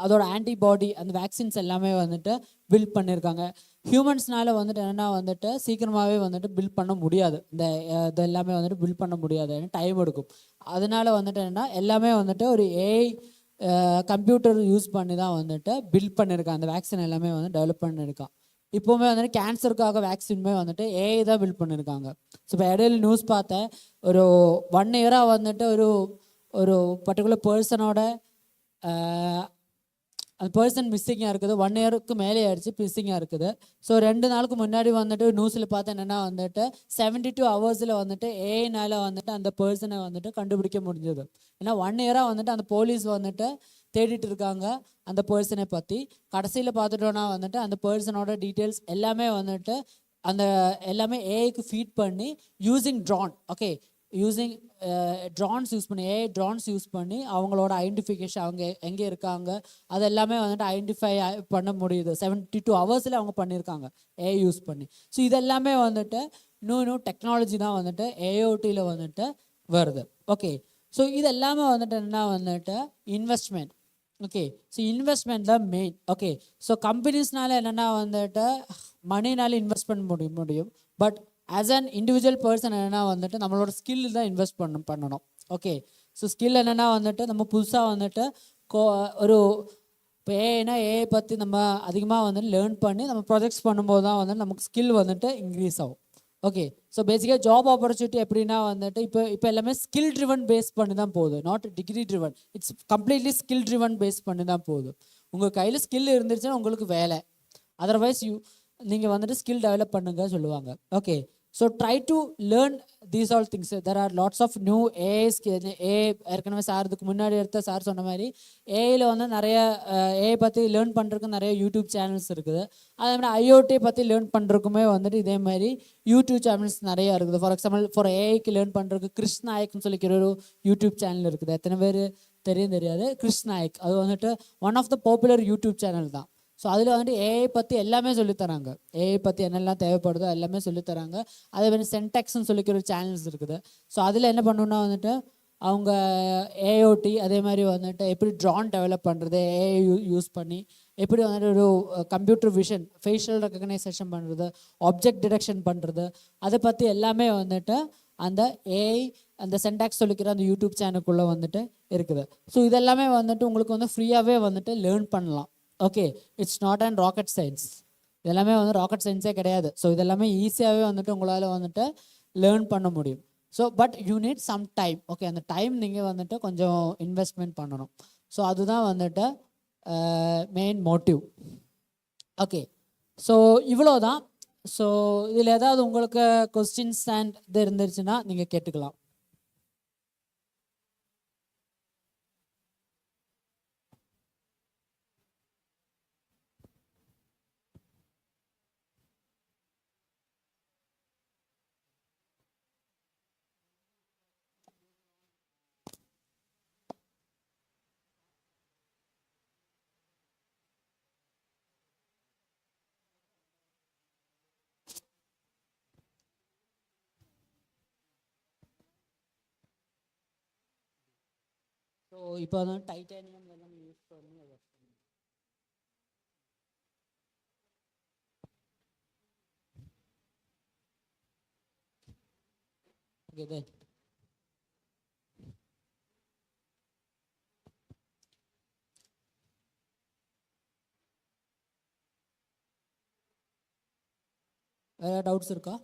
அதோட ஆன்டிபாடி அந்த வேக்சின்ஸ் எல்லாமே வந்துட்டு பில்ட் பண்ணியிருக்காங்க. ஹியூமன்ஸ்னால வந்துட்டு என்னென்னா வந்துட்டு சீக்கிரமாகவே வந்துட்டு பில்ட் பண்ண முடியாது, இது எல்லாமே வந்துட்டு பில்ட் பண்ண முடியாது, டைம் எடுக்கும். அதனால வந்துட்டு என்னென்னா எல்லாமே வந்துட்டு ஒரு ஏஐ கம்ப்யூட்டர் யூஸ் பண்ணி தான் வந்துட்டு பில்ட் பண்ணியிருக்கான். அந்த வேக்சின் எல்லாமே வந்து டெவலப் பண்ணியிருக்கான். இப்போவுமே வந்துட்டு கேன்சருக்காக வேக்சினுமே வந்துட்டு ஏஐ தான் பில்ட் பண்ணியிருக்காங்க. ஸோ இப்போ இடையில நியூஸ் பார்த்தேன், ஒரு 1 year வந்துட்டு ஒரு பர்டிகுலர் பர்சனோட அந்த பர்சன் மிஸ்ஸிங்காக இருக்குது. 1 yearக்கு மேலே ஆயிடுச்சு மிஸ்ஸிங்காக இருக்குது. ஸோ 2 நாளுக்கு முன்னாடி வந்துட்டு நியூஸில் பார்த்தா என்னென்னா வந்துட்டு 72 hours வந்துட்டு ஏஐனால வந்துட்டு அந்த பர்சனை வந்துட்டு கண்டுபிடிக்க முடிஞ்சது. ஏன்னா 1 year வந்துட்டு அந்த போலீஸ் வந்துட்டு தேடிட்டு இருக்காங்க அந்த பர்சனை பற்றி. கடைசியில் பார்த்துட்டோன்னா வந்துட்டு அந்த பர்சனோட டீட்டெயில்ஸ் எல்லாமே வந்துட்டு எல்லாமே ஏஐக்கு ஃபீட் பண்ணி using drone. Okay, using drones use பண்ணி ஏஐ ட்ரான்ஸ் யூஸ் பண்ணி அவங்களோட ஐடென்டிஃபிகேஷன் அவங்க எங்கே இருக்காங்க அது எல்லாமே வந்துட்டு ஐடென்டிஃபை பண்ண முடியுது. 72 ஹவர்ஸில் அவங்க பண்ணியிருக்காங்க ஏஐ யூஸ் பண்ணி. ஸோ இதெல்லாமே வந்துட்டு இன்னும் டெக்னாலஜி தான் வந்துட்டு ஏஓடியில் வந்துட்டு வருது. ஓகே, ஸோ இது எல்லாமே வந்துட்டு என்ன வந்துட்டு இன்வெஸ்ட்மெண்ட். ஓகே, ஸோ இன்வெஸ்ட்மெண்ட் தான் மெயின். ஓகே, ஸோ கம்பெனிஸ்னால என்னென்னா வந்துட்டு மணினால இன்வெஸ்ட் பண்ண முடியும். But as an individual person என்னென்னா வந்துட்டு நம்மளோட ஸ்கில் தான் இன்வெஸ்ட் பண்ணணும். ஓகே, ஸோ ஸ்கில் என்னென்னா வந்துட்டு நம்ம புதுசாக வந்துட்டு ஒரு இப்போ ஏஐனா ஏஐ பற்றி நம்ம அதிகமாக வந்துட்டு லேர்ன் பண்ணி நம்ம ப்ராஜெக்ட்ஸ் பண்ணும்போது தான் வந்துட்டு நமக்கு ஸ்கில் வந்துட்டு இன்க்ரீஸ் ஆகும். ஓகே, ஸோ பேசிக்காக ஜாப் ஆப்பர்ச்சுனிட்டி எப்படின்னா வந்துட்டு இப்போ எல்லாமே ஸ்கில் ட்ரிவன் பேஸ் பண்ணி தான் போகுது, not degree driven. It's completely skill driven base பண்ணி தான் போகுது. உங்கள் கையில் ஸ்கில் இருந்துச்சுன்னா உங்களுக்கு வேலை, அதர்வைஸ் நீங்கள் வந்துட்டு ஸ்கில் டெவலப் பண்ணுங்க சொல்லுவாங்க. Okay, so try to learn these all things. There are lots of new AIs. AI ஏற்கனவே சார் இதுக்கு முன்னாடி எடுத்த சார் சொன்ன மாதிரி ஏஐயில் வந்து நிறைய ஏஐ பற்றி லேர்ன் பண்ணுறதுக்கு நிறைய யூடியூப் சேனல்ஸ் இருக்குது. அதே மாதிரி ஐஓடி பற்றி லேர்ன் பண்ணுறதுக்குமே வந்துட்டு இதே மாதிரி யூடியூப் சேனல்ஸ் நிறையா இருக்குது. ஃபார் எக்ஸாம்பிள் ஃபார் ஏஐக்கு லேர்ன் பண்ணுறதுக்கு கிருஷ் நாயக்னு சொல்லிக்கிற ஒரு யூடியூப் சேனல் இருக்குது. எத்தனை பேர் தெரியாது? கிருஷ் நாயக் அது வந்துட்டு one of the popular YouTube channel தான். ஸோ அதில் வந்துட்டு ஏஐ பற்றி எல்லாமே சொல்லித்தராங்க. ஏஐ பற்றி என்னெல்லாம் தேவைப்படுதோ எல்லாமே சொல்லித்தராங்க. அதே மாதிரி சென்டெக்ஸ்ன்னு சொல்லிக்கிற ஒரு சேனல்ஸ் இருக்குது. ஸோ அதில் என்ன பண்ணணுன்னா வந்துட்டு அவங்க ஏஓடி அதே மாதிரி வந்துட்டு எப்படி ட்ரான் டெவலப் பண்ணுறது ஏஐ யூஸ் பண்ணி, எப்படி வந்துட்டு ஒரு கம்ப்யூட்டர் விஷன் ஃபேஷியல் ரெக்கக்னைசேஷன் பண்ணுறது, ஆப்ஜெக்ட் டிடெக்ஷன் பண்ணுறது, அதை பற்றி எல்லாமே வந்துட்டு அந்த ஏஐ அந்த சென்டாக்ஸ் சொல்லிக்கிற அந்த யூடியூப் சேனலுக்குள்ளே வந்துட்டு இருக்குது. ஸோ இதெல்லாமே வந்துட்டு உங்களுக்கு வந்து ஃப்ரீயாகவே வந்துட்டு லேர்ன் பண்ணலாம். Okay, it's not and rocket science. இதெல்லாமே வந்து ராக்கெட் சயின்ஸே கிடையாது. ஸோ இதெல்லாமே ஈஸியாகவே வந்துட்டு உங்களால் வந்துட்டு லேர்ன் பண்ண முடியும். So but you need some time. Okay, அந்த டைம் நீங்கள் வந்துட்டு கொஞ்சம் இன்வெஸ்ட்மெண்ட் பண்ணணும். ஸோ அதுதான் வந்துட்டு மெயின் மோட்டிவ். ஓகே, ஸோ இவ்வளோ தான். ஸோ இதில் ஏதாவது உங்களுக்கு கொஸ்டின்ஸ் அண்ட் இது இருந்துச்சுன்னா நீங்கள் கேட்டுக்கலாம். ஸோ இப்போ வந்து டைட்டானியம் எல்லாம் யூஸ் பண்ணி ஓகே தென் வேறு டவுட்ஸ் இருக்கா?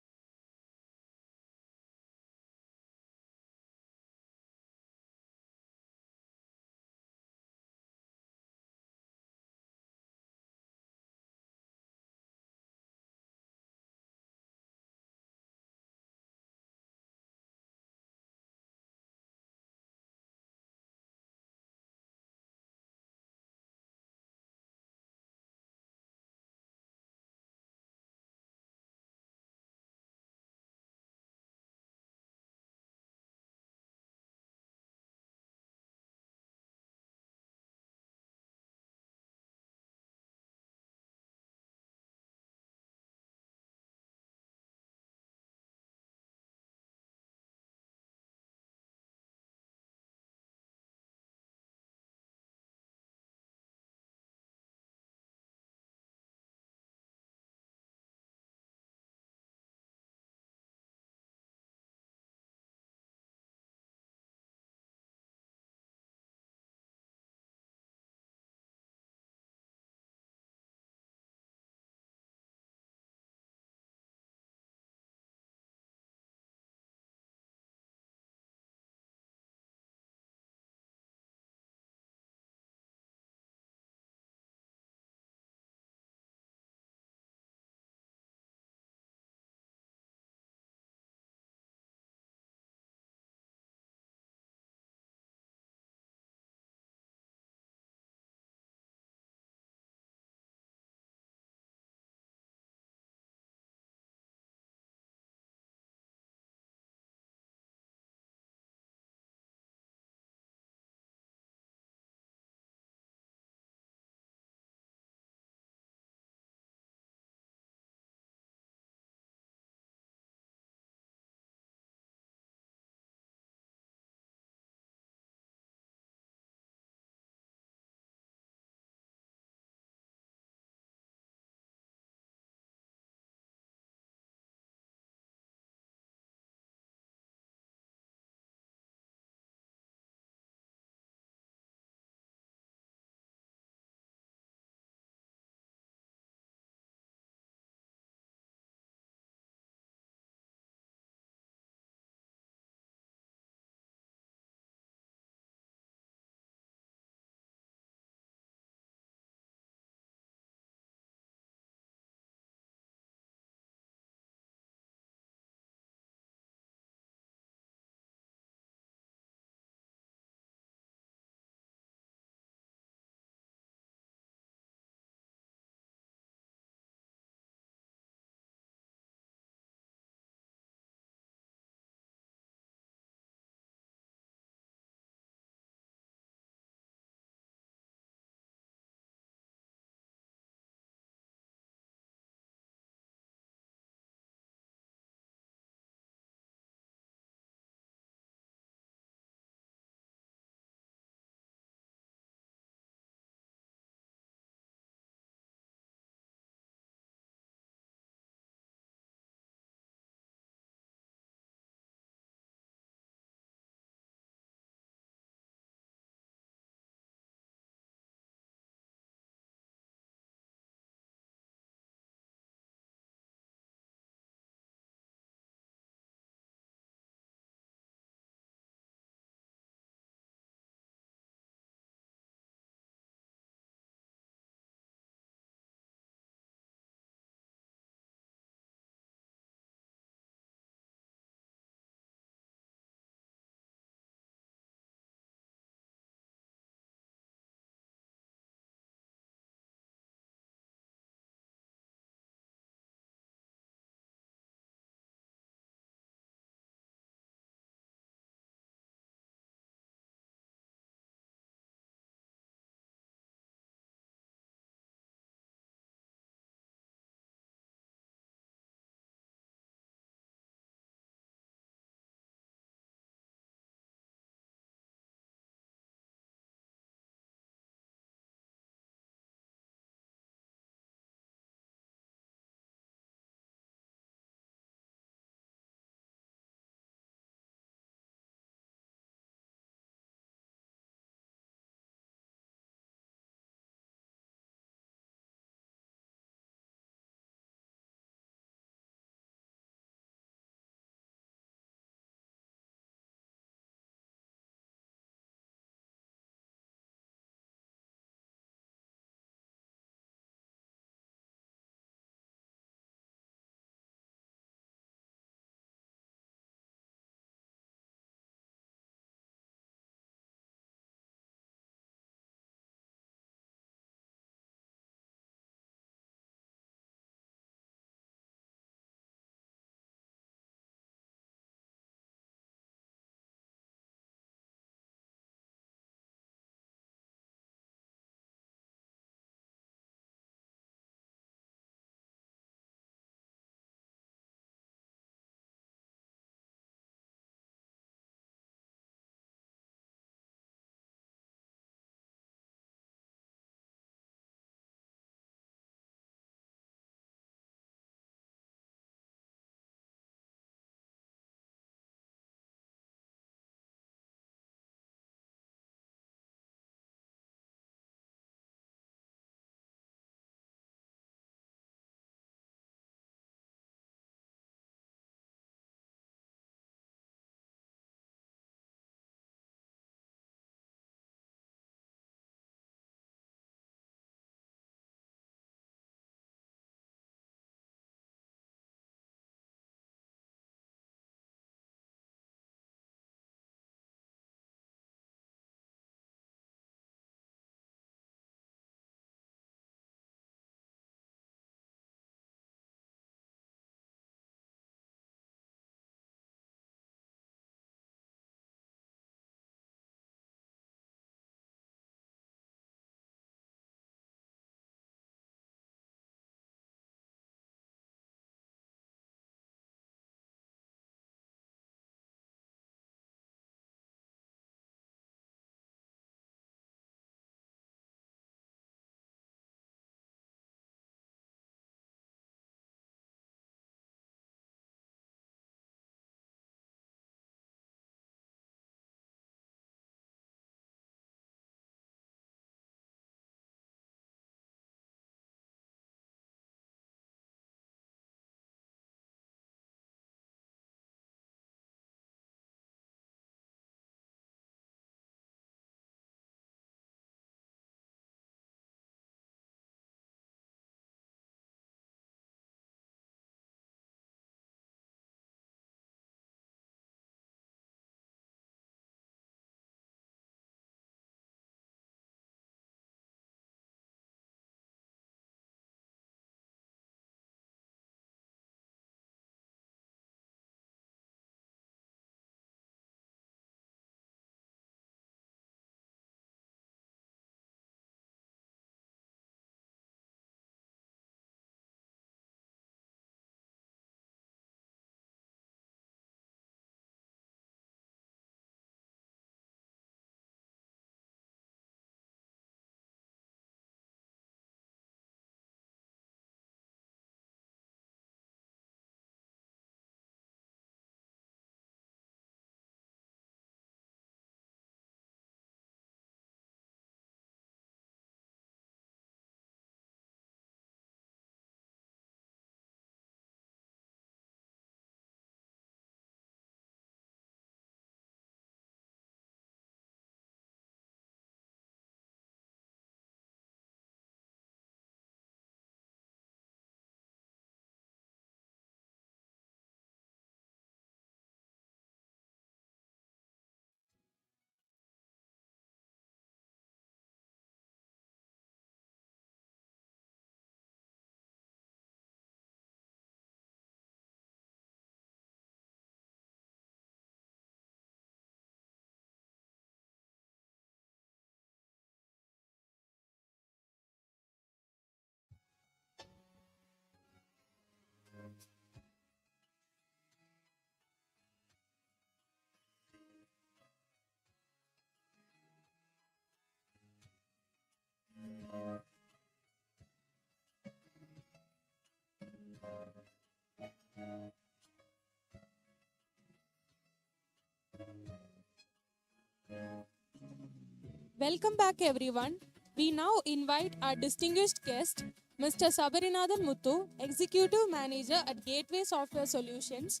Welcome back, everyone. We now invite our distinguished guest, Mr. Sabarinathan Muthu, Executive Manager at Gateway Software Solutions,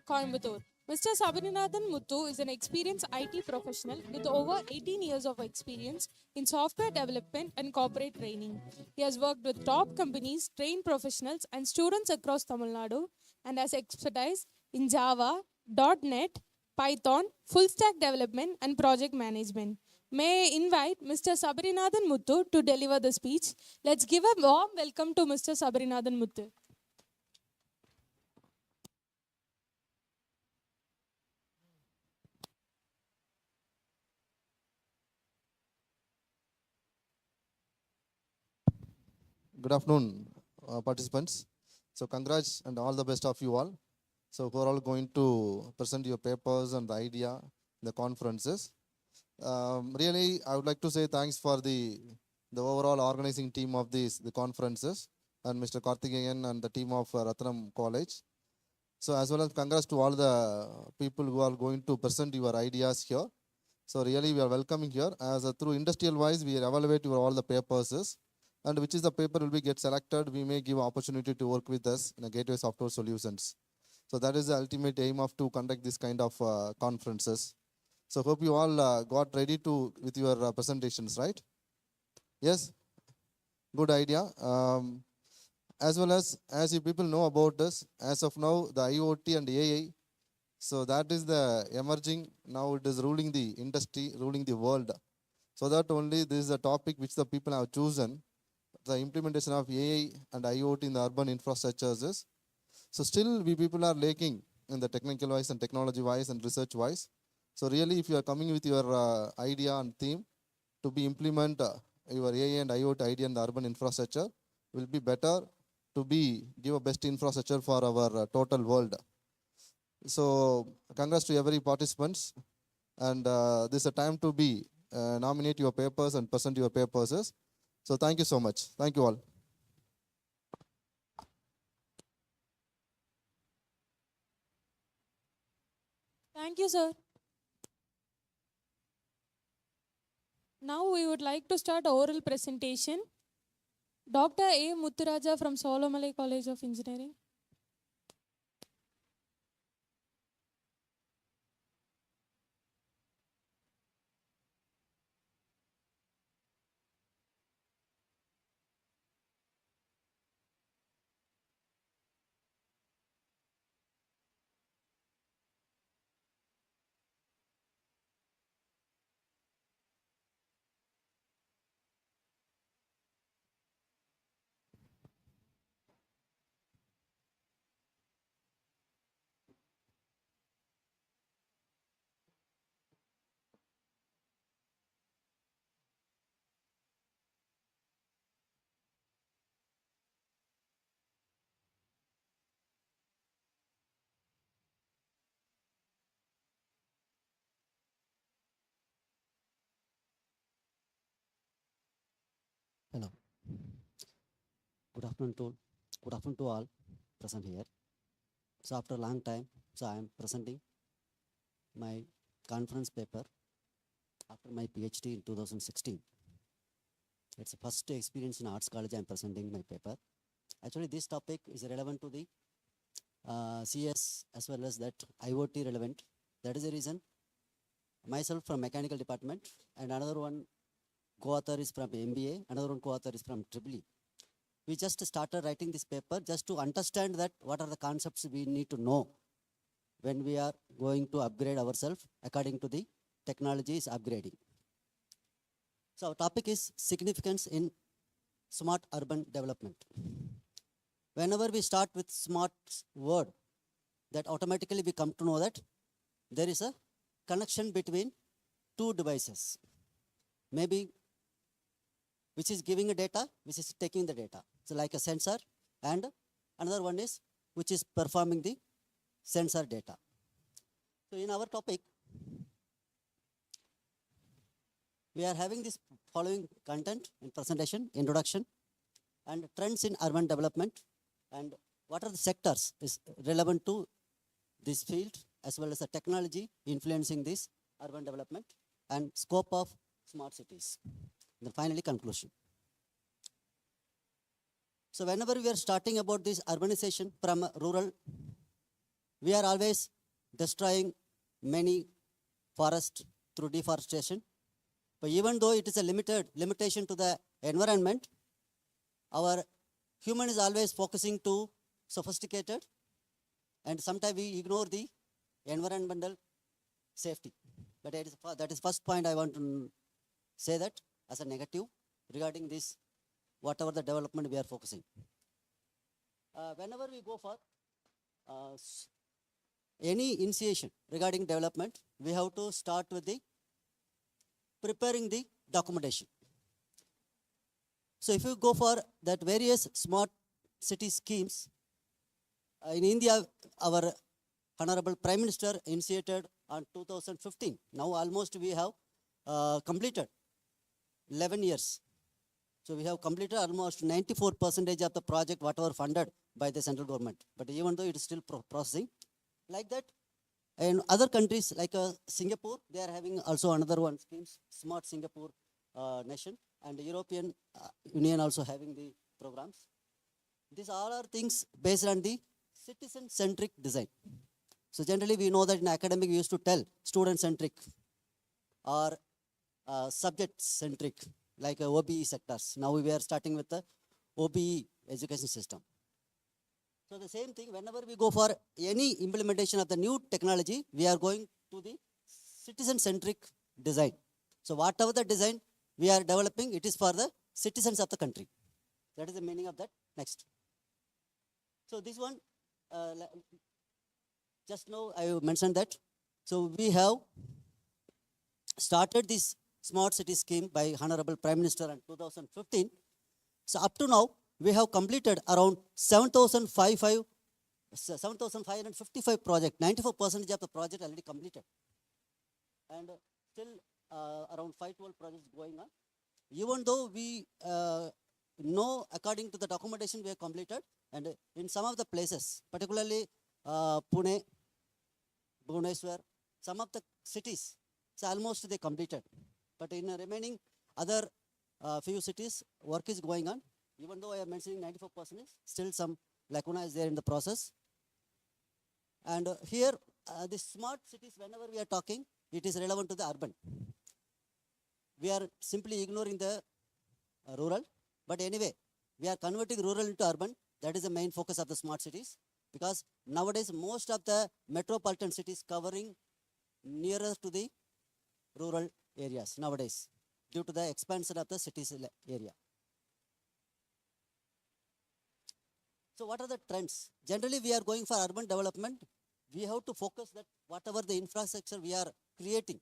Coimbatore. Mr. Sabarinathan Muthu is an experienced IT professional with over 18 years of experience in software development and corporate training. He has worked with top companies, trained professionals, and students across Tamil Nadu, and has expertise in Java, .NET, Python, full stack development, and project management. May I invite Mr. Sabarinathan Muthu to deliver the speech. Let's give a warm welcome to Mr. Sabarinathan Muthu. Good afternoon, participants. So congrats and all the best of you all. So who are all going to present your papers and the idea, the conferences. Really, I would like to say thanks for the overall organizing team of the conferences and Mr. Karthikeyan and the team of Ratnam College. So as well as congrats to all the people who are going to present your ideas here. So really we are welcoming here as through industrial wise we evaluate your all the papers and which is the paper will be get selected, we may give opportunity to work with us in a Gateway Software Solutions. So that is the ultimate aim of to conduct this kind of conferences. So hope you all got ready to with your presentations, right? Yes, good idea. As well as you people know about this, as of now the IoT and AI, so that is the emerging, now it is ruling the industry, ruling the world. So that only this is a topic which the people have chosen, the implementation of AI and IoT in the urban infrastructures is. So still we people are lacking in the technical wise and technology wise and research wise. So really if you are coming with your idea and theme to be implement your AI and IoT idea in the urban infrastructure will be better to be give a best infrastructure for our total world. So congrats to every participants and this is a time to be nominate your papers and present your papers. So thank you so much. Thank you all. Thank you, sir. Now we would like to start oral presentation. Dr. A. Muthuraja from Solomalai College of Engineering. Hello. Good afternoon to all present here. So after a long time, so I am presenting my conference paper after my PhD in 2016. It's the first experience in Arts College I am presenting my paper. Actually, this topic is relevant to the CS as well as that IoT relevant. That is the reason myself from mechanical department and another one co-author is from MBA, another one co-author is from EEE. We just started writing this paper just to understand that what are the concepts we need to know when we are going to upgrade ourselves according to the technology is upgrading. So our topic is significance in smart urban development. Whenever we start with smart word, that automatically we come to know that there is a connection between two devices. Maybe which is giving a data, which is taking the data. So like a sensor, and another one is which is performing the sensor data. So in our topic, we are having this following content and presentation, introduction, and trends in urban development, and what are the sectors is relevant to this field, as well as the technology influencing this urban development, and scope of smart cities. Then finally, conclusion. So whenever we are starting about this urbanization from rural, we are always destroying many forests through deforestation. But even though it is a limitation to the environment, our human is always focusing to sophisticated, and sometimes we ignore the environmental safety. But that is first point I want to say that as a negative regarding this, whatever the development we are focusing. Whenever we go for any initiation regarding development, we have to start with the preparing the documentation. So if you go for that various smart city schemes, in India, our Honorable Prime Minister initiated on 2015. Now almost we have completed 11 years. So we have completed almost 94% of the project, whatever funded by the central government. But even though it is still processing, like that, in other countries like Singapore, they are having also another one schemes, Smart Singapore Nation, and the European Union also having the programs. These all are things based on the citizen-centric design. So generally we know that in academic we used to tell student-centric or subject-centric, like OBE sectors. Now we are starting with the OBE education system. So the same thing, whenever we go for any implementation of the new technology, we are going to the citizen-centric design. So whatever the design we are developing, it is for the citizens of the country. That is the meaning of that. Next. So this one, just now I mentioned that. So we have started this smart city scheme by Honorable Prime Minister in 2015. So up to now, we have completed around 7,555 projects. 94% of the project already completed. And still around 512 projects going on. Even though we know according to the documentation we have completed, and in some of the places, particularly Pune, Bhubaneswar, some of the cities, so almost they completed. But in the remaining other few cities, work is going on. Even though I am mentioning 94%, still some lacuna is there in the process. And here, the smart cities, whenever we are talking, it is relevant to the urban. We are simply ignoring the rural. But anyway, we are converting rural into urban. That is the main focus of the smart cities. Because nowadays, most of the metropolitan cities covering nearer to the rural areas nowadays, due to the expansion of the cities area. So what are the trends? Generally, we are going for urban development. We have to focus that whatever the infrastructure we are creating,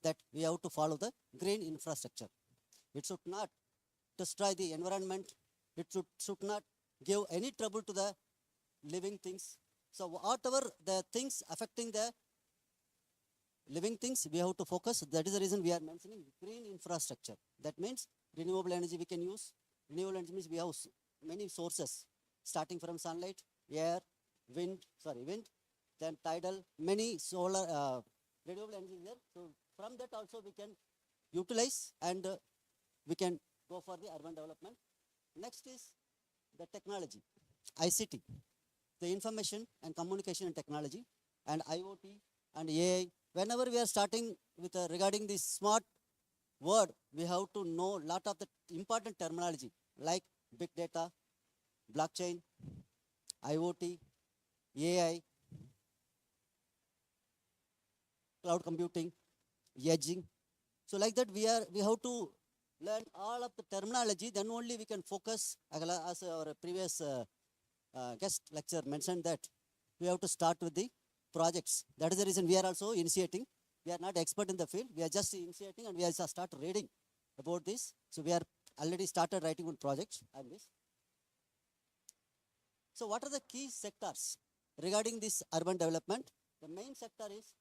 that we have to follow the green infrastructure. It should not destroy the environment. It should not give any trouble to the living things. So whatever the things affecting the living things, we have to focus. That is the reason we are mentioning green infrastructure. That means renewable energy we can use. Renewable energy means we have many sources, starting from sunlight, air, wind, then tidal, many solar, renewable energy is there. So from that also we can utilize, and we can go for the urban development. Next is the technology, ICT, the information and communication and technology, and IoT and AI. Whenever we are starting with regarding this smart word, we have to know a lot of the important terminology like big data, blockchain, IoT, AI, cloud computing, edging. So like that we have to learn all of the terminology, then only we can focus, as our previous guest lecture mentioned, that we have to start with the projects. That is the reason we are also initiating. We are not expert in the field. We are just initiating, and we are start reading about this. So we are already started writing on projects on this. So what are the key sectors regarding this urban development? The main sector is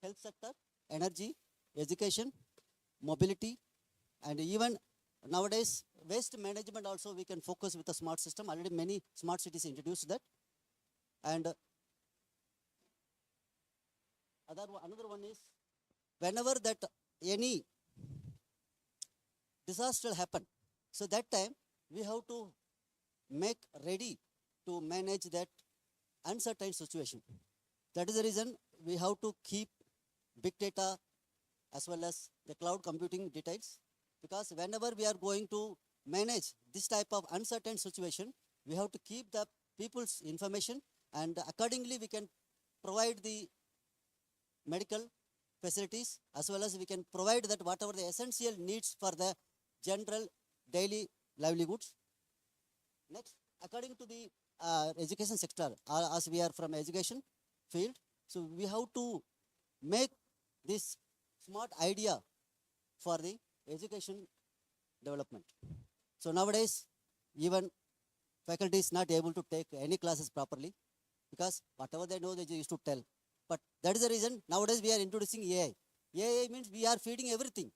health sector, energy, education, mobility, And even nowadays, waste management also we can focus with a smart system. Already many smart cities introduced that. And another one is, whenever that any disaster happen, so that time we have to make ready to manage that uncertain situation. That is the reason we have to keep big data as well as the cloud computing details, because whenever we are going to manage this type of uncertain situation, we have to keep the people's information, and accordingly we can provide the medical facilities, as well as we can provide that whatever the essential needs for the general daily livelihoods. Next, according to the education sector, as we are from education field, so we have to make this smart idea for the education development. So nowadays, even faculty is not able to take any classes properly, because whatever they know, they used to tell. But that is the reason nowadays we are introducing AI. AI means we are feeding everything.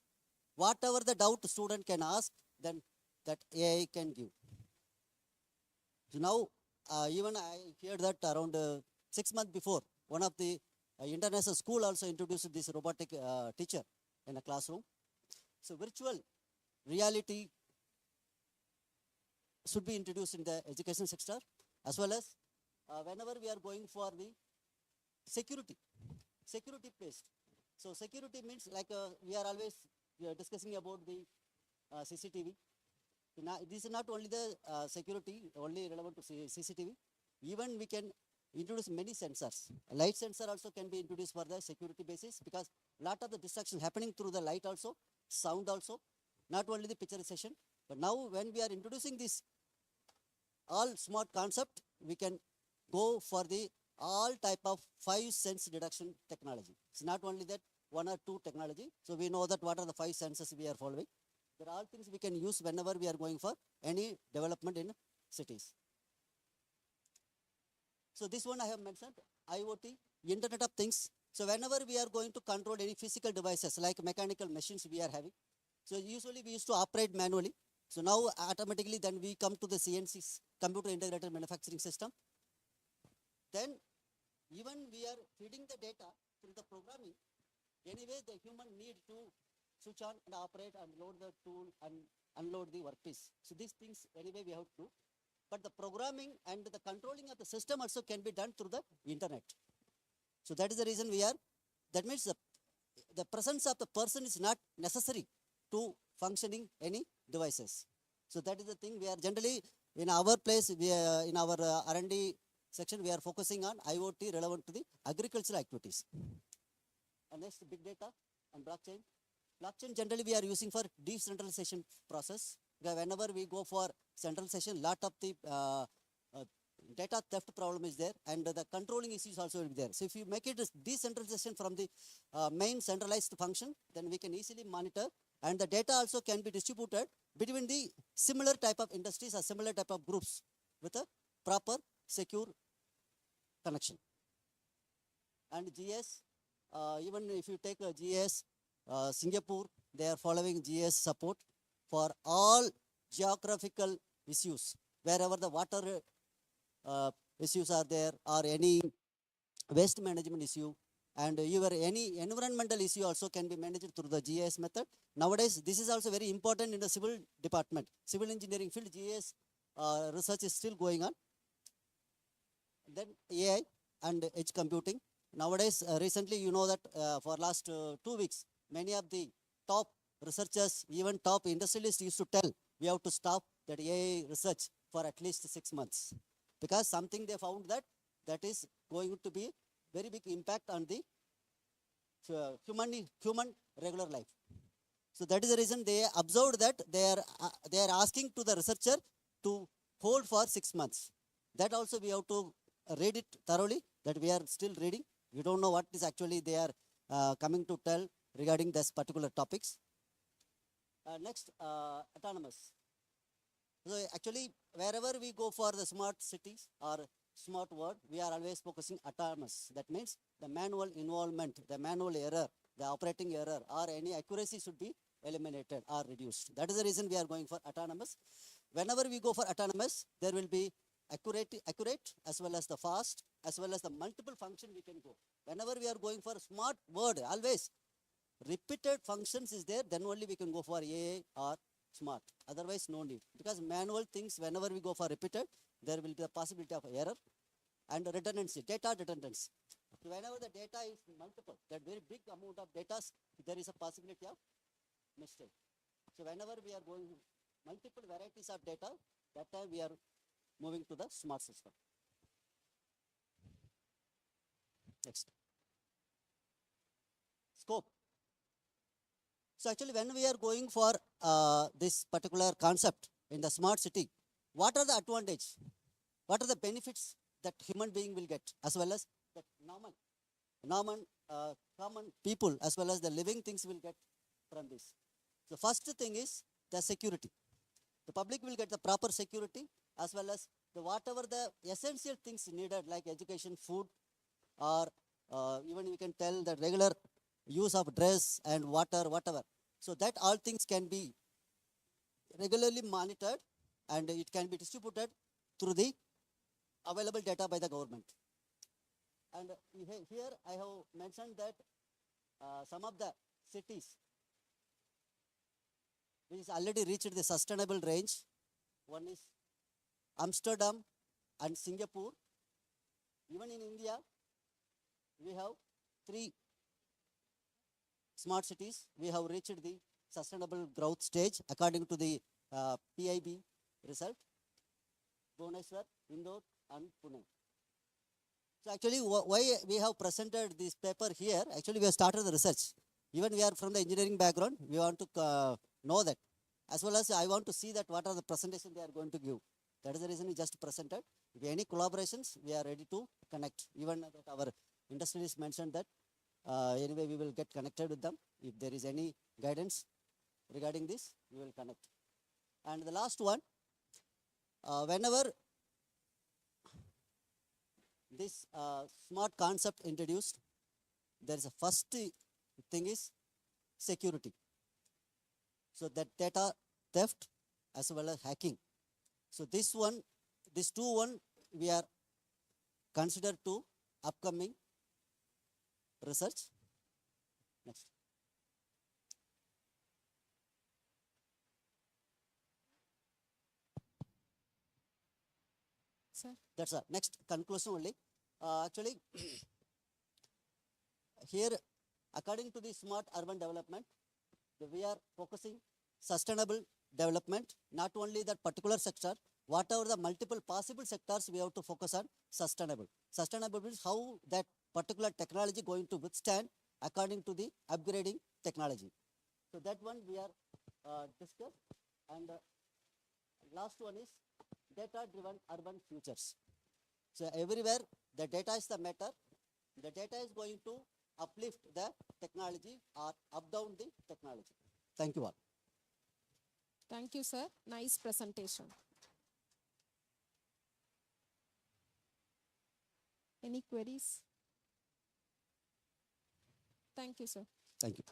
Whatever the doubt the student can ask, then that AI can give. So now, even I heard that around 6 months before, one of the international school also introduced this robotic teacher in a classroom. So virtual reality should be introduced in the education sector, as well as whenever we are going for the security based. So security means like we are always discussing about the CCTV. Now, this is not only the security, only relevant to CCTV. Even we can introduce many sensors. A light sensor also can be introduced for the security basis, because lot of the distraction happening through the light also, sound also, not only the picturization. But now when we are introducing this all smart concept, we can go for the all type of 5 sense deduction technology. It's not only that 1 or 2 technology. So we know that what are the 5 senses we are following. There are all things we can use whenever we are going for any development in cities. So this one I have mentioned, IoT, Internet of Things. So whenever we are going to control any physical devices like mechanical machines we are having, so usually we used to operate manually. So now automatically then we come to the CNC's, computer integrated manufacturing system. Then even we are feeding the data through the programming. Anyway, the human need to switch on and operate and load the tool and unload the workpiece. So these things anyway we have to do. But the programming and the controlling of the system also can be done through the internet. So that is the reason we are, that means the presence of the person is not necessary to functioning any devices. So that is the thing we are generally, in our place, we are, in our R&D section, we are focusing on IoT relevant to the agricultural activities. And next, big data and blockchain. Blockchain generally we are using for decentralization process. Whenever we go for centralization, lot of the data theft problem is there, and the controlling issues also will be there. So if you make it decentralization from the main centralized function, then we can easily monitor, and the data also can be distributed between the similar type of industries or similar type of groups with a proper secure connection. And GS, even if you take GS, Singapore, they are following GS support for all geographical issues, wherever the water issues are there, or any waste management issue, and any environmental issue also can be managed through the GIS method. Nowadays, this is also very important in the civil department. Civil engineering field, GIS research is still going on. Then AI and edge computing. Nowadays, recently, you know that for last 2 weeks, many of the top researchers, even top industrialists used to tell, we have to stop that AI research for at least 6 months. Because something they found that is going to be very big impact on the human regular life. So that is the reason they observed that they are asking to the researcher to hold for 6 months. That also we have to read it thoroughly, that we are still reading. We don't know what is actually they are coming to tell regarding this particular topics. Next, autonomous. So actually, wherever we go for the smart cities or smart world, we are always focusing autonomous. That means the manual involvement, the manual error, the operating error, or any accuracy should be eliminated or reduced. That is the reason we are going for autonomous. Whenever we go for autonomous, there will be accurate as well as the fast, as well as the multiple function we can go. Whenever we are going for smart word, always repeated functions is there, then only we can go for AI or smart. Otherwise, no need. Because manual things, whenever we go for repeated, there will be a possibility of error and redundancy, data redundancy. So whenever the data is multiple, that very big amount of data, there is a possibility of mistake. So whenever we are going multiple varieties of data, that time we are moving to the smart system. Next. Scope. So actually when we are going for this particular concept in the smart city, what are the advantage? What are the benefits that human being will get, as well as that common people as well as the living things will get from this? The first thing is the security. The public will get the proper security, as well as the whatever the essential things needed like education, food, or even we can tell the regular use of dress and water, whatever. So that all things can be regularly monitored and it can be distributed through the available data by the government. And here I have mentioned that some of the cities which already reached the sustainable range. One is Amsterdam and Singapore. Even in India, we have 3 smart cities. We have reached the sustainable growth stage according to the PIB result. Bhubaneswar, Indore and Pune. So actually why we have presented this paper here, actually we have started the research. Even we are from the engineering background, we want to know that. As well as I want to see that what are the presentations they are going to give. That is the reason we just presented. If any collaborations, we are ready to connect. Even that our industries mentioned that anyway we will get connected with them. If there is any guidance regarding this, we will connect. And the last one, whenever this smart concept introduced, there is a first thing is security. So that data theft as well as hacking. So this one, these two we are considered to upcoming research. Next. Sir. That's all. Next conclusion only. Actually, here, according to the smart urban development, we are focusing sustainable development, not only that particular sector, whatever the multiple possible sectors we have to focus on sustainable. Sustainable means how that particular technology going to withstand according to the upgrading technology. So that one we are discussed. And last one is data-driven urban futures. So everywhere the data is the matter. The data is going to uplift the technology or up down the technology. Thank you all. Thank you, sir. Nice presentation. Any queries? Thank you, sir. Thank you.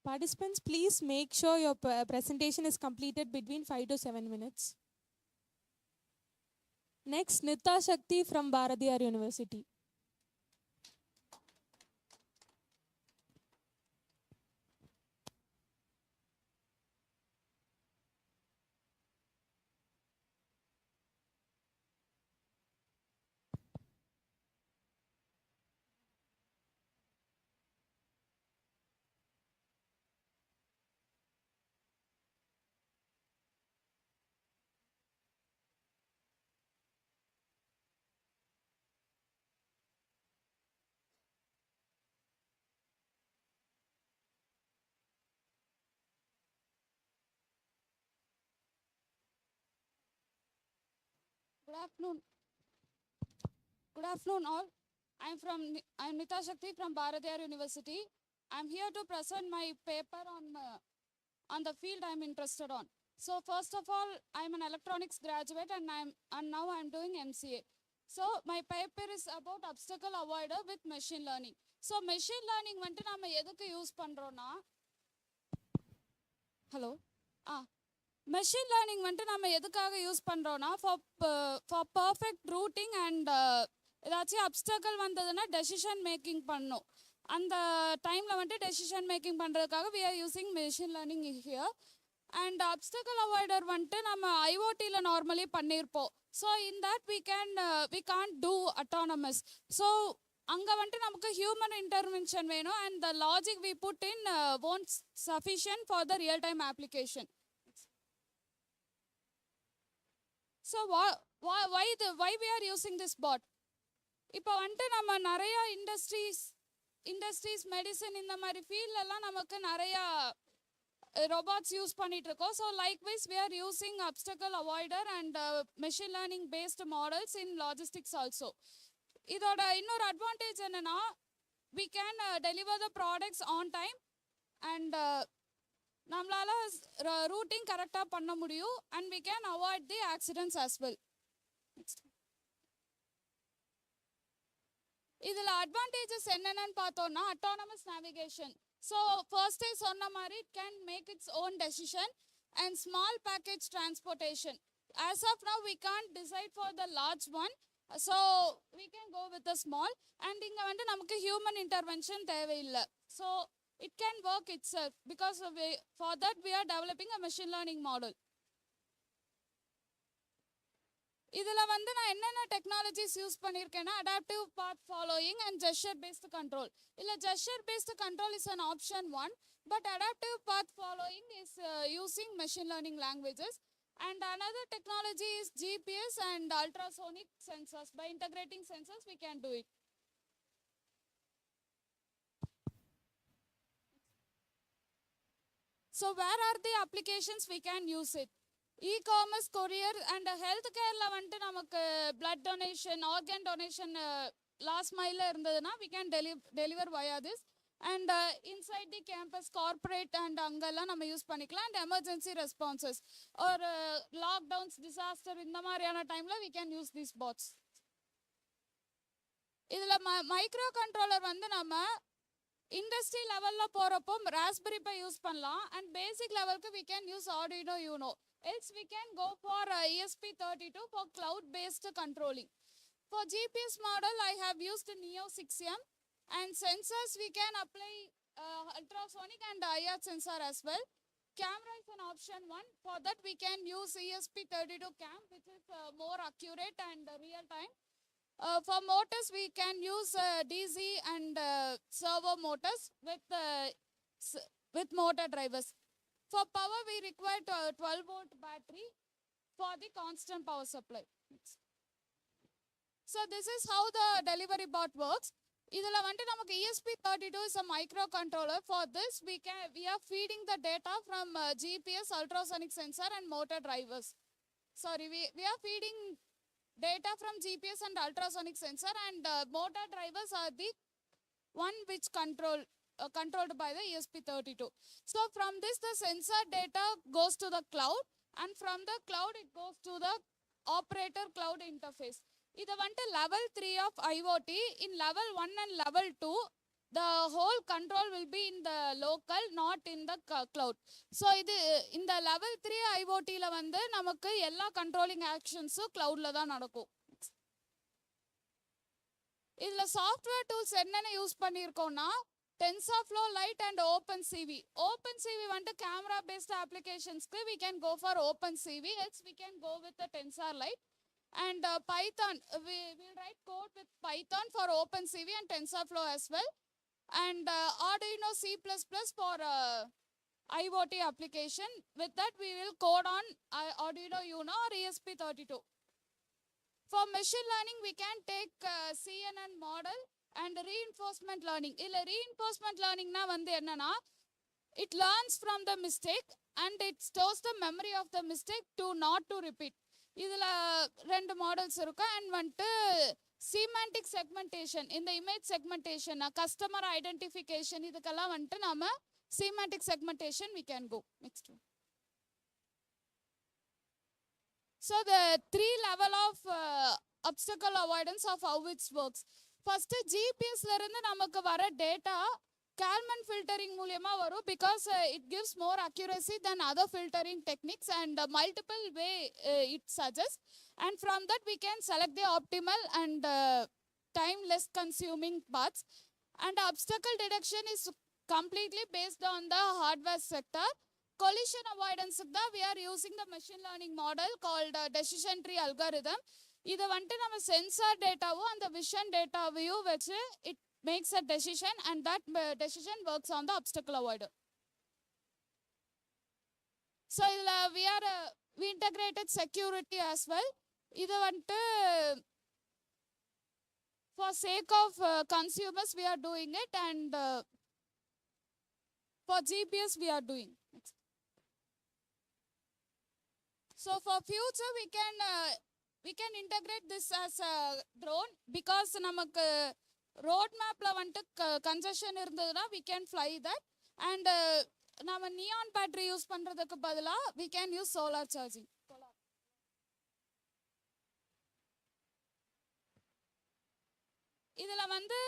Participants, please make sure your presentation is completed between 5 to 7 minutes. Next, Nitha Shakti from Bharatiyar University. Good afternoon. Good afternoon, all. I'm Nitha Shakti from Bharatiyar University. I'm here to present my paper on the field I'm interested on, So first of all, I'm an electronics graduate and now I'm doing MCA. So my paper is about obstacle avoider with machine learning. So machine learning வந்துட்டு நம்ம எதுக்கு use பண்றோம்னா hello machine learning வந்துட்டு நம்ம எதுக்காக use பண்ணுறோன்னா for perfect routing and ஏதாச்சும் அப்டக்கல் வந்ததுன்னா டெசிஷன் மேக்கிங் பண்ணும். அந்த டைமில் வந்துட்டு டெசிஷன் மேக்கிங் பண்ணுறதுக்காக we are using machine learning here. And obstacle avoider வந்துட்டு நம்ம ஐஓடியில் நார்மலி பண்ணியிருப்போம். So in that we can't do autonomous. So அங்கே வந்துட்டு நமக்கு ஹியூமன் இன்டர்வென்ஷன் வேணும் and the logic we put in won't sufficient for the real time application. So why we are using this bot? இப்போ வந்துட்டு நம்ம நிறையா industries medicine இந்த மாதிரி ஃபீல்ட்லலாம் நமக்கு நிறையா robots யூஸ் பண்ணிட்டு இருக்கோம். So likewise we are using obstacle avoider and machine learning based models in logistics also. இதோட இன்னொரு அட்வான்டேஜ் என்னன்னா we can deliver the products on time and நம்மளால ரூட்டிங் கரெக்டாக பண்ண முடியும் and we can avoid the accidents as well. இதில் advantages என்னென்னு பார்த்தோம்னா அட்டானமஸ் நேவிகேஷன். ஸோ ஃபர்ஸ்டே சொன்ன மாதிரி it can make its own decision and small package transportation. As of now we can't decide for the large one. So we can go with the small and இங்கே வந்து நமக்கு human intervention தேவையில்லை. So it can work itself because for that we are developing a machine learning model. இதில் வந்து நான் என்னென்ன technologies use பண்ணியிருக்கேன்னா adaptive path following and gesture based control. இல்லை gesture based control is an option one, but adaptive path following is using machine learning languages. And another technology is GPS and ultrasonic sensors. By integrating sensors we can do it. So where are the applications we can use it? E-commerce, courier and healthcare வந்துட்டு நமக்கு blood donation, organ donation last mile இருந்ததுன்னா we can deliver via this. And inside the campus, corporate and அங்கெல்லாம் நம்ம use பண்ணிக்கலாம். And emergency responses or lockdowns, disaster இந்த மாதிரியான டைமில் we can use these bots. இதில் மைக்ரோ கண்ட்ரோலர் வந்து நம்ம இண்டஸ்ட்ரி லெவலில் போகிறப்போ ராஸ்பெரி பை யூஸ் பண்ணலாம். அண்ட் பேசிக் லெவலுக்கு we can use Arduino Uno. Else we can go for ESP32 for cloud-based controlling. For GPS model, I have used Neo 6M. And sensors, we can apply ultrasonic and IR sensor as well. Camera is an option one. For that, we can use ESP32 cam, which is more accurate and real time. For motors, we can use DC and servo motors with motor drivers. For power, we require 12-volt battery for the constant power supply. So this is how the delivery bot works. இதில் வந்துட்டு நமக்கு ESP32 is a microcontroller. For this, we are feeding the data from GPS, ultrasonic sensor and motor drivers. Sorry, we are feeding data from GPS and ultrasonic sensor, and motor drivers are the one which controlled by the ESP32. So from this, the sensor data goes to the cloud, and from the cloud it goes to the operator cloud interface. இது வந்துட்டு level 3 of IoT. In level 1 and level 2, the whole control will be in the local, not in the cloud. So இது இந்த level 3 IoTல வந்து நமக்கு எல்லா controlling ஆக்ஷன்ஸும் cloudல தான் நடக்கும். இதில் சாஃப்ட்வேர் டூல்ஸ் என்னென்ன யூஸ் பண்ணியிருக்கோம்னா TensorFlow Lite and OpenCV. OpenCV வந்துட்டு கேமரா பேஸ்ட் அப்ளிகேஷன்ஸ்க்கு we can go for OpenCV, else we can go with the Tensor Lite. And Python, we will write code with Python for OpenCV and TensorFlow as well. And Arduino C++ for IoT application. With that, we will code on Arduino Uno or ESP32. For machine learning, we can take CNN model and reinforcement learning. Illa reinforcement learning na vandu enna, it learns from the mistake and it stores the memory of the mistake to not to repeat. இதில் 2 models இருக்கும். And வந்துட்டு semantic segmentation, இந்த image segmentation, customer identification, இதுக்கெல்லாம் வந்துட்டு நம்ம semantic segmentation we can go. Next one. So the three level of obstacle avoidance of how it works. First GPS la irundhu namakku vara data Kalman filtering மூலியமா வரும் because it gives more accuracy than other filtering techniques and multiple way it suggests, and from that we can select the optimal and time less consuming paths. And obstacle detection is completely based on the hardware sector. Collision avoidance we are using the machine learning model called decision tree algorithm. இதை வந்துட்டு நம்ம sensor டேட்டாவும் அந்த vision டேட்டாவையும் வச்சு it makes a decision, and that decision works on the obstacle avoider. So we integrated security as well. இதை வந்துட்டு for sake of consumers we are doing it, and for GPS we are doing. So for future we can integrate this as a drone because namakku road map la vantu congestion irundaduna we can fly that, and nama neon battery use பண்றதுக்கு பதிலா we can use solar charging. இதுல வந்து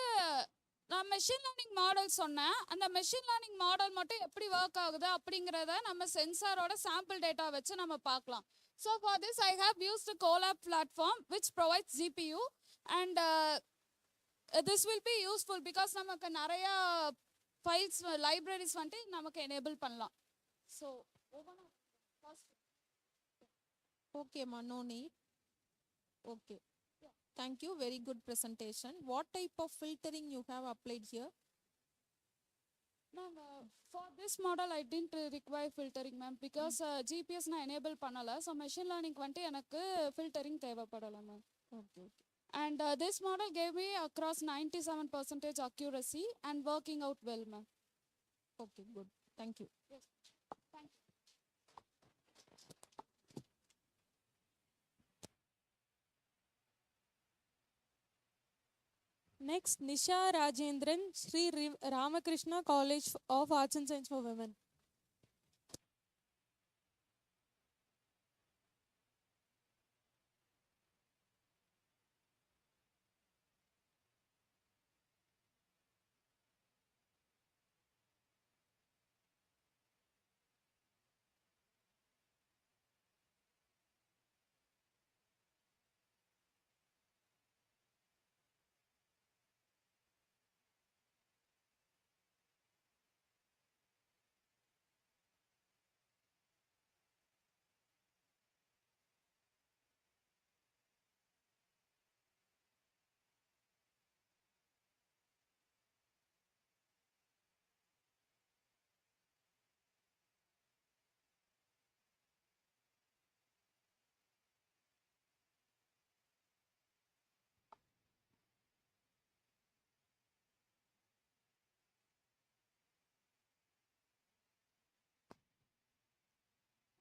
நான் machine learning model சொன்னேன். அந்த machine learning model மட்டும் எப்படி work ஆகுது அப்படிங்கிறத நம்ம சென்சாரோட சாம்பிள் டேட்டா வச்சு நம்ம பார்க்கலாம். So for this I have used the Colab platform which provides GPU, and this will be useful because நமக்கு நிறைய files libraries வந்து நமக்கு enable பண்ணலாம். So okay ma, no need. Okay, thank you, very good presentation. What type of filtering you have applied here? Ma'am, for this model I didn't require filtering ma'am because GPS na enable பண்ணல. So machine learning வந்துட்டு எனக்கு filtering தேவைப்படல ma'am. Okay. And this model gave me across 97% accuracy and working out well ma'am. Okay, good, thank you. Yes, thank you. Next, Nisha Rajendran, Sri Ramakrishna College of Arts and Science for Women.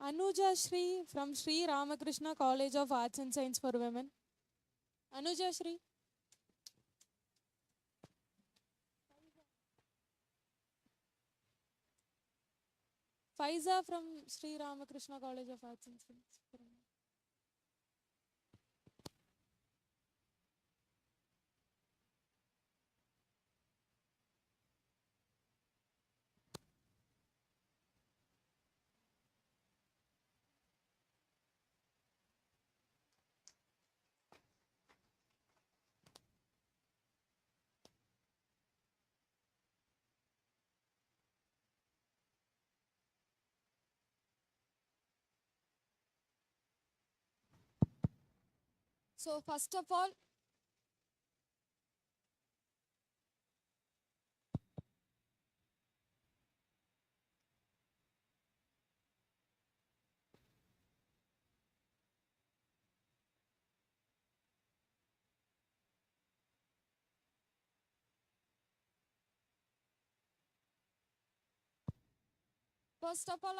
Anuja Shri from Sri Ramakrishna College of Arts and Science for Women. Anuja Shri. Faiza from Sri Ramakrishna College of Arts and Science for Women. So first of all,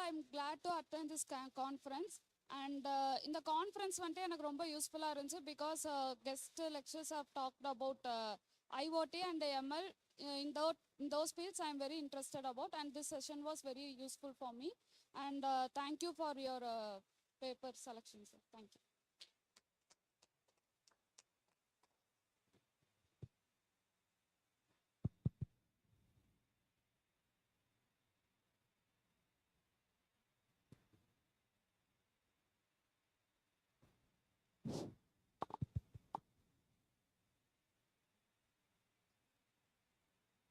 I'm glad to attend this conference. And in the conference வந்துட்டு எனக்கு ரொம்ப யூஸ்ஃபுல்லாக இருந்துச்சு because guest lectures have talked about IoT and ML. In those fields I am very interested about, and this session was very useful for me. And thank you for your paper selection, sir. Thank you.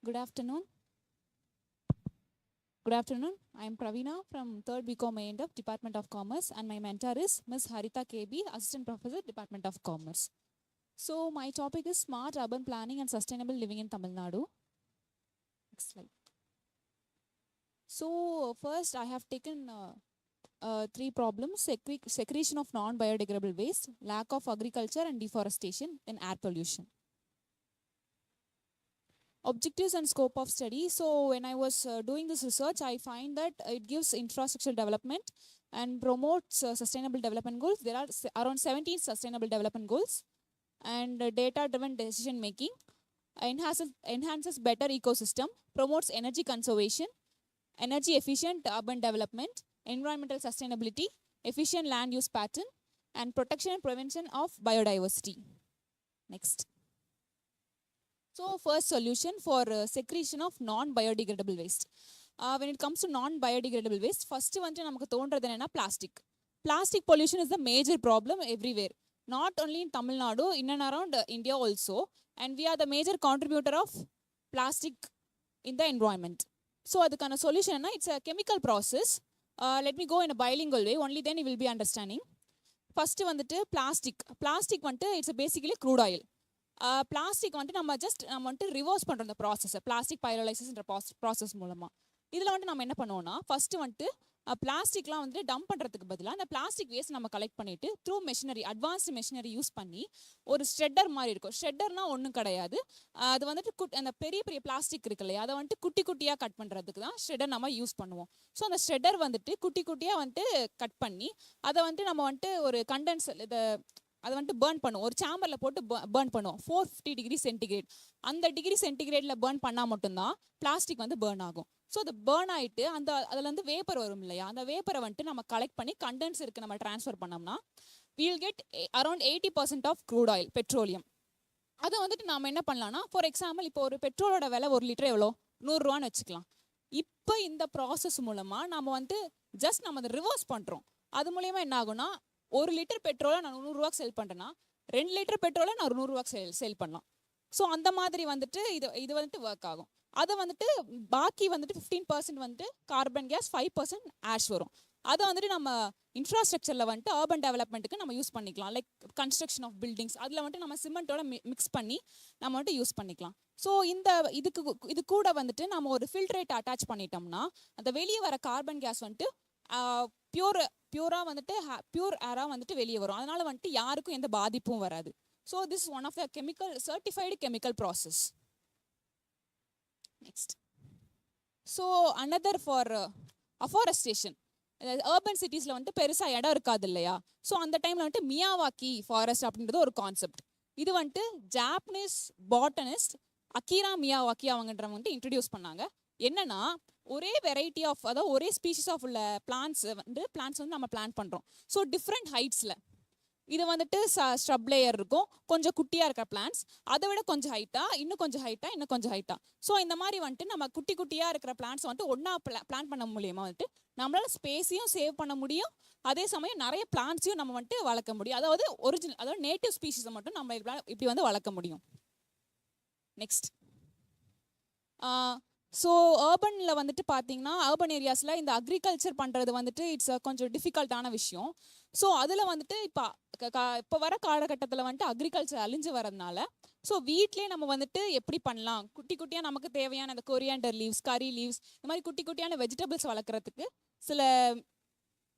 Good afternoon. Good afternoon. I am Pravina from 3rd BCom A of Department of Commerce, and my mentor is Ms. Harita KB, Assistant Professor, Department of Commerce. So my topic is Smart Urban Planning and Sustainable Living in Tamil Nadu. Next slide. So first I have taken 3 problems: secretion of non-biodegradable waste, lack of agriculture and deforestation, and air pollution. Objectives and scope of study. So when I was doing this research, I find that it gives infrastructure development and promotes sustainable development goals. There are around 17 sustainable development goals, and data-driven decision making, enhances better ecosystem, promotes energy conservation, energy efficient urban development, environmental sustainability, efficient land use pattern, and protection and prevention of biodiversity. Next. So first solution for secretion of non-biodegradable waste. When it comes to non-biodegradable waste, first வந்து நமக்கு தோன்றது என்னன்னா plastic. Plastic pollution is the major problem everywhere. Not only in Tamil Nadu, in and around India also. And we are the major contributor of plastic in the environment. So அதுக்கான solution it's a chemical process. Let me go in a bilingual way, only then you will be understanding. First வந்துட்டு plastic வந்துட்டு it's basically crude oil. Plastic வந்துட்டு நம்ம வந்துட்டு reverse பண்ணுறோம் இந்த ப்ராசஸை, plastic பைரோலைசிஸ்ன்ற process மூலமாக. இதில் வந்துட்டு நம்ம என்ன பண்ணுவோம்னா, ஃபஸ்ட்டு வந்துட்டு பிளாஸ்டிக்லாம் வந்துட்டு டம்ப் பண்ணுறதுக்கு பதிலாக அந்த பிளாஸ்டிக் வேஸ்ட் நம்ம கலெக்ட் பண்ணிவிட்டு through machinery, advanced machinery use பண்ணி ஒரு ஷ்ரெட்டர் மாதிரி இருக்கும். ஷ்ரெட்டர்னால் ஒன்றும் கிடையாது, அது வந்துட்டு அந்த பெரிய பெரிய பிளாஸ்டிக் இருக்கு இல்லையா, அதை வந்துட்டு குட்டி குட்டியாக கட் பண்ணுறதுக்கு தான் ஷ்ரெட்டர் நம்ம யூஸ் பண்ணுவோம். ஸோ அந்த ஷ்ரெட்டர் வந்துட்டு குட்டி குட்டியாக வந்துட்டு கட் பண்ணி அதை வந்துட்டு நம்ம வந்துட்டு ஒரு அதை வந்துட்டு பேர்ன் பண்ணுவோம், ஒரு சேம்பரில் போட்டு பேர்ன் பண்ணுவோம் 450 டிகிரி சென்டிகிரேட். அந்த டிகிரி சென்டிகிரேட்டில் பேர்ன் பண்ணால் மட்டும்தான் பிளாஸ்டிக் வந்து பேர்ன் ஆகும். ஸோ அது பேர்ன் ஆகிட்டு அதில் வந்து வேப்பர் வரும் இல்லையா, அந்த வேப்பரை வந்துட்டு நம்ம கலெக்ட் பண்ணி கண்டென்சருக்கு நம்ம ட்ரான்ஸ்ஃபர் பண்ணோம்னா we'll get around 80% of crude oil, petroleum. அதை வந்துட்டு நம்ம என்ன பண்ணலாம்னா, ஃபார் எக்ஸாம்பிள் இப்போ ஒரு பெட்ரோலோட விலை 1 லிட்டர் எவ்வளோ, 100 ரூபான்னு வச்சுக்கலாம். இப்போ இந்த ப்ராசஸ் மூலமாக நம்ம வந்து ஜஸ்ட் நம்ம அதை ரிவர்ஸ் பண்ணுறோம். அது மூலயமா என்ன ஆகும்னா, 1 லிட்டர் பெட்ரோலை நான் 100 ரூபாய்க்கு செல் பண்ணுறேன்னா 2 லிட்டர் பெட்ரோலை நான் 100 ரூபாய்க்கு சேல் பண்ணலாம். ஸோ அந்த மாதிரி வந்துட்டு இது வந்துட்டு ஒர்க் ஆகும். அதை வந்துட்டு பாக்கி வந்துட்டு 15% வந்துட்டு கார்பன் கேஸ், 5% ஆஷ் வரும். அதை வந்துட்டு நம்ம இன்ஃப்ராஸ்ட்ரக்சரில் வந்துட்டு அர்பன் டெவலப்மெண்ட்டுக்கு நம்ம யூஸ் பண்ணிக்கலாம். லைக் கன்ஸ்ட்ரக்ஷன் ஆஃப் பில்டிங்ஸ், அதில் வந்துட்டு நம்ம சிமெண்ட்டோட மிக்ஸ் பண்ணி நம்ம வந்துட்டு யூஸ் பண்ணிக்கலாம். ஸோ இது கூட வந்துட்டு நம்ம ஒரு ஃபில்ட்ரேட் அட்டாச் பண்ணிட்டோம்னா அந்த வெளியே வர கார்பன் கேஸ் வந்துட்டு பியூராக வந்துட்டு பியூர் ஏராக வந்துட்டு வெளியே வரும். அதனால் வந்துட்டு யாருக்கும் எந்த பாதிப்பும் வராது. So this one of the certified chemical process. Next. So another for afforestation. Urban சிட்டிஸில் வந்துட்டு பெருசாக இடம் இருக்காது இல்லையா, ஸோ அந்த டைமில் வந்துட்டு மியாவாக்கி ஃபாரஸ்ட் அப்படின்றது ஒரு கான்செப்ட். இது வந்துட்டு ஜாப்பனீஸ் பாட்டனிஸ்ட் அகிரா மியாவாக்கி அவங்கன்றவங்க வந்துட்டு இன்ட்ரடியூஸ் பண்ணாங்க. என்னன்னா, ஒரே வெரைட்டி ஆஃப், அதாவது ஒரே ஸ்பீஷிஸ் ஆஃப் உள்ள பிளான்ஸ் வந்து நம்ம பிளான் பண்ணுறோம். ஸோ டிஃப்ரெண்ட் ஹைட்ஸில் இது வந்துட்டு ஸ்ட்ரப் லேயர் இருக்கும், கொஞ்சம் குட்டியாக இருக்கிற பிளான்ஸ், அதை விட கொஞ்சம் ஹைட்டாக, இன்னும் கொஞ்சம் ஹைட்டாக. ஸோ இந்த மாதிரி வந்துட்டு நம்ம குட்டி குட்டியாக இருக்கிற பிளான்ஸ் வந்துட்டு ஒன்றா பிளான் பண்ண மூலியமாக வந்துட்டு நம்மளால் ஸ்பேஸையும் சேவ் பண்ண முடியும், அதே சமயம் நிறைய பிளான்ஸையும் நம்ம வந்துட்டு வளர்க்க முடியும். அதாவது நேட்டிவ் ஸ்பீஷிஸை மட்டும் நம்ம இப்படி வந்து வளர்க்க முடியும். நெக்ஸ்ட். ஸோ அர்பனில் வந்துட்டு பார்த்தீங்கன்னா, அர்பன் ஏரியாஸில் இந்த அக்ரிகல்ச்சர் பண்ணுறது வந்துட்டு இட்ஸ் கொஞ்சம் டிஃபிகல்ட்டான விஷயம். ஸோ அதில் வந்துட்டு இப்போ வர காலகட்டத்தில் வந்துட்டு அக்ரிகல்ச்சர் அழிஞ்சு வரதுனால ஸோ வீட்லேயே நம்ம வந்துட்டு எப்படி பண்ணலாம், குட்டி குட்டியாக நமக்கு தேவையான அந்த கொரியாண்டர் லீவ்ஸ், கறி லீவ்ஸ், இந்த மாதிரி குட்டி குட்டியான வெஜிடபிள்ஸ் வளர்க்குறதுக்கு சில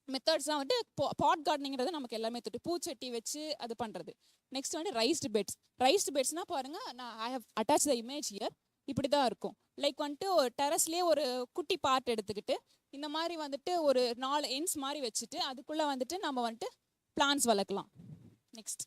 மெத்தட்ஸ்லாம் வந்துட்டு பாட் கார்டனிங்கிறது நமக்கு எல்லாமே தெரியும். பூச்சட்டி வச்சு அது பண்ணுறது. நெக்ஸ்ட் வந்து ரைஸ்டு பெட்ஸ்னால் பாருங்கள், I have attach the image here. இப்படி தான் இருக்கும். லைக் வந்துட்டு ஒரு டெரஸ்லேயே ஒரு குட்டி பார்ட் எடுத்துக்கிட்டு இந்த மாதிரி வந்துட்டு ஒரு 4 எண்ட்ஸ் மாதிரி வச்சுட்டு அதுக்குள்ளே வந்துட்டு நம்ம வந்துட்டு பிளான்ஸ் வளர்க்கலாம். Next.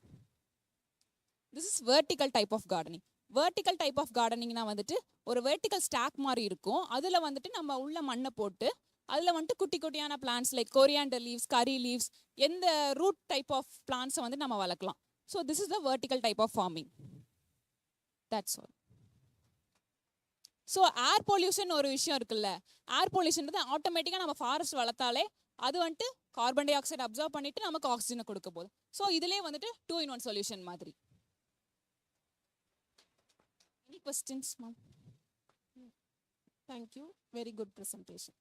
This is vertical type of gardening. Vertical type of கார்டனிங்னா வந்துட்டு ஒரு வெர்டிக்கல் ஸ்டாக் மாதிரி இருக்கும். அதில் வந்துட்டு நம்ம உள்ள மண்ணை போட்டு அதில் வந்துட்டு குட்டி குட்டியான plants like coriander leaves, curry leaves, எந்த ரூட் டைப் ஆஃப் பிளான்ஸை வந்து நம்ம வளர்க்கலாம். So this is the vertical type of farming. That's all. So air pollution ஒரு விஷயம் இருக்குல்ல, ஏர் பொல்யூஷன்றது ஆட்டோமேட்டிக்காக நம்ம ஃபாரஸ்ட் வளர்த்தாலே அது வந்துட்டு கார்பன் டை ஆக்சைடு அப்சர்வ் பண்ணிட்டு நமக்கு ஆக்சிஜனை கொடுக்க போகுது. ஸோ இதுலேயே வந்துட்டு 2-in-1 சொல்யூஷன் மாதிரி. Any questions, ma'am? Thank you. Very good presentation.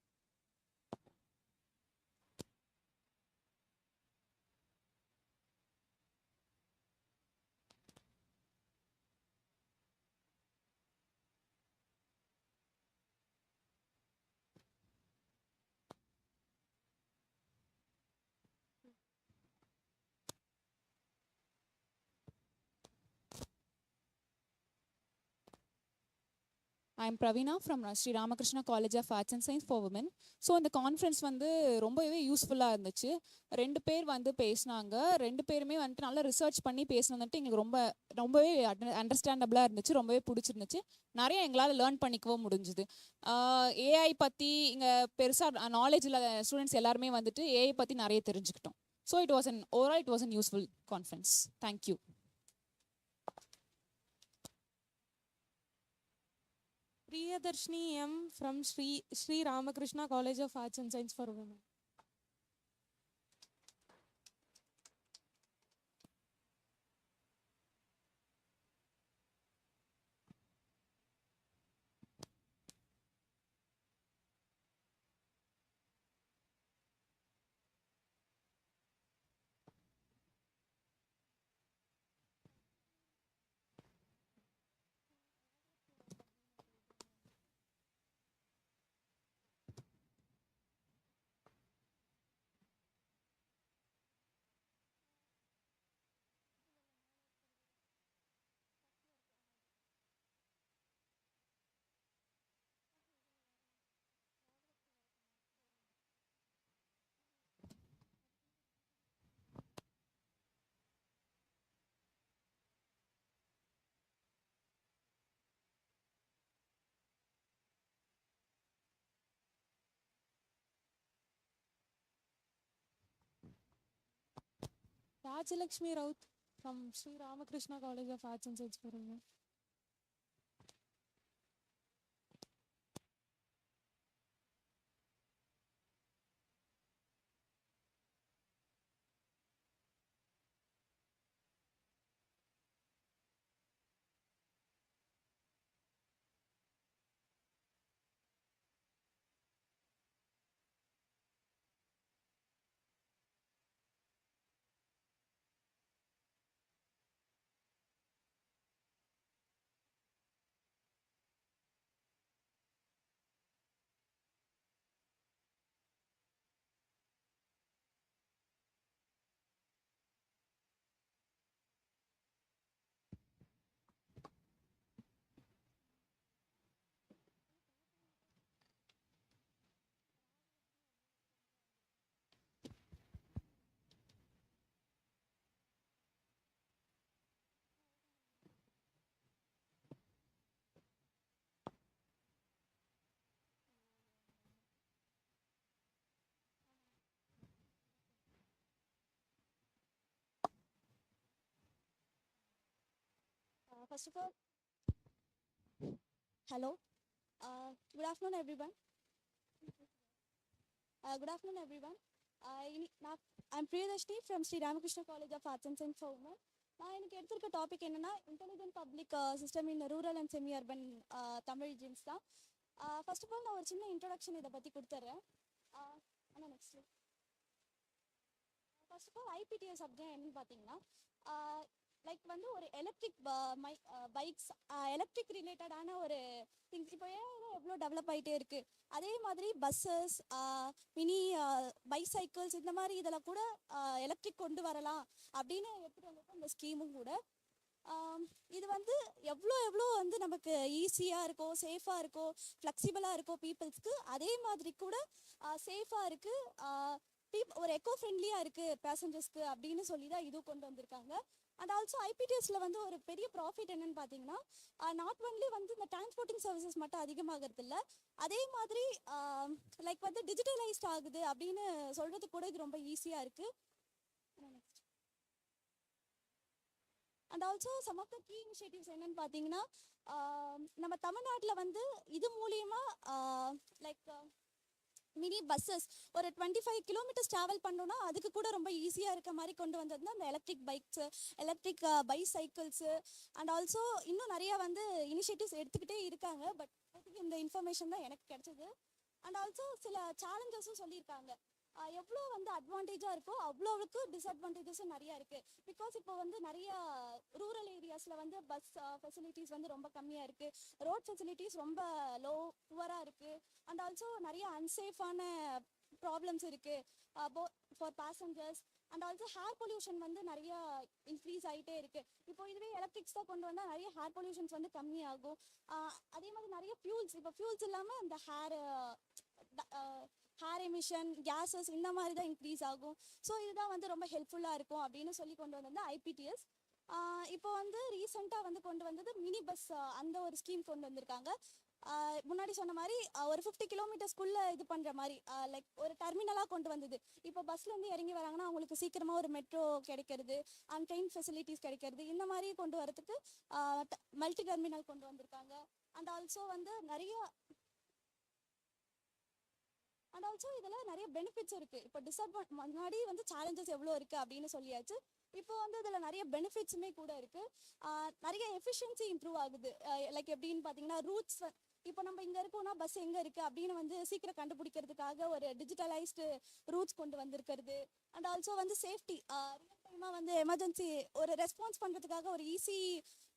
I am Pravina from Sri Ramakrishna College of Arts and Science for Women. So இந்த கான்ஃபரன்ஸ் வந்து ரொம்பவே யூஸ்ஃபுல்லாக இருந்துச்சு. 2 பேர் வந்து பேசினாங்க. 2 பேருமே வந்துட்டு நல்லா ரிசர்ச் பண்ணி பேசினதுட்டு எங்களுக்கு ரொம்பவே அண்டர்ஸ்டாண்டபிளாக இருந்துச்சு, ரொம்பவே பிடிச்சிருந்துச்சு. நிறைய எங்களால் லேர்ன் பண்ணிக்கவும் முடிஞ்சுது. ஏஐ பற்றி இங்கே பெருசாக நாலேஜ் இல்லாத ஸ்டூடெண்ட்ஸ் எல்லாருமே வந்துட்டு ஏஐ பற்றி நிறைய தெரிஞ்சுக்கிட்டோம். So overall it was an useful conference. Thank you. Priyadarshini M from Sri Ramakrishna College of Arts and Science for Women. Rajalakshmi Raut from Sri Ramakrishna College of Arts and Science for Women. First of all, hello. Good afternoon, everyone. Good afternoon, everyone. I'm Priyadarshini from Sri Ramakrishna College of Arts and Science for Women. நான் எனக்கு எடுத்திருக்க topic என்னன்னா intelligent public system in rural and semi urban Tamil gyms தான். First of all நான் ஒரு சின்ன introduction இதை பற்றி கொடுத்துட்றேன். ஆனால் next first of all IPTS அப்படின்னா என்னன்னு பார்த்தீங்கன்னா லைக் வந்து ஒரு எலக்ட்ரிக் பைக்ஸ் எலக்ட்ரிக் ரிலேட்டடான ஒரு திங்ஸ். இப்போ எவ்வளோ டெவலப் ஆகிட்டே இருக்குது, அதே மாதிரி பஸ்ஸஸ், மினி பைசைக்கிள்ஸ், இந்த மாதிரி இதில் கூட எலக்ட்ரிக் கொண்டு வரலாம் அப்படின்னு எடுத்துகிட்டு வந்திருக்கோம் இந்த ஸ்கீமும் கூட. இது வந்து எவ்வளோ வந்து நமக்கு ஈஸியாக இருக்கோ, சேஃபாக இருக்கோ, ஃப்ளெக்சிபிளாக இருக்கோ பீப்புள்ஸ்க்கு, அதே மாதிரி கூட சேஃபாக இருக்குது, ஒரு எக்கோ ஃப்ரெண்ட்லியாக இருக்குது பேசஞ்சர்ஸ்க்கு அப்படின்னு சொல்லி தான் இதுவும் கொண்டு வந்திருக்காங்க. அண்ட் ஆல்சோ ஐபிடிஎஸ்ல வந்து ஒரு பெரிய ப்ராஃபிட் என்னன்னு பார்த்தீங்கன்னா நாட் ஒன்லி வந்து இந்த டிரான்ஸ்போர்ட்டிங் சர்வீசஸ் மட்டும் அதிகமாகிறது இல்லை, அதே மாதிரி லைக் வந்து டிஜிட்டலைஸ்ட் ஆகுது அப்படின்னு சொல்றதுக்கு கூட இது ரொம்ப ஈஸியாக இருக்குது. And also some of the key initiatives என்னன்னு பார்த்தீங்கன்னா நம்ம தமிழ்நாட்டில் வந்து இது மூலியமா லைக் மினி பஸ்ஸஸ் ஒரு 25 கிலோமீட்டர்ஸ் ட்ராவல் பண்ணோன்னா அதுக்கு கூட ரொம்ப ஈஸியாக இருக்க மாதிரி கொண்டு வந்தது தான் இந்த electric bikes, electric bicycles and also இன்னும் நிறையா வந்து இனிஷியேட்டிவ்ஸ் எடுத்துக்கிட்டே இருக்காங்க. பட் இந்த இன்ஃபர்மேஷன் தான் எனக்கு கிடைச்சது. அண்ட் ஆல்சோ சில சேலஞ்சஸும் சொல்லியிருக்காங்க. எவ்வளோ வந்து அட்வான்டேஜாக இருக்கோ அவ்வளோவுக்கு டிஸ்அட்வான்டேஜஸும் நிறையா இருக்குது. பிகாஸ் இப்போ வந்து நிறையா ரூரல் ஏரியாஸில் வந்து பஸ் ஃபெசிலிட்டிஸ் வந்து ரொம்ப கம்மியாக இருக்குது, ரோட் ஃபெசிலிட்டிஸ் ரொம்ப புவராக இருக்குது. அண்ட் ஆல்சோ நிறைய அன்சேஃபான ப்ராப்ளம்ஸ் இருக்குது for passengers. And also hair pollution வந்து நிறையா இன்க்ரீஸ் ஆகிட்டே இருக்குது. இப்போ இதுவே எலக்ட்ரிக்ஸ் தான் கொண்டு வந்தால் நிறைய ஹேர் பொல்யூஷன்ஸ் வந்து கம்மியாகும். அதே மாதிரி நிறைய ஃபியூல்ஸ், இப்போ ஃபியூல்ஸ் இல்லாமல் இந்த ஹேர் எமிஷன் கேஸஸ் இந்த மாதிரி தான் இன்க்ரீஸ் ஆகும். ஸோ இதுதான் வந்து ரொம்ப ஹெல்ப்ஃபுல்லாக இருக்கும் அப்படின்னு சொல்லி கொண்டு வந்தது ஐபிடிஎஸ். இப்போ வந்து ரீசெண்டாக வந்து கொண்டு வந்தது மினி பஸ், அந்த ஒரு ஸ்கீம் கொண்டு வந்திருக்காங்க. முன்னாடி சொன்ன மாதிரி ஒரு 50 கிலோமீட்டர்ஸ்குள்ளே இது பண்ணுற மாதிரி லைக் ஒரு டெர்மினலாக கொண்டு வந்தது. இப்போ பஸ்லேருந்து இறங்கி வராங்கன்னா அவங்களுக்கு சீக்கிரமாக ஒரு மெட்ரோ கிடைக்கிறது, அண்ட் ட்ரெயின் ஃபெசிலிட்டிஸ் கிடைக்கிறது, இந்த மாதிரி கொண்டு வரதுக்கு மல்டி டெர்மினல் கொண்டு வந்திருக்காங்க. அண்ட் ஆல்சோ வந்து அண்ட் ஆல்சோ இதில் நிறைய பெனிஃபிட்ஸ் இருக்குது. இப்போ முன்னாடி வந்து சேலஞ்சஸ் எவ்வளோ இருக்குது அப்படின்னு சொல்லியாச்சு. இப்போ வந்து இதில் நிறைய பெனிஃபிட்ஸுமே கூட இருக்குது. நிறைய எஃபிஷியன்சி இம்ப்ரூவ் ஆகுது. லைக் எப்படின்னு பார்த்தீங்கன்னா ரூட்ஸ், இப்போ நம்ம இங்கே இருக்கோம்னா பஸ் எங்கே இருக்குது அப்படின்னு வந்து சீக்கிரம் கண்டுபிடிக்கிறதுக்காக ஒரு டிஜிட்டலைஸ்டு ரூட்ஸ் கொண்டு வந்திருக்கிறது. அண்ட் ஆல்சோ வந்து சேஃப்டி, ரியல் டைமாக வந்து எமர்ஜென்சி ஒரு ரெஸ்பான்ஸ் பண்ணுறதுக்காக ஒரு ஈஸி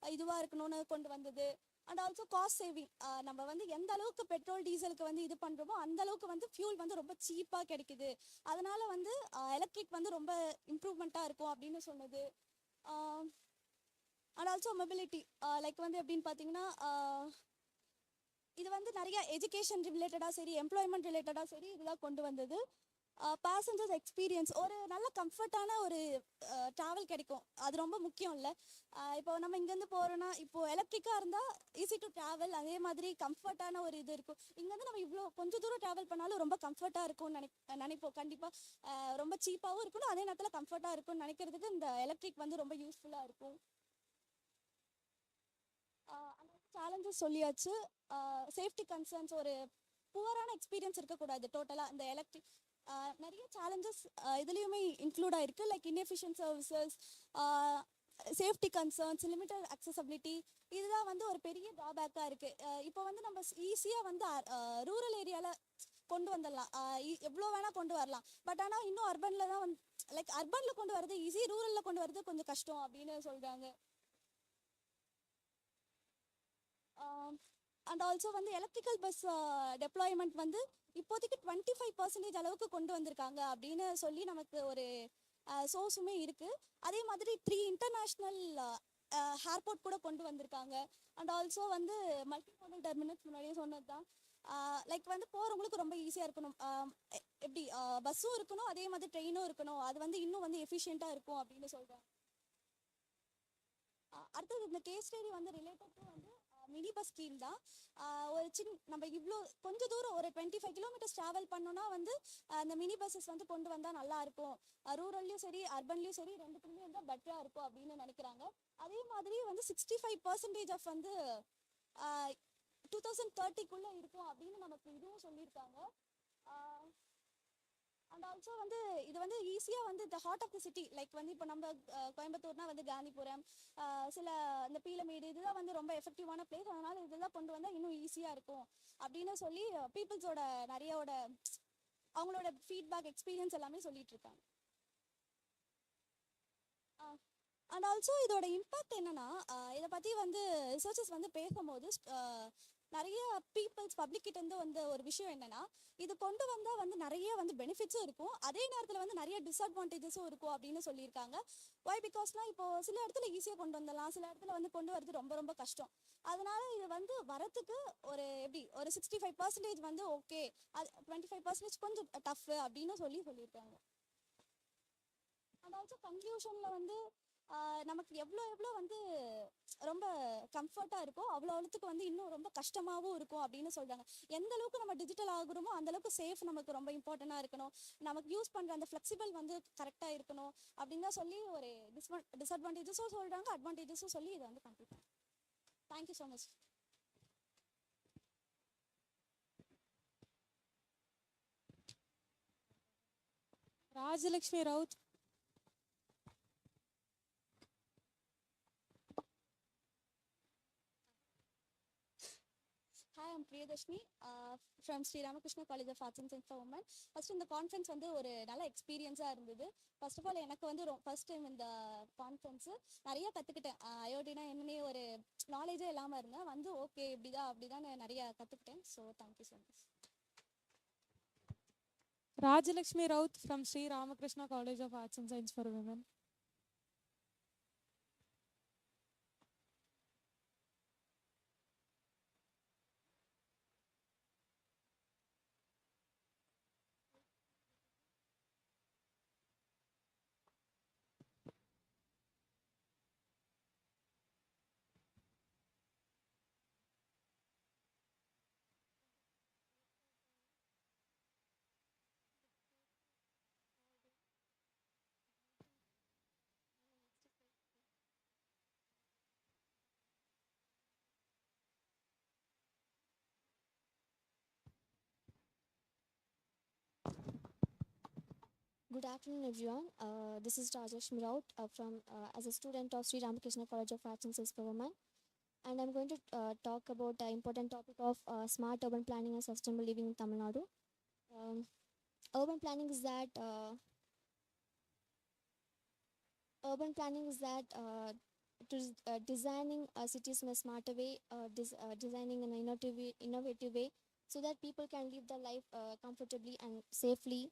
இதுவாக இருக்கணும்னு கொண்டு வந்தது. அண்ட் ஆல்சோ காஸ்ட் சேவிங், நம்ம வந்து எந்த அளவுக்கு பெட்ரோல் டீசலுக்கு வந்து இது பண்ணுறோமோ அந்த அளவுக்கு வந்து ஃபியூல் வந்து ரொம்ப சீப்பாக கிடைக்குது. அதனால வந்து எலக்ட்ரிக் வந்து ரொம்ப இம்ப்ரூவ்மெண்ட்டாக இருக்கும் அப்படின்னு சொன்னது. அண்ட் ஆல்சோ மொபிலிட்டி, லைக் வந்து எப்படின்னு பார்த்தீங்கன்னா இது வந்து நிறைய எஜுகேஷன் ரிலேட்டடாக சரி, எம்ப்ளாய்மெண்ட் ரிலேட்டடாக சரி இதெல்லாம் கொண்டு வந்தது. பேசஞ்சர்ஸ் எக்ஸ்பீரியன்ஸ், ஒரு நல்ல கம்ஃபர்ட்டான ஒரு ட்ராவல் கிடைக்கும், அது ரொம்ப முக்கியம் இல்லை. இப்போ நம்ம இங்கேருந்து போகிறோன்னா இப்போ எலக்ட்ரிக்காக இருந்தால் ஈஸி டு ட்ராவல், அதே மாதிரி கம்ஃபர்ட்டான ஒரு இது இருக்கும். இங்கேருந்து நம்ம இவ்வளோ கொஞ்சம் தூரம் ட்ராவல் பண்ணாலும் ரொம்ப கம்ஃபர்ட்டாக இருக்கும்னு நினைப்போம். கண்டிப்பாக ரொம்ப சீப்பாகவும் இருக்கணும், அதே நேரத்தில் கம்ஃபர்ட்டாக இருக்கும்னு நினைக்கிறதுக்கு இந்த எலக்ட்ரிக் வந்து ரொம்ப யூஸ்ஃபுல்லாக இருக்கும். சேலஞ்சஸ் சொல்லியாச்சு. சேஃப்டி கன்சர்ன்ஸ், ஒரு புவரான எக்ஸ்பீரியன்ஸ் இருக்கக்கூடாது டோட்டலாக. இந்த எலக்ட்ரிக் நிறைய சேலஞ்சஸ் இதுலேயுமே இன்க்ளூட் ஆகிருக்கு. Like inefficient services, safety concerns, limited accessibility, இதுதான் வந்து ஒரு பெரிய ட்ராபேக்காக இருக்குது. இப்போ வந்து நம்ம ஈஸியாக வந்து ரூரல் ஏரியாவில் கொண்டு வந்துடலாம், எவ்வளோ வேணால் கொண்டு வரலாம். பட் ஆனால் இன்னும் அர்பனில் தான் வந்து லைக் அர்பனில் கொண்டு வரது ஈஸி, ரூரலில் கொண்டு வரது கொஞ்சம் கஷ்டம் அப்படின்னு சொல்கிறாங்க. அண்ட் ஆல்சோ வந்து எலக்ட்ரிக்கல் பஸ் டெப்ளாய்மெண்ட் வந்து இப்போதைக்கு 25% அளவுக்கு கொண்டு வந்திருக்காங்க அப்படின்னு சொல்லி நமக்கு ஒரு சோர்ஸுமே இருக்குது. அதே மாதிரி 3 இன்டர்நேஷ்னல் ஏர்போர்ட் கூட கொண்டு வந்திருக்காங்க. அண்ட் ஆல்சோ வந்து மல்டி மாடல் டெர்மினல்ஸ் முன்னாடியே சொன்னது தான். லைக் வந்து போகிறவங்களுக்கு ரொம்ப ஈஸியாக இருக்கணும், எப்படி பஸ்ஸும் இருக்கணும், அதே மாதிரி ட்ரெயினும் இருக்கணும், அது வந்து இன்னும் வந்து எஃபிஷியண்ட்டாக இருக்கும் அப்படின்னு சொல்கிறாங்க. அடுத்தது இந்த கேஸ் ஸ்டடி வந்து ரிலேட்டட் டு வந்து மினி பஸ் ஸ்கீம் தான். ஒரு நம்ம இவ்வளோ கொஞ்சம் தூரம் ஒரு 25 கிலோமீட்டர்ஸ் ட்ராவல் பண்ணோன்னா வந்து அந்த மினி பஸ்ஸஸ் வந்து கொண்டு வந்தால் நல்லாயிருக்கும், ரூரல்லையும் சரி அர்பன்லேயும் சரி ரெண்டுத்துலேயுமே வந்து பெட்டராக இருக்கும் அப்படின்னு நினைக்கிறாங்க. அதே மாதிரி வந்து 65% ஆஃப் வந்து 2030 இருக்கும் அப்படின்னு நமக்கு இதுவும் சொல்லியிருக்காங்க. அண்ட் ஆல்சோ வந்து இது வந்து ஈஸியாக வந்து இந்த heart of the city, like வந்து இப்போ நம்ம கோயம்புத்தூர்னா வந்து காந்திபுரம், சில இந்த பீலமேடு, இதெல்லாம் வந்து ரொம்ப எஃபெக்டிவான பிளேஸ். அதனால் இதெல்லாம் கொண்டு வந்தால் இன்னும் ஈஸியாக இருக்கும் அப்படின்னு சொல்லி பீப்புள்ஸோட நிறையோட அவங்களோட ஃபீட்பேக் எக்ஸ்பீரியன்ஸ் எல்லாமே சொல்லிட்டு இருக்காங்க. அண்ட் ஆல்சோ இதோட இம்பேக்ட் என்னன்னா, இதை பற்றி வந்து ரிசர்ச்சர்ஸ் வந்து பேசும்போது நிறைய பீப்புள்ஸ் பப்ளிக்கிட்டேருந்து வந்து ஒரு விஷயம் என்னன்னா, இது கொண்டு வந்தால் வந்து நிறைய வந்து பெனிஃபிட்ஸும் இருக்கும், அதே நேரத்தில் வந்து நிறைய டிஸ்அட்வான்டேஜஸும் இருக்கும் அப்படின்னு சொல்லியிருக்காங்க. ஒய் பிகாஸ்னால் இப்போ சில இடத்துல ஈஸியாக கொண்டு வந்துடலாம், சில இடத்துல வந்து கொண்டு வரது ரொம்ப ரொம்ப கஷ்டம். அதனால இது வந்து வரத்துக்கு ஒரு எப்படி ஒரு 65% வந்து ஓகே, அது 25% கொஞ்சம் டஃப் அப்படின்னு சொல்லியிருக்காங்க. அண்ட் ஆல்சோ கன்க்ளூஷனில் வந்து நமக்கு எவ்வளோ எவ்வளோ வந்து ரொம்ப கம்ஃபர்ட்டாக இருக்கோ அவ்வளோத்துக்கு வந்து இன்னும் ரொம்ப கஷ்டமாகவும் இருக்கும் அப்படின்னு சொல்கிறாங்க. எந்த அளவுக்கு நம்ம டிஜிட்டல் ஆகுறோமோ அந்த அளவுக்கு சேஃப் நமக்கு ரொம்ப இம்பார்ட்டண்ட்டாக இருக்கணும். நமக்கு யூஸ் பண்ணுற அந்த ஃப்ளெக்சிபிள் வந்து கரெக்டாக இருக்கணும் அப்படின்னு தான் சொல்லி ஒரு டிஸ்அட்வான்டேஜஸும் சொல்கிறாங்க, அட்வான்டேஜஸும் சொல்லி இதை வந்து கம்ப்ளீட் பண்ணுறாங்க. Thank you so much. Rajalakshmi Raut. Hi, I'm Priyadashmi from Sri Ramakrishna College of Arts and Science for Women. First இந்த கான்ஃபரன்ஸ் வந்து ஒரு நல்ல எக்ஸ்பீரியன்ஸாக இருந்தது. ஃபர்ஸ்ட் ஆஃப் ஆல் எனக்கு வந்து ஃபர்ஸ்ட் டைம் இந்த கான்ஃபரன்ஸு நிறைய கற்றுக்கிட்டேன். ஐஓடினா என்னன்னே ஒரு நாலேஜே இல்லாமல் இருந்தேன். வந்து ஓகே இப்படிதான் அப்படிதான் நிறைய கற்றுக்கிட்டேன். So thank you so much. Rajalakshmi Raut from Sri Ramakrishna College of Arts and Science for Women. Good afternoon, everyone. This is Rajalakshmi Raut as a student of Sri Ramakrishna College of Arts and Science for Women, and I'm going to talk about the important topic of smart urban planning and sustainable living in Tamil Nadu. Urban planning is that designing cities in a smarter way, designing in an innovative way, so that people can live their life comfortably and safely.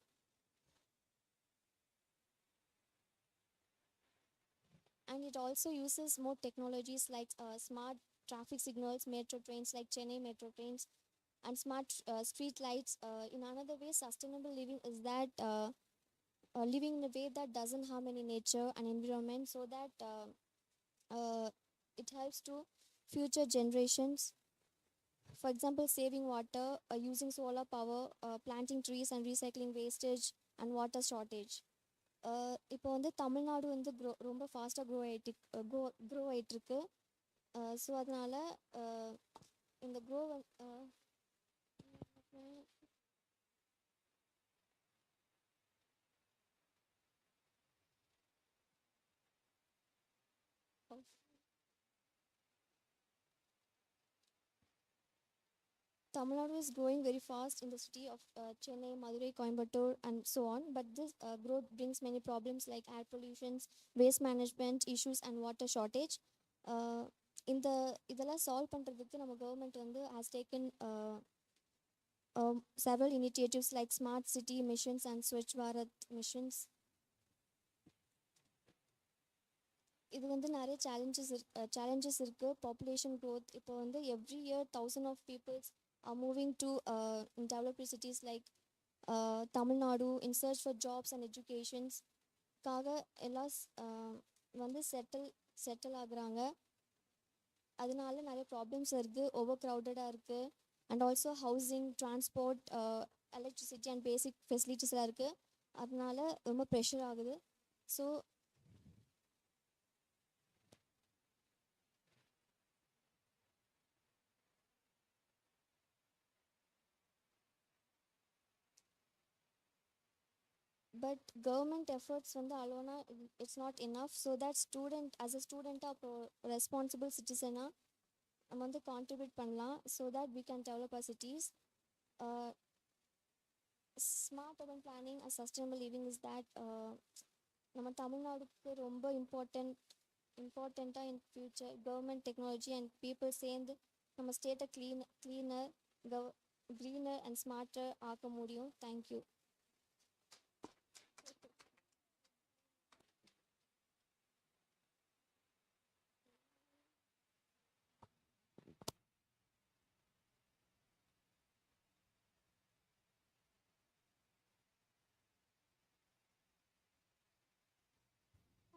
And it also uses more technologies like smart traffic signals, metro trains like Chennai metro trains, and smart street lights. In another way, sustainable living is that living in a way that doesn't harm any nature and environment, so that it helps to future generations. For example, saving water, using solar power, planting trees and recycling wastage and water shortage. இப்போ வந்து தமிழ்நாடு வந்து ரொம்ப ஃபாஸ்ட்டாக grow ஆகிட்டுருக்கு. So அதனால் இந்த Tamil Nadu is growing very fast in the city of Chennai, Madurai, Coimbatore, and so on. But this growth brings many problems like air pollution, waste management issues, and water shortage. இதெல்லாம் solve பண்ணுறதுக்கு நம்ம government வந்து has taken several initiatives like smart city missions and Swachh Bharat missions. இது வந்து நிறைய challenges இருக்குது. Population growth இப்போ வந்து every year 1,000 of people are moving to developed cities like Tamil Nadu in search for jobs and educations. காக எல்லாம் வந்து settle ஆகுறாங்க. அதனால நிறைய ப்ராப்ளம்ஸ் இருக்குது. ஓவர் க்ரௌடடாக இருக்குது. And also housing, transport, electricity and பேசிக் ஃபெசிலிட்டிஸ்லாம் இருக்குது. அதனால ரொம்ப ப்ரெஷர் ஆகுது. ஸோ but government efforts வந்து alone it's not enough, so that as a student responsible citizen நம்ம வந்து contribute பண்ணலாம், so that we can develop our cities. Smart urban planning and sustainable living is that நம்ம தமிழ்நாடுக்கு ரொம்ப இம்பார்ட்டண்ட்டாக in future government, technology and people சேர்ந்து நம்ம ஸ்டேட்டை cleaner, greener and smarter ஆக்க முடியும். Thank you.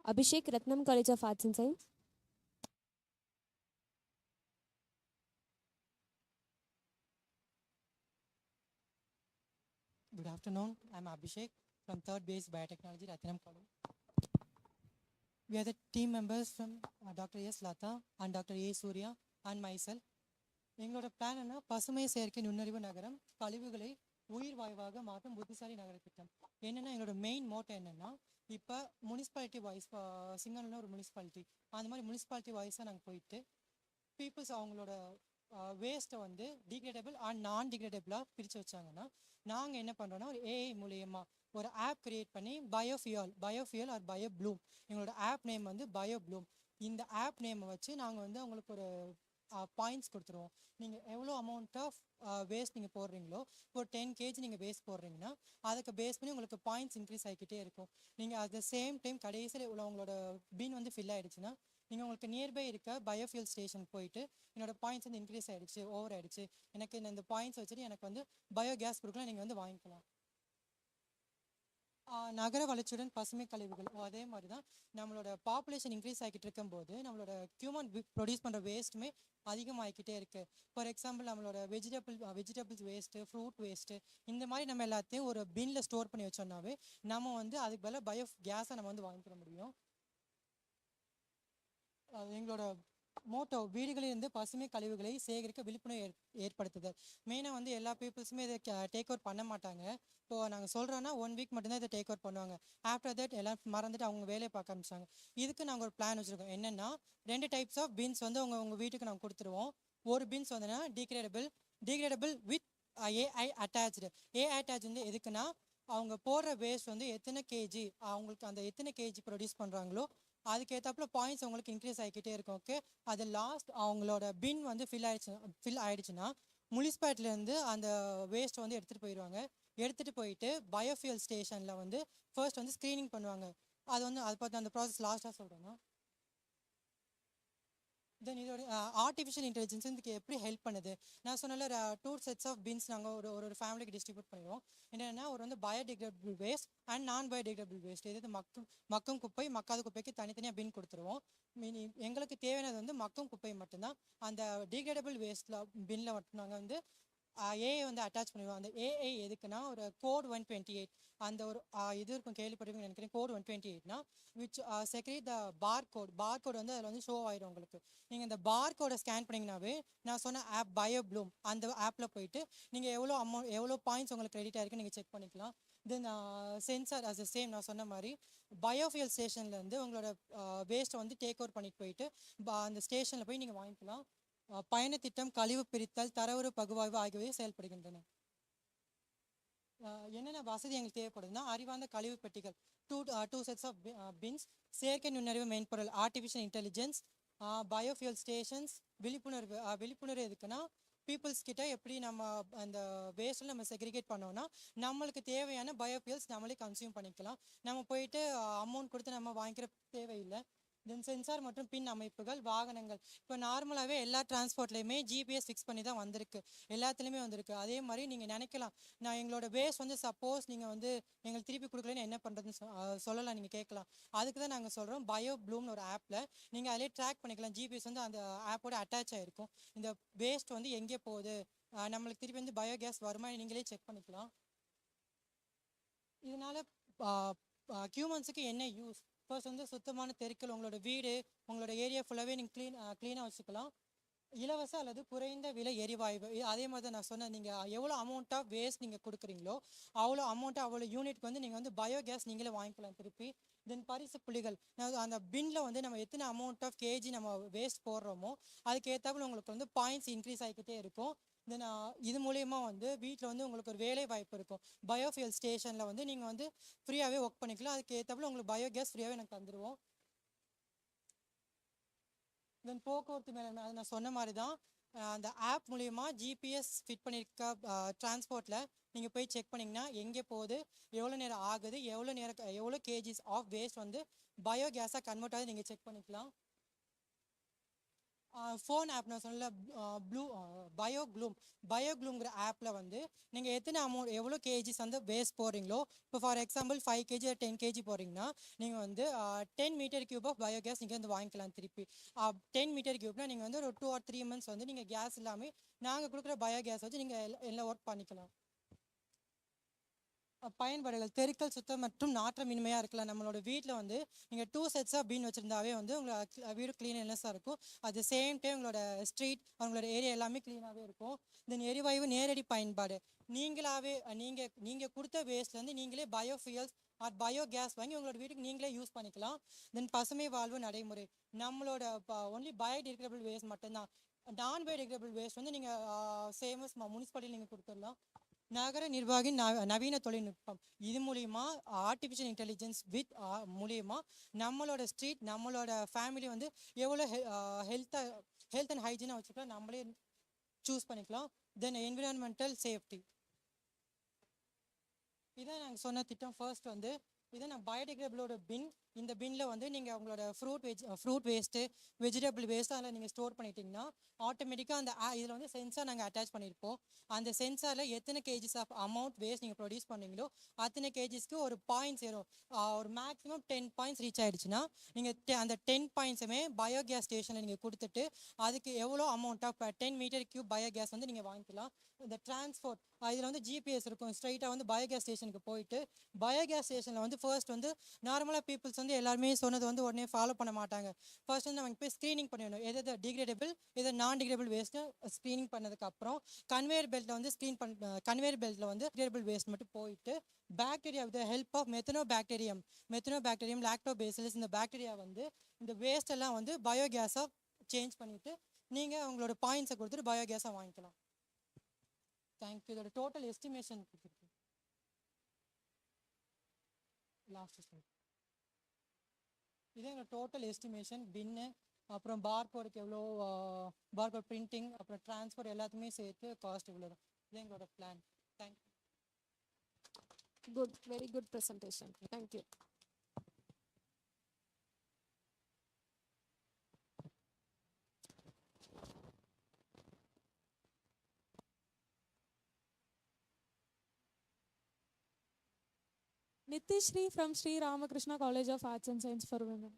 Abhishek, Ratnam College of Arts and Science. Good afternoon. I'm Abhishek from 3rd Base Biotechnology, Ratnam College. We are the team members from Dr. S. Lata and Dr. A. Surya and myself. எங்களோட plan என்ன, பசுமை செயற்கை நுண்ணறிவு நகரம், கழிவுகளை உயிர் வாயுவாக மாற்றும் புத்திசாலி நகர திட்டம். என்னென்னா எங்களோட மெயின் மோட்டோ என்னென்னா, இப்போ முனிசிபாலிட்டி வாய்ஸ், சிங்கம்னா ஒரு முனிசிபாலிட்டி, அந்த மாதிரி முனிசிபாலிட்டி வாய்ஸாக நாங்கள் போயிட்டு பீப்புள்ஸ் அவங்களோட வேஸ்ட்டை வந்து டிகிரேடபிள் அண்ட் நான் டிகிரேடபிளாக பிரித்து வச்சாங்கன்னா, நாங்கள் என்ன பண்ணுறோன்னா ஒரு ஏஐ மூலியமாக ஒரு ஆப் கிரியேட் பண்ணி பயோஃபியல் ஆர் பயோ ப்ளூம், எங்களோட ஆப் நேம் வந்து பயோ ப்ளூம். இந்த ஆப் நேமை வச்சு நாங்கள் வந்து அவங்களுக்கு ஒரு பாயிண்ட்ஸ் கொடுத்துருவோம். நீங்கள் எவ்வளோ அமௌண்ட் ஆஃப் வேஸ்ட் நீங்கள் போடுறீங்களோ, இப்போ 10 kg நீங்கள் வேஸ்ட் போடுறீங்கன்னா அதுக்கு பேஸ் பண்ணி உங்களுக்கு பாயிண்ட்ஸ் இன்க்ரீஸ் ஆகிக்கிட்டே இருக்கும். நீங்கள் அட் த சேம் டைம் கடைசியில் இவ்வளோ உங்களோட பின் வந்து ஃபில் ஆகிடுச்சுன்னா, நீங்கள் உங்களுக்கு நியர்பை இருக்க பயோஃபியல் ஸ்டேஷன் போயிட்டு என்னோடய பாயிண்ட்ஸ் வந்து இன்க்ரீஸ் ஆகிடுச்சு, ஓவர் ஆகிடுச்சு, எனக்கு இந்த பாயிண்ட்ஸ் வச்சுட்டு எனக்கு வந்து பயோகேஸ் கொடுக்கலாம், நீங்கள் வந்து வாங்கிக்கலாம். நகர வளர்ச்சியுடன் பசுமை கழிவுகள், அதே மாதிரி தான் நம்மளோட பாப்புலேஷன் இன்க்ரீஸ் ஆகிட்டு இருக்கும்போது நம்மளோட ஹியூமன் ப்ரொடியூஸ் பண்ணுற வேஸ்ட்டுமே அதிகமாகிக்கிட்டே இருக்குது. ஃபார் எக்ஸாம்பிள் நம்மளோட வெஜிடபிள்ஸ் வேஸ்ட்டு, ஃப்ரூட் வேஸ்ட்டு, இந்த மாதிரி நம்ம எல்லாத்தையும் ஒரு பின்னில் ஸ்டோர் பண்ணி வச்சோம்னாவே நம்ம வந்து அதுக்கு பதிலாக பயோ கேஸை நம்ம வந்து வாங்கிக்கிற முடியும். எங்களோட மோட்டோ வீடுகளிலிருந்து பசுமை கழிவுகளை சேகரிக்க விழிப்புணர்வு ஏற்படுத்துதல். மெயினாக வந்து எல்லா பீப்புள்ஸுமே இதை டேக் அவுட் பண்ண மாட்டாங்க. இப்போது நாங்கள் சொல்கிறோன்னா 1 வீக் மட்டும்தான் இதை டேக் அவுட் பண்ணுவாங்க. ஆஃப்டர் தட் எல்லாம் மறந்துட்டு அவங்க வேலையை பார்க்க ஆரம்பிச்சாங்க. இதுக்கு நாங்கள் ஒரு பிளான் வச்சுருக்கோம். என்னென்னா 2 டைப்ஸ் ஆஃப் பின்ஸ் வந்து உங்கள் வீட்டுக்கு நாங்கள் கொடுத்துருவோம். ஒரு பின்ஸ் வந்துன்னா degradable with AI attach. AI attach வந்து எதுக்குன்னா, அவங்க போடுற வேஸ்ட் வந்து எத்தனை கேஜி, அவங்களுக்கு அந்த எத்தனை கேஜி ப்ரொடியூஸ் பண்ணுறாங்களோ அதுக்கேற்றாப்புல பாயிண்ட்ஸ் உங்களுக்கு இன்க்ரீஸ் ஆகிக்கிட்டே இருக்கும். ஓகே, அது லாஸ்ட் அவங்களோட பின் வந்து ஃபில் ஆகிடுச்சுன்னா முனிசிபாலிட்டிலேருந்து அந்த வேஸ்ட்டை வந்து எடுத்துகிட்டு போயிடுவாங்க. எடுத்துகிட்டு போயிட்டு பயோஃபியல் ஸ்டேஷனில் வந்து ஃபர்ஸ்ட் வந்து ஸ்க்ரீனிங் பண்ணுவாங்க. அது வந்து அதை பார்த்து அந்த ப்ராசஸ் லாஸ்ட்டாக சொல்கிறேன்னா, தென் இதோட ஆர்டிஃபிஷியல் இன்டெலிஜென்ஸ் இதுக்கு எப்படி ஹெல்ப் பண்ணுது. நான் சொன்னால 2 sets ஆஃப் பின்ஸ் நாங்கள் ஒரு ஃபேமிலிக்கு டிஸ்ட்ரிபியூட் பண்ணிடுவோம். என்னென்னா ஒரு வந்து பயோடிகிரேடபிள் வேஸ்ட் அண்ட் நான் பயோடிகிரேடபிள் வேஸ்ட். இது மக்கும் குப்பை, மக்காத குப்பைக்கு தனித்தனியாக பின் கொடுத்துருவோம். எங்களுக்கு தேவையானது வந்து மக்கும் குப்பை மட்டும்தான். அந்த டிகிரேடபிள் வேஸ்ட்டில் பின்னில் மட்டும் நாங்கள் வந்து ஏஐ வந்து அட்டாச் பண்ணிடுவோம். அந்த ஏஐ எதுக்குன்னா ஒரு கோட் 128 அந்த ஒரு இது இருக்கும், கேள்விப்பட்டிருக்கீங்கன்னு நினைக்கிறேன். கோட் 128னா which secret the bar code வந்து அதில் வந்து ஷோ ஆகிடும் உங்களுக்கு. நீங்கள் இந்த பார் கோடை ஸ்கேன் பண்ணிங்கனாவே நான் சொன்ன ஆப் பயோ ப்ளூம் அந்த ஆப்பில் போயிட்டு நீங்கள் எவ்வளோ பாயிண்ட்ஸ் உங்களுக்கு கிரெடிட் ஆகிருக்குன்னு நீங்கள் செக் பண்ணிக்கலாம். தென் சென்சார் அஸ் சேம் நான் சொன்ன மாதிரி பயோஃபியல் ஸ்டேஷன்லேருந்து உங்களோட வேஸ்ட்டை வந்து டேக் அவுட் பண்ணிட்டு போயிட்டு அந்த ஸ்டேஷனில் போய் நீங்கள் வாங்கிக்கலாம். பயணத்திட்டம், கழிவு பிரித்தல், தரவுறு பகுவாய்வு ஆகியவை செயல்படுகின்றன. என்னென்ன வசதி எங்களுக்கு தேவைப்படுதுன்னா, அறிவார்ந்த கழிவு பெட்டிகள், டூ செட்ஸ் ஆஃப் பின்ஸ், செயற்கை நுண்ணறிவு மென்பொருள் ஆர்டிஃபிஷியல் இன்டெலிஜென்ஸ், பயோஃபியல் ஸ்டேஷன்ஸ், விழிப்புணர்வு எதுக்குன்னா பீப்புள்ஸ் கிட்ட எப்படி நம்ம அந்த வேஸ்ட்டில் நம்ம செக்ரிகேட் பண்ணோம்னா நம்மளுக்கு தேவையான பயோஃபியல்ஸ் நம்மளே கன்சியூம் பண்ணிக்கலாம். நம்ம போயிட்டு அமௌண்ட் கொடுத்து நம்ம வாங்கிக்கிற தேவையில்லை. தென் சென்சார் மற்றும் பின் அமைப்புகள், வாகனங்கள், இப்போ நார்மலாகவே எல்லா டிரான்ஸ்போர்ட்லேயுமே ஜிபிஎஸ் ஃபிக்ஸ் பண்ணி தான் வந்திருக்கு, எல்லாத்துலேயுமே வந்திருக்கு. அதே மாதிரி நீங்கள் நினைக்கலாம், நான் எங்களோட வேஸ்ட் வந்து சப்போஸ் நீங்கள் வந்து எங்களுக்கு திருப்பி கொடுக்கலன்னு என்ன பண்ணுறதுன்னு சொல்லலாம், நீங்கள் கேட்கலாம். அதுக்கு தான் நாங்கள் சொல்கிறோம் பயோ ப்ளூம்னு ஒரு ஆப்பில் நீங்கள் அதிலே ட்ராக் பண்ணிக்கலாம். ஜிபிஎஸ் வந்து அந்த ஆப்போட அட்டாச் ஆகிருக்கும். இந்த வேஸ்ட் வந்து எங்கே போகுது, நம்மளுக்கு திருப்பி வந்து பயோகேஸ் வருமா நீங்களே செக் பண்ணிக்கலாம். இதனால் ஹியூமன்ஸுக்கு என்ன யூஸ்? ஃபர்ஸ்ட் வந்து சுத்தமான தெருக்கள், உங்களோட வீடு, உங்களோட ஏரியா ஃபுல்லாகவே நீங்கள் க்ளீனாக வச்சுக்கலாம். இலவச அல்லது குறைந்த விலை எரிவாயு, அதே மாதிரி தான் நான் சொன்னேன். நீங்கள் எவ்வளோ அமௌண்ட் ஆஃப் வேஸ்ட் நீங்கள் கொடுக்குறீங்களோ அவ்வளோ அவ்வளோ யூனிட்க்கு வந்து நீங்கள் வந்து பயோகேஸ் நீங்களே வாங்கிக்கலாம் திருப்பி. தென் பரிசு புள்ளிகள், அந்த பின்னில் வந்து நம்ம எத்தனை அமௌண்ட் ஆஃப் கேஜி நம்ம வேஸ்ட் போடுறோமோ அதுக்கு ஏற்றாப்புல உங்களுக்கு வந்து பாயிண்ட்ஸ் இன்க்ரீஸ் ஆகிக்கிட்டே இருக்கும். தென் இது மூலயமா வந்து வீட்டில் வந்து உங்களுக்கு ஒரு வேலை வாய்ப்பு இருக்கும். பயோஃபியல் ஸ்டேஷனில் வந்து நீங்கள் வந்து ஃப்ரீயாகவே ஒர்க் பண்ணிக்கலாம். அதுக்கு ஏற்றாப்புல உங்களுக்கு பயோகேஸ் ஃப்ரீயாகவே எனக்கு தந்துடுவோம். தென் போக்குவரத்து மேலே நான் சொன்ன மாதிரி தான் அந்த ஆப் மூலயமா ஜிபிஎஸ் ஃபிட் பண்ணியிருக்க டிரான்ஸ்போர்ட்டில் நீங்கள் போய் செக் பண்ணிங்கன்னா எங்கே போகுது, எவ்வளோ நேரம் ஆகுது, எவ்வளோ கேஜிஸ் ஆஃப் வேஸ்ட் வந்து பயோகேஸாக கன்வெர்ட் ஆகுது நீங்கள் செக் பண்ணிக்கலாம். ஃபோன் ஆப் நான் சொன்னல ப்ளூ பயோக்ளூங்கிற ஆப்பில் வந்து நீங்கள் எத்தனை அமௌண்ட் எவ்வளோ கேஜிஸ் வந்து வேஸ்ட் போடுறீங்களோ இப்போ ஃபார் எக்ஸாம்பிள் 5 kg 10 kg போடுறீங்கன்னா நீங்கள் வந்து 10 m³ ஆஃப் பயோகேஸ் நீங்கள் வந்து வாங்கிக்கலாம் திருப்பி 10 m³ நீங்கள் வந்து ஒரு 2 or 3 months வந்து நீங்கள் கேஸ் இல்லாமல் நாங்கள் கொடுக்குற பயோகேஸ் வச்சு நீங்கள் எல்லாம் ஒர்க் பண்ணிக்கலாம். பயன்பாடுகள் தெருக்கள் சுத்தம் மற்றும் நாற்றம் இனிமையாக இருக்கலாம். நம்மளோட வீட்டில் வந்து நீங்கள் 2 sets ஆஃப் பீன் வச்சுருந்தாவே வந்து உங்களோட வீடு க்ளீனஸ்ஸாக இருக்கும். அட் த சேம் டைம் உங்களோட ஸ்ட்ரீட் அவங்களோட ஏரியா எல்லாமே க்ளீனாகவே இருக்கும். தென் எரிவாயு நேரடி பயன்பாடு நீங்களாகவே நீங்கள் கொடுத்த வேஸ்ட்லேருந்து நீங்களே பயோஃபியல்ஸ் பயோகேஸ் வாங்கி உங்களோட வீட்டுக்கு நீங்களே யூஸ் பண்ணிக்கலாம். தென் பசுமை வாழ்வு நடைமுறை நம்மளோட ஒன்லி பயோடிகிரேடபிள் வேஸ்ட் மட்டும்தான். நான் பயோடிகிரேடபிள் வேஸ்ட் வந்து நீங்கள் சேமஸ் முனிசிபாலிட்டியில் நீங்கள் கொடுத்துடலாம். நகர நிர்வாகி நவீன தொழில்நுட்பம் இது மூலிமா ஆர்டிஃபிஷியல் இன்டெலிஜென்ஸ் மூலிமா நம்மளோட ஸ்ட்ரீட் நம்மளோட ஃபேமிலி வந்து எவ்வளோ ஹெல்த் அண்ட் ஹைஜீனாக வச்சுக்கலாம் நம்மளே சூஸ் பண்ணிக்கலாம். தென் என்விரான்மெண்டல் சேஃப்டி இதான் நாங்கள் சொன்ன திட்டம். ஃபர்ஸ்ட் வந்து இதை நான் பயோடிகிரேடபிளோட பின் இந்த பின்னில் வந்து நீங்கள் உங்களோட ஃப்ரூட் வேஸ்ட்டு வெஜிடபிள் வேஸ்ட்டு அதில் நீங்கள் ஸ்டோர் பண்ணிட்டீங்கன்னா ஆட்டோமேட்டிக்காக அந்த இதில் வந்து சென்சார் நாங்கள் அட்டாச் பண்ணியிருப்போம். அந்த சென்சாரில் எத்தனை கேஜிஸ் ஆஃப் அமௌண்ட் வேஸ்ட் நீங்கள் ப்ரொடியூஸ் பண்ணீங்களோ அத்தனை கேஜிஸ்க்கு ஒரு பாயிண்ட்ஸ் ஏறும். ஒரு மேக்ஸிமம் 10 பாயிண்ட்ஸ் ரீச் ஆகிடுச்சுன்னா நீங்கள் அந்த 10 பாயிண்ட்ஸுமே பயோகேஸ் ஸ்டேஷனில் நீங்கள் கொடுத்துட்டு அதுக்கு எவ்வளோ அமௌண்ட் ஆஃப் 10 m³ பயோகேஸ் வந்து நீங்கள் வாங்கிக்கலாம். இந்த டிரான்ஸ்போர்ட் இதில் வந்து ஜிபிஎஸ் இருக்கும். ஸ்ட்ரைட்டாக வந்து பயோகேஸ் ஸ்டேஷனுக்கு போயிட்டு பயோகேஸ் ஸ்டேஷனில் வந்து ஃபர்ஸ்ட் வந்து நார்மலாக பீப்புள்ஸ் வந்து எல்லாருமே சொன்னது வந்து உடனே ஃபாலோ பண்ண மாட்டாங்க. ஃபர்ஸ்ட் வந்து நம்ம போய் ஸ்க்ரீனிங் பண்ணிடணும். எது டிகிரேடபிள் எது நான் டிகிரேடபிள் வேஸ்ட்டு ஸ்க்ரீனிங் பண்ணதுக்கப்புறம் கன்வேயர் பெல்ட்டில் வந்து கன்வேயர் பெல்ட்டில் வந்து டிகிரேடபிள் வேஸ்ட் மட்டும் போயிட்டு bacteria with help of methanobacterium lactobacillus இந்த பாக்டீரியா வந்து இந்த வேஸ்ட் எல்லாம் வந்து பயோகேஸாக சேஞ்ச் பண்ணிவிட்டு நீங்கள் உங்களோட பாயிண்ட்ஸை கொடுத்துட்டு பயோகேஸாக வாங்கிக்கலாம். தேங்க்யூ. இதோட டோட்டல் எஸ்டிமேஷன் கொடுத்துருக்கு. லாஸ்ட் ஸ்லைட் இதே எங்கள் டோட்டல் எஸ்டிமேஷன் பின்னு அப்புறம் பார்கோடுக்கு எவ்வளோ பார்கோட் பிரிண்டிங் அப்புறம் டிரான்ஸ்போர்ட் எல்லாத்துமே சேர்த்து காஸ்ட் இவ்வளோ தான். இது எங்களோட plan. Thank you. Good, very good presentation. Thank you. Nitishri from Sri Ramakrishna College of Arts and Science for Women.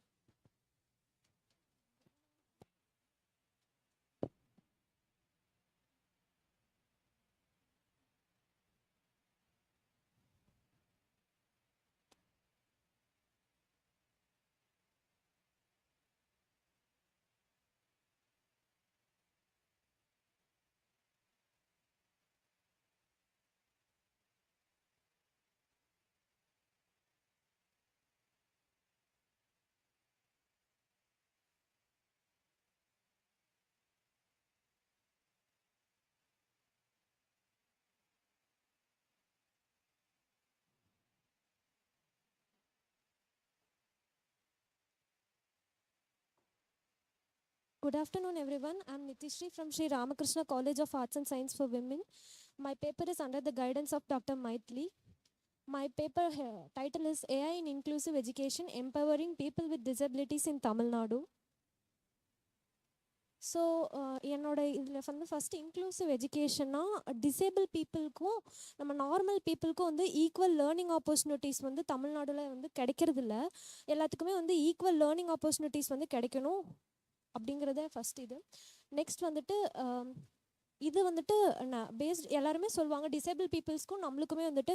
Good afternoon, everyone. I'm Nitishri from Sri Ramakrishna College of Arts and Science for Women. My paper is under the guidance of Dr. Maithili. My paper title is AI in Inclusive Education, Empowering People with Disabilities in Tamil Nadu. So என்னோட இதில் வந்து first inclusive எஜுகேஷன்னா disable பீப்புளுக்கும் நம்ம normal பீப்புளுக்கும் வந்து equal learning opportunities வந்து தமிழ்நாடுல வந்து கிடைக்கிறதில்ல. எல்லாத்துக்குமே வந்து ஈக்குவல் லேர்னிங் ஆப்பர்ச்சுனிட்டிஸ் வந்து கிடைக்கணும் அப்படிங்கிறத ஃபஸ்ட் இது. நெக்ஸ்ட் வந்துட்டு இது வந்துட்டு பேஸ்ட் எல்லாருமே சொல்லுவாங்க டிசேபிள் பீப்புள்ஸ்க்கும் நம்மளுக்குமே வந்துட்டு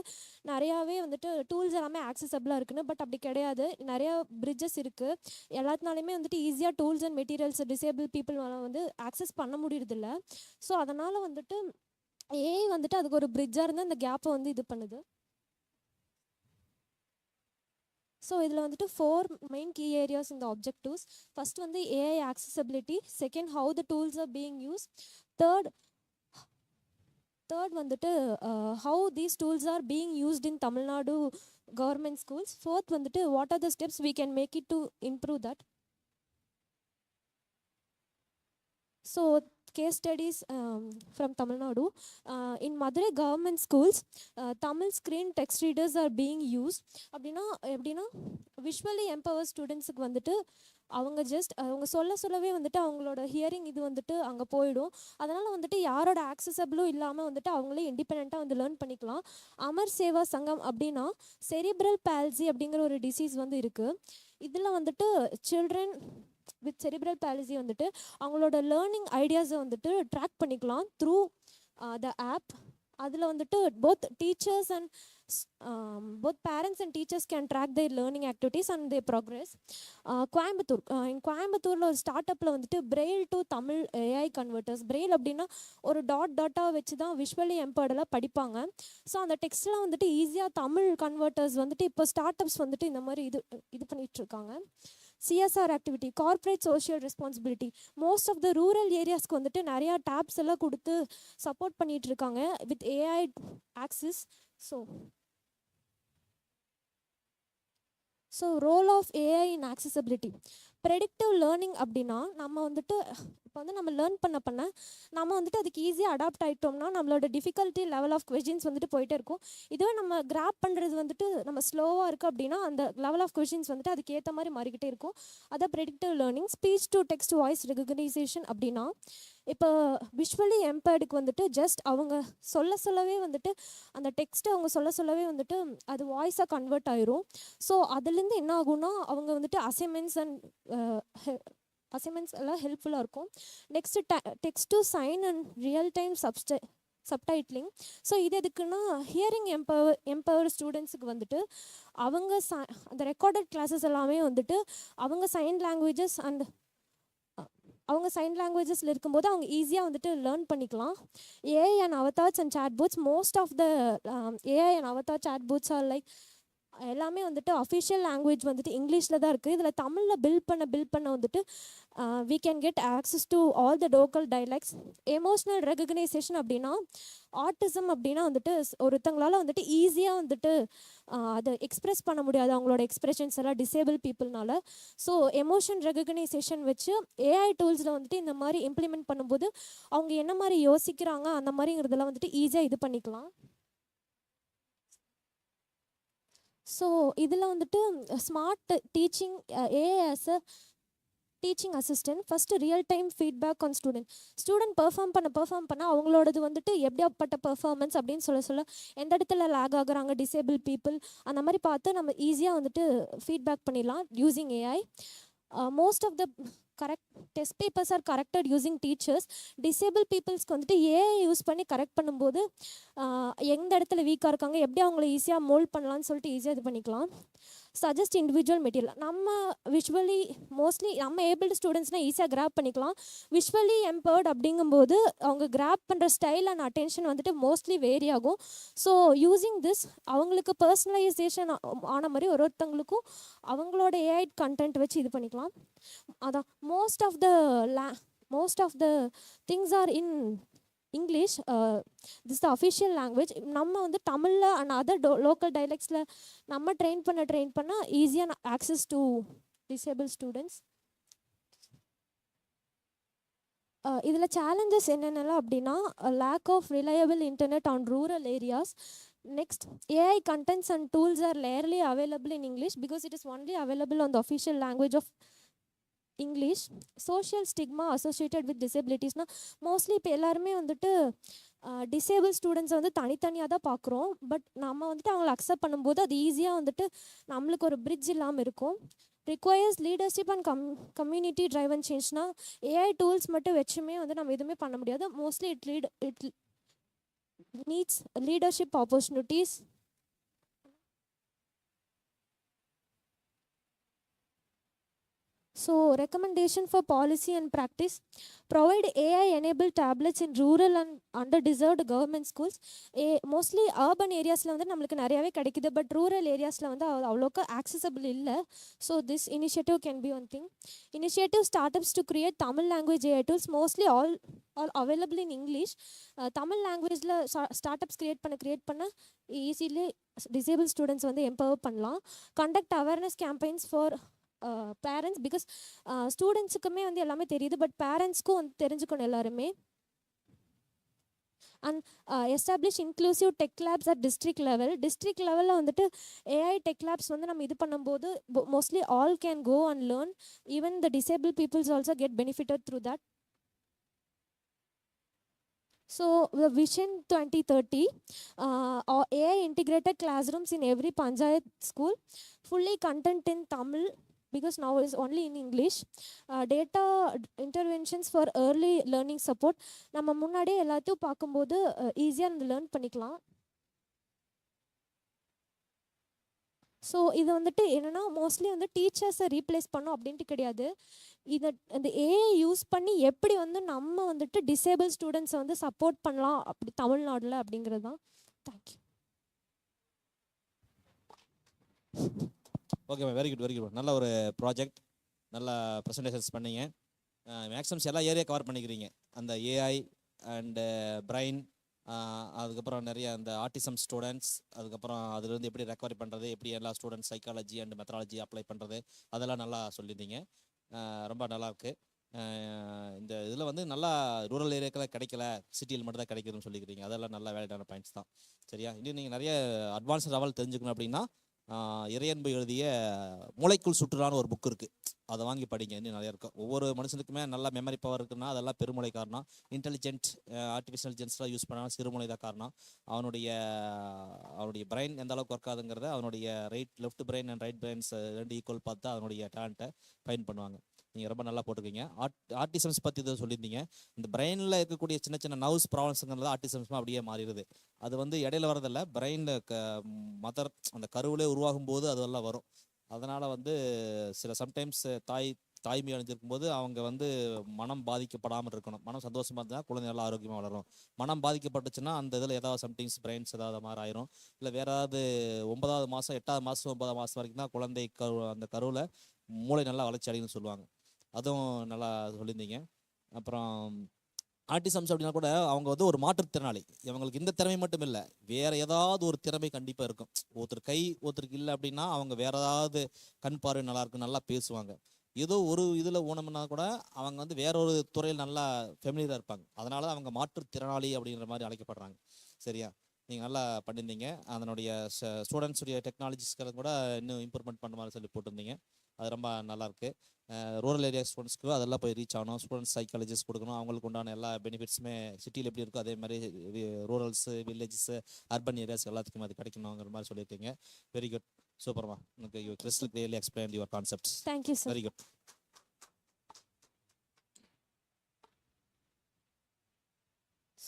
நிறையாவே வந்துட்டு டூல்ஸ் எல்லாமே ஆக்சசபிளாக இருக்குன்னு. பட் அப்படி கிடையாது. நிறையா பிரிட்ஜஸ் இருக்குது. எல்லாத்தினாலையுமே வந்துட்டு ஈஸியாக tools and materials disable people வந்து ஆக்சஸ் பண்ண முடியறதில்ல. ஸோ அதனால் வந்துட்டு ஏஐ வந்துட்டு அதுக்கு ஒரு பிரிட்ஜாக இருந்து அந்த கேப்பை வந்து இது பண்ணுது. ஸோ இதில் வந்துட்டு 4 மெயின் கீ ஏரியாஸ் இந்த ஆப்ஜெக்டிவ்ஸ். ஃபஸ்ட் வந்து AI accessibility, second how the tools are being use, third வந்துட்டு how these tools are being used in Tamil Nadu government schools, fourth வந்துட்டு what are the steps we can make it to improve that. So case studies from Tamil Nadu. In Madurai government schools, Tamil screen text readers are being used. அப்படின்னா visually empowered students வந்துட்டு அவங்க just அவங்க சொல்லவே வந்துட்டு அவங்களோட hearing இது வந்துட்டு அங்கே போயிடும். அதனால் வந்துட்டு யாரோட ஆக்சசபிளும் இல்லாமல் வந்துட்டு அவங்களே இண்டிபெண்ட்டாக வந்து லேர்ன் பண்ணிக்கலாம். அமர் சேவா சங்கம் அப்படின்னா செரிப்ரல் பால்சி அப்படிங்கிற ஒரு டிசீஸ் வந்து இருக்குது. இதில் வந்துட்டு சில்ட்ரன் வித் செரிப்ரல் பால்சி வந்துட்டு அவங்களோட லேர்னிங் ஐடியாஸை வந்துட்டு ட்ராக் பண்ணிக்கலாம் த்ரூ த ஆப். அதில் வந்துட்டு both parents and teachers can track their learning activities and their progress. கோயம்புத்தூரில் ஒரு ஸ்டார்ட் அப்பில் வந்துட்டு Braille to Tamil AI converters. Braille அப்படின்னா ஒரு டாட்டாக வச்சு தான் விஷுவலி எம்பர்டெல்லாம் படிப்பாங்க. ஸோ அந்த டெக்ஸ்ட்லாம் வந்துட்டு ஈஸியாக தமிழ் கன்வெர்ட்டர்ஸ் வந்துட்டு இப்போ ஸ்டார்ட் அப்ஸ் வந்துட்டு இந்த மாதிரி இது பண்ணிகிட்ருக்காங்க. CSR activity, corporate social responsibility. Most of the rural ஏரியாஸ்க்கு வந்துட்டு நிறையா டேப்ஸ் எல்லாம் கொடுத்து சப்போர்ட் பண்ணிகிட்ருக்காங்க with AI access. So role of AI in accessibility. Predictive learning அப்படின்னா நம்ம வந்துட்டு இப்போ வந்து நம்ம லேர்ன் பண்ண நம்ம வந்துட்டு அதுக்கு ஈஸியாக அடாப்ட் ஆகிட்டோம்னா நம்மளோட டிஃபிகல்ட்டி லெவல் ஆஃப் கொஷின்ஸ் வந்துட்டு போயிட்டே இருக்கும். இதுவே நம்ம கிராப் பண்ணுறது வந்துட்டு நம்ம ஸ்லோவாக இருக்குது அப்படின்னா அந்த லெவல் ஆஃப் கொஷின்ஸ் வந்துட்டு அதுக்கு ஏற்ற மாதிரி மாறிக்கிட்டே இருக்கும். அதான் predictive learning. Speech to text voice recognition அப்படின்னா இப்போ விஷுவலி எம்பேர்டுக்கு வந்துட்டு ஜஸ்ட் அவங்க சொல்லவே வந்துட்டு அந்த டெக்ஸ்ட்டை அவங்க சொல்லவே வந்துட்டு அது வாய்ஸாக கன்வெர்ட் ஆயிரும். ஸோ அதுலேருந்து என்ன ஆகும்னா அவங்க வந்துட்டு அசைன்மெண்ட்ஸ் எல்லாம் ஹெல்ப்ஃபுல்லாக இருக்கும். Next text to sign and real time subtitling. So இது எதுக்குன்னா ஹியரிங் எம்பவர் ஸ்டூடெண்ட்ஸுக்கு வந்துட்டு அவங்க அந்த ரெக்கார்டட் கிளாஸஸ் எல்லாமே வந்துட்டு அவங்க சைன் லாங்குவேஜஸில் இருக்கும்போது அவங்க ஈஸியாக வந்துட்டு லேர்ன் பண்ணிக்கலாம். AI and avatars and chatbots. Most of the AI and avatar chatbots are like எல்லாமே வந்துட்டு அஃபிஷியல் லாங்குவேஜ் வந்துட்டு இங்கிலீஷில் தான் இருக்குது. இதில் தமிழில் பில்ட் பண்ண வந்துட்டு we can get access to all the local dialects. Emotional recognition அப்படின்னா ஆட்டிசம் அப்படின்னா வந்துட்டு ஒருத்தங்களால் வந்துட்டு ஈஸியாக வந்துட்டு அதை எக்ஸ்ப்ரெஸ் பண்ண முடியாது அவங்களோட எக்ஸ்ப்ரெஷன்ஸ் எல்லாம் டிசேபிள் பீப்புள்னால. ஸோ எமோஷன் ரெகக்னைசேஷன் வச்சு ஏஐ டூல்ஸில் வந்துட்டு இந்த மாதிரி இம்ப்ளிமெண்ட் பண்ணும்போது அவங்க என்ன மாதிரி யோசிக்கிறாங்க அந்த மாதிரிங்கிறதெல்லாம் வந்துட்டு ஈஸியாக இது பண்ணிக்கலாம். ஸோ இதில் வந்துட்டு smart teaching AI as a teaching assistant. First real time feedback on student perform பண்ண அவங்களோடது வந்துட்டு எப்படியாப்பட்ட பெர்ஃபார்மன்ஸ் அப்படின்னு சொல்ல எந்த இடத்துல லேக் ஆகுறாங்க டிசேபிள் பீப்புள் அந்த மாதிரி பார்த்து நம்ம ஈஸியாக வந்துட்டு ஃபீட்பேக் பண்ணிடலாம் using AI. Most of the test papers are corrected using teachers. Disable பீப்புள்ஸ்க்கு வந்துட்டு ஏஐ யூஸ் பண்ணி கரெக்ட் பண்ணும்போது எந்த இடத்துல வீக்காக இருக்காங்க எப்படி அவங்கள ஈஸியாக மோல்ட் பண்ணலான்னு சொல்லிட்டு ஈஸியாக இது பண்ணிக்கலாம். Suggest individual material. நம்ம விஷுவலி மோஸ்ட்லி நம்ம ஏபிள்டு ஸ்டூடெண்ட்ஸ்னால் ஈஸியாக கிராப் பண்ணிக்கலாம். விஷுவலி எம்பர்ட் அப்படிங்கும்போது அவங்க கிராப் பண்ணுற ஸ்டைல் அண்ட் அட்டென்ஷன் வந்துட்டு மோஸ்ட்லி வேரி ஆகும். ஸோ யூஸிங் திஸ் அவங்களுக்கு பர்சனலைசேஷன் ஆன மாதிரி ஒருத்தவங்களுக்கும் அவங்களோட ஏஐ கண்டென்ட் வச்சு இது பண்ணிக்கலாம். அதான் most of the things are in English. This the official language. நம்ம வந்து தமிழில் அண்ட் அதர் லோக்கல் டைலக்ட்ஸில் நம்ம ட்ரெயின் பண்ண ஈஸியாக ஆக்சஸ் டு டிசேபிள் ஸ்டூடெண்ட்ஸ். இதில் சேலஞ்சஸ் என்னென்னலாம் அப்படின்னா lack of reliable internet on rural areas. Next, AI contents and tools are rarely available in English because it is only available on the official language of English. Social stigma associated with disabilities. Mostly இப்போ எல்லாருமே வந்துட்டு disable ஸ்டூடெண்ட்ஸை வந்து தனித்தனியாக தான் பார்க்குறோம். But நம்ம வந்துட்டு அவங்களை அக்செப்ட் பண்ணும்போது அது ஈஸியாக வந்துட்டு நம்மளுக்கு ஒரு பிரிட்ஜ் இல்லாமல் இருக்கும். Requires leadership and community driven சேஞ்ச்னால் ஏஐ டூல்ஸ் மட்டும் வச்சுமே வந்து நம்ம எதுவுமே பண்ண முடியாது. Mostly it needs leadership opportunities. So recommendation for policy and practice: provide AI-enabled tablets in rural and under-deserved government schools. Mostly urban areasல வந்து நம்மளுக்கு நிறையவே கிடைக்குது, பட் ரூரல் ஏரியாஸில் வந்து அவ்வளோக்கா accessible இல்லை. So this initiative can be one thing. Initiative startups to create Tamil language AI tools, mostly all available in English. Tamil லாங்குவேஜில் startups create பண்ண easily disable students வந்து எம்பவர் பண்ணலாம். Conduct awareness campaigns for parents, because ஸ்டூடெண்ட்ஸுக்குமே வந்து எல்லாமே தெரியுது, but பேரண்ட்ஸ்க்கும் வந்து தெரிஞ்சுக்கணும் எல்லாருமே. And establish inclusive tech labs at district லெவலில் வந்துட்டு ஏஐ டெக் லேப்ஸ் வந்து நம்ம இது பண்ணும்போது mostly all can go and learn. Even the disable peoples also get benefitted through that. So the Vision 2030, AI integrated classrooms in every Panchayat school, fully content in Tamil because now it's only in English. Data interventions for early learning support. நம்ம முன்னாடியே எல்லாத்தையும் பார்க்கும்போது ஈஸியாக learn பண்ணிக்கலாம். So இது வந்துட்டு என்னென்னா mostly வந்து டீச்சர்ஸை ரீப்ளேஸ் பண்ணோம் அப்படின்ட்டு கிடையாது. இதை அந்த ஏஐ யூஸ் பண்ணி எப்படி வந்து நம்ம வந்துட்டு டிசேபிள் ஸ்டூடெண்ட்ஸை வந்து சப்போர்ட் பண்ணலாம் அப்படி தமிழ்நாட்டில் அப்படிங்கிறது தான். Thank you. Okay, very good very good. நல்ல ஒரு ப்ராஜெக்ட், நல்ல ப்ரெசன்டேஷன்ஸ் பண்ணீங்க. மேக்ஸிமம்ஸ் எல்லா ஏரியா கவர் பண்ணிக்கிறீங்க. அந்த ஏஐ அண்டு பிரைன், அதுக்கப்புறம் நிறைய அந்த ஆட்டிசம் ஸ்டூடெண்ட்ஸ், அதுக்கப்புறம் அதுலேருந்து எப்படி ரெக்கவரி பண்ணுறது, எப்படி எல்லா students psychology and methodology apply பண்ணுறது, அதெல்லாம் நல்லா சொல்லியிருந்தீங்க. ரொம்ப நல்லாயிருக்கு. இந்த இதில் வந்து நல்லா ரூரல் ஏரியாக்களில் கிடைக்கல, சிட்டியில் மட்டும் தான் கிடைக்குதுன்னு சொல்லிக்கிறீங்க. அதெல்லாம் நல்ல வேலிடான பாயிண்ட்ஸ் தான். சரியா? இன்னும் நீங்கள் நிறைய அட்வான்ஸ் லெவல் தெரிஞ்சுக்கணும் அப்படின்னா இறையன்பு எழுதிய மூளைக்குள் சுற்றுலான்னு ஒரு புக் இருக்குது, அதை வாங்கி படிங்க. இன்னும் நிறையா இருக்கும். ஒவ்வொரு மனுஷனுக்குமே நல்லா மெமரி பவர் இருக்குன்னா அதெல்லாம் பெருமூளை காரணம். இன்டெலிஜென்ட் ஆர்டிஃபிஷியல் இன்டெலிஜென்ஸ்லாம் யூஸ் பண்ணாலும் சிறுமூளை தான் காரணம். அவனுடைய பிரெயின் எந்த அளவுக்கு ஒர்க் ஆகுங்கிறத அவனுடைய left brain and right brains ரெண்டு ஈக்குவல் பார்த்து தான் அவனுடைய டேலண்ட்டை ஃபைன் பண்ணுவாங்க. நீங்கள் ரொம்ப நல்லா போட்டிருக்கீங்க. ஆர்டிசம்ஸ் பற்றி இதை சொல்லியிருந்தீங்க. இந்த பிரெயினில் இருக்கக்கூடிய சின்ன சின்ன நர்வ்ஸ் ப்ராப்ளம்ஸுங்கிறது ஆர்டிசம்ஸ்மாக அப்படியே மாறிடுது. அது வந்து இடையில வரதில்லை, பிரெயினில் மதர் அந்த கருவிலே உருவாகும் போது அதெல்லாம் வரும். அதனால் வந்து சில சம்டைம்ஸ் தாய்மை அடைஞ்சிருக்கும் போது அவங்க வந்து மனம் பாதிக்கப்படாமல் இருக்கணும். மனம் சந்தோஷமாக இருந்தால் குழந்தை நல்லா ஆரோக்கியமாக வளரும். மனம் பாதிக்கப்பட்டுச்சுன்னா அந்த இதில் ஏதாவது சம்டைம்ஸ் பிரெயின்ஸ் ஏதாவது மாதிரி ஆயிரும். இல்லை வேறு ஏதாவது 9வது மாதம் 8வது மாதம் 9வது மாதம் வரைக்கும் தான் குழந்தை அந்த கருவில் மூளை நல்லா வளர்ச்சி அடையும்னு சொல்லுவாங்க. அதுவும் நல்லா சொல்லியிருந்தீங்க. அப்புறம் ஆர்டிசம்ஸ் அப்படின்னா கூட அவங்க வந்து ஒரு மாற்றுத்திறனாளி. இவங்களுக்கு இந்த திறமை மட்டும் இல்லை, வேறு ஏதாவது ஒரு திறமை கண்டிப்பாக இருக்கும். ஒருத்தர் கை ஒருத்தருக்கு இல்லை அப்படின்னா அவங்க வேறு ஏதாவது கண் பார்வை நல்லா இருக்கும், நல்லா பேசுவாங்க. ஏதோ ஒரு இதில் ஊனம்னா கூட அவங்க வந்து வேற ஒரு துறையில் நல்லா ஃபெமிலியராக இருப்பாங்க. அதனால தான் அவங்க மாற்றுத்திறனாளி அப்படிங்கிற மாதிரி அழைக்கப்படுறாங்க. சரியா? நீங்கள் நல்லா பண்ணியிருந்தீங்க. அதனுடைய ஸ்டூடெண்ட்ஸுடைய டெக்னாலஜிஸ்களை கூட இன்னும் இம்ப்ரூவ்மெண்ட் பண்ண மாதிரி சொல்லி போட்டிருந்தீங்க. அது ரொம்ப நல்லாயிருக்கு. ரூரல் ஏரியா ஸ்டூடெண்ட்ஸ்க்கு அதெல்லாம் போய் ரீச் ஆகணும். ஸ்டூடெண்ட்ஸ் சைக்காலஜிஸ்ட் கொடுக்கணும். அவங்களுக்கு உண்டான எல்லா பெனிஃபிட்ஸுமே சிட்டியில் எப்படி இருக்கோ அதே மாதிரி ரூரல்ஸு, வில்லேஜஸ்ஸு, அர்பன் ஏரியாஸ் எல்லாத்துக்கும் அது கிடைக்கணுங்கிற மாதிரி சொல்லியிருக்கீங்க. வெரி குட், சூப்பர்மா. எனக்கு you crystal clearly explain your concepts. Thank you sir. Very good.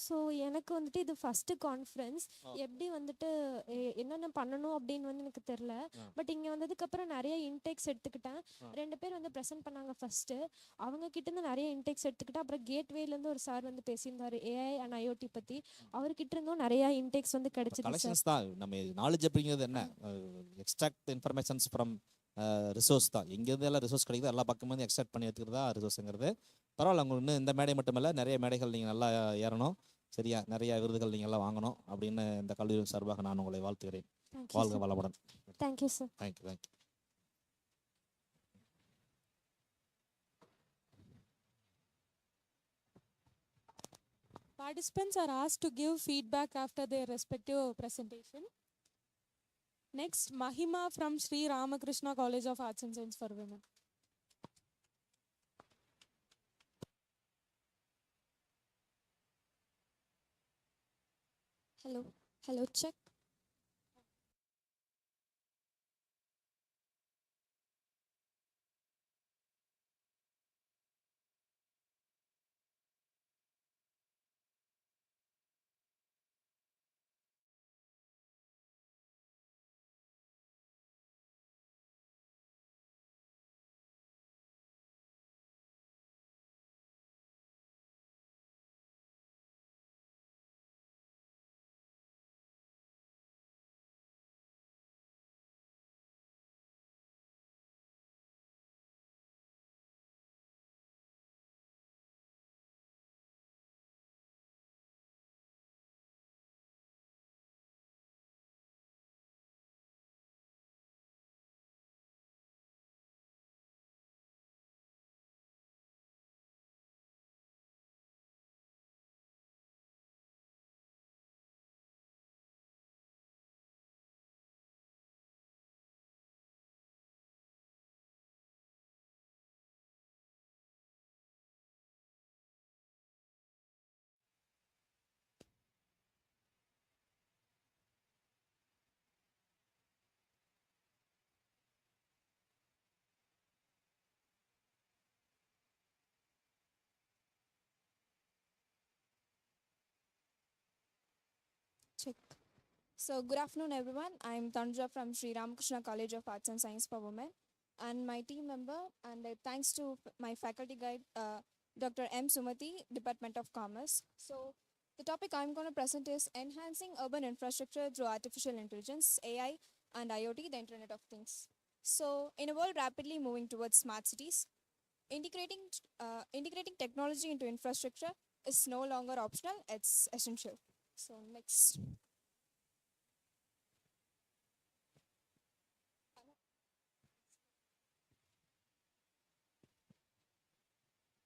So எனக்கு வந்துட்டு இது ஃபஸ்ட்டு கான்ஃபரன்ஸ். எப்படி வந்துட்டு என்னென்ன பண்ணணும் அப்படின்னு வந்து எனக்கு தெரில. பட் இங்கே வந்ததுக்கப்புறம் நிறைய இன்டேக்ஸ் எடுத்துக்கிட்டேன். 2 பேர் வந்து ப்ரெசென்ட் பண்ணாங்க ஃபஸ்ட்டு. அவங்க கிட்டேருந்து நிறைய இன்டேக்ஸ் எடுத்துக்கிட்டேன். அப்புறம் கேட்வேலேருந்து ஒரு சார் வந்து பேசியிருந்தார் ஏஐ அண்ட் ஐஓடி பற்றி. அவர்கிட்ட இருந்தும் நிறையா இன்டேக்ஸ் வந்து கிடைச்சிது. கலெக்ஷன்ஸ் தான் நம்ம நாலேஜ் அப்படிங்கிறது என்ன, எக்ஸ்ட்ராக்ட் இன்ஃபர்மேஷன்ஸ் ஃப்ரம் ரிசோர்ஸ் தான். எங்கேருந்து எல்லாம் ரிசோர்ஸ் கிடைக்குது எல்லா பக்கமும் வந்து எக்ஸ்ட்ராக்ட் பண்ணி எடுத்துக்கிறது தான் ரிசோர்ஸுங்கிறது. பரவாயில்ல, உங்களுக்கு இன்னும் இந்த மேடை மட்டும் இல்லை, நிறைய மேடைகள் நீங்கள் நல்லா ஏறணும். சரியா? நிறைய விருதுகள் நீங்கள் எல்லாம் வாங்கணும் அப்படின்னு இந்த கல்லூரி சார்பாக நான் உங்களை வாழ்த்துகிறேன். வாழ்க வளமுடன். Thank you sir. Thank you thank you. Participants are asked to give feedback after their respective presentation. Next, Mahima from Sri Ramakrishna College of Arts and Science for Women. Hello, check. So, good afternoon, everyone. I'm Tanja from Sri Ramakrishna College of Arts and Science for Women, and my team member. And thanks to my faculty guide, Dr. M. Sumati, Department of Commerce. So, the topic I'm going to present is enhancing urban infrastructure through artificial intelligence, AI, and IoT, the Internet of Things. So, in a world rapidly moving towards smart cities, integrating technology into infrastructure is no longer optional; it's essential. So, next.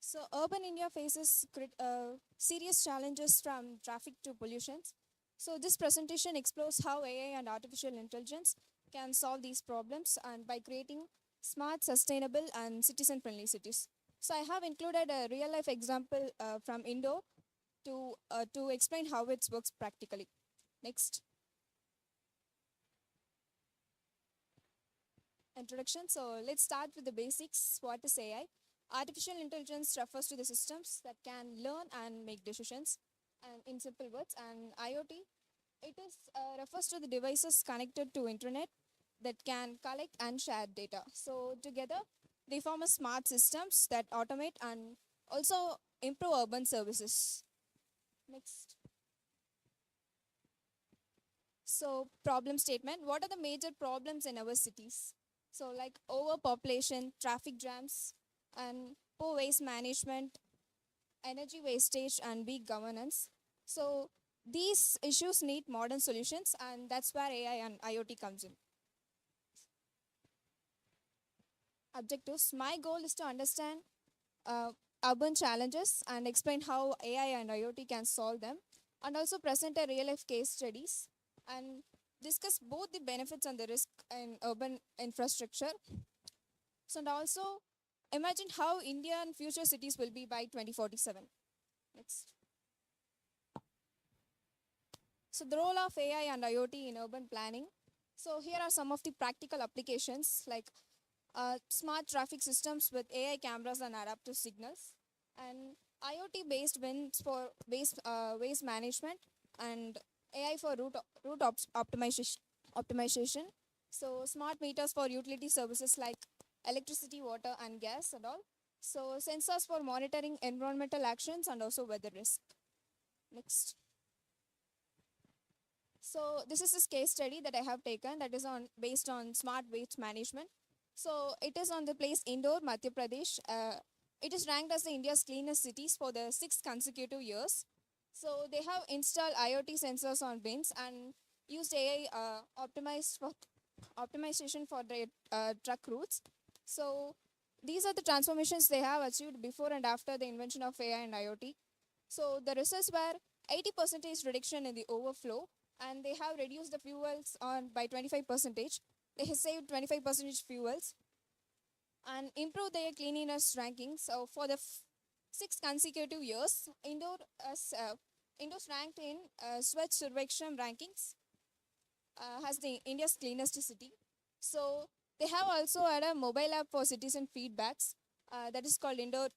So, urban India faces serious challenges from traffic to pollution. So, this presentation explores how AI and artificial intelligence can solve these problems and by creating smart, sustainable, and citizen friendly cities. So, I have included a real life example from Indo to explain how it works practically. Next. Introduction. So let's start with the basics. What is AI? Artificial intelligence refers to the systems that can learn and make decisions, and in simple words. And IoT, it is refers to the devices connected to internet that can collect and share data. So together, they form a smart systems that automate and also improve urban services. Next. So, problem statement. What are the major problems in our cities? So, like overpopulation, traffic jams, and poor waste management, energy wastage, and weak governance. So, these issues need modern solutions, and that's where AI and IoT comes in. Objectives. My goal is to understand uh, urban challenges and explain how AI and IoT can solve them, and also present a real life case studies and discuss both the benefits and the risk in urban infrastructure. So, and also imagine how Indian future cities will be by 2047. Next. So, the role of AI and IoT in urban planning. So, here are some of the practical applications like smart traffic systems with AI cameras and adaptive signals, and IoT based bins for waste management, and AI for optimization. So smart meters for utility services like electricity, water, and gas and all. So sensors for monitoring environmental actions and also weather risk. Next. So this is this case study that I have taken that is on based on smart waste management. So it is on the place Indore, Madhya Pradesh. It is ranked as the India's cleanest cities for the 6 consecutive years. So they have installed IoT sensors on bins and used AI optimization for their truck routes. So these are the transformations they have achieved before and after the invention of AI and IoT. So the results were 80% reduction in the overflow, and they have reduced the fuels on by 25%. They have saved 25% fuels and improved their cleanliness rankings. So for the 6 consecutive years, Indo's ranked in Swachh Surveksham rankings has the India's cleanest city. So they have also had a mobile app for citizen feedbacks that is called Indore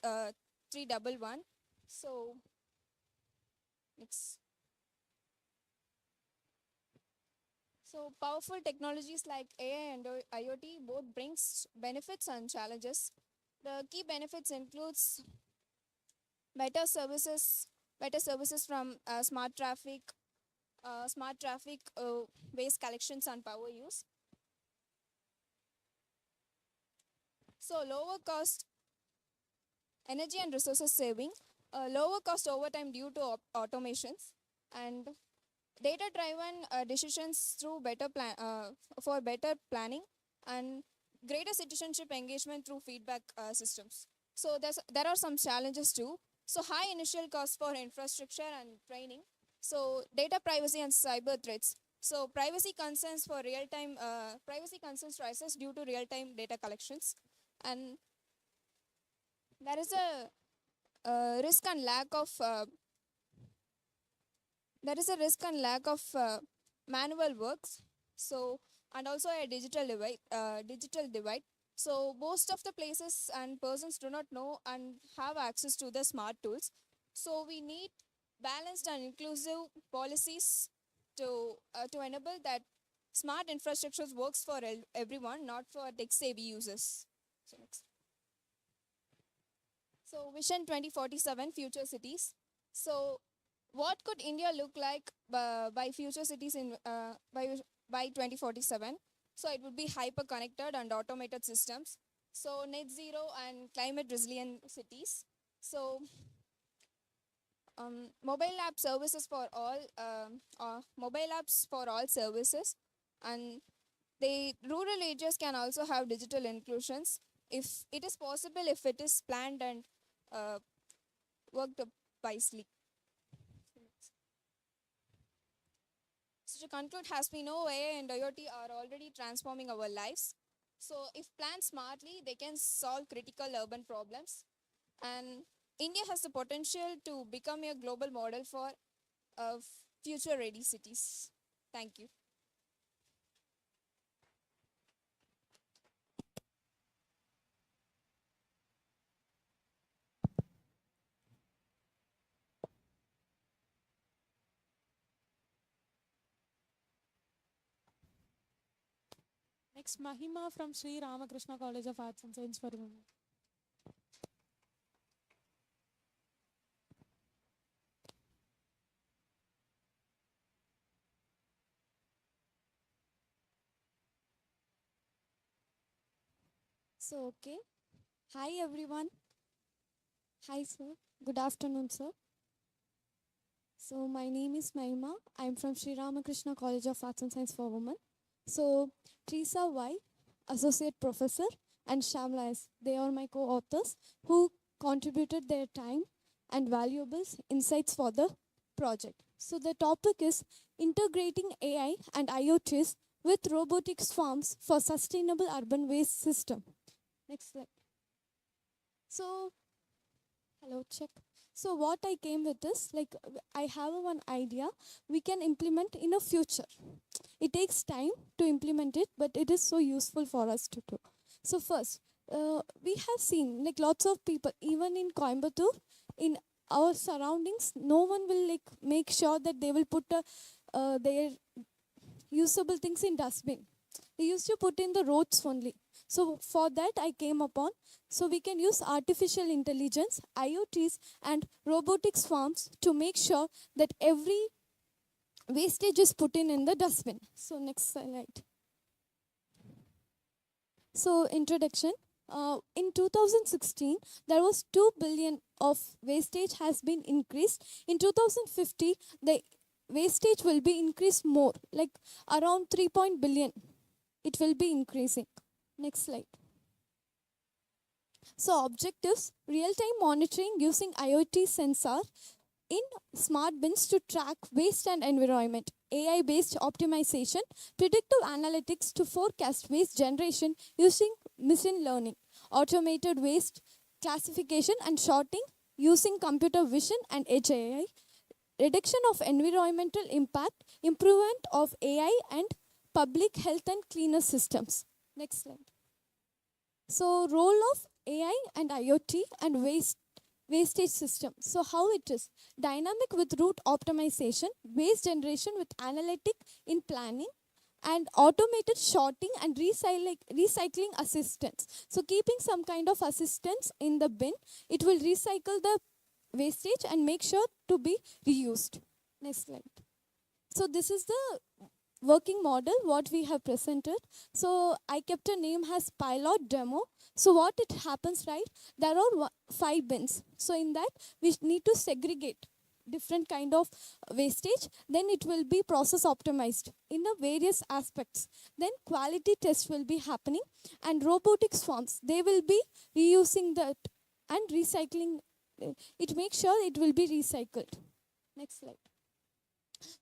311. So next. So powerful technologies like AI and IoT both brings benefits and challenges. The key benefits includes better services, better services from smart traffic, waste collections and power use. So lower cost energy and resources saving, lower cost overtime due to automations, and data-driven decisions through for better planning, and greater citizenship engagement through feedback systems. So there are some challenges too. So high initial costs for infrastructure and training. So data privacy and cyber threats. So privacy concerns rises due to real-time data collections, and there is a risk and lack of manual works. So and also a digital divide. So most of the places and persons do not know and have access to the smart tools. So we need balanced and inclusive policies to enable that smart infrastructures works for everyone, not for tech-savvy users. So next. So Vision 2047, Future Cities. So what could India look like by future cities by 2047? So it would be hyper-connected and automated systems. So net zero and climate resilient cities. So mobile app services for all, mobile apps for all services, and the rural areas can also have digital inclusions if it is possible, if it is planned and uh, worked up wisely. So to conclude, as we know, AI and IoT are already transforming our lives. So if planned smartly, they can solve critical urban problems. And India has the potential to become a global model for future-ready cities. Thank you. Next, Mahima from Sri Ramakrishna College of Arts and Science for Women. So, okay. Hi, everyone. Hi, sir. Good afternoon, sir. So, my name is Mahima. I'm from Sri Ramakrishna College of Arts and Science for Women. So, Teresa Y, Associate Professor, and Shamla S, they are my co-authors who contributed their time and valuable insights for the project. So, the topic is integrating AI and IoTs with robotics farms for sustainable urban waste system. Next slide. So, hello, check. So what I came with is, like, I have one idea we can implement in a future. It takes time to implement it, but it is so useful for us to do. So first, we have seen like lots of people, even in Coimbatore, in our surroundings, no one will like make sure that they will put their usable things in dustbin. They used to put in the roads only. So for that I came upon, so we can use artificial intelligence, IoTs and robotics farms to make sure that every wastage is put in the dustbin. So next slide. So introduction. In 2016, there was 2 billion of wastage has been increased. In 2050, the wastage will be increased more, like around 3 billion. It will be increasing. Next slide. So objectives, real-time monitoring using IoT sensor in smart bins to track waste and environment, AI-based optimization, predictive analytics to forecast waste generation using machine learning, automated waste classification and sorting using computer vision and edge AI, reduction of environmental impact, improvement of AI and public health and cleaner systems. Next slide. So role of AI and IoT and wastage system. So how it is? Dynamic with route optimization, waste generation with analytic in planning, and automated sorting and recycling assistance. So keeping some kind of assistance in the bin, it will recycle the wastage and make sure to be reused. Next slide. So this is the working model what we have presented. So I kept a name as pilot demo. So what it happens, right? There are 5 bins. So in that we need to segregate different kind of wastage. Then it will be process optimized in the various aspects. Then quality test will be happening, and robotics farms, they will be reusing that and recycling. It makes sure it will be recycled. Next slide.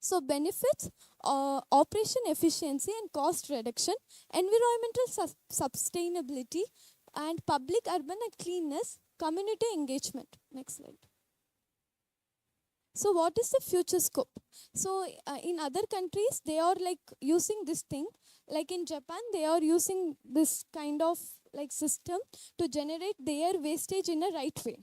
So benefits, operation efficiency and cost reduction, environmental sustainability, and public urban and cleanness, community engagement. Next slide. So what is the future scope? So in other countries, they are like using this thing. Like in Japan, they are using this kind of like system to generate their wastage in a right way.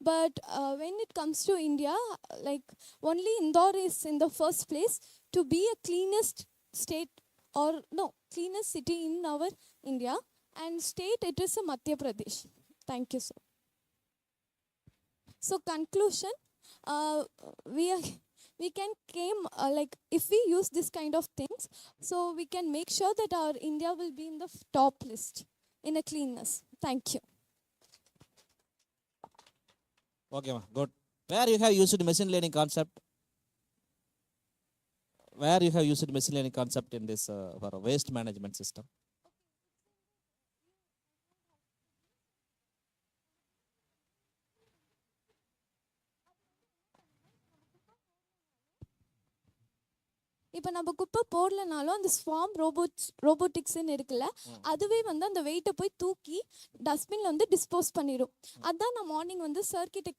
But when it comes to India, like only Indore is in the first place to be a cleanest state or no, cleanest city in our India, and state it is a Madhya Pradesh. Thank you, sir. So conclusion, we can came like if we use this kind of things, so we can make sure that our India will be in the top list in a cleanness. Thank you. Okay, good. Where you have used machine learning concept? Where you have used machine learning concept in this for a waste management system? இப்போ நம்ம குப்பை போடலனாலும் அந்த ஸ்வாம் ரோபோட்டிக்ஸ்ன்னு இருக்குல்ல, அதுவே வந்து அந்த வெயிட்டை போய் தூக்கி டஸ்ட்பின்ல வந்து டிஸ்போஸ் பண்ணிடும். அதான் நான் மார்னிங் வந்து சார் கிட்ட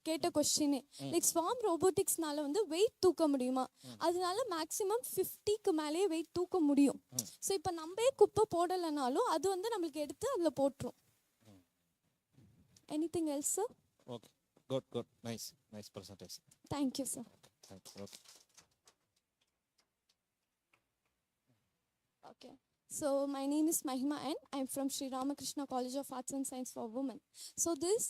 கேட்ட கொஸ்டினே, லைக் ஸ்வாம் ரோபோட்டிக்ஸ்னால வந்து வெயிட் தூக்க முடியுமா, அதனால மேக்ஸிமம் 50க்கு மேலேயே வெயிட் தூக்க முடியும். ஸோ இப்போ நம்ம குப்பை போடலைனாலும் அது வந்து நம்மளுக்கு எடுத்து அதில் போட்டுரும். Anything else sir? Okay, good, nice presentation. Thank you, sir. Thank you. Okay. So my name is Mahima N. I'm from Sri Ramakrishna College of Arts and Science for Women. So this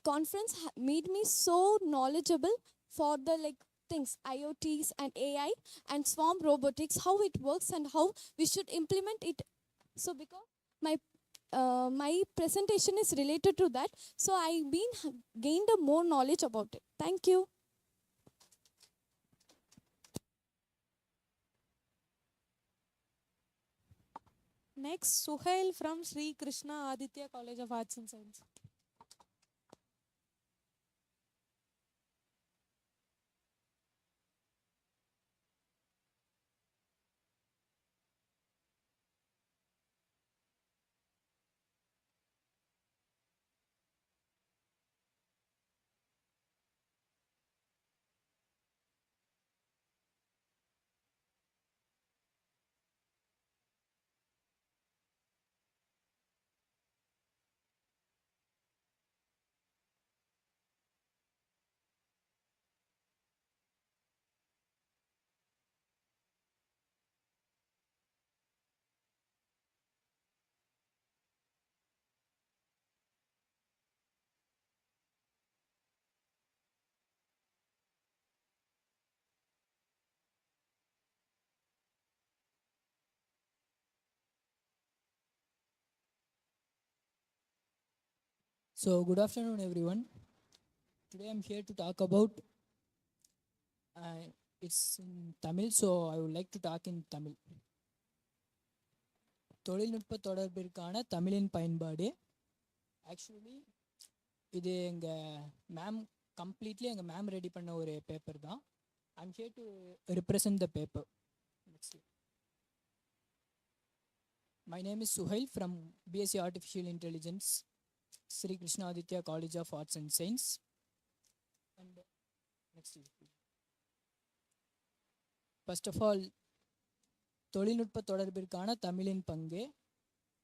conference made me so knowledgeable for the like things, IoTs and AI and swarm robotics, how it works and how we should implement it. So because my presentation is related to that, so I've gained a more knowledge about it. Thank you. Next, Suhail from Sri Krishna Aditya College of Arts and Science. So good afternoon everyone. Today I'm here to talk about it's in Tamil, so I would like to talk in Tamil. தொழில்நுட்ப தொடர்பிற்கான தமிழின் பயன்பாடு. Actually இது எங்கள் ma'am completely எங்கள் ma'am ready பண்ண ஒரு paper தான். I'm here to represent the paper. My name is Suhail from BSc artificial intelligence, Sri Krishna Aditya College of Arts and Science. And next, first of all, தொழில்நுட்ப தொடர்பிற்கான தமிழின் பங்கு.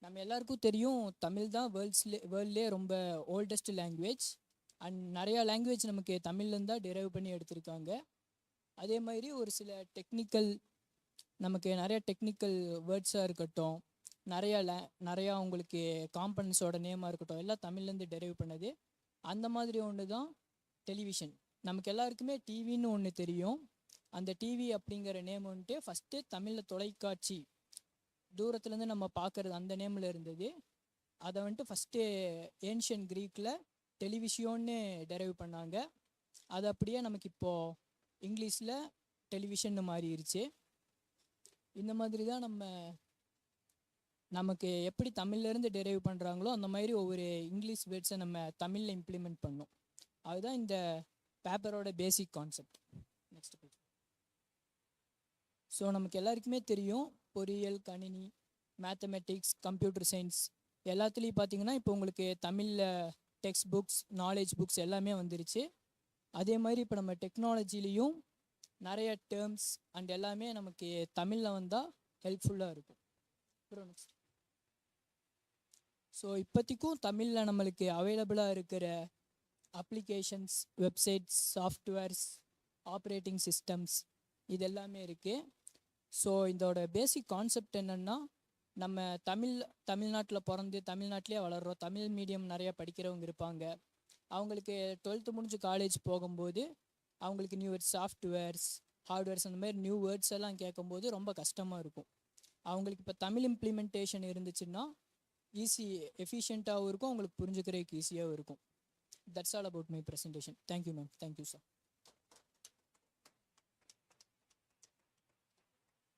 நம்ம எல்லாருக்கும் தெரியும், தமிழ் தான் வேர்ல்ட்லேயே ரொம்ப ஓல்டஸ்ட் லாங்குவேஜ். அண்ட் நிறையா லாங்குவேஜ் நமக்கு தமிழ்லேருந்து தான் டெரைவ் பண்ணி எடுத்திருக்காங்க. அதே மாதிரி ஒரு சில நமக்கு நிறைய டெக்னிக்கல் வேர்ட்ஸாக இருக்கட்டும், நிறையா உங்களுக்கு காம்பனன்ஸோட நேமாக இருக்கட்டும், எல்லாம் தமிழ்லேருந்து டெரைவ் பண்ணது. அந்த மாதிரி ஒன்று தான் டெலிவிஷன். நமக்கு எல்லாருக்குமே டிவின்னு ஒன்று தெரியும். அந்த டிவி அப்படிங்கிற நேம் வந்துட்டு ஃபஸ்ட்டு தமிழில் தொலைக்காட்சி, தூரத்துலேருந்து நம்ம பார்க்குறது, அந்த நேமில் இருந்தது. அதை வந்துட்டு ஃபஸ்ட்டு ஏன்ஷியன் க்ரீக்கில் டெலிவிஷன்னு டெரைவ் பண்ணாங்க. அது அப்படியே நமக்கு இப்போது இங்கிலீஷில் டெலிவிஷன்னு மாறிடுச்சு. இந்த மாதிரி தான் நமக்கு எப்படி தமிழ்லேருந்து டெரைவ் பண்ணுறாங்களோ அந்த மாதிரி ஒவ்வொரு இங்கிலீஷ் வேர்ட்ஸை நம்ம தமிழில் இம்ப்ளிமெண்ட் பண்ணோம். அதுதான் இந்த பேப்பரோட basic concept. Next page. So நமக்கு எல்லாருக்குமே தெரியும், பொறியியல், கணினி, மேத்தமெட்டிக்ஸ், கம்ப்யூட்டர் சயின்ஸ் எல்லாத்துலேயும் பார்த்தீங்கன்னா இப்போ உங்களுக்கு தமிழில் டெக்ஸ்ட் புக்ஸ், நாலேஜ் புக்ஸ் எல்லாமே வந்துருச்சு. அதே மாதிரி இப்போ நம்ம டெக்னாலஜிலையும் நிறைய டேர்ம்ஸ் அண்ட் எல்லாமே நமக்கு தமிழில் வந்தால் ஹெல்ப்ஃபுல்லாக இருக்கும். அப்புறம் நெக்ஸ்ட். ஸோ இப்போதைக்கும் தமிழில் நம்மளுக்கு அவைலபிளாக இருக்கிற applications, websites, softwares, operating systems இது எல்லாமே இருக்குது. ஸோ இதோட பேசிக் கான்செப்ட் என்னென்னா, நம்ம தமிழ்நாட்டில் பிறந்து தமிழ்நாட்டிலே வளர்கிறோம். தமிழ் மீடியம் நிறையா படிக்கிறவங்க இருப்பாங்க. அவங்களுக்கு 12th முடிஞ்சு காலேஜ் போகும்போது அவங்களுக்கு நியூ சாஃப்ட்வேர்ஸ், ஹார்ட்வேர்ஸ் அந்த மாதிரி நியூ வேர்ட்ஸ் எல்லாம் கேட்கும்போது ரொம்ப கஷ்டமாக இருக்கும். அவங்களுக்கு இப்போ தமிழ் இம்ப்ளிமெண்டேஷன் இருந்துச்சுன்னா எஃபிஷியண்ட்டாகவும் இருக்கும், அவங்களுக்கு புரிஞ்சுக்கிறதுக்கு ஈஸியாகவும் இருக்கும். That's all about my presentation. Thank you ma'am. Thank you sir.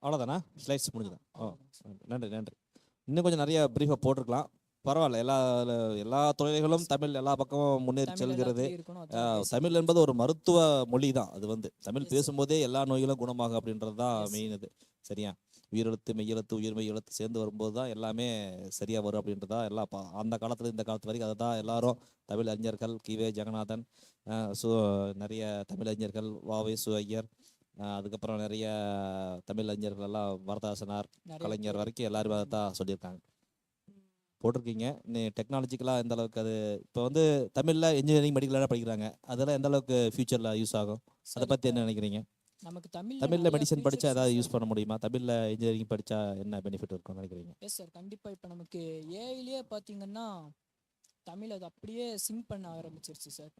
அவ்வளோதானே? ஸ்லைட்ஸ் முடிஞ்சுதான். நன்றி நன்றி. இன்னும் கொஞ்சம் நிறைய ப்ரீஃபாக போட்டிருக்கலாம். பரவாயில்ல. எல்லா துறைகளும் தமிழ் எல்லா பக்கமும் முன்னேறி செல்கிறது. தமிழ் என்பது ஒரு மருத்துவ மொழி தான். அது தமிழ் பேசும்போதே எல்லா நோய்களும் குணமாகும் அப்படின்றது தான் மெயின். இது சரியா? உயிரெழுத்து மெய்யெழுத்து உயிர்மெய் எழுத்து சேர்ந்து வரும்போது தான் எல்லாமே சரியாக வரும் அப்படின்றதா எல்லாம் அந்த காலத்தில் இந்த காலத்து வரைக்கும் அதை தான் எல்லாரும் தமிழ் அறிஞர்கள் கி.வே. ஜெகநாதன், நிறைய தமிழ் அறிஞர்கள் வ.வே. சு. ஐயர், அதுக்கப்புறம் நிறைய தமிழ் அறிஞர்கள் எல்லாம் வரதாசனார், கலைஞர் வரைக்கும் எல்லாருமே அதை தான் சொல்லியிருக்காங்க, போட்டிருக்கீங்க. நீ டெக்னாலஜிக்கலாக எந்த அளவுக்கு அது இப்போ தமிழில் இன்ஜினியரிங் மெடிக்கலாக படிக்கிறாங்க, அதெல்லாம் எந்த அளவுக்கு ஃபியூச்சரில் யூஸ் ஆகும், அதை பற்றி என்ன நினைக்கிறீங்க? நமக்கு தமிழில் மெடிசன் படித்தா ஏதாவது யூஸ் பண்ண முடியுமா? தமிழில் இன்ஜினியரிங் படித்தா என்ன பெனிஃபிட் இருக்கும்னு நினைக்கிறீங்க? எஸ் சார், கண்டிப்பாக. இப்போ நமக்கு ஏஐலேயே பார்த்தீங்கன்னா தமிழ் அது அப்படியே சிங்க் பண்ண ஆரம்பிச்சிருச்சு சார்.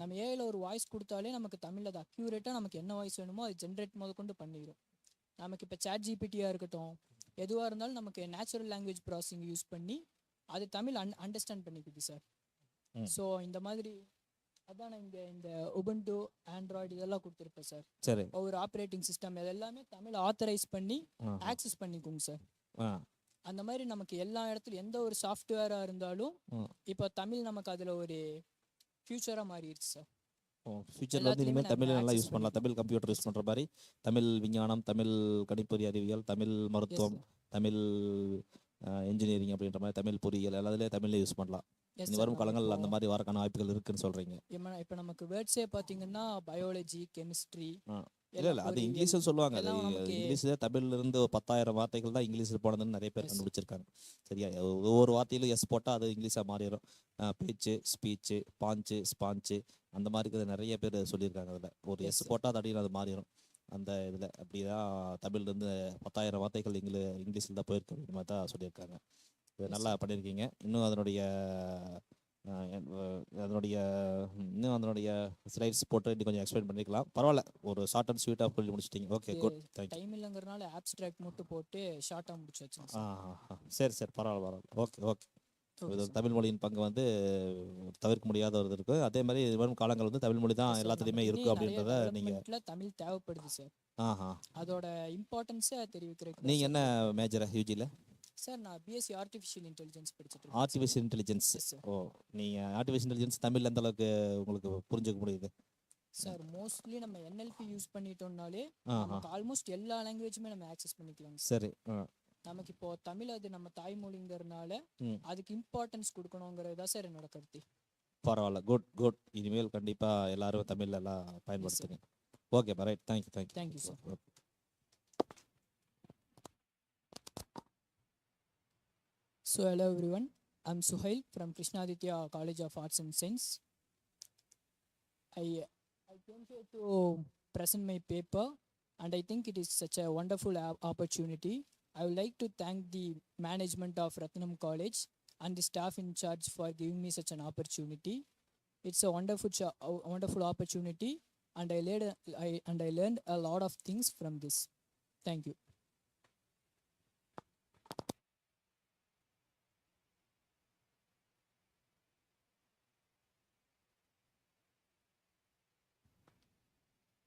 நம்ம ஏஐல ஒரு வாய்ஸ் கொடுத்தாலே நமக்கு தமிழ் அது அக்யூரேட்டாக நமக்கு என்ன வாய்ஸ் வேணுமோ அது ஜென்ரேட் கொண்டு பண்ணிடும். நமக்கு இப்போ சாட் ஜிபிடியாக இருக்கட்டும், எதுவாக இருந்தாலும் நமக்கு நேச்சுரல் லாங்குவேஜ் ப்ராசஸிங் யூஸ் பண்ணி அது தமிழ் அண்டர்ஸ்டாண்ட் பண்ணிக்குது சார். ஸோ இந்த மாதிரி அதான் நான் இந்த உபுண்டு, ஆண்ட்ராய்டு இதெல்லாம் கொடுத்துருப்பேன் சார். சரி. ஒவ்வொரு ஆப்ரேட்டிங் சிஸ்டம் இதெல்லாமே தமிழ் ஆத்தரைஸ் பண்ணி ஆக்சஸ் பண்ணிக்குங்க சார். அந்த மாதிரி நமக்கு எல்லா இடத்துலையும் எந்த ஒரு சாஃப்ட்வேராக இருந்தாலும் இப்போ தமிழ் நமக்கு அதில் ஒரு ஃபியூச்சராக மாறிடுச்சு சார். ஃபியூச்சரில் இனிமேல் தமிழ் நல்லா யூஸ் பண்ணலாம். தமிழ் கம்ப்யூட்டர் யூஸ் பண்ணுற மாதிரி தமிழ் விஞ்ஞானம், தமிழ் கணிப்பொறி அறிவியல், தமிழ் மருத்துவம், தமிழ் இன்ஜினியரிங் அப்படின்ற மாதிரி தமிழ் பொறியியல் எல்லாத்துலேயே தமிழ்லேயே யூஸ் பண்ணலாம். இனி வரும் காலங்கள் அந்த மாதிரி வரக்கான வாய்ப்புகள் இருக்குன்னு சொல்கிறீங்க. இப்போ நமக்கு வேர்ட்ஸே பார்த்தீங்கன்னா பயாலஜி, கெமிஸ்ட்ரி இல்லை அது இங்கிலீஷில் சொல்லுவாங்க. அது இங்கிலீஷில் தமிழ்லேருந்து 10,000 வார்த்தைகள் தான் இங்கிலீஷில் போனதுன்னு நிறைய பேர் கண்டுபிடிச்சிருக்காங்க. சரியா? ஒவ்வொரு வார்த்தையிலும் எஸ் போட்டால் அது இங்கிலீஷாக மாறிடும். பேச்சு, ஸ்பீச்சு, பாஞ்சு, ஸ்பாஞ்சு அந்த மாதிரி நிறைய பேர் சொல்லியிருக்காங்க. அதில் ஒரு எஸ் போட்டால் அது அடியில் அது மாறிடும். அந்த இதில் அப்படி தான் தமிழ்லேருந்து 10,000 வார்த்தைகள் இங்கிலீஷில் தான் போயிருக்கு அப்படின்னு மாதிரி தான் சொல்லியிருக்காங்க. இது நல்லா பண்ணியிருக்கீங்க. இன்னும் அதனுடைய ஸ்லைட்ஸ் போட்டு இன்னும் கொஞ்சம் எக்ஸ்பிளைன் பண்ணிக்கலாம். பரவாயில்ல, ஒரு ஷார்ட் அண்ட் ஸ்வீட்டாக சொல்லி முடிச்சிட்டிங்க. Okay, good, thank you. டைம் இல்லைங்கிறனால ஆப்ஸ்ட்ராக்ட் மட்டும் போட்டு ஷார்ட்டாக முடிச்சாச்சு. சரி பரவாயில்ல. ஓகே. இது தமிழ் மொழியின் பங்கு தவிர்க்க முடியாத ஒரு இருக்குது. அதே மாதிரி வரும் காலங்கள் தமிழ் மொழி தான் எல்லாத்துலேயுமே இருக்குது அப்படின்றத நீங்கள் தமிழ் தேவைப்படுது சார். அதோட இம்பார்ட்டன்ஸை தெரிவிக்கிறதுக்கு. நீங்கள் என்ன மேஜரா யூஜியில்? சார் நான் பிஎஸ்சி ஆர்டிஃபிஷியல் இன்டெலிஜென்ஸ் படிச்சுட்டு. Artificial intelligence. நீங்கள் ஆர்டிஃபிஷியல் இன்டெலிஜென்ஸ் தமிழ் எந்த அளவுக்கு உங்களுக்கு புரிஞ்சுக்க முடியுது? சார் மோஸ்ட்லி நம்ம என்எல்பி யூஸ் பண்ணிட்டோம்னாலே நமக்கு ஆல்மோஸ்ட் எல்லா லாங்குவேஜுமே நம்ம ஆக்சஸ் பண்ணிக்கலாம். சரி. நமக்கு இப்போ தமிழ் அது நம்ம தாய்மொழிங்கிறதுனால அதுக்கு இம்பார்ட்டன்ஸ் கொடுக்கணுங்கிறது தான் சார் என்னோட கருத்து. பரவாயில்ல, குட். இனிமேல் கண்டிப்பாக எல்லாரும் தமிழ் எல்லாம் பயன்படுத்துங்க. Okay, right. Thank you sir. So hello everyone, I'm Suhail from Krishnaditya College of Arts and Science. I came here to present my paper and I think it is such a wonderful opportunity. I would like to thank the management of Ratnam College and the staff in charge for giving me such an opportunity. It's a wonderful opportunity and I learned a lot of things from this. Thank you.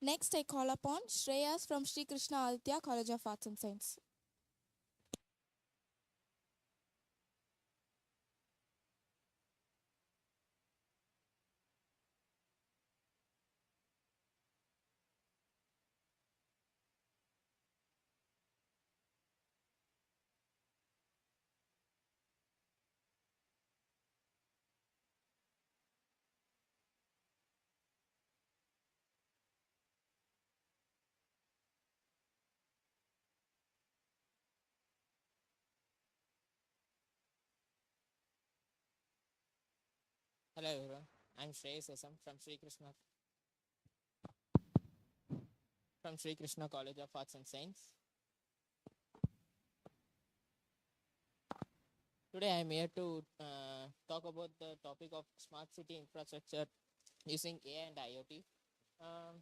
Next, I call upon Shreyas from Sri Krishna Aditya College of Arts and Science. Hello everyone, I'm Shreyas from Sri Krishna College of Arts and Science. Today I am here to talk about the topic of smart city infrastructure using AI and IoT. Um,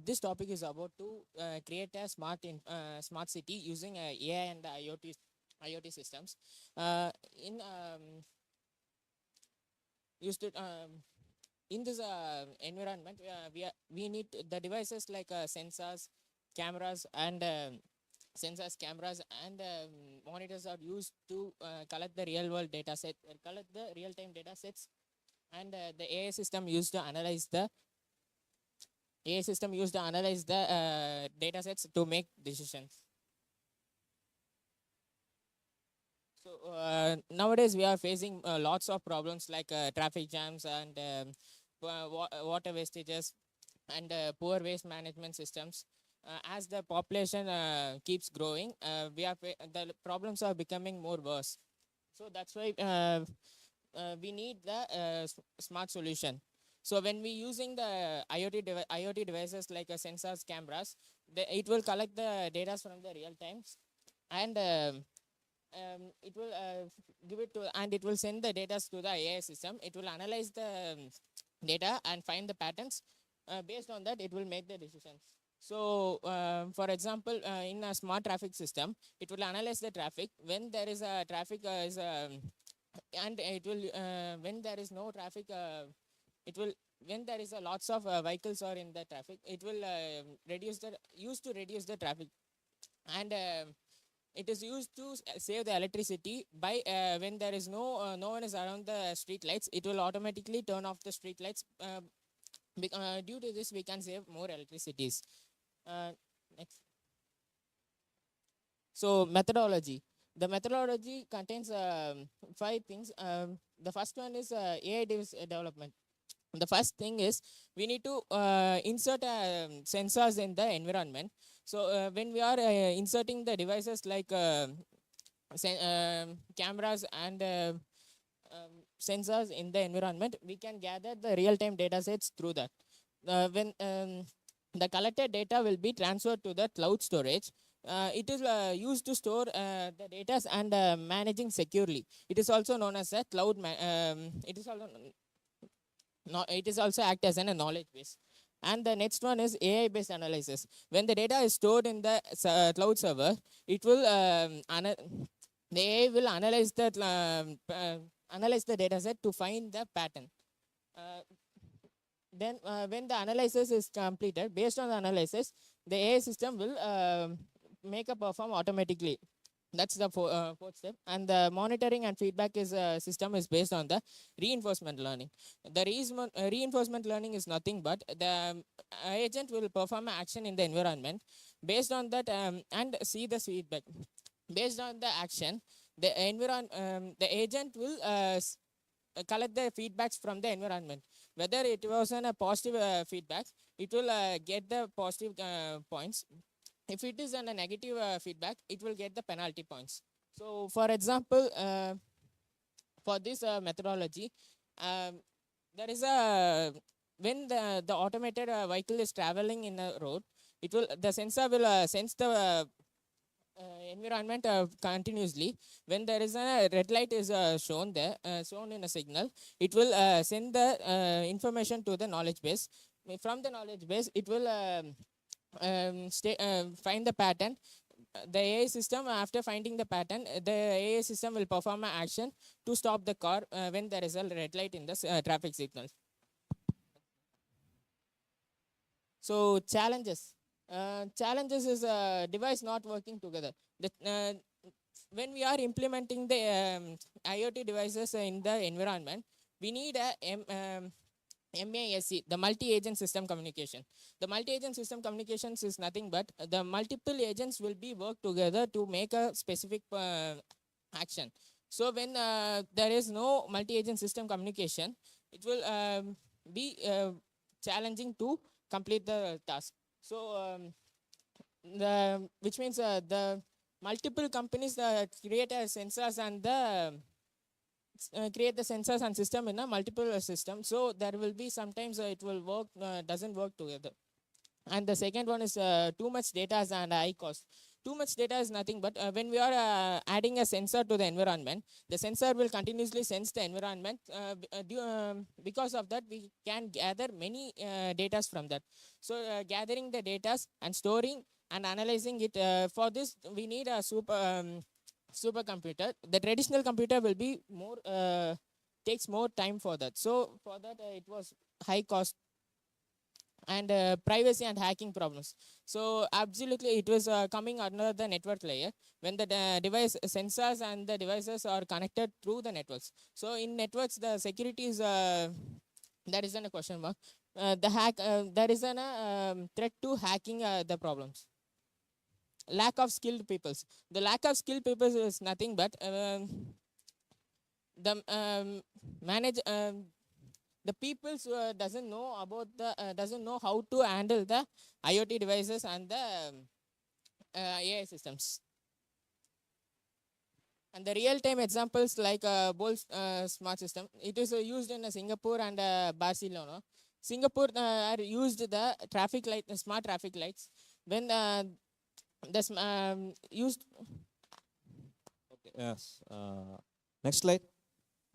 this topic is about to create a smart city using AI and IoT systems. In used to in this environment, we need the devices like sensors, cameras, and cameras and monitors are used to collect the real world data set, collect the real time data sets, and the AI system used to analyze the data sets to make decisions. So nowadays we are facing lots of problems like traffic jams and water wastages and poor waste management systems. As the population keeps growing, the problems are becoming more worse. So that's why we need the smart solution. So when we using the IoT devices like sensors, cameras, it will collect the data from the real times, and it will give it to, and it will send the data to the AI system. It will analyze the data and find the patterns. Based on that, it will make the decisions. So for example, in a smart traffic system, it will analyze the traffic when there is a traffic and it will when there is no traffic, it will, when there is a lots of vehicles are in the traffic, it will used to reduce the traffic, and it is used to save the electricity by when there is no one is around the street lights, it will automatically turn off the street lights. Due to this, we can save more electricities. Next. So methodology. The methodology contains 5 things. The first one is AI development. The first thing is we need to insert sensors in the environment. So when we are inserting the devices like cameras and sensors in the environment, we can gather the real-time data sets through that. When the collected data will be transferred to the cloud storage, it is used to store the data and managing securely. It is also known as a cloud. It is also act as a knowledge base. And the next one is AI based analysis. When the data is stored in the cloud server, it will the AI will analyze the data set to find the pattern. Then when the analysis is completed, based on the analysis, the AI system will make a perform automatically. That's the fourth step. And the monitoring and feedback system is based on the reinforcement learning. The reinforcement learning is nothing but the agent will perform an action in the environment. Based on that, and see the feedback. Based on the action, the agent will collect the feedbacks from the environment. Whether it was a positive feedback, it will get the positive points. If it is a negative feedback, it will get the penalty points. So for example, for this methodology, there is when the automated vehicle is traveling in a road, the sensor will sense the environment continuously. When there is a red light is shown in a signal, it will send the information to the knowledge base. From the knowledge base, it will find the pattern. The AI system, after finding the pattern, the AI system will perform an action to stop the car when there is a red light in the traffic signals. So challenges. Challenges is a device not working together. When we are implementing the IoT devices in the environment, we need a MASC, the multi-agent system communication. The multi-agent system communications is nothing but the multiple agents will be work together to make a specific action. So when there is no multi-agent system communication, it will be challenging to complete the task. So which means the multiple companies create sensors and create the sensors and system in a multiple system. So there will be sometimes it will work, doesn't work together. And the second one is too much data and high cost. Too much data is nothing but when we are adding a sensor to the environment, the sensor will continuously sense the environment. Because of that, we can gather many data from that. So gathering the data and storing and analyzing it, for this we need a supercomputer. The traditional computer will be more takes more time for that. So for that it was high cost and privacy and hacking problems. So absolutely it was coming under the network layer when the device sensors and the devices are connected through the networks. So in networks the security is that isn't a question mark. There is a threat to hacking the problems. Lack of skilled peoples. The lack of skilled peoples is nothing but the manage the people doesn't know about the doesn't know how to handle the IoT devices and the AI systems. And the real-time examples like Bolt smart system, it is used in Singapore and Barcelona. Singapore are used the traffic light, smart traffic lights. When used. Okay, yes. Next slide.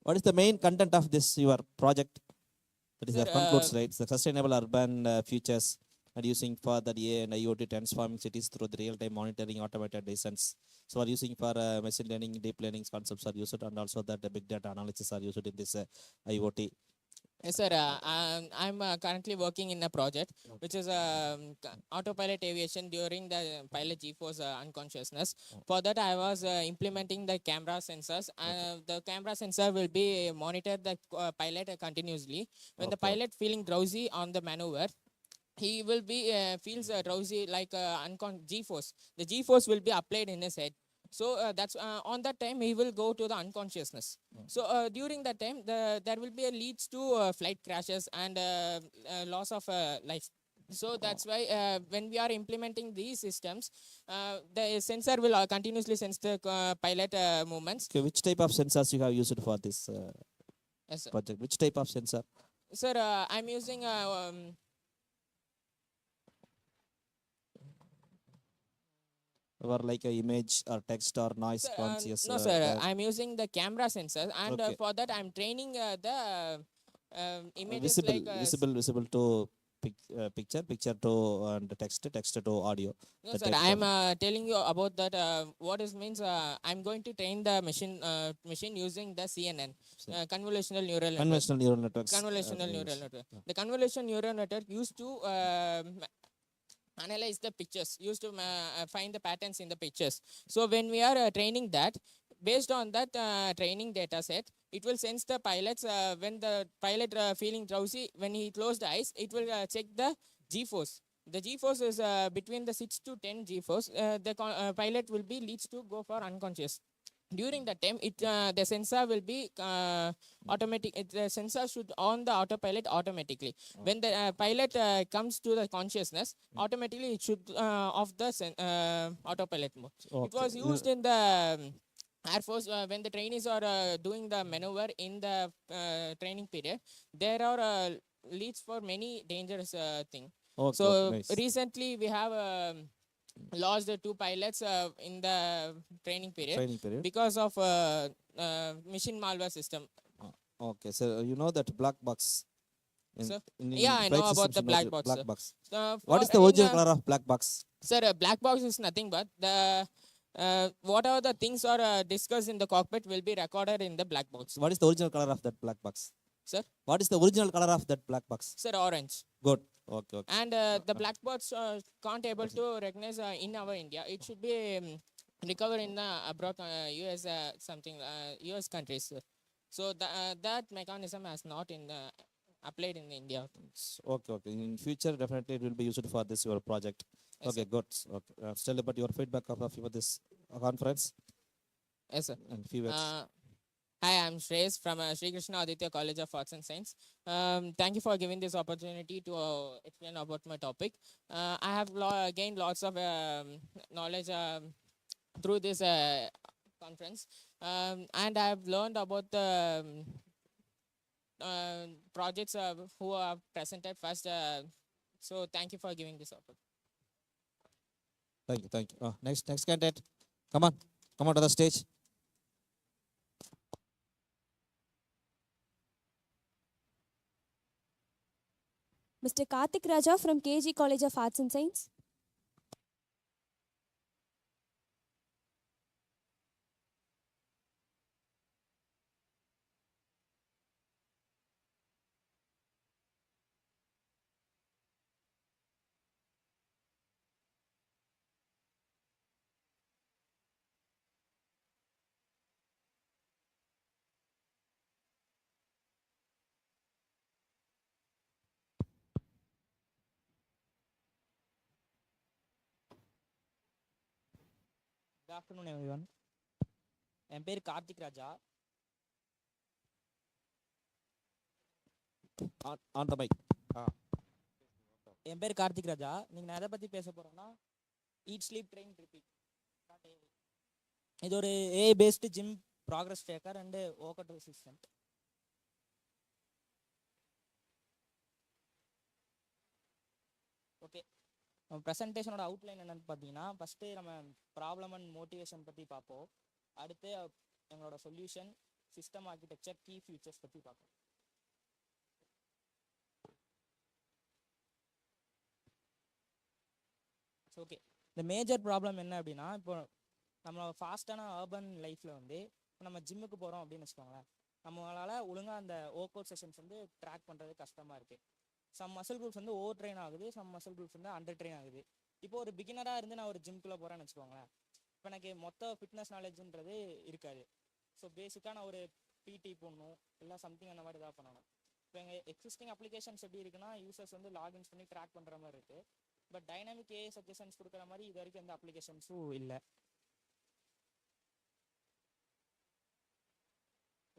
What is the main content of this your project? That is the conclude slides. The sustainable urban futures and using for the AI and IoT transforming cities through the real-time monitoring, automated decisions. So are using for machine learning, deep learning concepts are used, and also that the big data analysis are used in this IoT. Yes, sir. I'm currently working in a project which is autopilot aviation during the pilot G-force unconsciousness. For that, I was implementing the camera sensors. The camera sensor will be monitor the pilot continuously. When the pilot feeling drowsy on the maneuver, he will be feels drowsy like G-force. The G-force will be applied in his head. So that's on that time he will go to the unconsciousness. So during that time there will be a leads to flight crashes and loss of life. So that's why when we are implementing these systems, the sensor will continuously sense the pilot movements. Okay, which type of sensors you have used for this Yes, sir. project? Which type of sensor? Sir, I'm using or like a image or text or noise conscious? no, sir. I'm using the camera sensor, and Okay. for that I'm training the images visible, like visible to picture to and text to audio. No, The sir. type I'm of- telling you about that. What is means? I'm going to train the machine using the CNN, convolutional neural network. Conventional neural networks. Convolutional neural network. The convolutional neural network used to analyze the pictures, used to find the patterns in the pictures. So when we are training that, based on that training data set, it will sense the pilots when the pilot feeling drowsy, when he closed the eyes, it will check the G-force. The G-force is between the 6 to 10 G-force. The pilot will be leads to go for unconscious. During that time, the sensor will be automatic. The sensor should on the autopilot automatically. When the pilot comes to the consciousness, automatically it should off the autopilot mode. It was used in the Air Force when the trainees are doing the maneuver in the training period. There are leads for many dangerous things. Okay, So nice. recently we have lost the 2 pilots in the training period, because of machine malware system. Okay, so you know that black box. Sir? In Yeah, I flight know about systems, the you know black the box. black Sir. box. For What is the in, original color of black box? Sir, black box is nothing but the whatever the things are discussed in the cockpit will be recorded in the black box. What is the original color of that black box? Sir? What is the original color of that black box? Sir, orange. Good. Okay, okay. And the black box can't able to recognize in our India. It should be recovered in the abroad US something US countries. Sir. So that mechanism has not in the applied in India. Okay, okay. In future, definitely it will be used for this your project. Yes, Okay, sir. good. Okay. Tell about your feedback of this conference. Yes, sir. And few words. Hi, I'm Shreyas from Sri Krishna Aditya College of Arts and Science. Thank you for giving this opportunity to explain about my topic. I have gained lots of knowledge through this conference, and I have learned about the projects who are presented first. So thank you for giving this opportunity. Thank you. Next candidate. Come on to the stage. Mr. Karthik Raja from KG College of Arts and Science. Good afternoon, everyone. என் பேர் கார்த்திக் ராஜா. On the mic. என் பேர் கார்த்திக் ராஜா. நீங்கள் நான் எதை பற்றி பேச போகிறோன்னா eat sleep train repeat. இது ஒரு AI based gym progress tracker and work out assistant. Okay, நம்ம ப்ரெசன்டேஷனோட அவுட்லைன் என்னென்னு பார்த்தீங்கன்னா, ஃபஸ்ட்டு நம்ம ப்ராப்ளம் அண்ட் மோட்டிவேஷன் பற்றி பார்ப்போம். அடுத்து எங்களோட solution, system architecture, key features பற்றி பார்ப்போம். ஓகே, இந்த மேஜர் ப்ராப்ளம் என்ன அப்படின்னா, இப்போ நம்ம ஃபாஸ்ட்டான அர்பன் லைஃப்பில் வந்து இப்போ நம்ம ஜிம்முக்கு போகிறோம் அப்படின்னு வச்சுக்கோங்களேன், நம்மளால் ஒழுங்காக அந்த ஒர்க் அவுட் செஷன்ஸ் வந்து ட்ராக் பண்ணுறது கஷ்டமாக இருக்குது. சம் மசில் குரூப்ஸ் வந்து ஓவர் ட்ரெயின் ஆகுது, சம் மசில் குரூப்ஸ் வந்து அண்டர் ட்ரெயின் ஆகுது. இப்போ ஒரு பிகினராக இருந்து நான் ஒரு ஜிம்குள்ளே போகிறேன்னு வச்சுக்கோங்களேன், இப்போ எனக்கு மொத்த ஃபிட்னஸ் நாலேஜுன்றது இருக்காது. ஸோ பேசிக்காக நான் ஒரு பிடி போடணும், இல்லை சம்திங் அந்த மாதிரி தான் பண்ணணும். இப்போ எங்கள் எக்ஸிஸ்டிங் அப்ளிகேஷன்ஸ் எப்படி இருக்குன்னா, யூசர்ஸ் வந்து லாகின்ஸ் பண்ணி ட்ராக் பண்ணுற மாதிரி இருக்குது. பட் டைனாமிக் ஏஐ சஜஷன்ஸ் கொடுக்குற மாதிரி இது வரைக்கும் எந்த அப்ளிகேஷன்ஸும் இல்லை.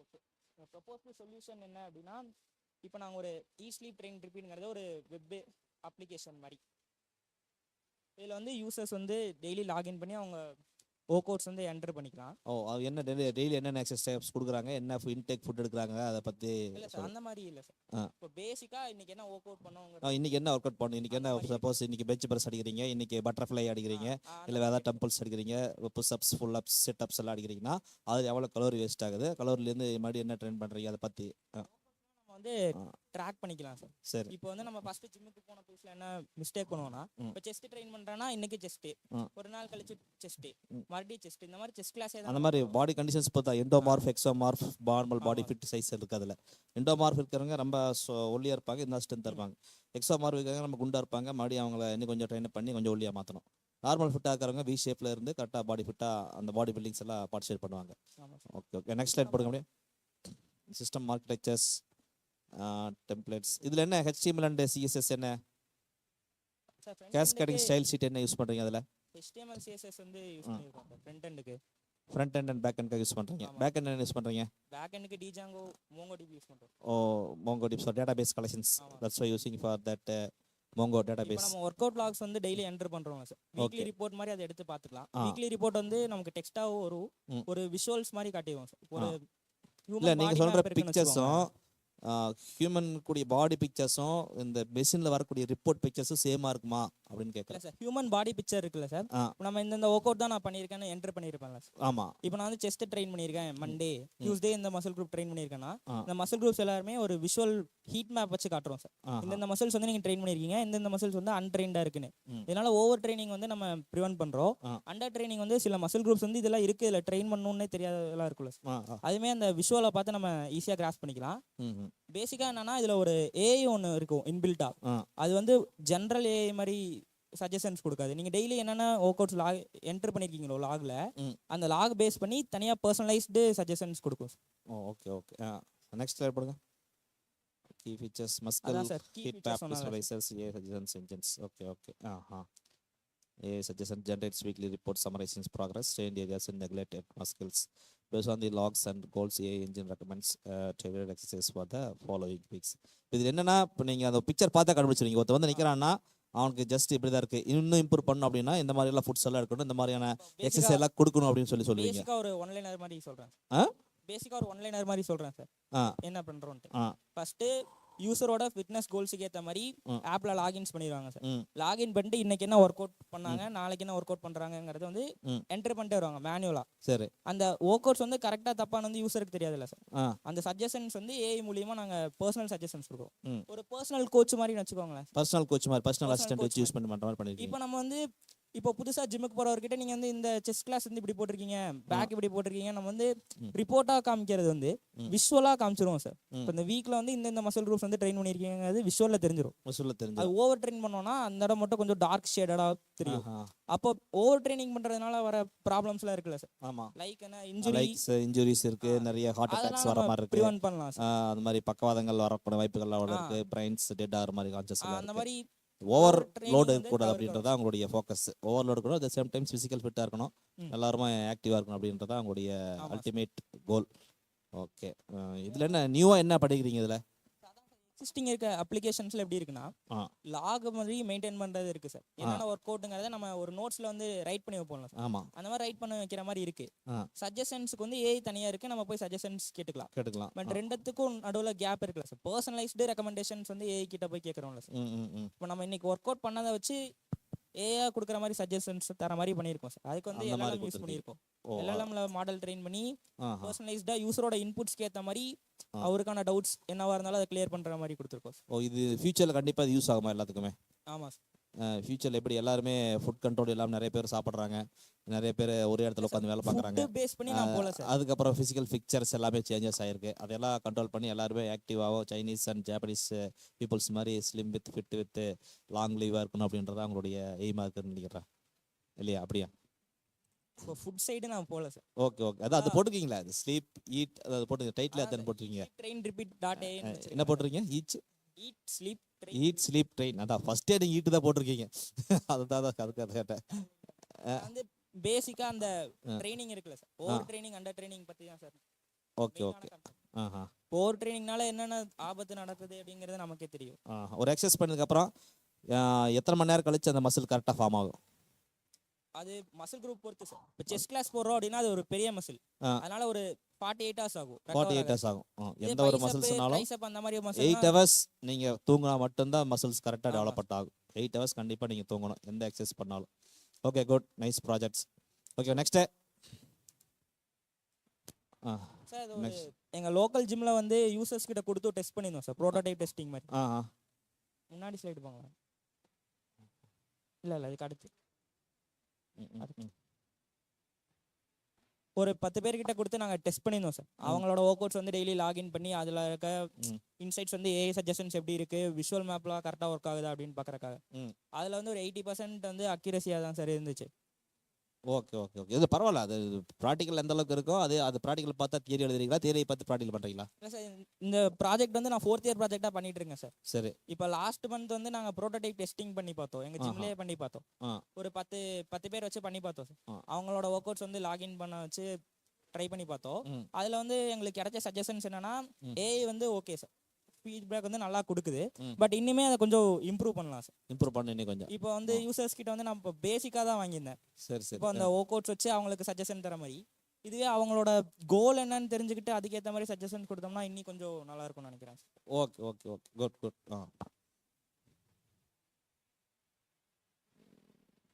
ஓகே, ப்ரொபோஸ்டு சொல்யூஷன் என்ன அப்படின்னா, இப்போ நாங்கள் ஒரு ஸ்லீப் ட்ரெயின் ரிப்பீட்ங்கிறது ஒரு வெப் அப்ளிகேஷன் மாதிரி. இதில் வந்து யூசர்ஸ் வந்து டெய்லி லாகின் பண்ணி அவங்க ஒர்க் அவுட்ஸ் வந்து என்டர் பண்ணிக்கலாம். அது என்ன டெய்லி என்னென்ன எக்ஸசைஸ் கொடுக்குறாங்க, என்ன இன்டேக் ஃபுட் எடுக்கிறாங்க, அதை பற்றி இல்லை சார், அந்த மாதிரி இல்லை சார். இப்போ பேசிக்காக இன்றைக்கி என்ன ஒர்க் அவுட் பண்ணுவோங்க, இன்னைக்கு என்ன ஒர்க் அவுட் பண்ணணும், இன்னைக்கு என்ன சப்போஸ் இன்னைக்கு பெஞ்ச் பிரஸ் அடிக்கிறீங்க, இன்னைக்கு பட்டர்ஃப்ளை அடிக்கிறீங்க, இல்லை வேறு ஏதாவது டெம்பிள்ஸ் அடிக்கிறீங்க, புஷ்அப்ஸ் ஃபுல்-அப்ஸ் செட்-அப்ஸ் எல்லாம் அடிக்கிறீங்கன்னா அது எவ்வளோ கலோரி வேஸ்ட் ஆகுது, கலோரிலேருந்து மறுபடியும் என்ன ட்ரெயின் பண்ணுறீங்க, அதை பற்றி நம்ம வந்து ட்ராக் பண்ணிக்கலாம் சார். சரி, இப்போ வந்து நம்ம ஃபர்ஸ்ட் ஜிம்முக்கு போன புதுசுல என்ன மிஸ்டேக் பண்ணுவோம்னா, இப்போ செஸ்ட் ட்ரெயின் பண்றேன்னா இன்னைக்கு செஸ்ட், ஒரு நாள் கழிச்சு செஸ்ட், மறுபடியும் செஸ்ட், இந்த மாதிரி செஸ்ட் கிளாஸே அந்த மாதிரி பாடி கண்டிஷன்ஸ் பார்த்தா endomorph, ectomorph, normal body fit size இருக்குது. அதில் எண்டோமார்ஃப் இருக்கிறவங்க ரொம்ப ஒல்லியாக இருப்பாங்க, இந்த ஸ்ட்ரென்த் இருப்பாங்க. எக்ஸோமார்ஃப் இருக்கிறவங்க நம்ம குண்டாக இருப்பாங்க, மறுபடியும் அவங்கள இன்னும் கொஞ்சம் ட்ரெயின் பண்ணி கொஞ்சம் ஒல்லியாக மாற்றணும். நார்மல் ஃபிட்டாக இருக்கிறவங்க வி ஷேப்பில் இருந்து கரெக்டாக பாடி ஃபிட்டாக அந்த பாடி பில்டிங்ஸ் எல்லாம் பார்ட்டிசிபேட் பண்ணுவாங்க. ஓகே, நெக்ஸ்ட் ஸ்லைட் போடுங்க முடியும். System architectures, templates. இதில் என்ன HTML அண்ட் CSS என்ன, கேஸ்கேடிங் ஸ்டைல் ஷீட் என்ன யூஸ் பண்ணுறீங்க? அதில் HTML CSS வந்து யூஸ் பண்ணிருக்கோம் ஃப்ரண்ட் எண்டுக்கு. ஃப்ரண்ட் எண்ட் அண்ட் பேக் எண்டுக்கு யூஸ் பண்ணுறீங்க. பேக் எண்ட் என்ன யூஸ் பண்ணுறீங்க? பேக் எண்டுக்கு Django, MongoDB யூஸ் பண்ணுறோம். MongoDB for database collections. That's why using for that Mongo database. இப்போ நம்ம ஒர்க் அவுட் லாக்ஸ் வந்து டெய்லி என்டர் பண்றோம் சார். வீக்லி ரிப்போர்ட் மாதிரி அதை எடுத்து பார்த்துக்கலாம். வீக்லி ரிப்போர்ட் வந்து நமக்கு டெக்ஸ்டாவோ வரும், ஒரு விஷுவல்ஸ் மாதிரி காட்டிடுவோம் சார். ஒரு இல்லை நீங்கள் சொல்கிற பிக்சர்ஸும் ஹியூமன் கூடிய பாடி பிக்சர்ஸும் இந்த மெஷினில் வரக்கூடிய ரிப்போர்ட் பிக்சர்ஸும் சேமாக இருக்குமா அப்படின்னு கேட்குறேன் சார். ஹியூமன் பாடி பிக்சர் இருக்குல்ல சார், நம்ம இந்த ஒர்க் அவுட் தான் நான் பண்ணியிருக்கேன்னு என்டர் பண்ணியிருப்பேன்ல சார். ஆமாம், இப்போ நான் வந்து செஸ்ட் ட்ரெயின் பண்ணியிருக்கேன், மண்டே டியூஸ்டே இந்த மசில் குரூப் ட்ரெயின் பண்ணியிருக்கேன்னா, இந்த மசில் குரூப்ஸ் எல்லாருமே ஒரு விஷுவல் ஹீட் மேப் வச்சு காட்டுறோம் சார். இந்த மசில்ஸ் வந்து நீங்கள் ட்ரெயின் பண்ணியிருக்கீங்க, இந்த மசில்ஸ் வந்து அன்ட்ரெயின்டாக இருக்குன்னு. இதனால ஓவர் ட்ரைனிங் வந்து நம்ம ப்ரிவென்ட் பண்ணுறோம். அண்டர் ட்ரைனிங் வந்து சில மசில் குரூப்ஸ் வந்து இதெல்லாம் இருக்குது, இதில் ட்ரெயின் பண்ணணுன்னே தெரியாதெல்லாம் இருக்குல்ல சார். அதுவுமே அந்த விஷுவலை பார்த்து நம்ம ஈஸியாக கிராஸ் பண்ணிக்கலாம். பேசிக்காக என்னன்னா இதில் ஒரு ஏஐ ஒன்று இருக்கும் இன்பில்ட்டா, அது வந்து ஜென்ரல் ஏஐ மாதிரி சஜஷன்ஸ் கொடுக்காது. நீங்கள் டெய்லி என்னென்ன ஒர்க் அவுட்ஸ் லாக் என்டர் பண்ணியிருக்கீங்களோ லாகில், அந்த லாக் பேஸ் பண்ணி தனியாக பர்சனலைஸ்டு சஜஷன்ஸ் கொடுக்கும். ஓகே ஓகே, நெக்ஸ்ட் ஸ்லைட் போடுங்க. Key features, muscle heat map visualisers, AI suggestions engines. Okay okay, AI suggestion generates weekly report summarizing progress, strained areas and neglected muscles. Based on the logs and goals, AI engine recommends tailored exercise for the following weeks. இதில் என்னன்னா, இப்போ நீங்கள் அந்த picture பார்த்தா கண்டுபிடிச்சிருங்க. ஒருத்தர் வந்து நிற்கிறான்னா அவனுக்கு just இப்படி தான் இருக்குது, இன்னும் இம்ப்ரூவ் பண்ணணும் அப்படின்னா இந்த மாதிரி எல்லாம் ஃபுட்ஸ் எல்லாம் எடுக்கணும், இந்த மாதிரியான எக்ஸசைஸ் எல்லாம் கொடுக்கணும் அப்படின்னு சொல்லுவீங்க. பேசிக்காக ஒரு ஒன்லைனர் மாதிரி சொல்கிறேன் சார். என்ன பண்ணுறோன்ட்டு ஃபஸ்ட்டு யூசரோட ஃபிட்னஸ் கோல்ஸுக்கு ஏற்ற மாதிரி ம். ஆப்பில் லாகின்ஸ் பண்ணிடுவாங்க சார். ம். லாகின் பண்ணிட்டு இன்னைக்கு என்ன ஒர்க் அவுட் பண்ணாங்க, நாளைக்கு என்ன ஒர்க் அவுட் பண்ணுறாங்கிறது வந்து ம். என்டர் பண்ணிட்டே வருவாங்க மேனுவலாக. சரி. அந்த ஒர்க் அவுட்ஸ் வந்து கரெக்டாக தப்பான வந்து யூசருக்கு தெரியாதுல்ல சார். ஆ. அந்த சஜஷன்ஸ் வந்து ஏஐ மூலியமாக நாங்கள் பர்சனல் சஜஷன்ஸ் கொடுக்குறோம். ம். ஒரு பர்சனல் கோச் மாதிரி வச்சுக்கோங்களேன். பர்சனல் கோச் மாதிரி, பர்சனல் Personal அசிஸ்டன்ட் coach வச்சு யூஸ் பண்ண மாட்ட மாதிரி பண்ணிருக்கீங்க. இப்போ நம்ம வந்து இப்போ புதுசாக ஜிம்முக்கு போகிறவர்கிட்ட நீங்கள் வந்து இந்த செஸ் கிளாஸ் வந்து இப்படி போட்டிருக்கீங்க, பேக் இப்படி போட்டிருக்கீங்க, நம்ம வந்து ரிப்போர்ட்டாக காமிக்கிறது வந்து விஷுவலாக காமிச்சிருவோம் சார். இப்போ இந்த வீக்கில் வந்து இந்த மசில் குரூப்ஸ் வந்து ட்ரெயின் பண்ணியிருக்கீங்கிறது விஷுவலில் தெரிஞ்சிடும். விஷுவலில் தெரிஞ்சு அது ஓவர் ட்ரெயின் பண்ணோம்னா அந்த இடம் மட்டும் கொஞ்சம் டார்க் ஷேடடாக தெரியும். அப்போ ஓவர் ட்ரைனிங் பண்ணுறதுனால வர ப்ராப்ளம்ஸ்லாம் இருக்குல்ல சார். ஆமாம். லைக் என்ன இன்ஜுரி, இன்ஜுரிஸ் இருக்கு, நிறைய ஹார்ட் அட்டாக்ஸ் வர மாதிரி இருக்கு, ப்ரிவென்ட் பண்ணலாம் சார். அது மாதிரி பக்கவாதங்கள் வரக்கூடிய வாய்ப்புகள்லாம் இருக்கு, பிரைன்ஸ் டெட் ஆகிற மாதிரி கான்சஸ் அந்த மாதிரி ஓவர் லோடு இருக்கக்கூடாது அப்படின்றத அவங்களுடைய ஃபோக்கஸ். ஓவர் லோடு இருக்கணும், அட் சேம் டைம் ஃபிசிக்கல் ஃபிட்டாக இருக்கணும், எல்லாருமே ஆக்டிவாக இருக்கணும் அப்படின்றத அவங்களுடைய அல்டிமேட் கோல். ஓகே, இதில் என்ன நியூவாக என்ன படிக்கிறீங்க? இதில் எக்ஸிஸ்டிங் இருக்க அப்ளிகேஷன்ஸில் எப்படி இருக்குன்னா லாக் மாதிரி மெயின்டைன் பண்ணுறது இருக்குது சார். என்னென்ன ஒர்க் அவுட்டுங்கிறத நம்ம ஒரு நோட்ஸில் வந்து ரைட் பண்ணி வைப்போம்ல சார். ஆமாம். அந்த மாதிரி ரைட் பண்ணி வைக்கிற மாதிரி இருக்குது. சஜஷன்ஸுக்கு வந்து ஏஐ தனியாக இருக்குது, நம்ம போய் சஜஷன்ஸ் கேட்டுக்கலாம். பட் ரெண்டுத்துக்கும் நடுவில் கேப் இருக்குல்ல சார். பர்சனலைஸ்டு ரெக்கமெண்டேஷன்ஸ் வந்து ஏஐ கிட்ட போய் கேட்குறோம்ல சார். இப்போ நம்ம இன்னைக்கு ஒர்க் அவுட் பண்ணதை வச்சு ஏஐ கொடுக்குற மாதிரி சஜஷன்ஸ் தர மாதிரி பண்ணியிருக்கோம் சார். அதுக்கு வந்து எல்லாம் யூஸ் பண்ணியிருக்கோம். எல்எல்எம்ல மாடல் ட்ரெயின் பண்ணி பர்சனலைஸ்டாக யூஸரோட இன்புட்ஸ்க்கு ஏற்ற மாதிரி அவருக்கான டவுட்ஸ் என்னவா இருந்தாலும் அதை கிளியர் பண்ணுற மாதிரி கொடுத்துருக்கோம். இது ஃபியூச்சரில் கண்டிப்பாக இது யூஸ் ஆகுமா எல்லாத்துக்குமே? ஆமாம் சார். ஃபியூச்சரில் எப்படி எல்லாருமே ஃபுட் கண்ட்ரோல் இல்லாமல் நிறைய பேர் சாப்பிட்றாங்க, நிறைய பேர் ஒரே இடத்துல உட்காந்து வேலை பார்க்குறாங்க. பேஸ் பண்ணி நான் போல சார். அதுக்கப்புறம் ஃபிசிக்கல் பிக்சர்ஸ் எல்லாமே சேஞ்சஸ் ஆகிருக்கு. அதெல்லாம் கண்ட்ரோல் பண்ணி எல்லாருமே ஆக்டிவாகவும் சைனீஸ் அண்ட் ஜாப்பனீஸ் பீப்புள்ஸ் மாதிரி slim with fit with long லீவாக இருக்கணும் அப்படின்றத அவங்களுடைய எய்மாக இருக்குன்னு நினைக்கிறேன் இல்லையா? அப்படியா? இப்போ ஃபுட் சைடு நான் போல சார். ஓகே ஓகே, அதான் அது போட்டுருக்கீங்களா? அது ஸ்லீப் ஈட் அது போட்டு டைட்டில் அதான் போட்டிருக்கீங்க. ட்ரெயின் ரிப்பீட் டாட் ஏ என்ன போட்டிருக்கீங்க? Eat sleep train. அதான் ஃபர்ஸ்டே நீங்கள் ஈட்டு தான் போட்டிருக்கீங்க. அதுதான் அதுக்கு கேட்டேன். வந்து பேசிக்காக அந்த ட்ரைனிங் இருக்குல்ல sir, over training under training பற்றி தான் சார். Okay okay. ஓவர் ட்ரைனிங்னால என்னென்ன ஆபத்து நடக்குது அப்படிங்கிறது நமக்கே தெரியும். ஒரு எக்ஸசைஸ் பண்ணதுக்கப்புறம் எத்தனை மணி நேரம் கழிச்சு அந்த மசில் கரெக்டாக ஃபார்ம் ஆகும்? அது மசில் குரூப் பொறுத்து சார். இப்போ செஸ் கிளாஸ் போடுறோம் அப்படின்னா அது ஒரு பெரிய மசில், அதனால ஒரு 48 hours ஆகும். 48 hours ஆகும். எந்த ஒரு மசில்ஸ்னாலும் அந்த மாதிரி மசில் 8 hours நீங்கள் தூங்கினா மட்டும்தான் மசில்ஸ் கரெக்டாக டெவலப்மெண்ட் ஆகும். 8 hours கண்டிப்பாக நீங்கள் தூங்கணும் எந்த எக்ஸசைஸ் பண்ணாலும். Okay, good, nice projects. Okay, next sir இது ஒரு எங்கள் லோக்கல் ஜிம்மில் வந்து யூசர்ஸ் கிட்ட கொடுத்து டெஸ்ட் பண்ணியிருந்தோம் சார், ப்ரோட்டோடைப் டெஸ்டிங் மாதிரி. முன்னாடி ஸ்லைடு போங்க. இல்லை அதுக்கு அடுத்து ஒரு 10 பேர்கிட்ட கொடுத்து நாங்கள் டெஸ்ட் பண்ணியிருந்தோம் சார். அவங்களோட ஒர்க் அவுட்ஸ் வந்து டெய்லி லாகின் பண்ணி அதில் இருக்க இன்சைட்ஸ் வந்து ஏஐ சஜஷன்ஸ் எப்படி இருக்குது, விஷுவல் மேப்லாம் கரெக்டாக ஒர்க் ஆகுதா அப்படின்னு பார்க்குறக்காக. அதில் வந்து ஒரு 80% வந்து அக்யூரஸியாக தான் சார் இருந்துச்சு. ஓகே ஓகே ஓகே, இது பரவாயில்ல. அது ப்ராக்டிக்கல் எந்த அளவுக்கு இருக்கோ அது ப்ராக்டிக்கல் பார்த்தா தியரி எழுதுறீங்களா, தியரியை பார்த்து ப்ராக்டிக்கல் பண்ணுறீங்களா? இல்லை சார், இந்த ப்ராஜெக்ட் வந்து நான் 4th இயர் ப்ராஜெக்டாக பண்ணிட்டு இருக்கேன் சார். சரி. இப்போ லாஸ்ட் மந்த் வந்து நாங்கள் ப்ரோட்டோடைப் டெஸ்டிங் பண்ணி பார்த்தோம், எங்கள் ஜிம்லேயே பண்ணி பார்த்தோம். ஒரு 10 பேர் வச்சு பண்ணி பார்த்தோம் சார். அவங்களோட ஒர்க் அவுட்ஸ் வந்து லாகின் பண்ண வச்சு ட்ரை பண்ணி பார்த்தோம். அதில் வந்து எங்களுக்கு கிடைச்ச சஜஷன்ஸ் என்னன்னா, ஏஐ வந்து ஓகே சார், ஃபீட்பேக் வந்து நல்லா கொடுக்குது, பட் இன்னுமே அதை கொஞ்சம் இம்ப்ரூவ் பண்ணலாம் சார். இம்ப்ரூவ் பண்ணி கொஞ்சம். இப்போ வந்து யூசர்ஸ் கிட்ட வந்து நான் இப்போ பேசிக்காக தான் வாங்கியிருந்தேன். சரி சரி. இப்போ அந்த ஒர்க் அவுட்ஸ் வச்சு அவங்களுக்கு சஜஷன் தர மாதிரி, இதுவே அவங்களோட கோல் என்னன்னு தெரிஞ்சுக்கிட்டு அதுக்கேற்ற மாதிரி சஜஷன் கொடுத்தோம்னா இன்னும் கொஞ்சம் நல்லா இருக்கும்னு நினைக்கிறேன் sir. Okay okay okay, good good.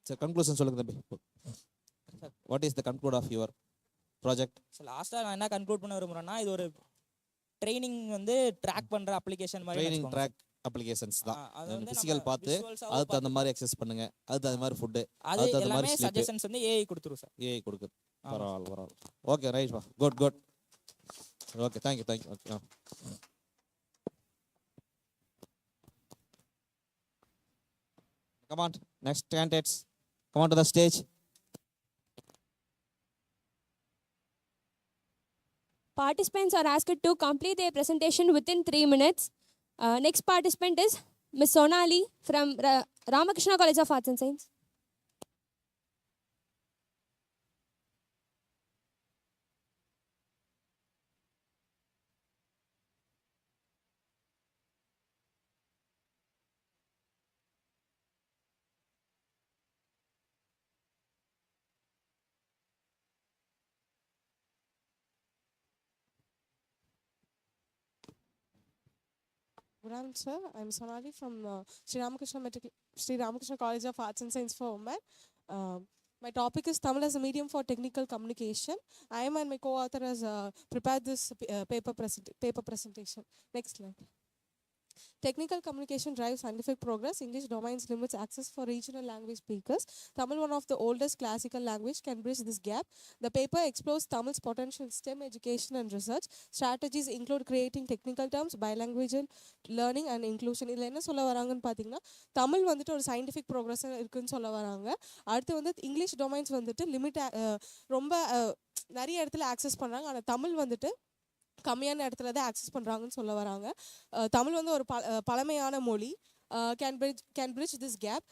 Sir conclusion சொல்லுங்க தம்பி. What is the conclude of your project? So லாஸ்ட்டாக நான் என்ன கன்க்ளூட் பண்ண விரும்புகிறேன்னா, இது ஒரு ட்ரைனிங் வந்து ட்ராக் பண்ணுற அப்ளிகேஷன் மாதிரி. ட்ரைனிங் ட்ராக் அப்ளிகேஷன்ஸ் தான். ஃபிசிக்கல் பார்த்து அதுக்கு அந்த மாதிரி எக்ஸசைஸ் பண்ணுங்க, அதுக்கு அந்த மாதிரி ஃபுட்டு, அதுக்கு அந்த மாதிரி சஜஷன்ஸ் வந்து ஏஐ கொடுத்துரும் சார். ஏஐ கொடுக்குது. பரவாயில்ல. ஓகே, ரைட் பா, good good. Okay, thank you thank you. Okay, come on, next candidates, come on to the stage. Participants are asked to complete their presentation within 3 minutes. Next participant is Ms. Sonali from Ramakrishna College of Arts and Science. Good afternoon, sir. I'm Sonali from Sri Ramakrishna College of Arts and Science for Women. My topic is Tamil as a medium for technical communication. I am and my co-author has prepared this paper presentation. Next slide. Technical communication drives scientific progress. English domains limits access for regional language speakers. Tamil, one of the oldest classical language, can bridge this gap. The paper explores Tamil's potential in STEM education and research. Strategies include creating technical terms, bilingual learning and inclusion. இதில் என்ன சொல்ல வராங்கன்னு பார்த்தீங்கன்னா தமிழ் வந்துட்டு ஒரு scientific progress இருக்குன்னு சொல்ல வராங்க. அடுத்து வந்து இங்கிலீஷ் டொமைன்ஸ் வந்துட்டு ரொம்ப நிறைய இடத்துல ஆக்சஸ் பண்ணுறாங்க. ஆனால் தமிழ் வந்துட்டு கம்மியான இடத்துல தான் ஆக்சஸ் பண்ணுறாங்கன்னு சொல்ல வராங்க. தமிழ் வந்து ஒரு பழமையான மொழி. Can bridge this gap.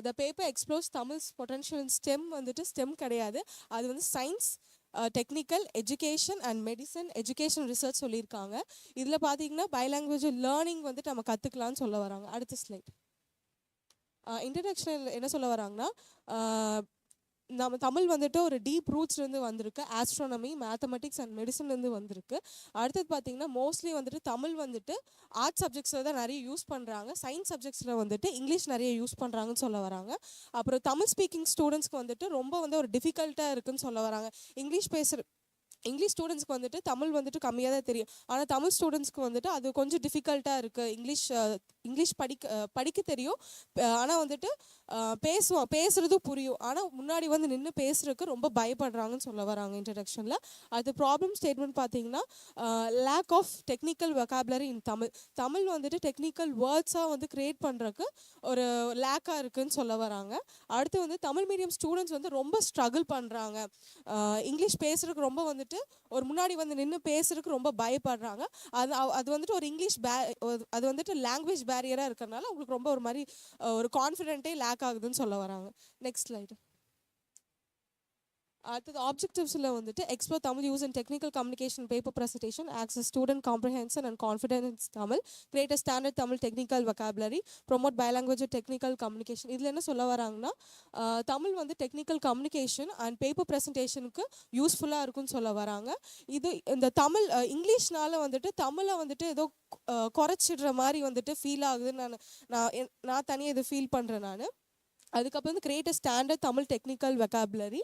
The paper explores Tamil's potential in STEM வந்துட்டு ஸ்டெம் கிடையாது, அது வந்து science, technical, education and medicine, education research சொல்லியிருக்காங்க. இதில் பார்த்தீங்கன்னா பைலாங்குவேஜ் லேர்னிங் வந்துட்டு நம்ம கற்றுக்கலான்னு சொல்ல வராங்க. அடுத்த ஸ்லைட். இன்ட்ரடக்ஷனில் என்ன சொல்ல வராங்கன்னா நம்ம தமிழ் வந்துட்டு ஒரு டீப் ரூட்ஸ்லேருந்து வந்திருக்கு. ஆஸ்ட்ரானமி, மேத்தமெட்டிக்ஸ் அண்ட் மெடிசன்லேருந்து வந்திருக்கு. அடுத்தது பார்த்தீங்கன்னா மோஸ்ட்லி வந்துட்டு தமிழ் வந்துட்டு ஆர்ட்ஸ் சப்ஜெக்ட்ஸில் தான் நிறைய யூஸ் பண்ணுறாங்க. சயின்ஸ் சப்ஜெக்ட்ஸில் வந்துட்டு இங்கிலீஷ் நிறைய யூஸ் பண்ணுறாங்கன்னு சொல்ல வராங்க. அப்புறம் தமிழ் ஸ்பீக்கிங் ஸ்டூடெண்ட்ஸ்க்கு வந்துட்டு ரொம்ப வந்து ஒரு டிஃபிகல்ட்டாக இருக்குன்னு சொல்ல வராங்க. இங்கிலீஷ் ஸ்டூடெண்ட்ஸ்க்கு வந்துட்டு தமிழ் வந்துட்டு கம்மியாக தான் தெரியும், ஆனால் தமிழ் ஸ்டூடெண்ட்ஸ்க்கு வந்துட்டு அது கொஞ்சம் டிஃபிகல்ட்டாக இருக்குது. இங்கிலீஷ் படிக்க தெரியும், ஆனால் வந்துட்டு பேசுறதும் புரியும், ஆனால் முன்னாடி வந்து நின்று பேசுறதுக்கு ரொம்ப பயப்படுறாங்கன்னு சொல்ல வராங்க இன்ட்ரடக்ஷனில். அது ப்ராப்ளம் ஸ்டேட்மெண்ட் பார்த்தீங்கன்னா லேக் ஆஃப் டெக்னிக்கல் வெக்காபுலரி இன் தமிழ் வந்துட்டு டெக்னிக்கல் வேர்ட்ஸாக வந்து க்ரியேட் பண்ணுறதுக்கு ஒரு லேக்காக இருக்குதுன்னு சொல்ல வராங்க. அடுத்து வந்து தமிழ் மீடியம் ஸ்டூடெண்ட்ஸ் வந்து ரொம்ப ஸ்ட்ரகிள் பண்ணுறாங்க. இங்கிலீஷ் பேசுறதுக்கு ரொம்ப வந்துட்டு ஒரு முன்னாடி வந்து நின்று பேசுறதுக்கு ரொம்ப பயப்படுறாங்க. அது வந்துட்டு ஒரு அது வந்துட்டு லாங்குவேஜ் பேரியராக இருக்கிறதுனால அவங்களுக்கு ரொம்ப ஒரு மாதிரி ஒரு கான்ஃபிடென்ட்டே லேக் ஆகுதுன்னு சொல்ல வராங்க. Next slide. அடுத்தது ஆப்ஜெக்டிவ்ஸில் வந்துட்டு explore Tamil use in technical communication paper presentation, access student comprehension and confidence Tamil, create a standard Tamil technical vocabulary, promote bilingual technical communication. இதில் என்ன சொல்ல வராங்கன்னா தமிழ் வந்து டெக்னிக்கல் கம்யூனிகேஷன் அண்ட் பேப்பர் ப்ரெசன்டேஷனுக்கு யூஸ்ஃபுல்லாக இருக்குன்னு சொல்ல வராங்க. இந்த தமிழ் இங்கிலீஷ்னால வந்துட்டு தமிழை வந்துட்டு ஏதோ குறைச்சிடுற மாதிரி வந்துட்டு ஃபீல் ஆகுதுன்னு நான் தனியாக இதை ஃபீல் பண்ணுறேன் நான். அதுக்கப்புறம் வந்து create a standard Tamil technical vocabulary,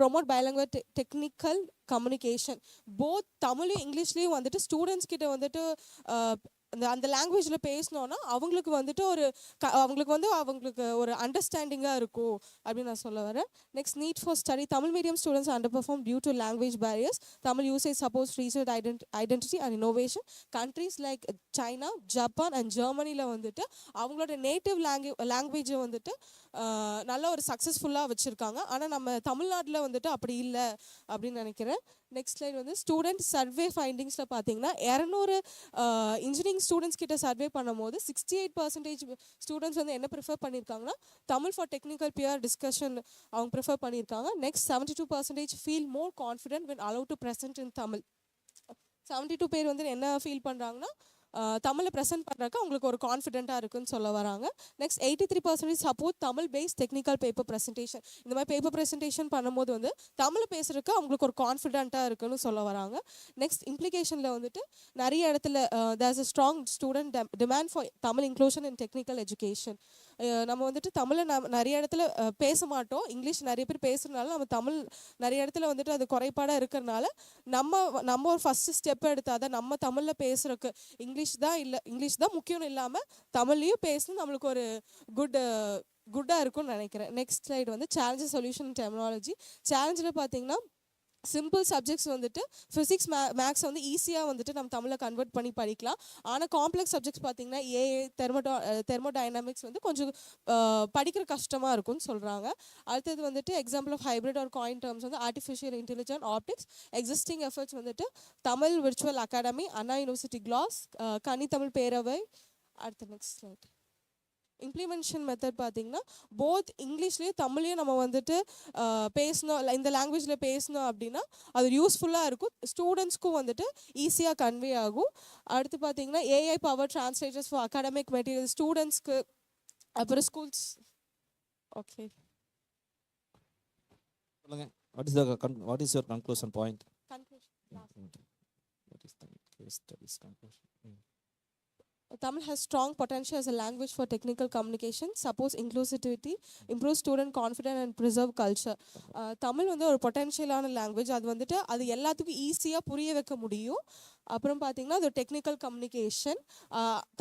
promote bilingual technical communication. Both தமிழையும் இங்கிலீஷ்லேயும் வந்துட்டு ஸ்டூடெண்ட்ஸ் கிட்ட வந்துட்டு அந்த லாங்குவேஜில் பேசினோன்னா அவங்களுக்கு வந்துட்டு அவங்களுக்கு ஒரு அண்டர்ஸ்டாண்டிங்காக இருக்கும் அப்படின்னு நான் சொல்ல வரேன். Next, need for study. Tamil medium students underperform due to language barriers. Tamil usage suppose regional identity and innovation. Countries like China, Japan and ஜெர்மனியில் வந்துட்டு அவங்களோட நேட்டிவ் லாங்குவேஜை வந்துட்டு நல்ல ஒரு சக்ஸஸ்ஃபுல்லாக வச்சுருக்காங்க. ஆனால் நம்ம தமிழ்நாட்டில் வந்துட்டு அப்படி இல்லை அப்படின்னு நினைக்கிறேன். நெக்ஸ்ட் ஸ்லைட் வந்து ஸ்டூடெண்ட் சர்வே ஃபைண்டிங்ஸில் பார்த்தீங்கன்னா 200 இன்ஜினியரிங் ஸ்டூடெண்ட்ஸ் கிட்ட சர்வே பண்ணும்போது 68% ஸ்டூடெண்ட்ஸ் வந்து என்ன ப்ரிஃபர் பண்ணியிருக்காங்கன்னா Tamil for technical peer discussion அவங்க ப்ரிஃபர் பண்ணியிருக்காங்க. Next 72% feel more confident when allowed to present in Tamil. 72 பேர் வந்து என்ன ஃபீல் பண்ணுறாங்கன்னா தமிழை ப்ரெசென்ட் பண்ணுறதுக்கு அவங்களுக்கு ஒரு கான்ஃபிடென்ட்டாக இருக்குன்னு சொல்ல வராங்க. Next 83% support Tamil based technical paper presentation. இந்த மாதிரி பேப்பர் ப்ரெசன்டேஷன் பண்ணும்போது வந்து தமிழ் பேசுறதுக்கு அவங்களுக்கு ஒரு கான்ஃபிடென்ட்டாக இருக்குன்னு சொல்ல வராங்க. நெக்ஸ்ட் இம்ப்ளிகேஷனில் வந்துட்டு நிறைய இடத்துல there's a strong student demand for Tamil inclusion in technical education. நம்ம வந்துட்டு தமிழை நிறைய இடத்துல பேச மாட்டோம், இங்கிலீஷ் நிறைய பேர் பேசுகிறதுனால நம்ம தமிழ் நிறைய இடத்துல வந்துட்டு அது குறைபாடாக இருக்கிறதுனால நம்ம ஒரு ஃபஸ்ட்டு ஸ்டெப் எடுத்தால் தான் நம்ம தமிழில் பேசுகிறதுக்கு இங்கிலீஷ் தான் முக்கியம் இல்லாமல் தமிழ்லையும் பேசணும் நம்மளுக்கு ஒரு குட்டாக இருக்கும்னு நினைக்கிறேன். நெக்ஸ்ட் ஸ்லைடு வந்து சேலஞ்சஸ் சொல்யூஷன் டெர்மினாலஜி. சேலஞ்சில் பார்த்தீங்கன்னா சிம்பிள் சப்ஜெக்ட்ஸ் வந்துட்டு ஃபிசிக்ஸ், மேக்ஸ் வந்து ஈஸியாக வந்துட்டு நம்ம தமிழில் கன்வெர்ட் பண்ணி படிக்கலாம். ஆனால் காம்ப்ளெக்ஸ் சப்ஜெக்ட்ஸ் பார்த்தீங்கன்னா தெர்மோடைனமிக்ஸ் வந்து கொஞ்சம் படிக்கிற கஷ்டமாக இருக்கும்னு சொல்கிறாங்க. அடுத்தது வந்துட்டு example of hybrid or coin terms வந்து artificial intelligence, optics. Existing efforts வந்துட்டு Tamil virtual academy, Anna university class, Kani Tamil Peravai. அடுத்த நெக்ஸ்ட் ஸ்லைட். இம்ப்ளிமெண்டேஷன் மெத்தட் பார்த்தீங்கன்னா போத் இங்கிலீஷ்லேயும் தமிழ்லையும் நம்ம வந்துட்டு பேசணும், இந்த லாங்குவேஜில் பேசணும் அப்படின்னா அது யூஸ்ஃபுல்லாக இருக்கும், ஸ்டூடெண்ட்ஸ்க்கும் வந்துட்டு ஈஸியாக கன்வே ஆகும். அடுத்து பார்த்தீங்கன்னா AI power translators for academic material ஸ்டூடெண்ட்ஸ்க்கு, அப்புறம் ஸ்கூல்ஸ். ஓகே, சொல்லுங்க. What is your conclusion point? Conclusion. What is the case studies conclusion? Tamil has strong potential as a language for technical communication, supports inclusivity, improves student confidence and preserve culture. Tamil வந்து ஒரு பொட்டென்ஷியலான language. அது வந்துட்டு அது எல்லாத்துக்கும் ஈஸியாக புரிய வைக்க முடியும். அப்புறம் பார்த்தீங்கன்னா அது டெக்னிக்கல் கம்யூனிகேஷன்.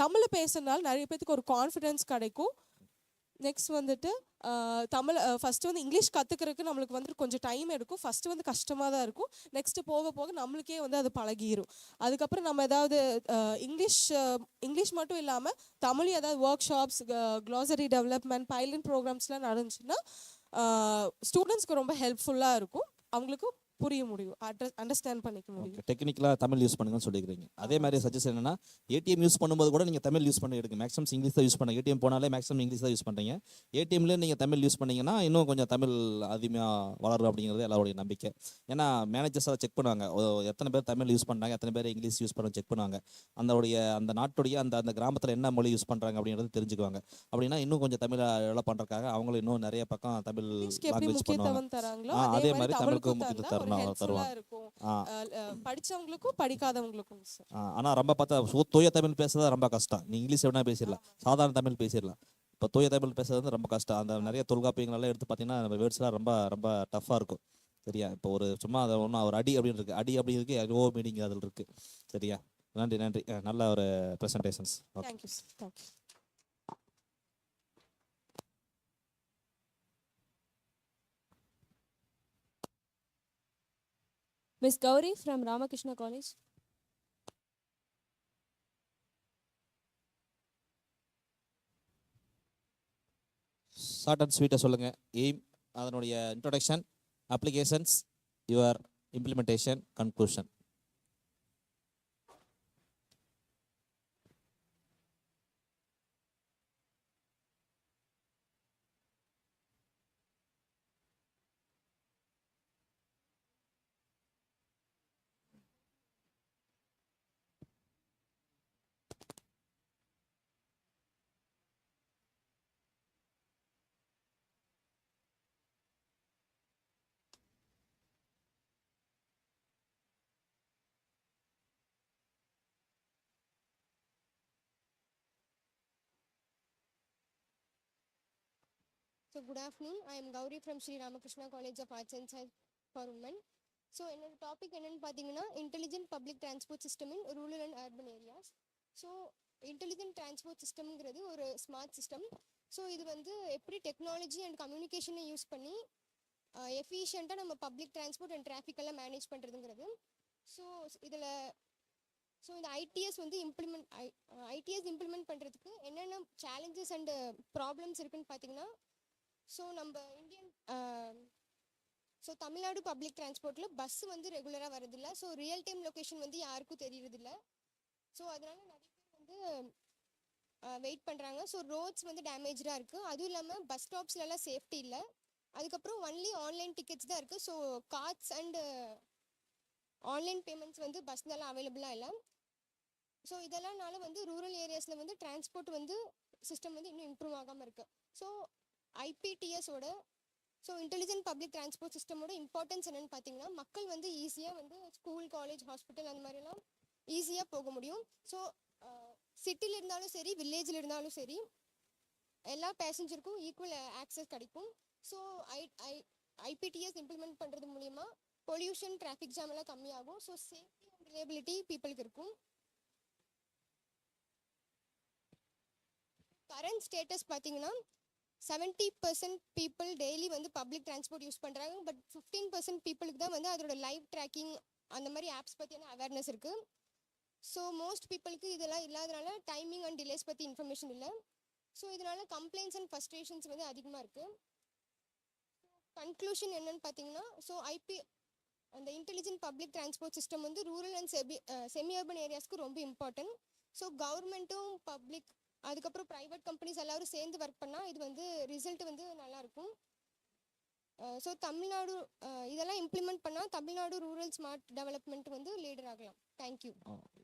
தமிழ் பேசுறதுனால நிறைய பேத்துக்கு ஒரு கான்ஃபிடென்ஸ் கிடைக்கும். நெக்ஸ்ட் வந்துட்டு தமிழ் ஃபஸ்ட்டு வந்து இங்கிலீஷ் கற்றுக்கிறதுக்கு நம்மளுக்கு வந்துட்டு கொஞ்சம் டைம் எடுக்கும். ஃபஸ்ட்டு வந்து கஷ்டமாக தான் இருக்கும். நெக்ஸ்ட்டு போக போக நம்மளுக்கே வந்து அது பழகிடும். அதுக்கப்புறம் நம்ம ஏதாவது இங்கிலீஷ் மட்டும் இல்லாமல் தமிழ் ஏதாவது work shops, glossary development, pilot ப்ரோக்ராம்ஸ்லாம் நடந்துச்சுன்னா ஸ்டூடெண்ட்ஸ்க்கு ரொம்ப ஹெல்ப்ஃபுல்லாக இருக்கும். அவங்களுக்கு புரிய முடியும், அண்டர்ஸ்டாண்ட் பண்ணிக்க முடியும். டெக்னிக்கலாக தமிழ் யூஸ் பண்ணுங்கன்னு சொல்லிக்கிறீங்க. அதே மாதிரி சஜஷன் என்னன்னா, ஏடிஎம் யூஸ் பண்ணும்போது கூட நீங்கள் தமிழ் யூஸ் பண்ணி எடுங்க. மேக்ஸிமம் இங்கிலீஷ் தான் யூஸ் பண்ணுங்க. ஏடிஎம் போனாலே மேக்ஸிமம் இங்கிலீஷ் தான் யூஸ் பண்ணுறீங்க. ஏடிஎம்ல நீங்கள் தமிழ் யூஸ் பண்ணீங்கன்னா இன்னும் கொஞ்சம் தமிழ் அதிகமாக வளரும் அப்படிங்கிறது எல்லாருடைய நம்பிக்கை. ஏன்னா மேனேஜர்ஸ் அதை செக் பண்ணுவாங்க, எத்தனை பேர் தமிழ் யூஸ் பண்ணுறாங்க, எத்தனை பேர் இங்கிலீஷ் யூஸ் பண்ண செக் பண்ணுவாங்க. அந்த நாட்டுடைய அந்த கிராமத்தில் என்ன மொழி யூஸ் பண்ணுறாங்க அப்படிங்கிறது தெரிஞ்சுக்குவாங்க. அப்படின்னா இன்னும் கொஞ்சம் தமிழை டெவலப் பண்ணுறதுக்காக அவங்களும் இன்னும் நிறைய பக்கம் தமிழ் லாங்குவேஜ் பண்ணுவாங்க. அதே மாதிரி தமிழுக்கும் முக்கியத்துவம் தருவாங்க. படிச்சவங்களுக்கும் படிக்காதவங்களுக்கும். ஆனால் ரொம்ப பார்த்தா தூய தமிழ் பேசுறது ரொம்ப கஷ்டம். நீ இங்கிலீஷ் வேணா பேசிடலாம், சாதாரண தமிழ் பேசிடலாம். இப்போ தூய தமிழ் பேசுறது வந்து ரொம்ப கஷ்டம். அந்த நிறைய தொல்காப்பியங்களெல்லாம் எடுத்து பார்த்தீங்கன்னா நம்ம வேர்ட்ஸ்லாம் ரொம்ப ரொம்ப டஃப்பாக இருக்கும். சரியா? இப்போ ஒரு சும்மா அதை ஒன்று ஒரு அடி அப்படின்னு இருக்குது, அடி அப்படி இருக்குது, எவ்வளோ மீனிங் அதில் இருக்குது. சரியா? நன்றி நன்றி, நல்ல ஒரு presentations. Thank you. Thank you. Miss Gauri from Ramakrishna College. Short and ஸ்வீட்டாக சொல்லுங்கள். எய்ம், அதனுடைய introduction, applications, your implementation, conclusion. So good afternoon, I am Gauri from Sri Ramakrishna College of Arts and Science for Women. So என்னோட topic என்னன்னு பார்த்தீங்கன்னா intelligent public transport system in rural and urban areas. So intelligent transport சிஸ்டம்ங்கிறது ஒரு smart system. So இது வந்து எப்படி technology and கம்யூனிகேஷனை use பண்ணி எஃபிஷியண்ட்டாக நம்ம பப்ளிக் டிரான்ஸ்போர்ட் அண்ட் டிராஃபிக் எல்லாம் மேனேஜ் பண்ணுறதுங்கிறது. ஸோ இந்த ஐடிஎஸ் வந்து இம்ப்ளிமெண்ட் பண்ணுறதுக்கு என்னென்ன சேலஞ்சஸ் அண்ட் ப்ராப்ளம்ஸ் இருக்குன்னு பார்த்தீங்கன்னா, ஸோ நம்ம தமிழ்நாடு பப்ளிக் டிரான்ஸ்போர்ட்டில் பஸ் வந்து ரெகுலராக வரதில்லை. ஸோ ரியல் டைம் லொக்கேஷன் வந்து யாருக்கும் தெரியறதில்ல. ஸோ அதனால நிறைய பேர் வந்து வெயிட் பண்ணுறாங்க. ஸோ ரோட்ஸ் வந்து டேமேஜாக இருக்குது. அதுவும் இல்லாமல் பஸ் ஸ்டாப்ஸ்லலாம் சேஃப்டி இல்லை. அதுக்கப்புறம் ஒன்லி ஆன்லைன் டிக்கெட்ஸ் தான் இருக்குது. So cards and online payments வந்து பஸ்னால அவைலபிளாக இல்லை. ஸோ இதெல்லாம்னால வந்து ரூரல் ஏரியாஸில் வந்து டிரான்ஸ்போர்ட் வந்து சிஸ்டம் வந்து இன்னும் இம்ப்ரூவ் ஆகாமல் இருக்குது. ஸோ ஐபிடிஎஸோட இன்டெலிஜென்ட் பப்ளிக் டிரான்ஸ்போர்ட் சிஸ்டமோட இம்பார்ட்டன்ஸ் என்னென்னு பார்த்தீங்கன்னா, மக்கள் வந்து ஈஸியாக வந்து ஸ்கூல், காலேஜ், ஹாஸ்பிட்டல் அந்த மாதிரிலாம் ஈஸியாக போக முடியும். ஸோ சிட்டியில் இருந்தாலும் சரி, வில்லேஜில் இருந்தாலும் சரி, எல்லா பேசஞ்சருக்கும் ஈக்குவல் ஆக்சஸ் கிடைக்கும். ஸோ ஐபிடிஎஸ் இம்ப்ளிமெண்ட் பண்ணுறது மூலிமா பொல்யூஷன், டிராஃபிக் ஜாம் எல்லாம் கம்மியாகும். ஸோ சேஃப்டி அண்ட் ரிலையபிலிட்டி பீப்புளுக்கு இருக்கும். கரண்ட் ஸ்டேட்டஸ் பார்த்தீங்கன்னா 70% பீப்புள் டெய்லி வந்து பப்ளிக் டிரான்ஸ்போர்ட் யூஸ் பண்ணுறாங்க. பட் 15% பீப்புளுக்கு தான் வந்து அதோட லைவ் ட்ராக்கிங் அந்த மாதிரி ஆப்ஸ் பற்றியான அவேர்னஸ் இருக்குது. ஸோ மோஸ்ட் பீப்புளுக்கு இதெல்லாம் இல்லாதனால டைமிங் அண்ட் டிலேஸ் பற்றி இன்ஃபர்மேஷன் இல்லை. ஸோ இதனால கம்ப்ளைண்ட்ஸ் அண்ட் ஃப்ரஸ்ட்ரேஷன்ஸ் வந்து அதிகமாக இருக்குது. கன்க்ளூஷன் என்னன்னு பார்த்தீங்கன்னா, ஸோ அந்த இன்டெலிஜென்ட் பப்ளிக் டிரான்ஸ்போர்ட் சிஸ்டம் வந்து ரூரல் அண்ட் செமி அர்பன் ஏரியாஸ்க்கு ரொம்ப இம்பார்ட்டன்ட். ஸோ கவர்மெண்ட்டும் பப்ளிக் அதுக்கப்புறம் ப்ரைவேட் கம்பெனிஸ் எல்லாரும் சேர்ந்து ஒர்க் பண்ணால் இது வந்து ரிசல்ட் வந்து நல்லாயிருக்கும். ஸோ தமிழ்நாடு இதெல்லாம் இம்ப்ளிமெண்ட் பண்ணால் தமிழ்நாடு ரூரல் ஸ்மார்ட் டெவலப்மெண்ட் வந்து லீடர் ஆகலாம். Thank you.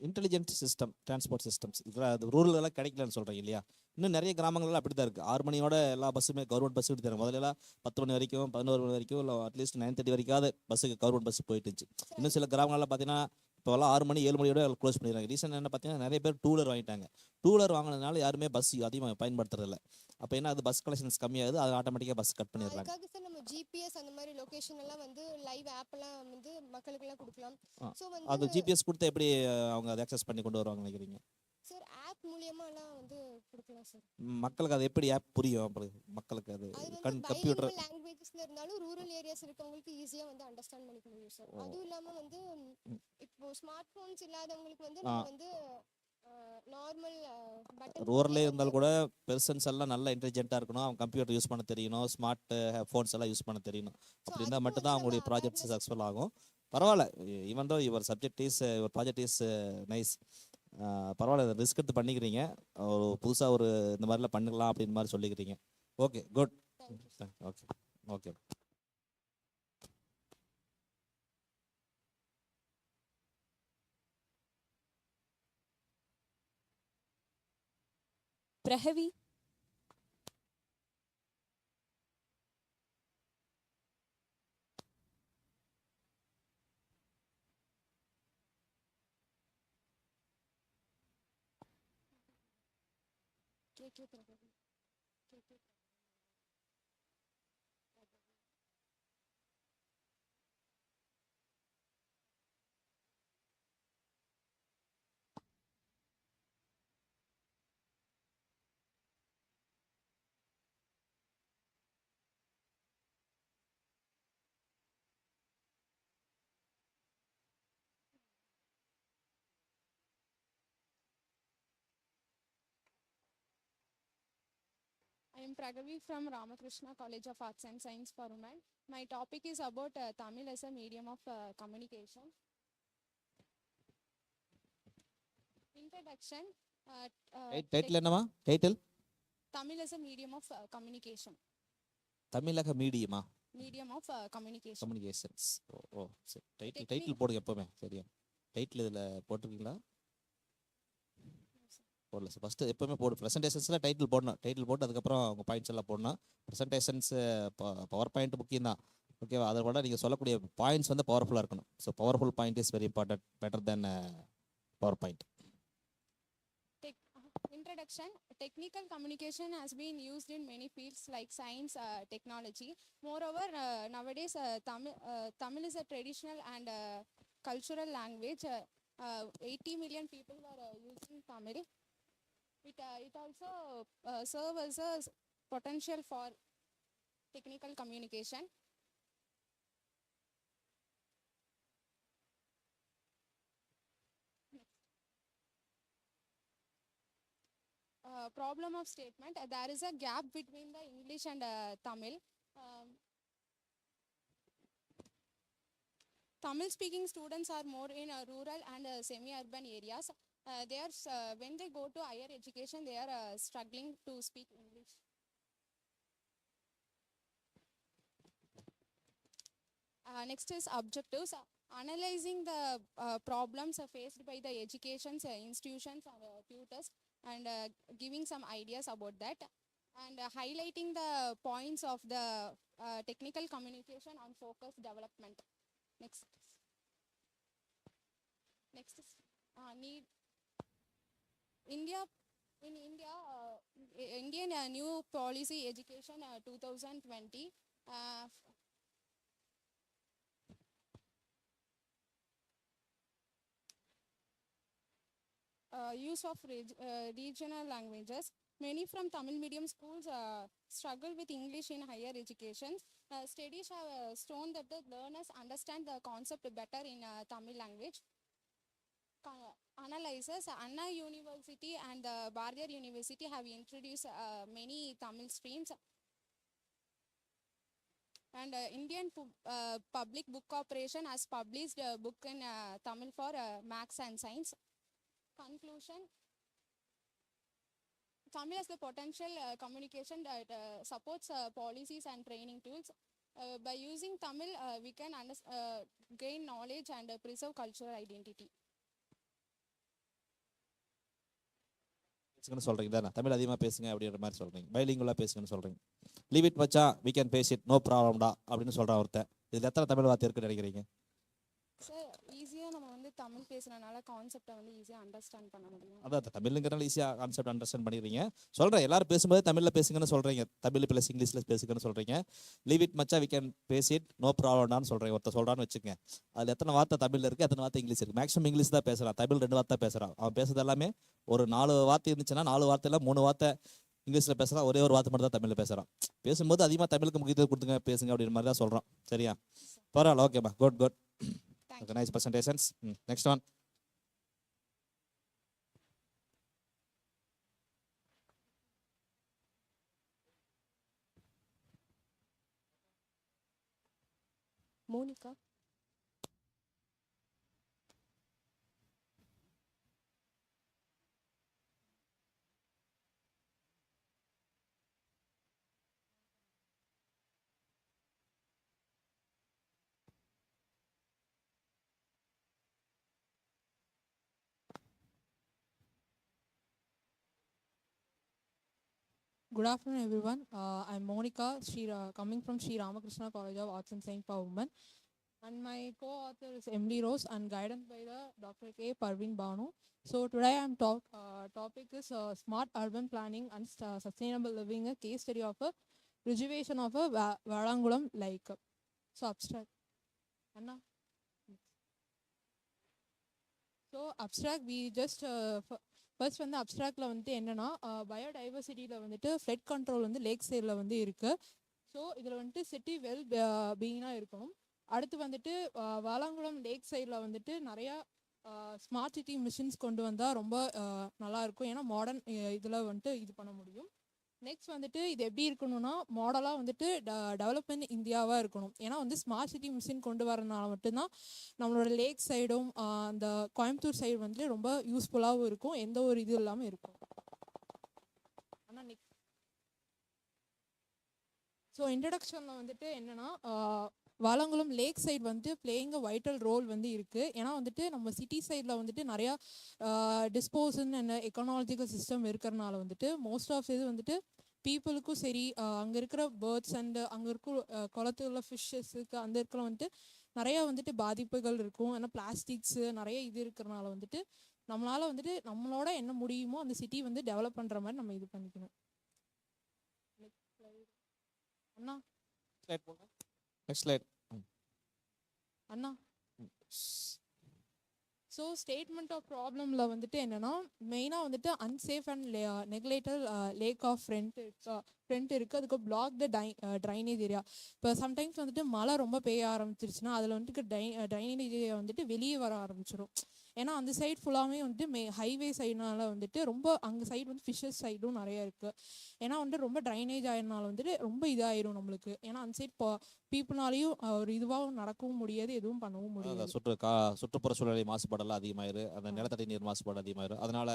Intelligent system, transport systems இதில் அது ரூரலெல்லாம் கிடைக்கலன்னு சொல்கிறீங்க இல்லையா? இன்னும் நிறைய கிராமங்கள்லாம் அப்படி தான் இருக்குது. 6 மணியோட எல்லா பஸ்ஸுமே கவர்மெண்ட் பஸ் விட்டு தராங்க. முதல்ல 10 மணி வரைக்கும், 11 மணி வரைக்கும், இல்லை அட்லீஸ்ட் 9:30 வரைக்காவது பஸ்ஸுக்கு கவர்மெண்ட் பஸ் போயிட்டு இருந்துச்சு. இன்னும் சில கிராமங்கள்லாம் பார்த்தீங்கன்னா இப்போலாம் 6 மணி 7 மணியோட க்ளோஸ் பண்ணிடுறாங்க. ரீசன் என்ன பார்த்தீங்கன்னா நிறைய பேர் டூ வீலர் வாங்கிட்டாங்க. டூ வீலர் வாங்கினதுனால யாருமே பஸ் அதிகமாக பயன்படுத்துறதில்ல. அப்போ என்ன அது பஸ் கலெக்ஷன்ஸ் கம்மியாகுது, அது ஆட்டோமேட்டிக்காக பஸ் கட் பண்ணிடுறாங்க. அதுக்காக சார் நம்ம ஜிபிஎஸ் அந்த மாதிரி லொகேஷன் எல்லாம் வந்து லைவ் ஆப்லாம் வந்து மக்களுக்கெல்லாம் கொடுக்கலாம். ஸோ அது வந்து ஜிபிஎஸ் கொடுத்து எப்படி அவங்க அதை அக்சஸ் பண்ணி கொண்டு வருவாங்க நினைக்கிறீங்க? சார் ஆப் மூலியமா எல்லாம் வந்து கொடுக்கலாம் சார். மக்களுக்கு அது எப்படி ஆப் புரியும்? அப்புறம் மக்களுக்கு அது கம்ப்யூட்டர் பைலிங்குவல் லாங்குவேஜஸ்ல இருந்தாலும் ரூரல் ஏரியாஸ் இருக்கவங்களுக்கு ஈஸியா வந்து அண்டர்ஸ்டாண்ட் பண்ணிக்க முடியும் சார். அதுவும் இல்லாம வந்து இப்போ ஸ்மார்ட் போன்ஸ் இல்லாதவங்களுக்கு வந்து நம்ம வந்து நார்மல் பட்டன் ரூரலே இருந்தாலும் கூட பெர்சன்ஸ் எல்லாம் நல்லா இன்டெலிஜென்ட்டாக இருக்கணும், அவங்க கம்ப்யூட்டர் யூஸ் பண்ண தெரியணும், ஸ்மார்ட் ஃபோன்ஸ் எல்லாம் யூஸ் பண்ண தெரியணும். அப்படி இருந்தால் மட்டும்தான் அவங்களுடைய ப்ராஜெக்ட் சக்ஸஸ்ஃபுல் ஆகும். பரவாயில்ல, even though your project is nice. பரவாயில்ல, ரிஸ்க் எடுத்து பண்ணிக்கிறீங்க. ஒரு புதுசாக ஒரு இந்த மாதிரிலாம் பண்ணிக்கலாம் அப்படின்ற மாதிரி சொல்லிக்கிறீங்க. Okay, good. Okay okay. Pragavi. I am Pragavi from Ramakrishna College of Arts and Science for Women. My topic is about Tamil as a medium of communication. Introduction. Title என்னமா? Title Tamil as a medium of communication. தமிழக மீடியமா? Medium of communication. Communications. ஓ சரி. Title போடுங்க எப்போவுமே. சரியா? Title இதில் போட்டிருக்கீங்களா? போடல சார். ஃபஸ்ட்டு எப்போவுமே போடு. ப்ரெசன்டேஷன்ஸில் டைட்டில் போடணும். டைட்டில் போட்டு அதுக்கப்புறம் உங்கள் பாயிண்ட்ஸ் எல்லாம் போடணும். ப்ரெசன்டேஷன்ஸ் பவர் பாயிண்ட் முக்கியம் தான். ஓகேவா? அதை விட நீங்கள் சொல்லக்கூடிய பாயிண்ட்ஸ் வந்து பவர்ஃபுல்லாக இருக்கணும். So powerful point is very important, better then power point. Introduction. Technical communication has been used in many fields like science, technology. Moreover, nowadays Tamil is a traditional and cultural language. 80 million people are using Tamil. It also serves as a potential for technical communication. Problem of statement. There is a gap between the English and Tamil. Tamil speaking students are more in rural and semi-urban areas. When they go to higher education, they are struggling to speak English. Next is objectives. Analyzing the problems faced by the education institutions or tutors and giving some ideas about that, and highlighting the points of the technical communication on focus development. Next is need. Indian new policy education 2020. Use of regional languages. Many from Tamil medium schools struggle with English in higher education. Studies have shown that the learners understand the concept better in Tamil language. Analyzes. Anna University and the Bharatiya University have introduced many Tamil streams. And Indian Public Book Corporation has published a book in Tamil for maths and science. Conclusion. Tamil has the potential communication that supports policies and training tools. By using Tamil, we can gain knowledge and preserve cultural identity. பேசுங்கன்னு சொல்கிறீங்க தானே? தமிழ் அதிகமாக பேசுங்க அப்படின்ற மாதிரி சொல்கிறீங்க. பைலிங்குலாக பேசுங்கன்னு சொல்கிறீங்க. லீவ் இட் மச்சா, we can face it, no ப்ராப்ளம்டா அப்படின்னு சொல்கிறான் ஒருத்தன். இதில் எத்தனை தமிழ் வார்த்தை இருக்குன்னு நினைக்கிறீங்க? சார் ஈஸியாக நம்ம வந்து வந்து தமிழ் பேசுறதுனால கான்செப்டை வந்து ஈஸியாக அண்டர்ஸ்டாண்ட் பண்ண முடியும். அதான் தமிழுங்கிறனால ஈஸியாக கான்செப்ட் அண்டர்ஸ்டாண்ட் பண்ணிடுறீங்க. சொல்கிறேன் எல்லாரும் பேசும்போது தமிழில் பேசுங்கன்னு சொல்கிறீங்க, தமிழ் ப்ளஸ் இங்கிலீஷில் பேசுங்கன்னு சொல்கிறீங்க. லீவ் இட் மச்சா we can face it no ப்ராப்ளம்டான்னு சொல்கிறேன். ஒருத்தர் சொல்கிறான்னு வச்சுக்கோங்க, அதில் எத்தனை வார்த்தை தமிழில் இருக்குது, எத்தனை வார்த்தை இங்கிலீஷ் இருக்குது. மேக்ஸிமம் இங்கிலீஷ் தான் பேசுகிறான், தமிழ் 2 வார்த்தை பேசுகிறான். அவன் பேசுறது எல்லாமே ஒரு 4 வார்த்தை இருந்துச்சுன்னா 4 வார்த்தையில் 3 வார்த்தை இங்கிலீஷில் பேசுகிறான், ஒரே ஒரு வார்த்தை மட்டும் தான் தமிழில் பேசுகிறான். பேசும்போது அதிகமாக தமிழுக்கு முக்கியத்துவம் கொடுத்துங்க, பேசுங்க அப்படின்ற மாதிரி தான் சொல்கிறோம். சரியா? பரவாயில்ல, ஓகேம்மா, good good. Okay, nice presentations. Next one. Monica. Good afternoon, everyone. I'm Monica, coming from Sri Ramakrishna College of Arts and Science for Women. And my co-author is Emily Rose and guidance by the Dr. K. Parveen Banu. So today topic is smart urban planning and sustainable living, a case study of a rejuvenation of a Valangulam lake. So abstract. Anna? So abstract, we just first வந்து அப்ட்ராக்டில் வந்துட்டு என்னென்னா பயோடைவர்சிட்டியில் வந்துட்டு flood control வந்து லேக் சைடில் வந்து இருக்குது. So இதில் வந்துட்டு சிட்டி வெல் பீயிங்காக இருக்கணும். அடுத்து வந்துட்டு வாலாங்குளம் லேக் சைடில் வந்துட்டு நிறையா ஸ்மார்ட் சிட்டி மிஷின்ஸ் கொண்டு வந்தால் ரொம்ப நல்லாயிருக்கும். ஏன்னா மாடர்ன் இதில் வந்துட்டு இது பண்ண முடியும். நெக்ஸ்ட் வந்துட்டு இது எப்படி இருக்கணும்னா மாடலாக வந்துட்டு டெவலப்மெண்ட் இந்தியாவாக இருக்கணும். ஏன்னா வந்து ஸ்மார்ட் சிட்டி மிஷின் கொண்டு வரனால மட்டும்தான் நம்மளோட லேக் சைடும் அந்த கோயம்புத்தூர் சைடு வந்துட்டு ரொம்ப யூஸ்ஃபுல்லாகவும் இருக்கும், எந்த ஒரு இது இல்லாமல் இருக்கும். ஆனால் நெக்ஸ்ட் ஸோ இன்ட்ரடக்ஷனில் வந்துட்டு என்னென்னா வாலாங்குளம் லேக் சைடு வந்துட்டு பிளேயிங் அ வைட்டல் ரோல் வந்து இருக்குது. ஏன்னா வந்துட்டு நம்ம சிட்டி சைடில் வந்துட்டு நிறையா டிஸ்போசன் அண்ட் எக்கனாலஜிக்கல் சிஸ்டம் இருக்கிறனால வந்துட்டு மோஸ்ட் ஆஃப் இது வந்துட்டு பீப்புளுக்கும் சரி, அங்கே இருக்கிற பேர்ட்ஸ் அண்டு அங்கே இருக்கிற குளத்துல உள்ள ஃபிஷ்ஷஸுக்கு அந்த இருக்கிற வந்துட்டு நிறையா வந்துட்டு பாதிப்புகள் இருக்கும். ஏன்னா பிளாஸ்டிக்ஸு நிறைய இது இருக்கிறனால வந்துட்டு நம்மளால் வந்துட்டு நம்மளோட என்ன முடியுமோ அந்த சிட்டி வந்து டெவலப் பண்ணுற மாதிரி நம்ம இது பண்ணிக்கணும். அண்ணா Next slide. அண்ணா ஸோ ஸ்டேட்மெண்ட் ஆஃப் ப்ராப்ளமில் வந்துட்டு என்னென்னா மெயினாக வந்துட்டு unsafe and neglected lack of front இருக்குது. அதுக்கு பிளாக் த ட்ரைனேஜ் ஏரியா. இப்போ சம்டைம்ஸ் வந்துட்டு மழை ரொம்ப பெய்ய ஆரம்பிச்சிருச்சுன்னா அதில் வந்துட்டு ட்ரைனேஜ் ஏரியா வந்துட்டு வெளியே வர ஆரம்பிச்சிடும். ஏன்னா அந்த சைடு ஃபுல்லாகவே வந்துட்டு ஹைவே சைடுனால வந்துட்டு ரொம்ப அங்கே சைடு வந்து ஃபிஷ்ஷஸ் சைடும் நிறையா இருக்குது. ஏன்னா வந்துட்டு ரொம்ப ட்ரைனேஜ் ஆயிருனால வந்துட்டு ரொம்ப இதாயிரும் நம்மளுக்கு. ஏன்னா அந்த சைட் பீப்புளாலையும் ஒரு இதுவாகவும் நடக்கவும் முடியாது, எதுவும் பண்ணவும் முடியாது. சுற்றுப்புற சூழலை மாசுபாடெல்லாம் அதிகமாயிரும், அந்த நிலத்தடி நீர் மாசுபாடு அதிகமாயிரும். அதனால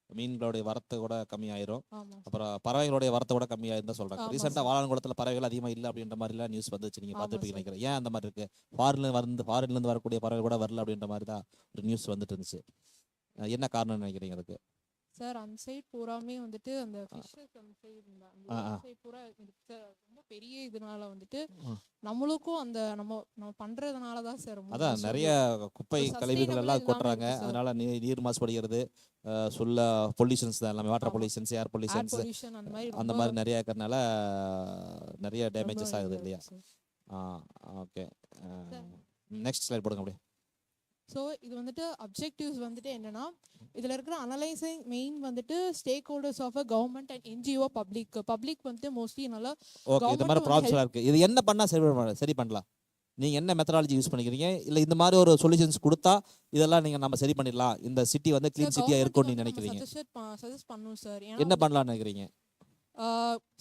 மீன்களுடைய வரத்து கூட கம்மியாயிரும், அப்புறம் பறவைகளுடைய வரத்தை கூட கம்மியாயிரும் தான் சொல்றாங்க. ரீசெண்டாக வாழங்குளத்தில் பறவைகள் அதிகமாக இல்லை அப்படின்ற மாதிரிலாம் நியூஸ் வந்துச்சு, நீங்கள் பார்த்துட்டு நினைக்கிறேன். ஏன் அந்த மாதிரி இருக்கு? ஃபாரின்லேருந்து வரக்கூடிய பறவை கூட வரல அப்படின்ற மாதிரி தான் ஒரு நியூஸ் வந்துட்டு இருந்துச்சு. என்ன காரணம்னு நினைக்கிறீங்க அதுக்கு? சார் அந்த சைட் பூராமே வந்துட்டு அந்த ஃபிஷ்ஷஸ் அந்த சைடு பூரா ரொம்ப பெரிய இதனால வந்துட்டு நம்மளுக்கும் அந்த நம்ம பண்றதுனால தான் சார் அதான் நிறைய குப்பை கழிவுகள் எல்லாம் கொட்டுறாங்க. அதனால நீர் மாசுபடுகிறது, சொல்ல பொல்யூஷன்ஸ் தான் எல்லாமே, வாட்டர் பொல்யூஷன்ஸ், ஏர் பொல்யூஷன்ஸ் அந்த மாதிரி நிறைய இருக்கிறதுனால நிறைய டேமேஜஸ் ஆகுது இல்லையா? ஓகே, நெக்ஸ்ட் ஸ்லைட் போடுங்க அப்படியே. ஸோ இது வந்துட்டு அப்ஜெக்டிவ்ஸ் வந்துட்டு என்னன்னா இதில் இருக்கிற அனலைசிங் மெயின் வந்துட்டு stakeholders of a government and NGO public வந்துட்டு மோஸ்ட்லி நல்லா ஓகே. இந்த மாதிரி ப்ராப்ளம்ஸ் இருக்கு, இது என்ன பண்ணால் சரி பண்ணலாம்? நீங்கள் என்ன மெத்தடாலஜி யூஸ் பண்ணிக்கிறீங்க? இல்லை இந்த மாதிரி ஒரு சொல்யூஷன்ஸ் கொடுத்தா இதெல்லாம் நம்ம சரி பண்ணிடலாம், இந்த சிட்டி வந்து க்ளீன் சிட்டியாக இருக்கும்னு நீங்கள் நினைக்கிறீங்க? சஜஸ்ட் பண்ணும் சார். என்ன பண்ணலாம்னு நினைக்கிறீங்க?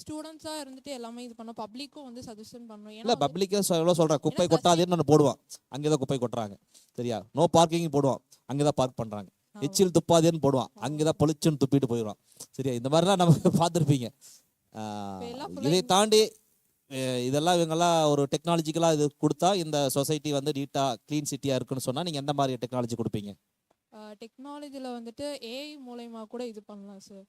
ஸ்டூடெண்ட்ஸாக இருந்துட்டு எல்லாமே இது பண்ணோம், பப்ளிக்கும் வந்து சஜஷன் பண்ணணும். இல்லை பப்ளிக்கே எவ்வளோ சொல்கிறேன், குப்பை கொட்டாதேன்னு ஒன்று போடுவான், அங்கே தான் குப்பை கொட்டுறாங்க. சரியா? நோ பார்க்கிங் போடுவான், அங்கே தான் பார்க் பண்ணுறாங்க. எச்சில் துப்பாதேன்னு போடுவான், அங்கே தான் பொலிச்சுன்னு துப்பிட்டு போயிடுவான். சரியா? இந்த மாதிரிலாம் நம்ம பார்த்துருப்பீங்க. இதை தாண்டி இதெல்லாம் இவங்கெல்லாம் ஒரு டெக்னாலஜிக்கலாக இது கொடுத்தா இந்த சொசைட்டி வந்து நீட்டாக க்ளீன் சிட்டியாக இருக்குன்னு சொன்னால் நீங்கள் எந்த மாதிரி டெக்னாலஜி கொடுப்பீங்க? டெக்னாலஜியில் வந்துட்டு ஏஐ மூலயமா கூட இது பண்ணலாம் சார்.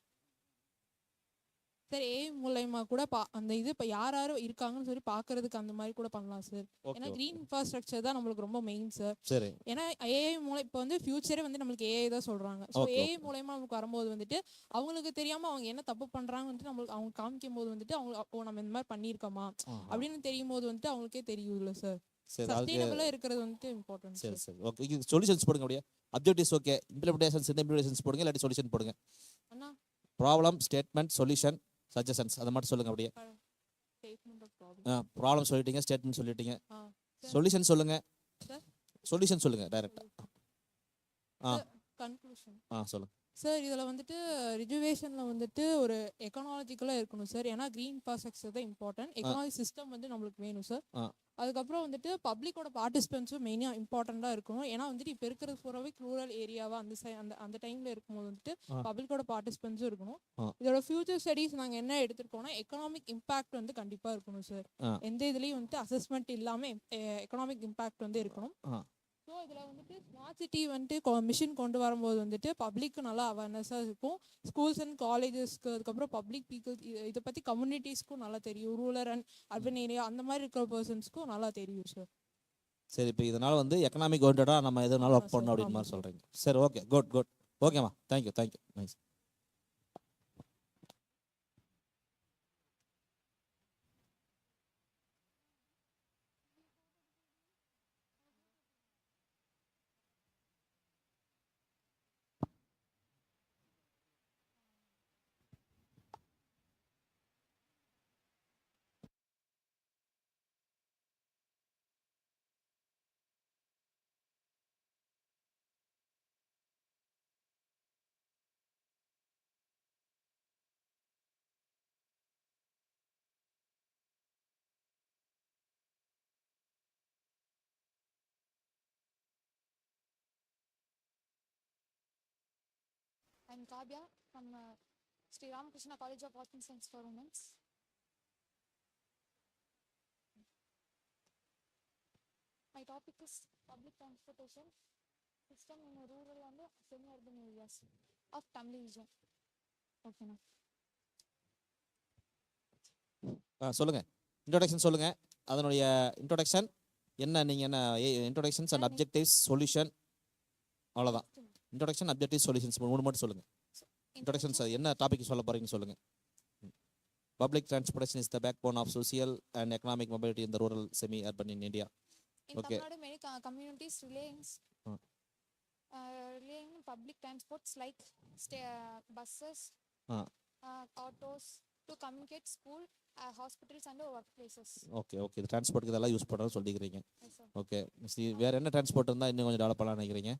சார் ஏஐ மூலயமா கூட அந்த இது இப்போ யார் யார் இருக்காங்கன்னு சொல்லி பார்க்கறதுக்கு அந்த மாதிரி கூட பண்ணலாம் சார். ஏன்னா க்ரீன் இன்ஃப்ராஸ்ட்ரக்சர் தான் நம்மளுக்கு ரொம்ப மெயின் சார். சரி. ஏன்னா ஏஐ மூலம் இப்போ வந்து ஃபியூச்சரே வந்து நம்மளுக்கு ஏஐ தான் சொல்கிறாங்க. ஸோ ஏஐ மூலயமா நமக்கு வரும்போது வந்துட்டு அவங்களுக்கு தெரியாமல் அவங்க என்ன தப்பு பண்ணுறாங்கன்னு வந்துட்டு நம்மளுக்கு அவங்க காமிக்கும் போது வந்துட்டு அவங்க நம்ம இந்த மாதிரி பண்ணியிருக்கோமா அப்படின்னு தெரியும் போது வந்துட்டு அவங்களுக்கே தெரியும்ல சார். சஸ்டைனபிளாக இருக்கிறது வந்துட்டு இம்பார்ட்டன்ட். சரி சரி ஓகே. இது சொல்யூஷன்ஸ் போடுங்க அப்படியே. Objectives okay. இம்ப்ளிமெண்டேஷன்ஸ் போடுங்க, இல்லாட்டி சொல்யூஷன் போடுங்க. அண்ணா ப்ராப்ளம், ஸ்டேட்மெண்ட், சொல்யூஷன், சஜஷன்ஸ் அதை மட்டும் சொல்லுங்க அப்படியே. ப்ராப்ளம் சொல்லிட்டீங்க, ஸ்டேட்மெண்ட் சொல்லிட்டீங்க, சொல்யூஷன் சொல்லுங்க. சொல்யூஷன் சொல்லுங்க டைரக்டா. கன்க்ளூஷன் சொல்லுங்க சார். இதில் வந்துட்டு ரிஜுவேஷனில் வந்துட்டு ஒரு எக்கனாலஜிக்கலாக இருக்கணும் சார். ஏன்னா க்ரீன் இன்ஃப்ராஸ்ட்ரக்சர் தான் இம்பார்ட்டன்ட். எக்கனாலஜி சிஸ்டம் வந்து நம்மளுக்கு வேணும் சார். அதுக்கப்புறம் வந்துட்டு பப்ளிக்கோட பார்ட்டிசிபென்ட்ஸும் மெயினாக இம்பார்ட்டண்ட்டாக இருக்கணும். ஏன்னா வந்துட்டு இப்போ இருக்கிறது பூராவே ரூரல் ஏரியாவாக அந்த டைமில் இருக்கும்போது வந்துட்டு பப்ளிக்கோட பார்ட்டிசிபென்ட்ஸும் இருக்கணும். இதோட ஃபியூச்சர் ஸ்டடீஸ் நாங்கள் என்ன எடுத்துருக்கோம்னா எக்கனாமிக் இம்பாக்ட் வந்து கண்டிப்பாக இருக்கணும் சார். எந்த இதுலேயும் வந்துட்டு அசஸ்மெண்ட் இல்லாமல் எக்கனாமிக் இம்பாக்ட் வந்து இருக்கணும். ஸோ இதில் வந்துட்டு ஸ்மார்ட் சிட்டி வந்துட்டு மிஷின் கொண்டு வரும்போது வந்துட்டு பப்ளிக்கு நல்லா அவேர்னஸாக இருக்கும். ஸ்கூல்ஸ் அண்ட் காலேஜஸ்க்கு, அதுக்கப்புறம் பப்ளிக் பீப்புள்ஸ் இதை பற்றி கம்யூனிட்டிஸ்க்கும் நல்லா தெரியும். ரூரல் அண்ட் அர்பன் ஏரியா அந்த மாதிரி இருக்கிற பர்சன்ஸ்க்கும் நல்லா தெரியும் சார். சரி. இப்போ இதனால் வந்து எக்கனாமிக் ஓரியன்டாக நம்ம எதுனாலும் ஒர்க் பண்ணணும் அப்படின்னு மாதிரி சொல்கிறீங்க. சரி ஓகே. Good good. ஓகேம்மா. Thank you thank you. Nice. I'm Kavya from Sri Ramakrishna College of Arts and Science for Women. My topic is public transportation system in rural and semi-urban areas of Tamil region. Okay, na. சொல்லுங்க. Introduction சொல்லுங்க. அதனுடைய introduction என்ன, நீங்கள் என்ன introductions and objectives solution அவ்வளோதான். Introduction, objective, solutions மூணு மட்டும் சொல்லுங்கள். இன்ட்ரோடக்ஷன்ஸ் என்ன டாபிக் சொல்ல போகிறீங்கன்னு சொல்லுங்கள். Public transportation is the backbone of social and economic mobility in the rural, semi-urban in India. In Tamil Nadu, many communities relying public transports like buses, autos to communicate school, hospitals and workplaces. Okay okay. இது டிரான்ஸ்போர்ட்டுக்கு இதெல்லாம் use பண்ணுறோன்னு சொல்லிக்கிறீங்க. Okay. வேறு என்ன transport இருந்தால் இன்னும் கொஞ்சம் develop பண்ணலாம்னு நினைக்கிறீங்க?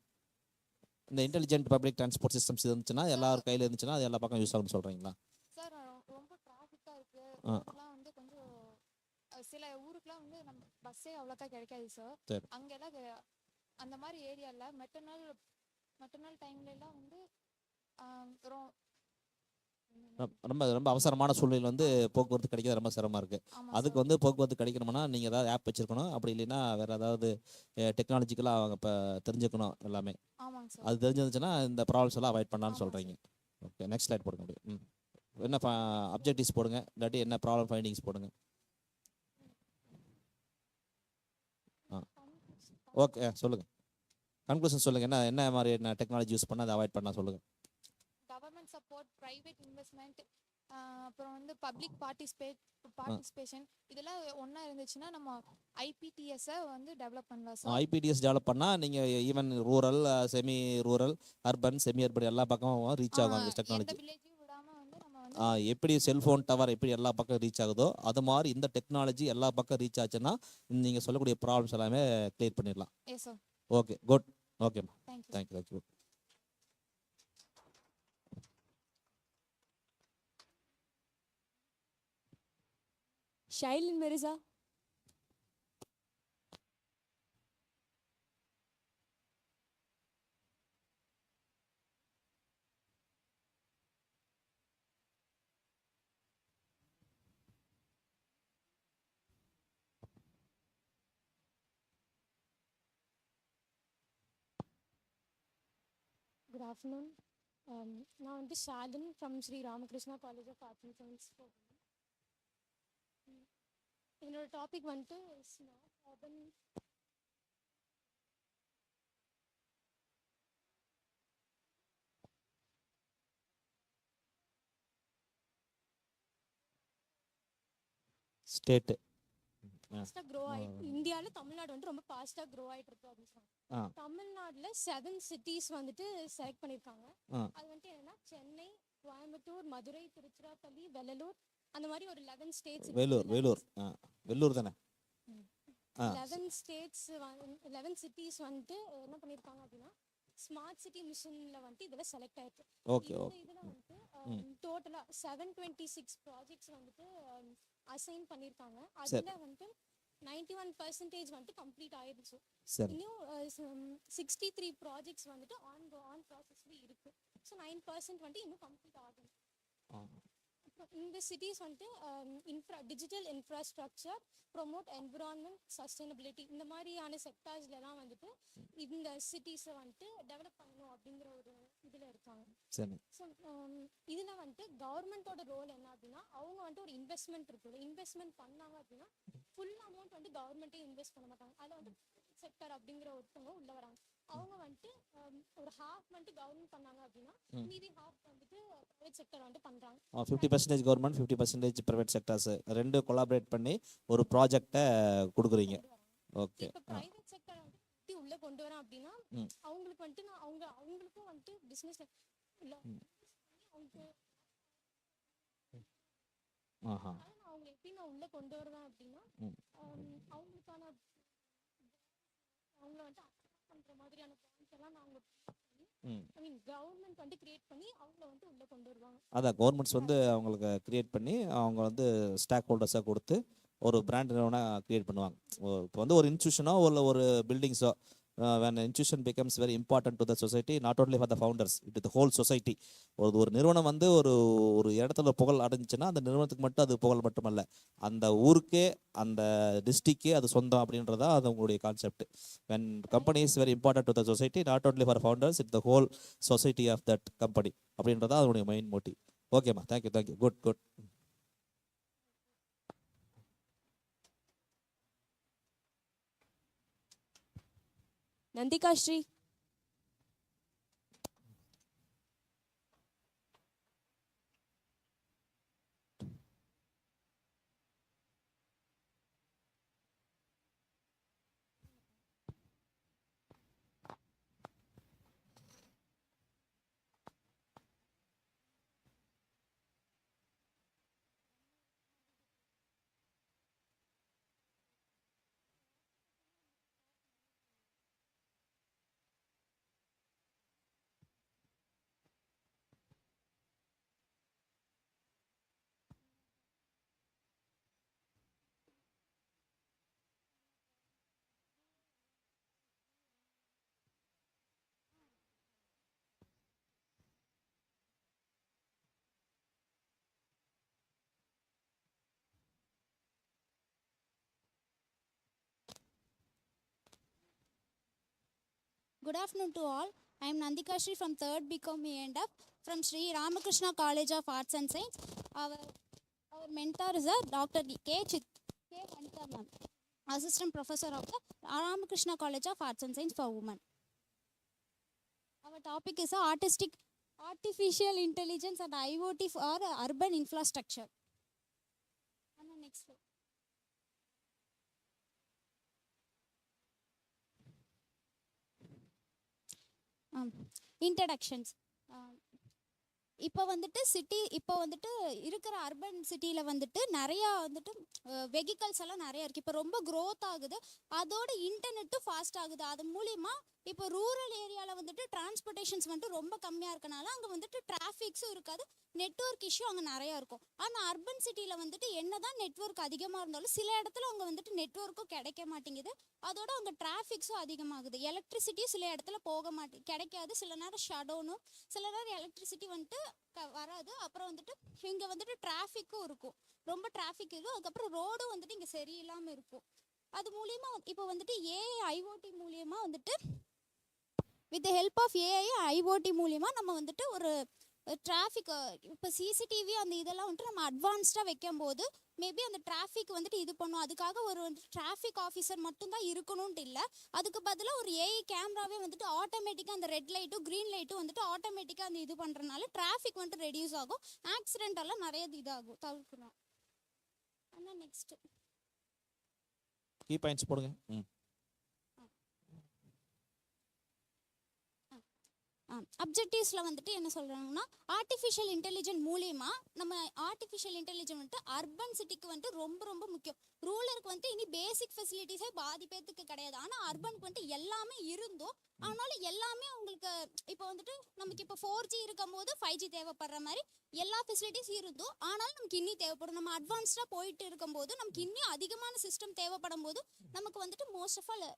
இந்த இன்டெலிஜென்ட் பப்ளிக் டிரான்ஸ்போர்ட் சிஸ்டம்ஸ் இருந்துச்சுன்னா, எல்லாரும் கையில் இருந்துச்சுன்னா அது எல்லா பக்கம் யூஸ் ஆகும்னு சொல்கிறீங்களா? சார் ரொம்ப டிராஃபிக்காக இருக்குது. ரோட்லாம் வந்து கொஞ்சம் சில ஊருக்குலாம் வந்து நம்ம பஸ்ஸே அவ்வளோக்கா கிடைக்காது சார். அங்கெல்லாம் அந்த மாதிரி ஏரியாவில் மெட்டர்னல் டைம்லலாம் வந்து ரொம்ப ரொம்ப அவசரமான சூழ்நிலை வந்து போக்குவரத்து கிடைக்கிறது ரொம்ப சிரமமாக இருக்குது. அதுக்கு வந்து போக்குவரத்து கிடைக்கணும்னா நீங்கள் ஏதாவது ஆப் வச்சுருக்கணும். அப்படி இல்லைன்னா வேறு ஏதாவது டெக்னாலஜிக்கலாக அவங்க இப்போ தெரிஞ்சுக்கணும் எல்லாமே. அது தெரிஞ்சிருந்துச்சுன்னா இந்த ப்ராப்ளம்ஸ் எல்லாம் அவாய்ட் பண்ணலான்னு சொல்கிறீங்க. ஓகே. நெக்ஸ்ட் ஸ்லைட் போடுங்க அப்படியே. என்ன அப்ஜெக்டிவ்ஸ் போடுங்க, இல்லாட்டி என்ன ப்ராப்ளம் ஃபைண்டிங்ஸ் போடுங்க. ஓகே சொல்லுங்கள். கன்க்ளூஷன் சொல்லுங்கள். என்ன மாதிரி என்ன டெக்னாலஜி யூஸ் பண்ணால் அதை அவாய்ட் பண்ணால் சொல்லுங்கள். கவர்மெண்ட் சப்போர்ட், ப்ரைவேட் இன்வெஸ்ட்மெண்ட், அப்புறம் வந்து பப்ளிக் பார்ட்டிசிபேஷன் இதெல்லாம் ஒன்றா இருந்துச்சுன்னா நம்ம ஐபிடிஎஸ்ஸை வந்து டெவலப் பண்ணலாம் சார். ஐபிடிஎஸ் டெவலப் பண்ணால் நீங்கள் even rural, semi rural, urban, semi urban எல்லா பக்கமும் ரீச் ஆகும் அந்த டெக்னாலஜி. எப்படி செல்ஃபோன் டவர் எப்படி எல்லா பக்கம் ரீச் ஆகுதோ அது மாதிரி இந்த டெக்னாலஜி எல்லா பக்கம் ரீச் ஆச்சுன்னா நீங்கள் சொல்லக்கூடிய ப்ராப்ளம்ஸ் எல்லாமே கிளியர் பண்ணிடலாம். Okay good. ஓகேம்மா. Thank you thank you. Shailin Mirza. Good afternoon. நான் வந்து Shailin from Shri Ramakrishna college of arts and science. என்னோட டாபிக் வந்துட்டு ஸ்மார்ட் அர்பன் ஸ்டேட்டு. ஃபாஸ்ட்டாக க்ரோ ஆகிட்டு இந்தியாவில் தமிழ்நாடு வந்து ரொம்ப ஃபாஸ்ட்டாக க்ரோ ஆகிட்டு இருக்கு அப்படின்னு சொன்னாங்க. தமிழ்நாட்டில் 7 cities வந்துட்டு செலக்ட் பண்ணியிருக்காங்க. அது வந்துட்டு என்னன்னா சென்னை, கோயம்புத்தூர், மதுரை, திருச்சிராப்பள்ளி, வெள்ளலூர், அந்த மாதிரி ஒரு 11 ஸ்டேட்ஸ். வெள்ளூர் தானே? 11 ஸ்டேட்ஸ் 11 cities வந்துட்டு என்ன பண்ணியிருக்காங்க அப்படின்னா ஸ்மார்ட் சிட்டி மிஷனில் வந்துட்டு இதில் செலக்ட் ஆயிருக்கு. இதில் வந்துட்டு டோட்டலாக 726 ப்ராஜெக்ட்ஸ் வந்துட்டு அசைன் பண்ணியிருக்காங்க. அதில் வந்துட்டு 91% வந்துட்டு கம்ப்ளீட் ஆயிடுச்சு. இன்னும் 63 ப்ராஜெக்ட்ஸ் வந்துட்டு ஆன் ப்ராசஸ்ல இருக்கு. ஸோ 9% வந்துட்டு இன்னும் கம்ப்ளீட் ஆகும். இந்த சிட்டிஸ் வந்துட்டு digital infrastructure, promote environment, sustainability, இந்த மாதிரியான செக்டார்ஸ்லாம் வந்துட்டு இந்த சிட்டிஸை வந்துட்டு டெவலப் பண்ணணும் அப்படிங்கிற ஒரு இதில் இருக்காங்க. ஸோ இதில் வந்துட்டு கவர்மெண்ட்டோட ரோல் என்ன அப்படின்னா அவங்க வந்துட்டு ஒரு இன்வெஸ்ட்மெண்ட் இருக்குது. இன்வெஸ்ட்மெண்ட் பண்ணாங்க அப்படின்னா ஃபுல் அமௌண்ட் வந்து கவர்மெண்ட்டே இன்வெஸ்ட் பண்ண மாட்டாங்க. அதில் வந்து செக்டர் அப்படிங்கிற ஒருத்தவங்க உள்ள வராங்க. அவங்க வந்துட்டு ஒரு ஹாஃப் வந்துட்டு கவர்மெண்ட் பண்ணாங்க அப்படின்னா மீதி ஹாஃப் வந்துட்டு ப்ரைவேட் செக்டர் வந்துட்டு பண்ணுறாங்க. 50% கவர்மெண்ட், 50% ப்ரைவேட் செக்டர்ஸ் ரெண்டு கொலாபரேட் பண்ணி ஒரு ப்ராஜெக்டை கொடுக்குறீங்க. ஓகே. இப்போ ப்ரைவேட் செக்டர் வந்துட்டு உள்ள கொண்டு வரேன் அப்படின்னா அவங்களுக்கு வந்துட்டு நான் அவங்களுக்கும் வந்துட்டு பிஸ்னஸ் இல்லை அவங்க அவங்க எப்படி நான் உள்ள கொண்டு வருவேன் அப்படின்னா அவங்களுக்கான அவங்கள வந்துட்டு அட்ராக்ட் பண்ற மாதிரியான பாயிண்ட்ஸ் எல்லாம் நான் அவங்க ஐ மீன் கவர்மெண்ட் வந்து கிரியேட் பண்ணி அவங்கள வந்து உள்ள கொண்டு வருவாங்க. அதான் கவர்மெண்ட்ஸ் வந்து அவங்களுக்கு கிரியேட் பண்ணி அவங்க வந்து ஸ்டாக் ஹோல்டர்ஸாக கொடுத்து ஒரு பிராண்ட் நிறுவனம் கிரியேட் பண்ணுவாங்க. இப்போ வந்து ஒரு இன்ஸ்டியூஷனோ இல்லை ஒரு பில்டிங்ஸோ when an institution becomes very important to the society, not only for the founders, it is the whole society. ஒரு நிறுவனம் வந்து ஒரு இடத்துல புகழ் அடைஞ்சுன்னா அந்த நிறுவனத்துக்கு மட்டும் அது புகழ் மட்டுமல்ல, அந்த ஊருக்கே அந்த டிஸ்ட்ரிக்டே அது சொந்தம் அப்படின்றதா அது உங்களுடைய concept. when company is very important to the society, not only for founders, it's the whole society of that company அப்படின்றதா அதனுடைய மெயின் மோட்டிவ். ஓகேம்மா, thank you, good. Nandika Sri. Good afternoon to all. I am Nandika Shri from 3rd BCom E&F from Sri Ramakrishna College of Arts and Science. Our mentor is Dr. K. Vanitha ma'am, Assistant Professor of the Ramakrishna College of Arts and Science for Women. Our topic is Artificial Intelligence and IoT for Urban Infrastructure. And the next slide. Introductions. இப்போ வந்துட்டு இருக்கிற urban சிட்டியில் வந்துட்டு நிறையா வந்துட்டு vehicles எல்லாம் நிறையா இருக்குது. இப்போ ரொம்ப க்ரோத் ஆகுது, அதோட இன்டர்நெட்டும் ஃபாஸ்ட் ஆகுது. அது மூலிமா இப்போ ரூரல் ஏரியாவில் வந்துட்டு டிரான்ஸ்போர்ட்டேஷன்ஸ் வந்துட்டு ரொம்ப கம்மியாக இருக்கனால அங்கே வந்துட்டு டிராஃபிக்ஸும் இருக்காது, நெட்வொர்க் இஷ்யூ அங்கே நிறையா இருக்கும். ஆனால் அர்பன் சிட்டியில் வந்துட்டு என்னதான் நெட்வொர்க் அதிகமாக இருந்தாலும் சில இடத்துல அங்கே வந்துட்டு நெட்வொர்க்கும் கிடைக்க மாட்டேங்குது, அதோட அங்கே டிராஃபிக்ஸும் அதிகமாகுது. எலக்ட்ரிசிட்டியும் சில இடத்துல கிடைக்காது, சில நேரம் ஷடவுனும், சில நேரம் எலக்ட்ரிசிட்டி வந்துட்டு வராது. அப்புறம் வந்துட்டு இங்கே வந்துட்டு டிராஃபிக்கும் இருக்கும், ரொம்ப டிராஃபிக் இருக்கும். அதுக்கப்புறம் ரோடும் வந்துட்டு இங்கே சரியில்லாமல் இருக்கும். அது மூலியமாக இப்போ வந்துட்டு ஏஐ IoT மூலியமாக வந்துட்டு with the help of AI IoT மூலிமா நம்ம வந்துட்டு ஒரு டிராஃபிக் இப்போ சிசிடிவி அந்த இதெல்லாம் வந்துட்டு நம்ம அட்வான்ஸ்டாக வைக்கும் போது மேபி அந்த டிராஃபிக் வந்துட்டு இது பண்ணும். அதுக்காக ஒரு டிராஃபிக் ஆஃபீஸர் மட்டும்தான் இருக்கணும்ட்டு இல்லை, அதுக்கு பதிலாக ஒரு ஏஐ கேமராவே வந்துட்டு ஆட்டோமேட்டிக்காக அந்த ரெட் லைட்டும் க்ரீன் லைட்டும் வந்துட்டு ஆட்டோமேட்டிக்காக அந்த இது பண்ணுறதுனால டிராஃபிக் வந்துட்டு ரெடியூஸ் ஆகும், ஆக்சிடென்ட் எல்லாம் நிறைய இதாகும், தவிர்க்கணும். ஆனால் நெக்ஸ்ட் கீ பாயிண்ட்ஸ் போடுங்க. அப்ஜெக்டிவ்ஸில் வந்துட்டு என்ன சொல்கிறாங்கன்னா, ஆர்டிஃபிஷியல் இன்டெலிஜென்ட் மூலிமா நம்ம ஆர்டிஃபிஷியல் இன்டெலிஜென்ட் வந்துட்டு அர்பன் சிட்டிக்கு வந்துட்டு ரொம்ப ரொம்ப முக்கியம். ரூரலுக்கு வந்துட்டு இனி பேசிக் ஃபெசிலிட்டிஸே பாதி பேத்துக்கு கிடையாது, ஆனால் அர்பனுக்கு வந்துட்டு எல்லாமே இருந்தும் ஆனாலும் எல்லாமே அவங்களுக்கு இப்போ வந்துட்டு நமக்கு இப்போ 4G இருக்கும் போது 5G தேவைப்படுற மாதிரி எல்லா ஃபெசிலிட்டிஸ் இருந்தும் ஆனாலும் நமக்கு இன்னும் தேவைப்படும். நம்ம அட்வான்ஸ்டாக போயிட்டு இருக்கும்போது நமக்கு இன்னும் அதிகமான சிஸ்டம் தேவைப்படும் போது நமக்கு வந்துட்டு மோஸ்ட் ஆஃப் ஆல்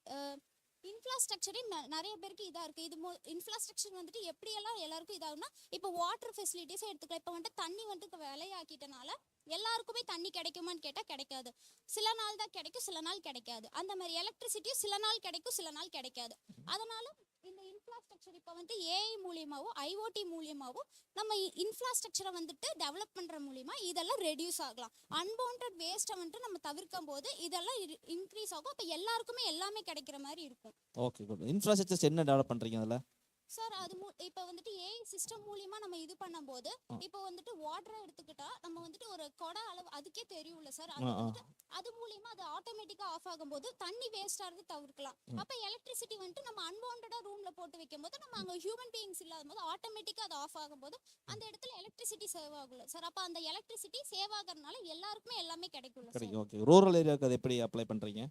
இன்ஃப்ராஸ்ட்ரக்சரே நிறைய பேருக்கு இதாக இருக்குது. இது இன்ஃப்ராஸ்ட்ரக்சர் வந்துட்டு எப்படியெல்லாம் எல்லாருக்கும் இதாகும்னா, இப்போ வாட்டர் ஃபெசிலிட்டிஸே எடுத்துக்கலாம். இப்போ வந்துட்டு தண்ணி வந்துட்டு விலையாக்கிட்டனால எல்லாருக்குமே தண்ணி கிடைக்குமான்னு கேட்டால் கிடைக்காது, சில நாள் தான் கிடைக்கும், சில நாள் கிடைக்காது. அந்த மாதிரி எலக்ட்ரிசிட்டியும் சில நாள் கிடைக்கும், சில நாள் கிடைக்காது. அதனால இந்த இன்ஃப்ராஸ்ட்ரக்சர் இப்போ வந்துட்டு ஏஐ மூலியமாகவும் ஐஓடி மூலியமாகவும் நம்ம இன்ஃப்ராஸ்ட்ரக்சரை வந்துட்டு டெவலப் பண்ணுற மூலிமா இதெல்லாம் ரெடியூஸ் ஆகலாம். அன்பவுண்டட் வேஸ்ட்டை வந்துட்டு நம்ம தவிர்க்கும் போது இதெல்லாம் இன்க்ரீஸ் ஆகும். அப்போ எல்லாருக்குமே எல்லாமே கிடைக்கிற மாதிரி இருக்கும். Okay, good. இன்ஃப்ராஸ்ட்ரக்சர்ஸ் என்ன டெவலப் பண்ணுறீங்க அதில்? சார் அது இப்போ வந்துட்டு ஏஐ சிஸ்டம் மூலியமா நம்ம இது பண்ணும்போது இப்போ வந்துட்டு வாட்டரை எடுத்துக்கிட்டா நம்ம வந்துட்டு ஒரு கொடை அளவு அதுக்கே தெரியும்ல சார், அது வந்துட்டு அது மூலியமா அது ஆட்டோமேட்டிக்கா ஆஃப் ஆகும்போது தண்ணி வேஸ்ட் ஆகிறது தவிர்க்கலாம். அப்போ எலக்ட்ரிசிட்டி வந்துட்டு நம்ம அன்பவுண்டடா ரூம்ல போட்டு வைக்கும் போது நம்ம அங்கே ஹியூமன் பீயிங்ஸ் இல்லாத போது ஆட்டோமேட்டிக்கா அது ஆஃப் ஆகும்போது அந்த இடத்துல எலக்ட்ரிசிட்டி சேவ் ஆகும்ல சார். அப்போ அந்த எலக்ட்ரிசிட்டி சேவ் ஆகிறதுனால எல்லாருக்குமே எல்லாமே கிடைக்கும்ல சார். ஓகே, ரூரல் ஏரியாவுக்கு அது எப்படி அப்ளை பண்ணுறீங்க?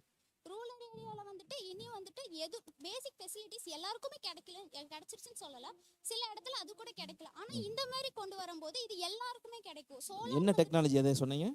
ரூரல் ஏரியாவில் வந்துட்டு இனி வந்துட்டு எது பேசிக் ஃபெசிலிட்டிஸ் எல்லாருக்குமே கிடைச்சிருச்சுன்னு சொல்லலாம், சில இடத்துல அது கூட கிடைக்கல. ஆனால் இந்த மாதிரி கொண்டு வரும்போது இது எல்லாருக்குமே கிடைக்கும். என்ன டெக்னாலஜி எதை சொன்னீங்க?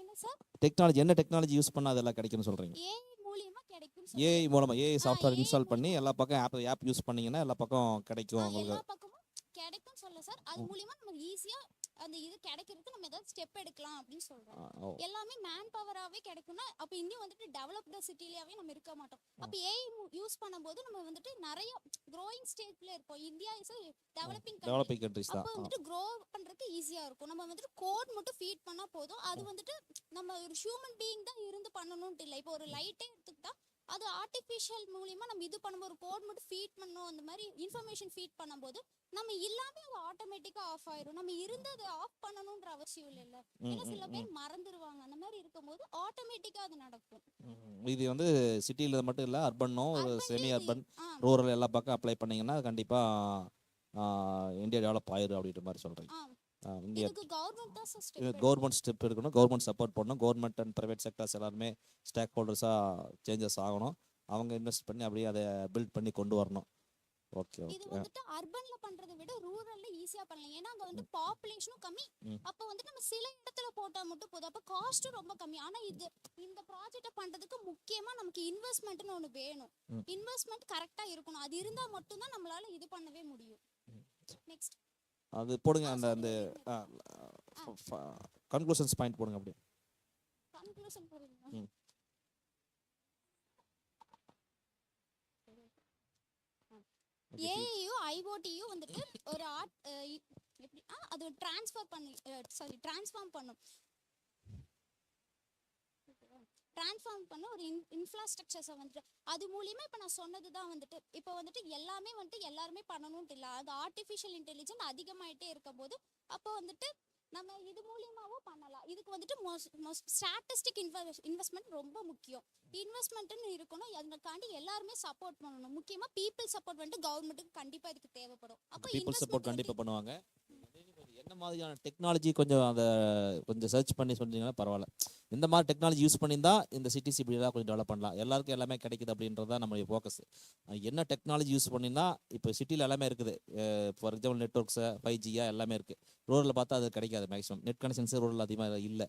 என்ன சார் டெக்னாலஜி என்ன டெக்னாலஜி யூஸ் பண்ணால் அதெல்லாம் கிடைக்கும்னு சொல்கிறீங்க? ஏஐ மூலியமா கிடைக்கும். ஏஐ மூலமாக ஏஐ சாஃப்ட்வேர் இன்ஸ்டால் பண்ணி எல்லா பக்கம் ஆப் யூஸ் பண்ணீங்கன்னா எல்லா பக்கம் கிடைக்கும் உங்களுக்கு. எல்லா பக்கமும் கிடைக்கும் சொல்ல சார். அது மூலியமா நம்ம ஈஸியா அந்த இது கிடைக்கிறதுக்கு நம்ம ஏதாவது ஸ்டெப் எடுக்கலாம் அப்படின்னு சொல்றோம். எல்லாமே மேன் பவராகவே கிடைக்கும்னா அப்போ இன்னும் வந்துட்டு டெவலப்டு சிட்டிலேயே நம்ம இருக்க மாட்டோம். அப்போ ஏஐ யூஸ் பண்ணும்போது நம்ம வந்துட்டு நிறைய க்ரோயிங் ஸ்டேஜ்ல இருப்போம். இந்தியா இஸ் டெவலப்பிங் கண்ட்ரிஸ் தான். அப்போ வந்துட்டு க்ரோ பண்றதுக்கு ஈஸியா இருக்கும். நம்ம வந்துட்டு கோட் மட்டும் ஃபீட் பண்ணா போதும். அது வந்துட்டு நம்ம ஒரு ஹியூமன் பீயிங் தான் இருந்து பண்ணணும்ட்டு இல்லை. இப்போ ஒரு லைட்டே எடுத்துக்கிட்டா அது ஆர்டிஃபிஷியல் மூலியமா நம்ம இது பண்ணும்போது ஒரு கோட் மட்டும் ஃபீட் பண்ணோம், அந்த மாதிரி இன்ஃபர்மேஷன் ஃபீட் பண்ணும்போது நம்ம எல்லாமே அது ஆட்டோமேட்டிக்கா ஆஃப் ஆயிரும். நம்ம இருந்து அதை ஆஃப் பண்ணணும்ன்ற அவசியம் இல்லை. ஏன்னா சில பேர் மறந்துடுவாங்க. அந்த மாதிரி இருக்கும்போது ஆட்டோமேட்டிக்கா அது நடக்கும். இது வந்து சிட்டியில் மட்டும் இல்லை, அர்பனும் ஒரு செமி அர்பன் ரூரல் எல்லா பக்கம் அப்ளை பண்ணீங்கன்னா கண்டிப்பாக இந்தியா டெவலப் ஆயிரும் அப்படின்ற மாதிரி சொல்கிறீங்க. கவர்மெண்ட் ஸ்டெப் எடுக்கணும், கவர்மெண்ட் சப்போர்ட் பண்ணணும், கவர்மெண்ட் அண்ட் ப்ரைவேட் செக்டர்ஸ் எல்லாருமே ஸ்டேக் ஹோல்டர்ஸாக சேஞ்சஸ் ஆகணும். அவங்க இன்வெஸ்ட் பண்ணி அப்படியே அதை பில்ட் பண்ணி கொண்டு வரணும். ஓகே, இது வந்துட்டு அர்பன்ல பண்றதை விட ரூரல்ல ஈஸியா பண்ணலாம். ஏன்னா அங்க வந்து பாப்புலேஷனும் கம்மி. அப்ப வந்து நம்ம சில இடத்துல போட்டா மட்டும் போதும். அப்ப காஸ்டும் ரொம்ப கம்மி. ஆனா இந்த ப்ராஜெக்ட்டை பண்றதுக்கு முக்கியமா நமக்கு இன்வெஸ்ட்மெண்ட்னு ஒன்று வேணும். இன்வெஸ்ட்மெண்ட் கரெக்டா இருக்கணும். அது இருந்தா மட்டும் தான் நம்மளால இது பண்ணவே முடியும். நெக்ஸ்ட் அது போடுங்க. அந்த கன்க்ளூஷன்ஸ் பாயிண்ட் போடுங்க அப்படியே. கன்க்ளூஷன் போடுங்க. ஏஐயும் ஐஓடியும் வந்துட்டு ஒரு எப்படி அது ட்ரான்ஸ்ஃபார்ம் பண்ணும். ட்ரான்ஸ்ஃபார்ம் பண்ண ஒரு இன்ஃப்ராஸ்ட்ரக்சர்ஸை வந்துட்டு அது மூலியமா இப்போ நான் சொன்னது தான் வந்துட்டு இப்போ வந்துட்டு எல்லாமே வந்துட்டு எல்லாருமே பண்ணணும்ட்டு இல்லை. அது ஆர்டிஃபிஷியல் இன்டெலிஜென்ஸ் அதிகமாயிட்டே இருக்கும் போது அப்போ வந்துட்டு நம்ம இது மூலியமாவும் பண்ணலாம். இதுக்கு வந்துட்டு ஸ்டாட்டிஸ்டிக் இன்வெஸ்ட்மெண்ட் ரொம்ப முக்கியம். இன்வெஸ்ட்மெண்ட்னு இருக்கணும். அதுக்காண்டி எல்லாருமே சப்போர்ட் பண்ணணும். முக்கியமாக பீப்புள் சப்போர்ட் வந்துட்டு கவர்மெண்ட்டுக்கு கண்டிப்பாக இதுக்கு தேவைப்படும். அப்போ பீப்புள் சப்போர்ட் கண்டிப்பாக பண்ணுவாங்க. என்ன மாதிரியான டெக்னாலஜி கொஞ்சம் சர்ச் பண்ணி சொன்னீங்கன்னா பரவாயில்ல. இந்த மாதிரி டெக்னாலஜி யூஸ் பண்ணியிருந்தா இந்த சிட்டிஸ் இப்படிலாம் கொஞ்சம் டெவலப் பண்ணலாம். எல்லாருக்கும் எல்லாமே கிடைக்குது அப்படின்றது தான் நம்மளுடைய ஃபோக்கஸ். என்ன டெக்னாலஜி யூஸ் பண்ணினா இப்போ சிட்டியில் எல்லாமே இருக்குது. ஃபார் எக்ஸாம்பிள் நெட்ஒர்க்ஸு 5G எல்லாமே இருக்குது. ரூரலில் பார்த்தா அது கிடைக்காது. மேக்ஸிமம் நெட் கனெக்ஷன்ஸ் ரூரல் அதிகமாக இல்லை.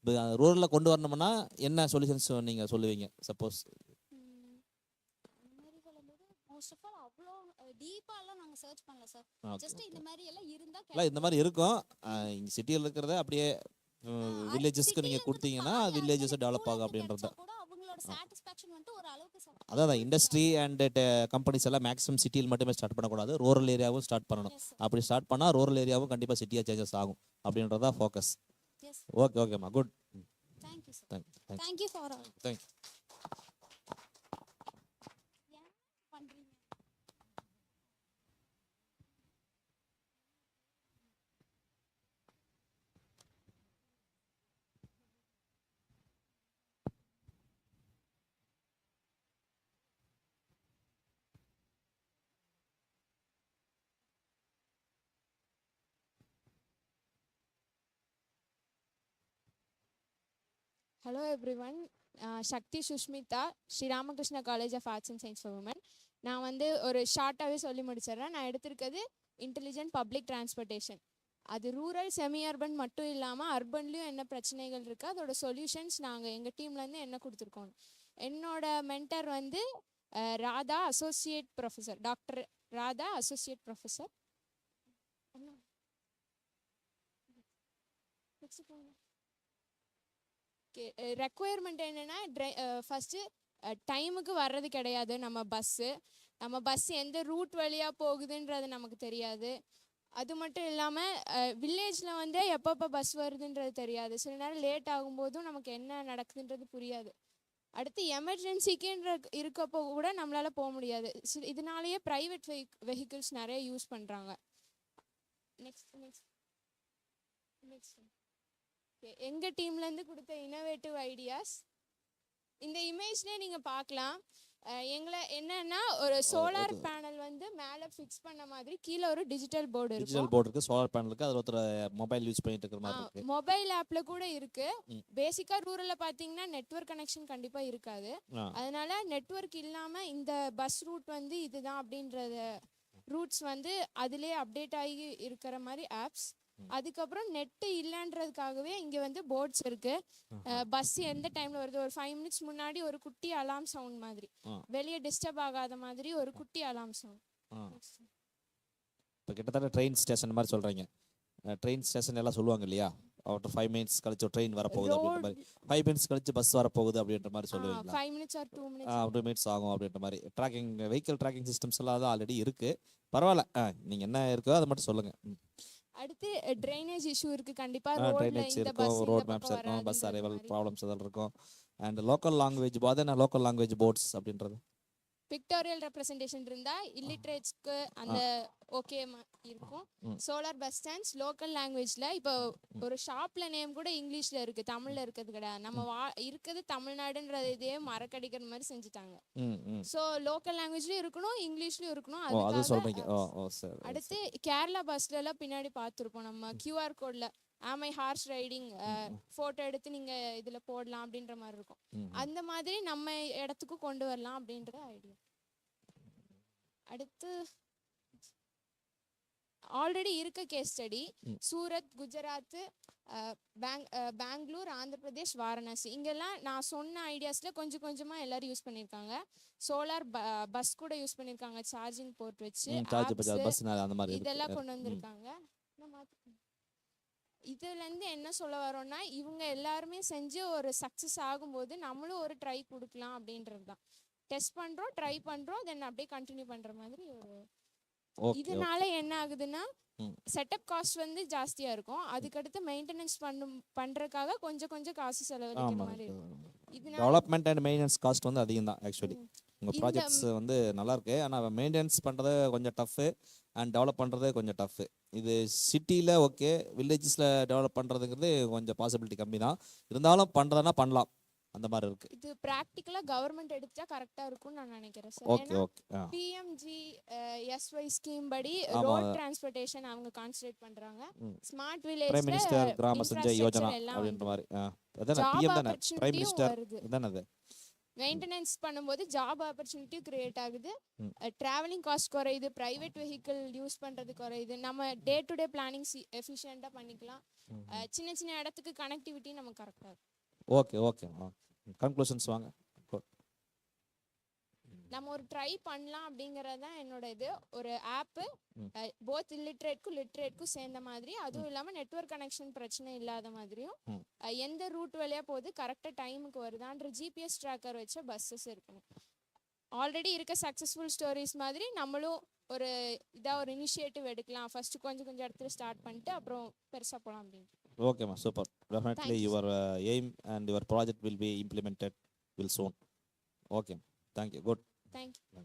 இப்போ ரூரலில் கொண்டு வரணும்னா என்ன சொல்யூஷன்ஸ் நீங்கள் சொல்லுவீங்க? சப்போஸ் டீப்பாலாம் நாங்க சர்ச் பண்ணல சார். ஜஸ்ட் இந்த மாதிரி எல்லாம் இருந்தா இந்த மாதிரி இருக்கும். சிட்டியில் இருக்கிறத அப்படியே வில்லேஜஸ்க்கு நீங்க கொடுத்தீங்கன்னா வில்லேஜஸ் டெவலப் ஆகும் அப்படின்றது. கூட அவங்களோட சாட்டிஸ்ஃபேக்ஷன் வந்து ஒரு அளவுக்கு அதான் இண்டஸ்ட்ரி அண்ட் கம்பெனிஸ் எல்லாம் மேக்ஸிமம் சிட்டியில் மட்டுமே ஸ்டார்ட் பண்ணக்கூடாது, ரூரல் ஏரியாவும் ஸ்டார்ட் பண்ணணும். அப்படி ஸ்டார்ட் பண்ணால் ரூரல் ஏரியாவும் கண்டிப்பாக சிட்டியாக சேஞ்சஸ் ஆகும் அப்படின்றதா ஃபோக்கஸ். ஓகே ஓகேம்மா, good. Thank you sir. Thank you thank you for all. Thank you. Hello everyone, Shakti Shushmita, Sri Ramakrishna College of Arts and Science for Women. நான் வந்து ஒரு ஷார்ட்டாகவே சொல்லி முடிச்சிடுறேன். நான் எடுத்திருக்கிறது இன்டெலிஜென்ட் பப்ளிக் டிரான்ஸ்போர்ட்டேஷன். அது ரூரல் செமி அர்பன் மட்டும் இல்லாமல் அர்பன்லேயும் என்ன பிரச்சனைகள் இருக்குது, அதோட சொல்யூஷன்ஸ் நாங்கள் எங்கள் டீம்லேருந்து என்ன கொடுத்துருக்கோம். என்னோட மென்டர் வந்து Radha, associate professor, doctor Radha, associate professor. Requirement என்னென்னா, ஃபஸ்ட்டு டைமுக்கு வர்றது கிடையாது நம்ம பஸ்ஸு எந்த ரூட் வழியாக போகுதுன்றது நமக்கு தெரியாது. அது மட்டும் இல்லாமல் வில்லேஜில் வந்து எப்பப்போ பஸ் வருதுன்றது தெரியாது. சில நேரம் லேட் ஆகும்போதும் நமக்கு என்ன நடக்குதுன்றது புரியாது. அடுத்து எமர்ஜென்சிக்குன்ற இருக்கப்போ கூட நம்மளால் போக முடியாது. இதனாலேயே ப்ரைவேட் வெஹிக்கிள்ஸ் நிறைய யூஸ் பண்ணுறாங்க. நெக்ஸ்ட் எங்கள் டீம்லேருந்து கொடுத்த இனோவேட்டிவ் ஐடியாஸ் இந்த இமேஜ்லேயே நீங்கள் பார்க்கலாம். எங்களை என்னன்னா, ஒரு சோலார் பேனல் வந்து மேலே ஃபிக்ஸ் பண்ண மாதிரி கீழே ஒரு டிஜிட்டல் போர்டு இருக்கும். டிஜிட்டல் போர்டு இருக்குது, சோலார் பேனல் இருக்குது, அதில் ஒருத்தர் மொபைல் யூஸ் பண்ணிட்டு இருக்கிற மாதிரி இருக்குது. மொபைல் ஆப்பில் கூட இருக்குது. பேசிக்காக ரூரலில் பார்த்தீங்கன்னா நெட்வொர்க் கனெக்ஷன் கண்டிப்பாக இருக்காது. அதனால நெட்வொர்க் இல்லாமல் இந்த பஸ் ரூட் வந்து இதுதான் அப்படின்றத ரூட்ஸ் வந்து அதிலே அப்டேட் ஆகி இருக்கிற மாதிரி ஆப்ஸ். அதுக்கப்புறம் நெட்டு இல்லைன்றதுக்காகவே இங்கே வந்து போர்ட்ஸ் இருக்குது. பஸ் எந்த டைமில் வருது, ஒரு 5 மினிட்ஸ் முன்னாடி ஒரு குட்டி அலாம் சவுண்ட் மாதிரி, வெளியே டிஸ்டர்ப் ஆகாத மாதிரி ஒரு குட்டி அலாம் சவுண்ட். இப்போ கிட்டத்தட்ட ட்ரெயின் ஸ்டேஷன் மாதிரி சொல்கிறீங்க. ட்ரெயின் ஸ்டேஷன் எல்லாம் சொல்லுவாங்க இல்லையா, ஆஃப்டர் 5 மினிட்ஸ் கழிச்சு ட்ரெயின் வரப்போகுது அப்படின்ற மாதிரி, 5 மினிட்ஸ் கழிச்சு பஸ் வரப்போகுது அப்படின்ற மாதிரி சொல்லுவீங்களா? 5 மினிட்ஸ் ஆர் 2 மினிட்ஸ் ஆகும் அப்படின்ற மாதிரி. ட்ராக்கிங் வெஹிக்கிள் ட்ராக்கிங் சிஸ்டம்ஸ் எல்லாம் தான் ஆல்ரெடி இருக்குது. பரவாயில்ல, நீங்கள் என்ன இருக்கோ அதை மட்டும் சொல்லுங்கள். அடுத்து ட்ரைனேஜ் இஷ்யூ இருக்குது கண்டிப்பாக. ட்ரைனேஜ் இருக்கும், ரோட் மேப்ஸ் இருக்கும், பஸ் அரைவல் ப்ராப்ளம்ஸ் அதெல்லாம் இருக்கும். And local language local language boards அப்படின்றது பிக்டோரியல் ரெப்ரசன்டேஷன் இருந்தால் இல்லிட்ரேட்ஸ்க்கு அந்த ஓகே இருக்கும். சோலார் பஸ் ஸ்டாண்ட்ஸ் லோக்கல் லாங்குவேஜில், இப்போ ஒரு ஷாப்பில் நேம் கூட இங்கிலீஷில் இருக்குது, தமிழில் இருக்கிறது கிடையாது. நம்ம இருக்கிறது தமிழ்நாடுன்றது இதே மறக்கடிக்கிற மாதிரி செஞ்சுட்டாங்க. ஸோ லோக்கல் லாங்குவேஜ்லேயும் இருக்கணும், இங்கிலீஷ்லேயும் இருக்கணும். அடுத்து கேரளா பஸ்லலாம் பின்னாடி பார்த்துருப்போம் நம்ம கியூஆர் கோடில் ஆமை ஹார்ஸ் ரைடிங் ஃபோட்டோ எடுத்து நீங்கள் இதில் போடலாம் அப்படின்ற மாதிரி இருக்கும். அந்த மாதிரி நம்ம இடத்துக்கும் கொண்டு வரலாம் அப்படின்ற ஐடியா. அடுத்து ஆல்ரெடி இருக்க கேஸ் ஸ்டடி சூரத், குஜராத், பெங்களூர், ஆந்திர பிரதேஷ், வாரணாசி, இங்கெல்லாம் நான் சொன்ன ஐடியாஸில் கொஞ்சம் கொஞ்சமாக எல்லோரும் யூஸ் பண்ணியிருக்காங்க. சோலார் பஸ் கூட யூஸ் பண்ணியிருக்காங்க, சார்ஜிங் போர்ட் வச்சு இதெல்லாம் கொண்டு வந்திருக்காங்க. இதுலேருந்து என்ன சொல்ல வரோன்னா, இவங்க எல்லாருமே செஞ்சு ஒரு சக்ஸஸ் ஆகும்போது நம்மளும் ஒரு ட்ரை கொடுக்கலாம் அப்படின்றது தான். டெஸ்ட் பண்ணுறோம், ட்ரை பண்ணுறோம், தென் அப்படியே கண்டினியூ பண்ணுற மாதிரி ஒரு. இதனால என்ன ஆகுதுன்னா, செட்டப் காஸ்ட் வந்து ஜாஸ்தியாக இருக்கும். அதுக்கடுத்து மெயின்டெனன்ஸ் பண்ணுறதுக்காக கொஞ்சம் காசு செலவழிக்கிற மாதிரி இருக்கும். டெவலப்மெண்ட் அண்ட் மெயின்டெனன்ஸ் காஸ்ட் வந்து அதிகம் தான் ஆக்சுவலி. உங்கள் ப்ராஜெக்ட்ஸ் வந்து நல்லாயிருக்கு, ஆனால் மெயின்டெனன்ஸ் பண்ணுறது கொஞ்சம் டஃப்பு அண்ட் டெவலப் பண்ணுறது கொஞ்சம் டஃப்பு. இது சிட்டியில் ஓகே, வில்லேஜஸில் டெவலப் பண்ணுறதுங்கிறது கொஞ்சம் பாசிபிலிட்டி கம்மி தான். இருந்தாலும் பண்ணுறதுனா பண்ணலாம், அந்த மாதிரி இருக்கு. இது பிராக்டிக்கலாக கவர்மெண்ட் எடுத்தா கரெக்டாக இருக்கும்னு நான் நினைக்கிறேன் sir. Okay okay. PMGSY scheme படி ரோட் டிரான்ஸ்போர்ட்டேஷன் அவங்க கான்சன்ட்ரேட் பண்றாங்க. ஸ்மார்ட் வில்லேஜ்ல பிரைம் மினிஸ்டர் கிராம சஞ்சய் யோஜனா அப்படின்ற மாதிரி. அதான் பிஎம் தான, பிரைம் மினிஸ்டர் தான. அது மெயின்டெனன்ஸ் பண்ணும்போது ஜாப் ஆப்பர்ச்சுனிட்டி கிரியேட் ஆகுது, டிராவலிங் காஸ்ட் குறையுது, பிரைவேட் வெஹிக்கிள் யூஸ் பண்ணுறது குறையுது, நம்ம டே டு டே பிளானிங் எஃபிஷியண்டாக பண்ணிக்கலாம், சின்ன சின்ன இடத்துக்கு கனெக்டிவிட்டி நமக்கு கரெக்டாக இருக்கும். ஓகே ஓகே, கன்க்ளூஷன்ஸ் வாங்க. நம்ம ஒரு ட்ரை பண்ணலாம் அப்படிங்கிறது தான் என்னோட இது. ஒரு ஆப்பு போத் இல்லிட்ரேட்க்கும் லிட்ரேட்க்கும் சேர்ந்த மாதிரி, அதுவும் இல்லாமல் நெட்வொர்க் கனெக்ஷன் பிரச்சனை இல்லாத மாதிரியும், எந்த ரூட் வழியாக போகுது, கரெக்டாக டைமுக்கு வருதான்ற GPS ட்ராக்கர் வச்ச பஸ்ஸஸ் இருக்கணும். ஆல்ரெடி இருக்க சக்ஸஸ்ஃபுல் ஸ்டோரிஸ் மாதிரி நம்மளும் ஒரு இதாக ஒரு இனிஷியேட்டிவ் எடுக்கலாம். ஃபஸ்ட்டு கொஞ்சம் கொஞ்சம் இடத்துல ஸ்டார்ட் பண்ணிட்டு அப்புறம் பெருசாக போகலாம் அப்படின்ட்டு. ஓகேம்மா, super. Definitely Thank you, your aim and your project will be implemented will soon. Okay, thank you, good. Thank you.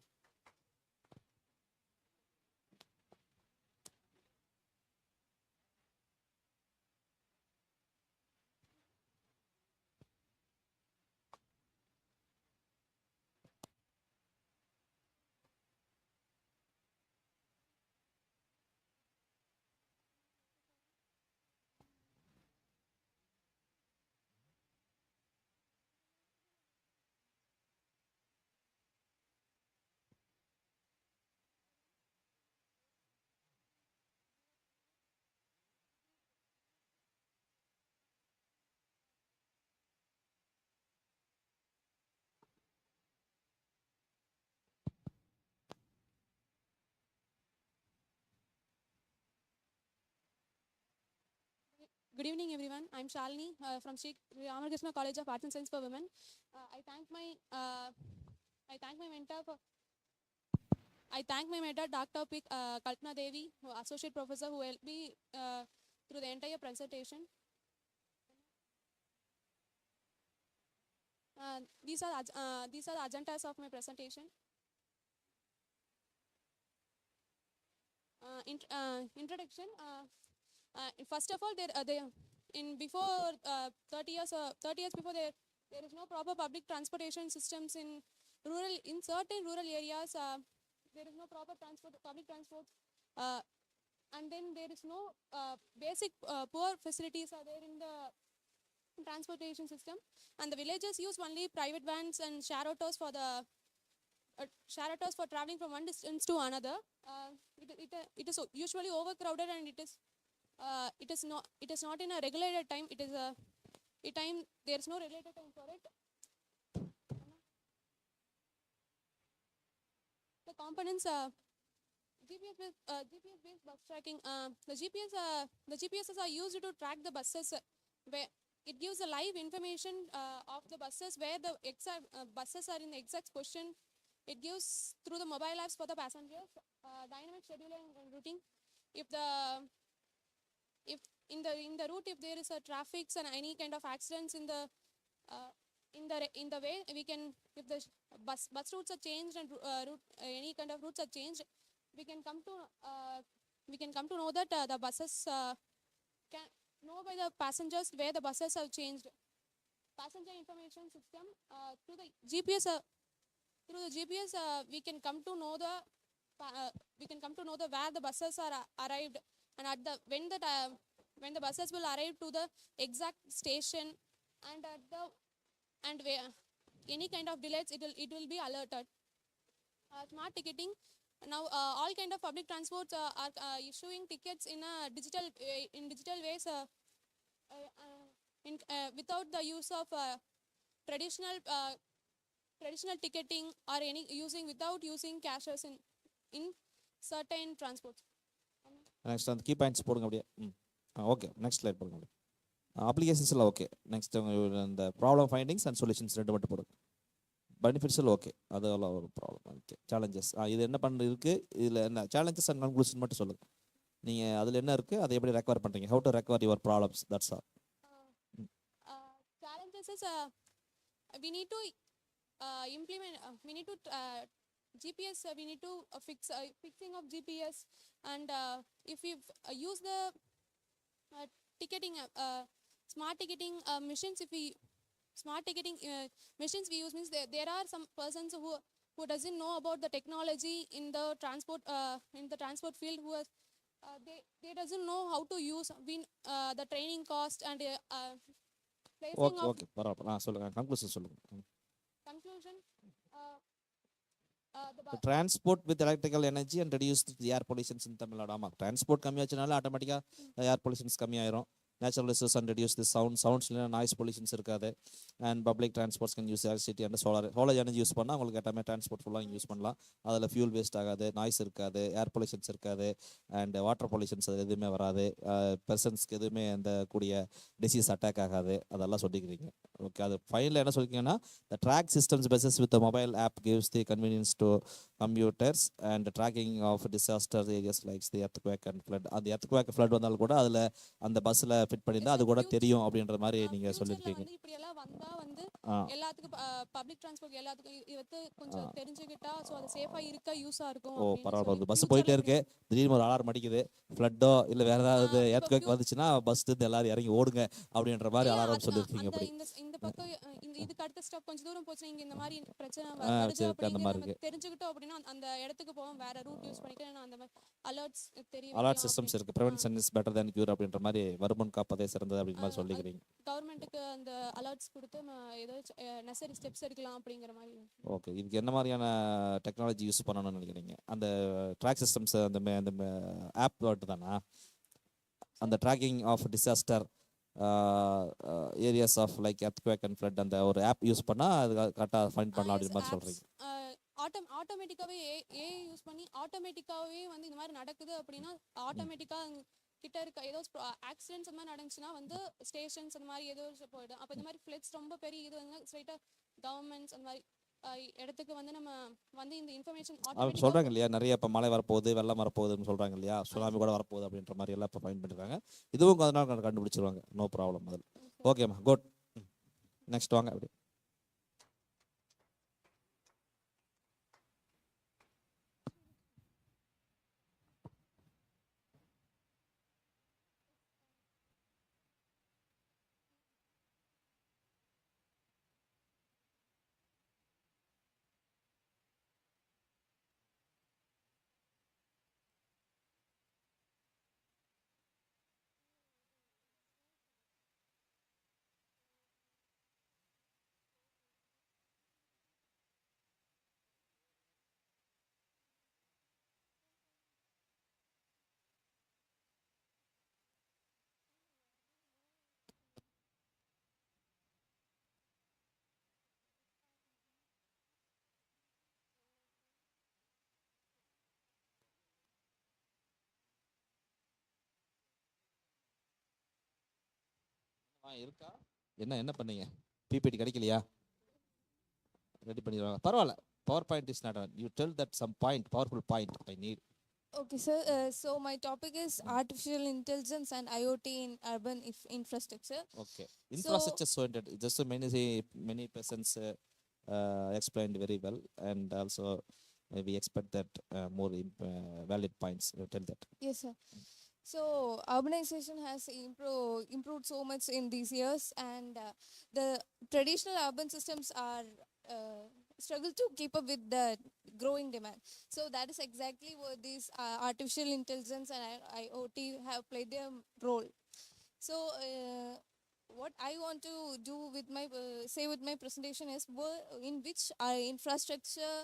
Good evening, everyone. I'm Shalini from Sri Ramakrishna College of Arts and Science for Women. I thank my mentor, Dr. Kalpana Devi, Associate Professor, who helped me through the entire presentation. These are the agendas of my presentation. Introduction. First of all, before 30 years before, there is no proper public transportation systems in certain rural areas. There is no proper public transport, and then there is no basic poor facilities are there in the transportation system, and the villages use only private vans and share autos for traveling from one distance to another. It is usually overcrowded, and it is not in a regulated time. There is no regulated time for it. The components GPS-based bus tracking. The GPSs are used to track the buses, where it gives a live information of the buses, where the exact buses are in the exact position. It gives through the mobile apps for the passengers dynamic scheduling and routing. If in the route, if there is a traffic and any kind of accidents in the way, we can, if the bus routes are changed and any kind of routes are changed, we can come to know that the buses can know by the passengers where the buses have changed. Passenger information system through the GPS. We can come to know where the buses are arrived, and when the buses will arrive to the exact station, and where any kind of delays, it will be alerted. Smart ticketing. Now all kind of public transports are issuing tickets in digital ways, without the use of traditional ticketing or without using cashes in certain transports. Next அந்த key points போடுங்க அப்படியே. Okay, next slide போடுங்க அப்படியே. அப்ளிகேஷன்ஸில் okay. Next அந்த problem findings and solutions ரெண்டு மட்டும் போடுங்க. பெனிஃபிட்ஸில் okay, அதெல்லாம் ஒரு ப்ராப்ளம். ஓகே, சேலஞ்சஸ் இது என்ன பண்ணுறது இருக்குது, இதில் என்ன சேலஞ்சஸ் அண்ட் கன்க்ளூஷன் மட்டும் சொல்லுங்கள். நீங்கள் அதில் என்ன இருக்குது, அதை எப்படி ரெக்கவர் பண்ணுறீங்க, how to recover your problems, that's all. Challenges is we need to implement. We need to GPS. We need to fixing of GPS, and if we use the ticketing smart ticketing machines, machines we use, means there are some persons who doesn't know about the technology in the transport field, who they doesn't know how to use the training cost and placing of. Okay, பரவாயில்ல. சொல்லுங்கள், conclusion சொல்லுங்கள். Conclusion. Transport with electrical energy and reduce the air pollutions in Tamil Nadu. ஆமாம், transport கம்மியாச்சுனால ஆட்டோமேட்டிக்காக air pollutions கம்மியாயிரும். natural resource and reduce the sounds noise pollutions இருக்காது. And public transports can use electricity and solar energy use பண்ணால் உங்களுக்கு எல்லாமே transport ஃபுல்லாக use பண்ணலாம். அதில் ஃபியூல் வேஸ்ட் ஆகாது, நாய்ஸ் இருக்காது, ஏர் பொல்யூஷன்ஸ் இருக்காது, அண்ட் வாட்டர் பொல்யூஷன்ஸ் அது எதுவுமே வராது, பெர்சன்ஸ்க்கு எதுவுமே அந்த கூடிய டிசீஸ் அட்டாக் ஆகாது, அதெல்லாம் சொல்லிக்கிறீங்க. ஓகே, அது ஃபைனலில் என்ன சொல்லிக்கிங்கன்னா, the track systems basis with the mobile app gives the convenience to commuters and the tracking of disaster areas like the earthquake and flood. அந்த earthquake flood வந்தாலும் கூட அதில் அந்த பஸ்ஸில் ஃபிட் பண்ணியிருந்தா அது கூட தெரியும் அப்படின்ற மாதிரி நீங்கள் சொல்லியிருக்கீங்க. இப்படி எல்லாம் வந்தா வந்து எல்லாத்துக்கும் பப்ளிக் டிரான்ஸ்போர்ட் எல்லாத்துக்கும் இது கொஞ்சம் தெரிஞ்சுக்கிட்டா ஸோ அது சேஃபா இருக்க யூஸா இருக்கும். ஓ பரவாயில்ல, பஸ் போயிட்டே இருக்கு, திடீர்னு ஒரு அலாரம் அடிக்குது, ஃப்ளட்டோ இல்லை வேற ஏதாவது எர்த்குவேக் வந்துச்சுன்னா பஸ் எல்லாரும் இறங்கி ஓடுங்க அப்படின்ற மாதிரி அலாரம் சொல்லியிருக்கீங்க. அப்படி இந்த பக்கம் இதுக்கு அடுத்த ஸ்டாப் கொஞ்சம் தூரம் போச்சுன்னா இங்க இந்த மாதிரி பிரச்சனை வருது அப்படின்னு தெரிஞ்சுக்கிட்டோம் அப்படின்னா அந்த இடத்துக்கு போவோம், வேற ரூட் யூஸ் பண்ணிட்டு அந்த மாதிரி அலர்ட்ஸ் தெரியும். அலர்ட் சிஸ்டம்ஸ் இருக்கு, prevention is better then cure அப்படின்ற மாதிரி வருமுன் காப்பதே சிறந்தது அப்படின்ற மாதிரி சொல்லிக்கிறீங்க. கவர்மெண்ட்டுக்கு அந்த அலர்ட்ஸ் கொடுத்து ஏதோ நெசசரி ஸ்டெப்ஸ் எடுக்கலாம் அப்படிங்கிற மாதிரி. ஓகே, இதுக்கு என்ன மாதிரியான டெக்னாலஜி யூஸ் பண்ணணும்னு நினைக்கிறீங்க? அந்த ட்ராக் சிஸ்டம்ஸ் அந்த ஆப் வேர்ட்டு தானா, அந்த tracking of disaster areas of like earthquake and flood அந்த ஒரு ஆப் யூஸ் பண்ணால் அது கரெக்டாக ஃபைண்ட் பண்ணலாம் அப்படின்னு மாதிரி சொல்கிறீங்க. ஆட்டோமேட்டிக்காவே ஏஐ யூஸ் பண்ணி ஆட்டோமேட்டிக்காவே வந்து இந்த மாதிரி நடக்குது அப்படின்னா ஆட்டோமேட்டிக்காக கிட்ட இருக்க ஏதோ ஆக்சிடென்ட்ஸ் அந்த மாதிரி நடந்துச்சுன்னா வந்து ஸ்டேஷன்ஸ் அந்த மாதிரி ஏதோ போயிடும். அப்போ இந்த மாதிரி ஃப்ளட்ஸ் ரொம்ப பெரிய இது வந்து ஸ்ட்ரைட்டாக கவர்மெண்ட்ஸ் அந்த மாதிரி இடத்துக்கு வந்து நம்ம வந்து இந்த இன்ஃபர்மேஷன் சொல்கிறாங்க இல்லையா, நிறைய இப்போ மழை வரப்போகுது, வெள்ளம் வரப்போகுதுன்னு சொல்கிறாங்க இல்லையா, சுனாமி கூட வரப்போகுது அப்படின்ற மாதிரி எல்லாம் இப்போ ஃபைன் பண்ணிருக்காங்க. இதுவும் அதனால கண்டுபிடிச்சிருவாங்க, நோ ப்ராப்ளம் அதில். ஓகேம்மா, குட். நெக்ஸ்ட் வாங்க. அப்படி இருக்கா? என்ன பண்ணீங்க? பிபிடி கிடைக்கலையா? ரெடி பண்ணிடுவாங்க, பரவாயில்ல. PowerPoint is not, you tell that some point, powerful point I need. Okay, sir. So my topic is artificial intelligence and IoT in urban infrastructure. Okay, infrastructure so just many persons explained very well, and also we expect that more valid points. Tell that. Yes, sir. So urbanization has improved so much in these years, and the traditional urban systems are struggle to keep up with the growing demand. So that is exactly where these artificial intelligence and IoT have played their role. So what I want to do with my say with my presentation is in which infrastructure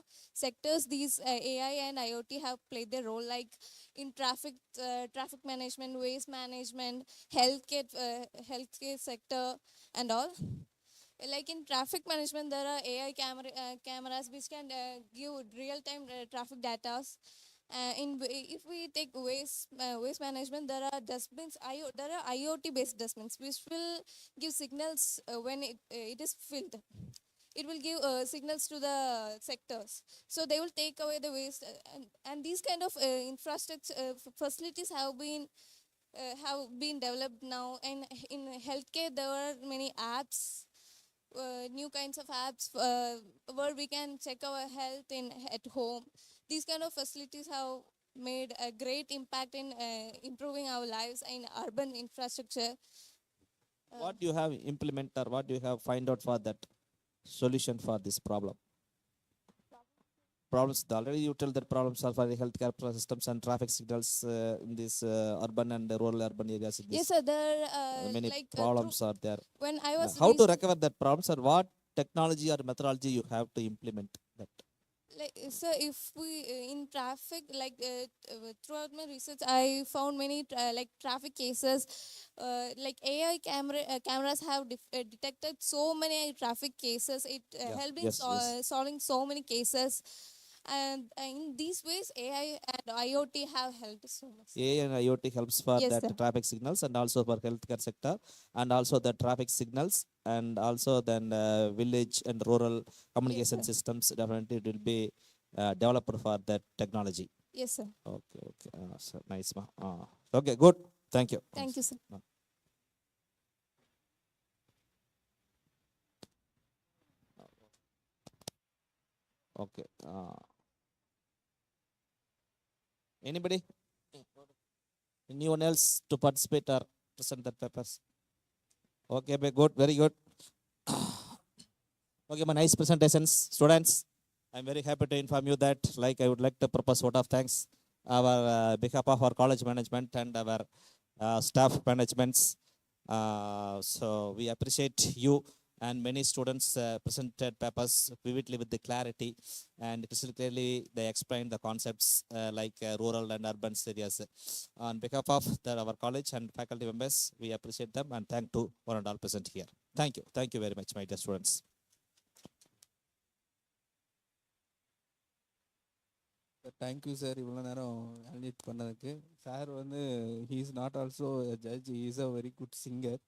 sectors these AI and IoT have played their role, like in traffic management, waste management, healthcare sector and all. Like in traffic management, there are AI cameras which can give real-time traffic data. If we take waste management, there are dustbins. There are IoT-based dustbins which will give signals when it is filled. It will give signals to the sectors, so they will take away the waste. And these kind of infrastructure facilities have been developed now. And in healthcare, there are many apps. New kinds of apps where we can check our health at home. These kind of facilities have made a great impact in improving our lives in urban infrastructure. What do you have implemented, or what do you have find out for that solution for this problem? Problems already you tell that problems are for the healthcare systems and traffic signals in this urban and rural urban areas. Yes, sir. There many like, problems are there. When I was how to recover that problems, or what technology or methodology you have to implement that? like so if we in traffic like throughout my research I found many like traffic cases like AI cameras have detected so many traffic cases. It Yeah. helped in Yes. Yes. solving so many cases, and in these ways AI and IoT have helped so much. AI and IoT helps for Yes, that sir. traffic signals and also for healthcare sector, and also the traffic signals, and also then village and rural communication sir. systems. Definitely it will be developer for that technology. Yes, sir. Okay. Okay. So nice, ma. Okay. Good. Thank you. Thank you, sir. Okay. Anybody? Anyone else to participate or present that papers? Okay, good, very good. Okay, my nice presentations, students. I'm very happy to inform you that, like, I would like to propose vote of thanks our behalf of our college management and our staff managements. So we appreciate you, and many students presented papers vividly with the clarity, and crystal clearly they explained the concepts like rural and urban areas. On behalf of our college and faculty members, we appreciate them and thank to one and all present here. Thank you very much, my dear students. Thank you sir இவ்வளோ நேரம் அல்னிட் பண்ணதுக்கு. Sir வந்து he is not also judge, he is a very good singer.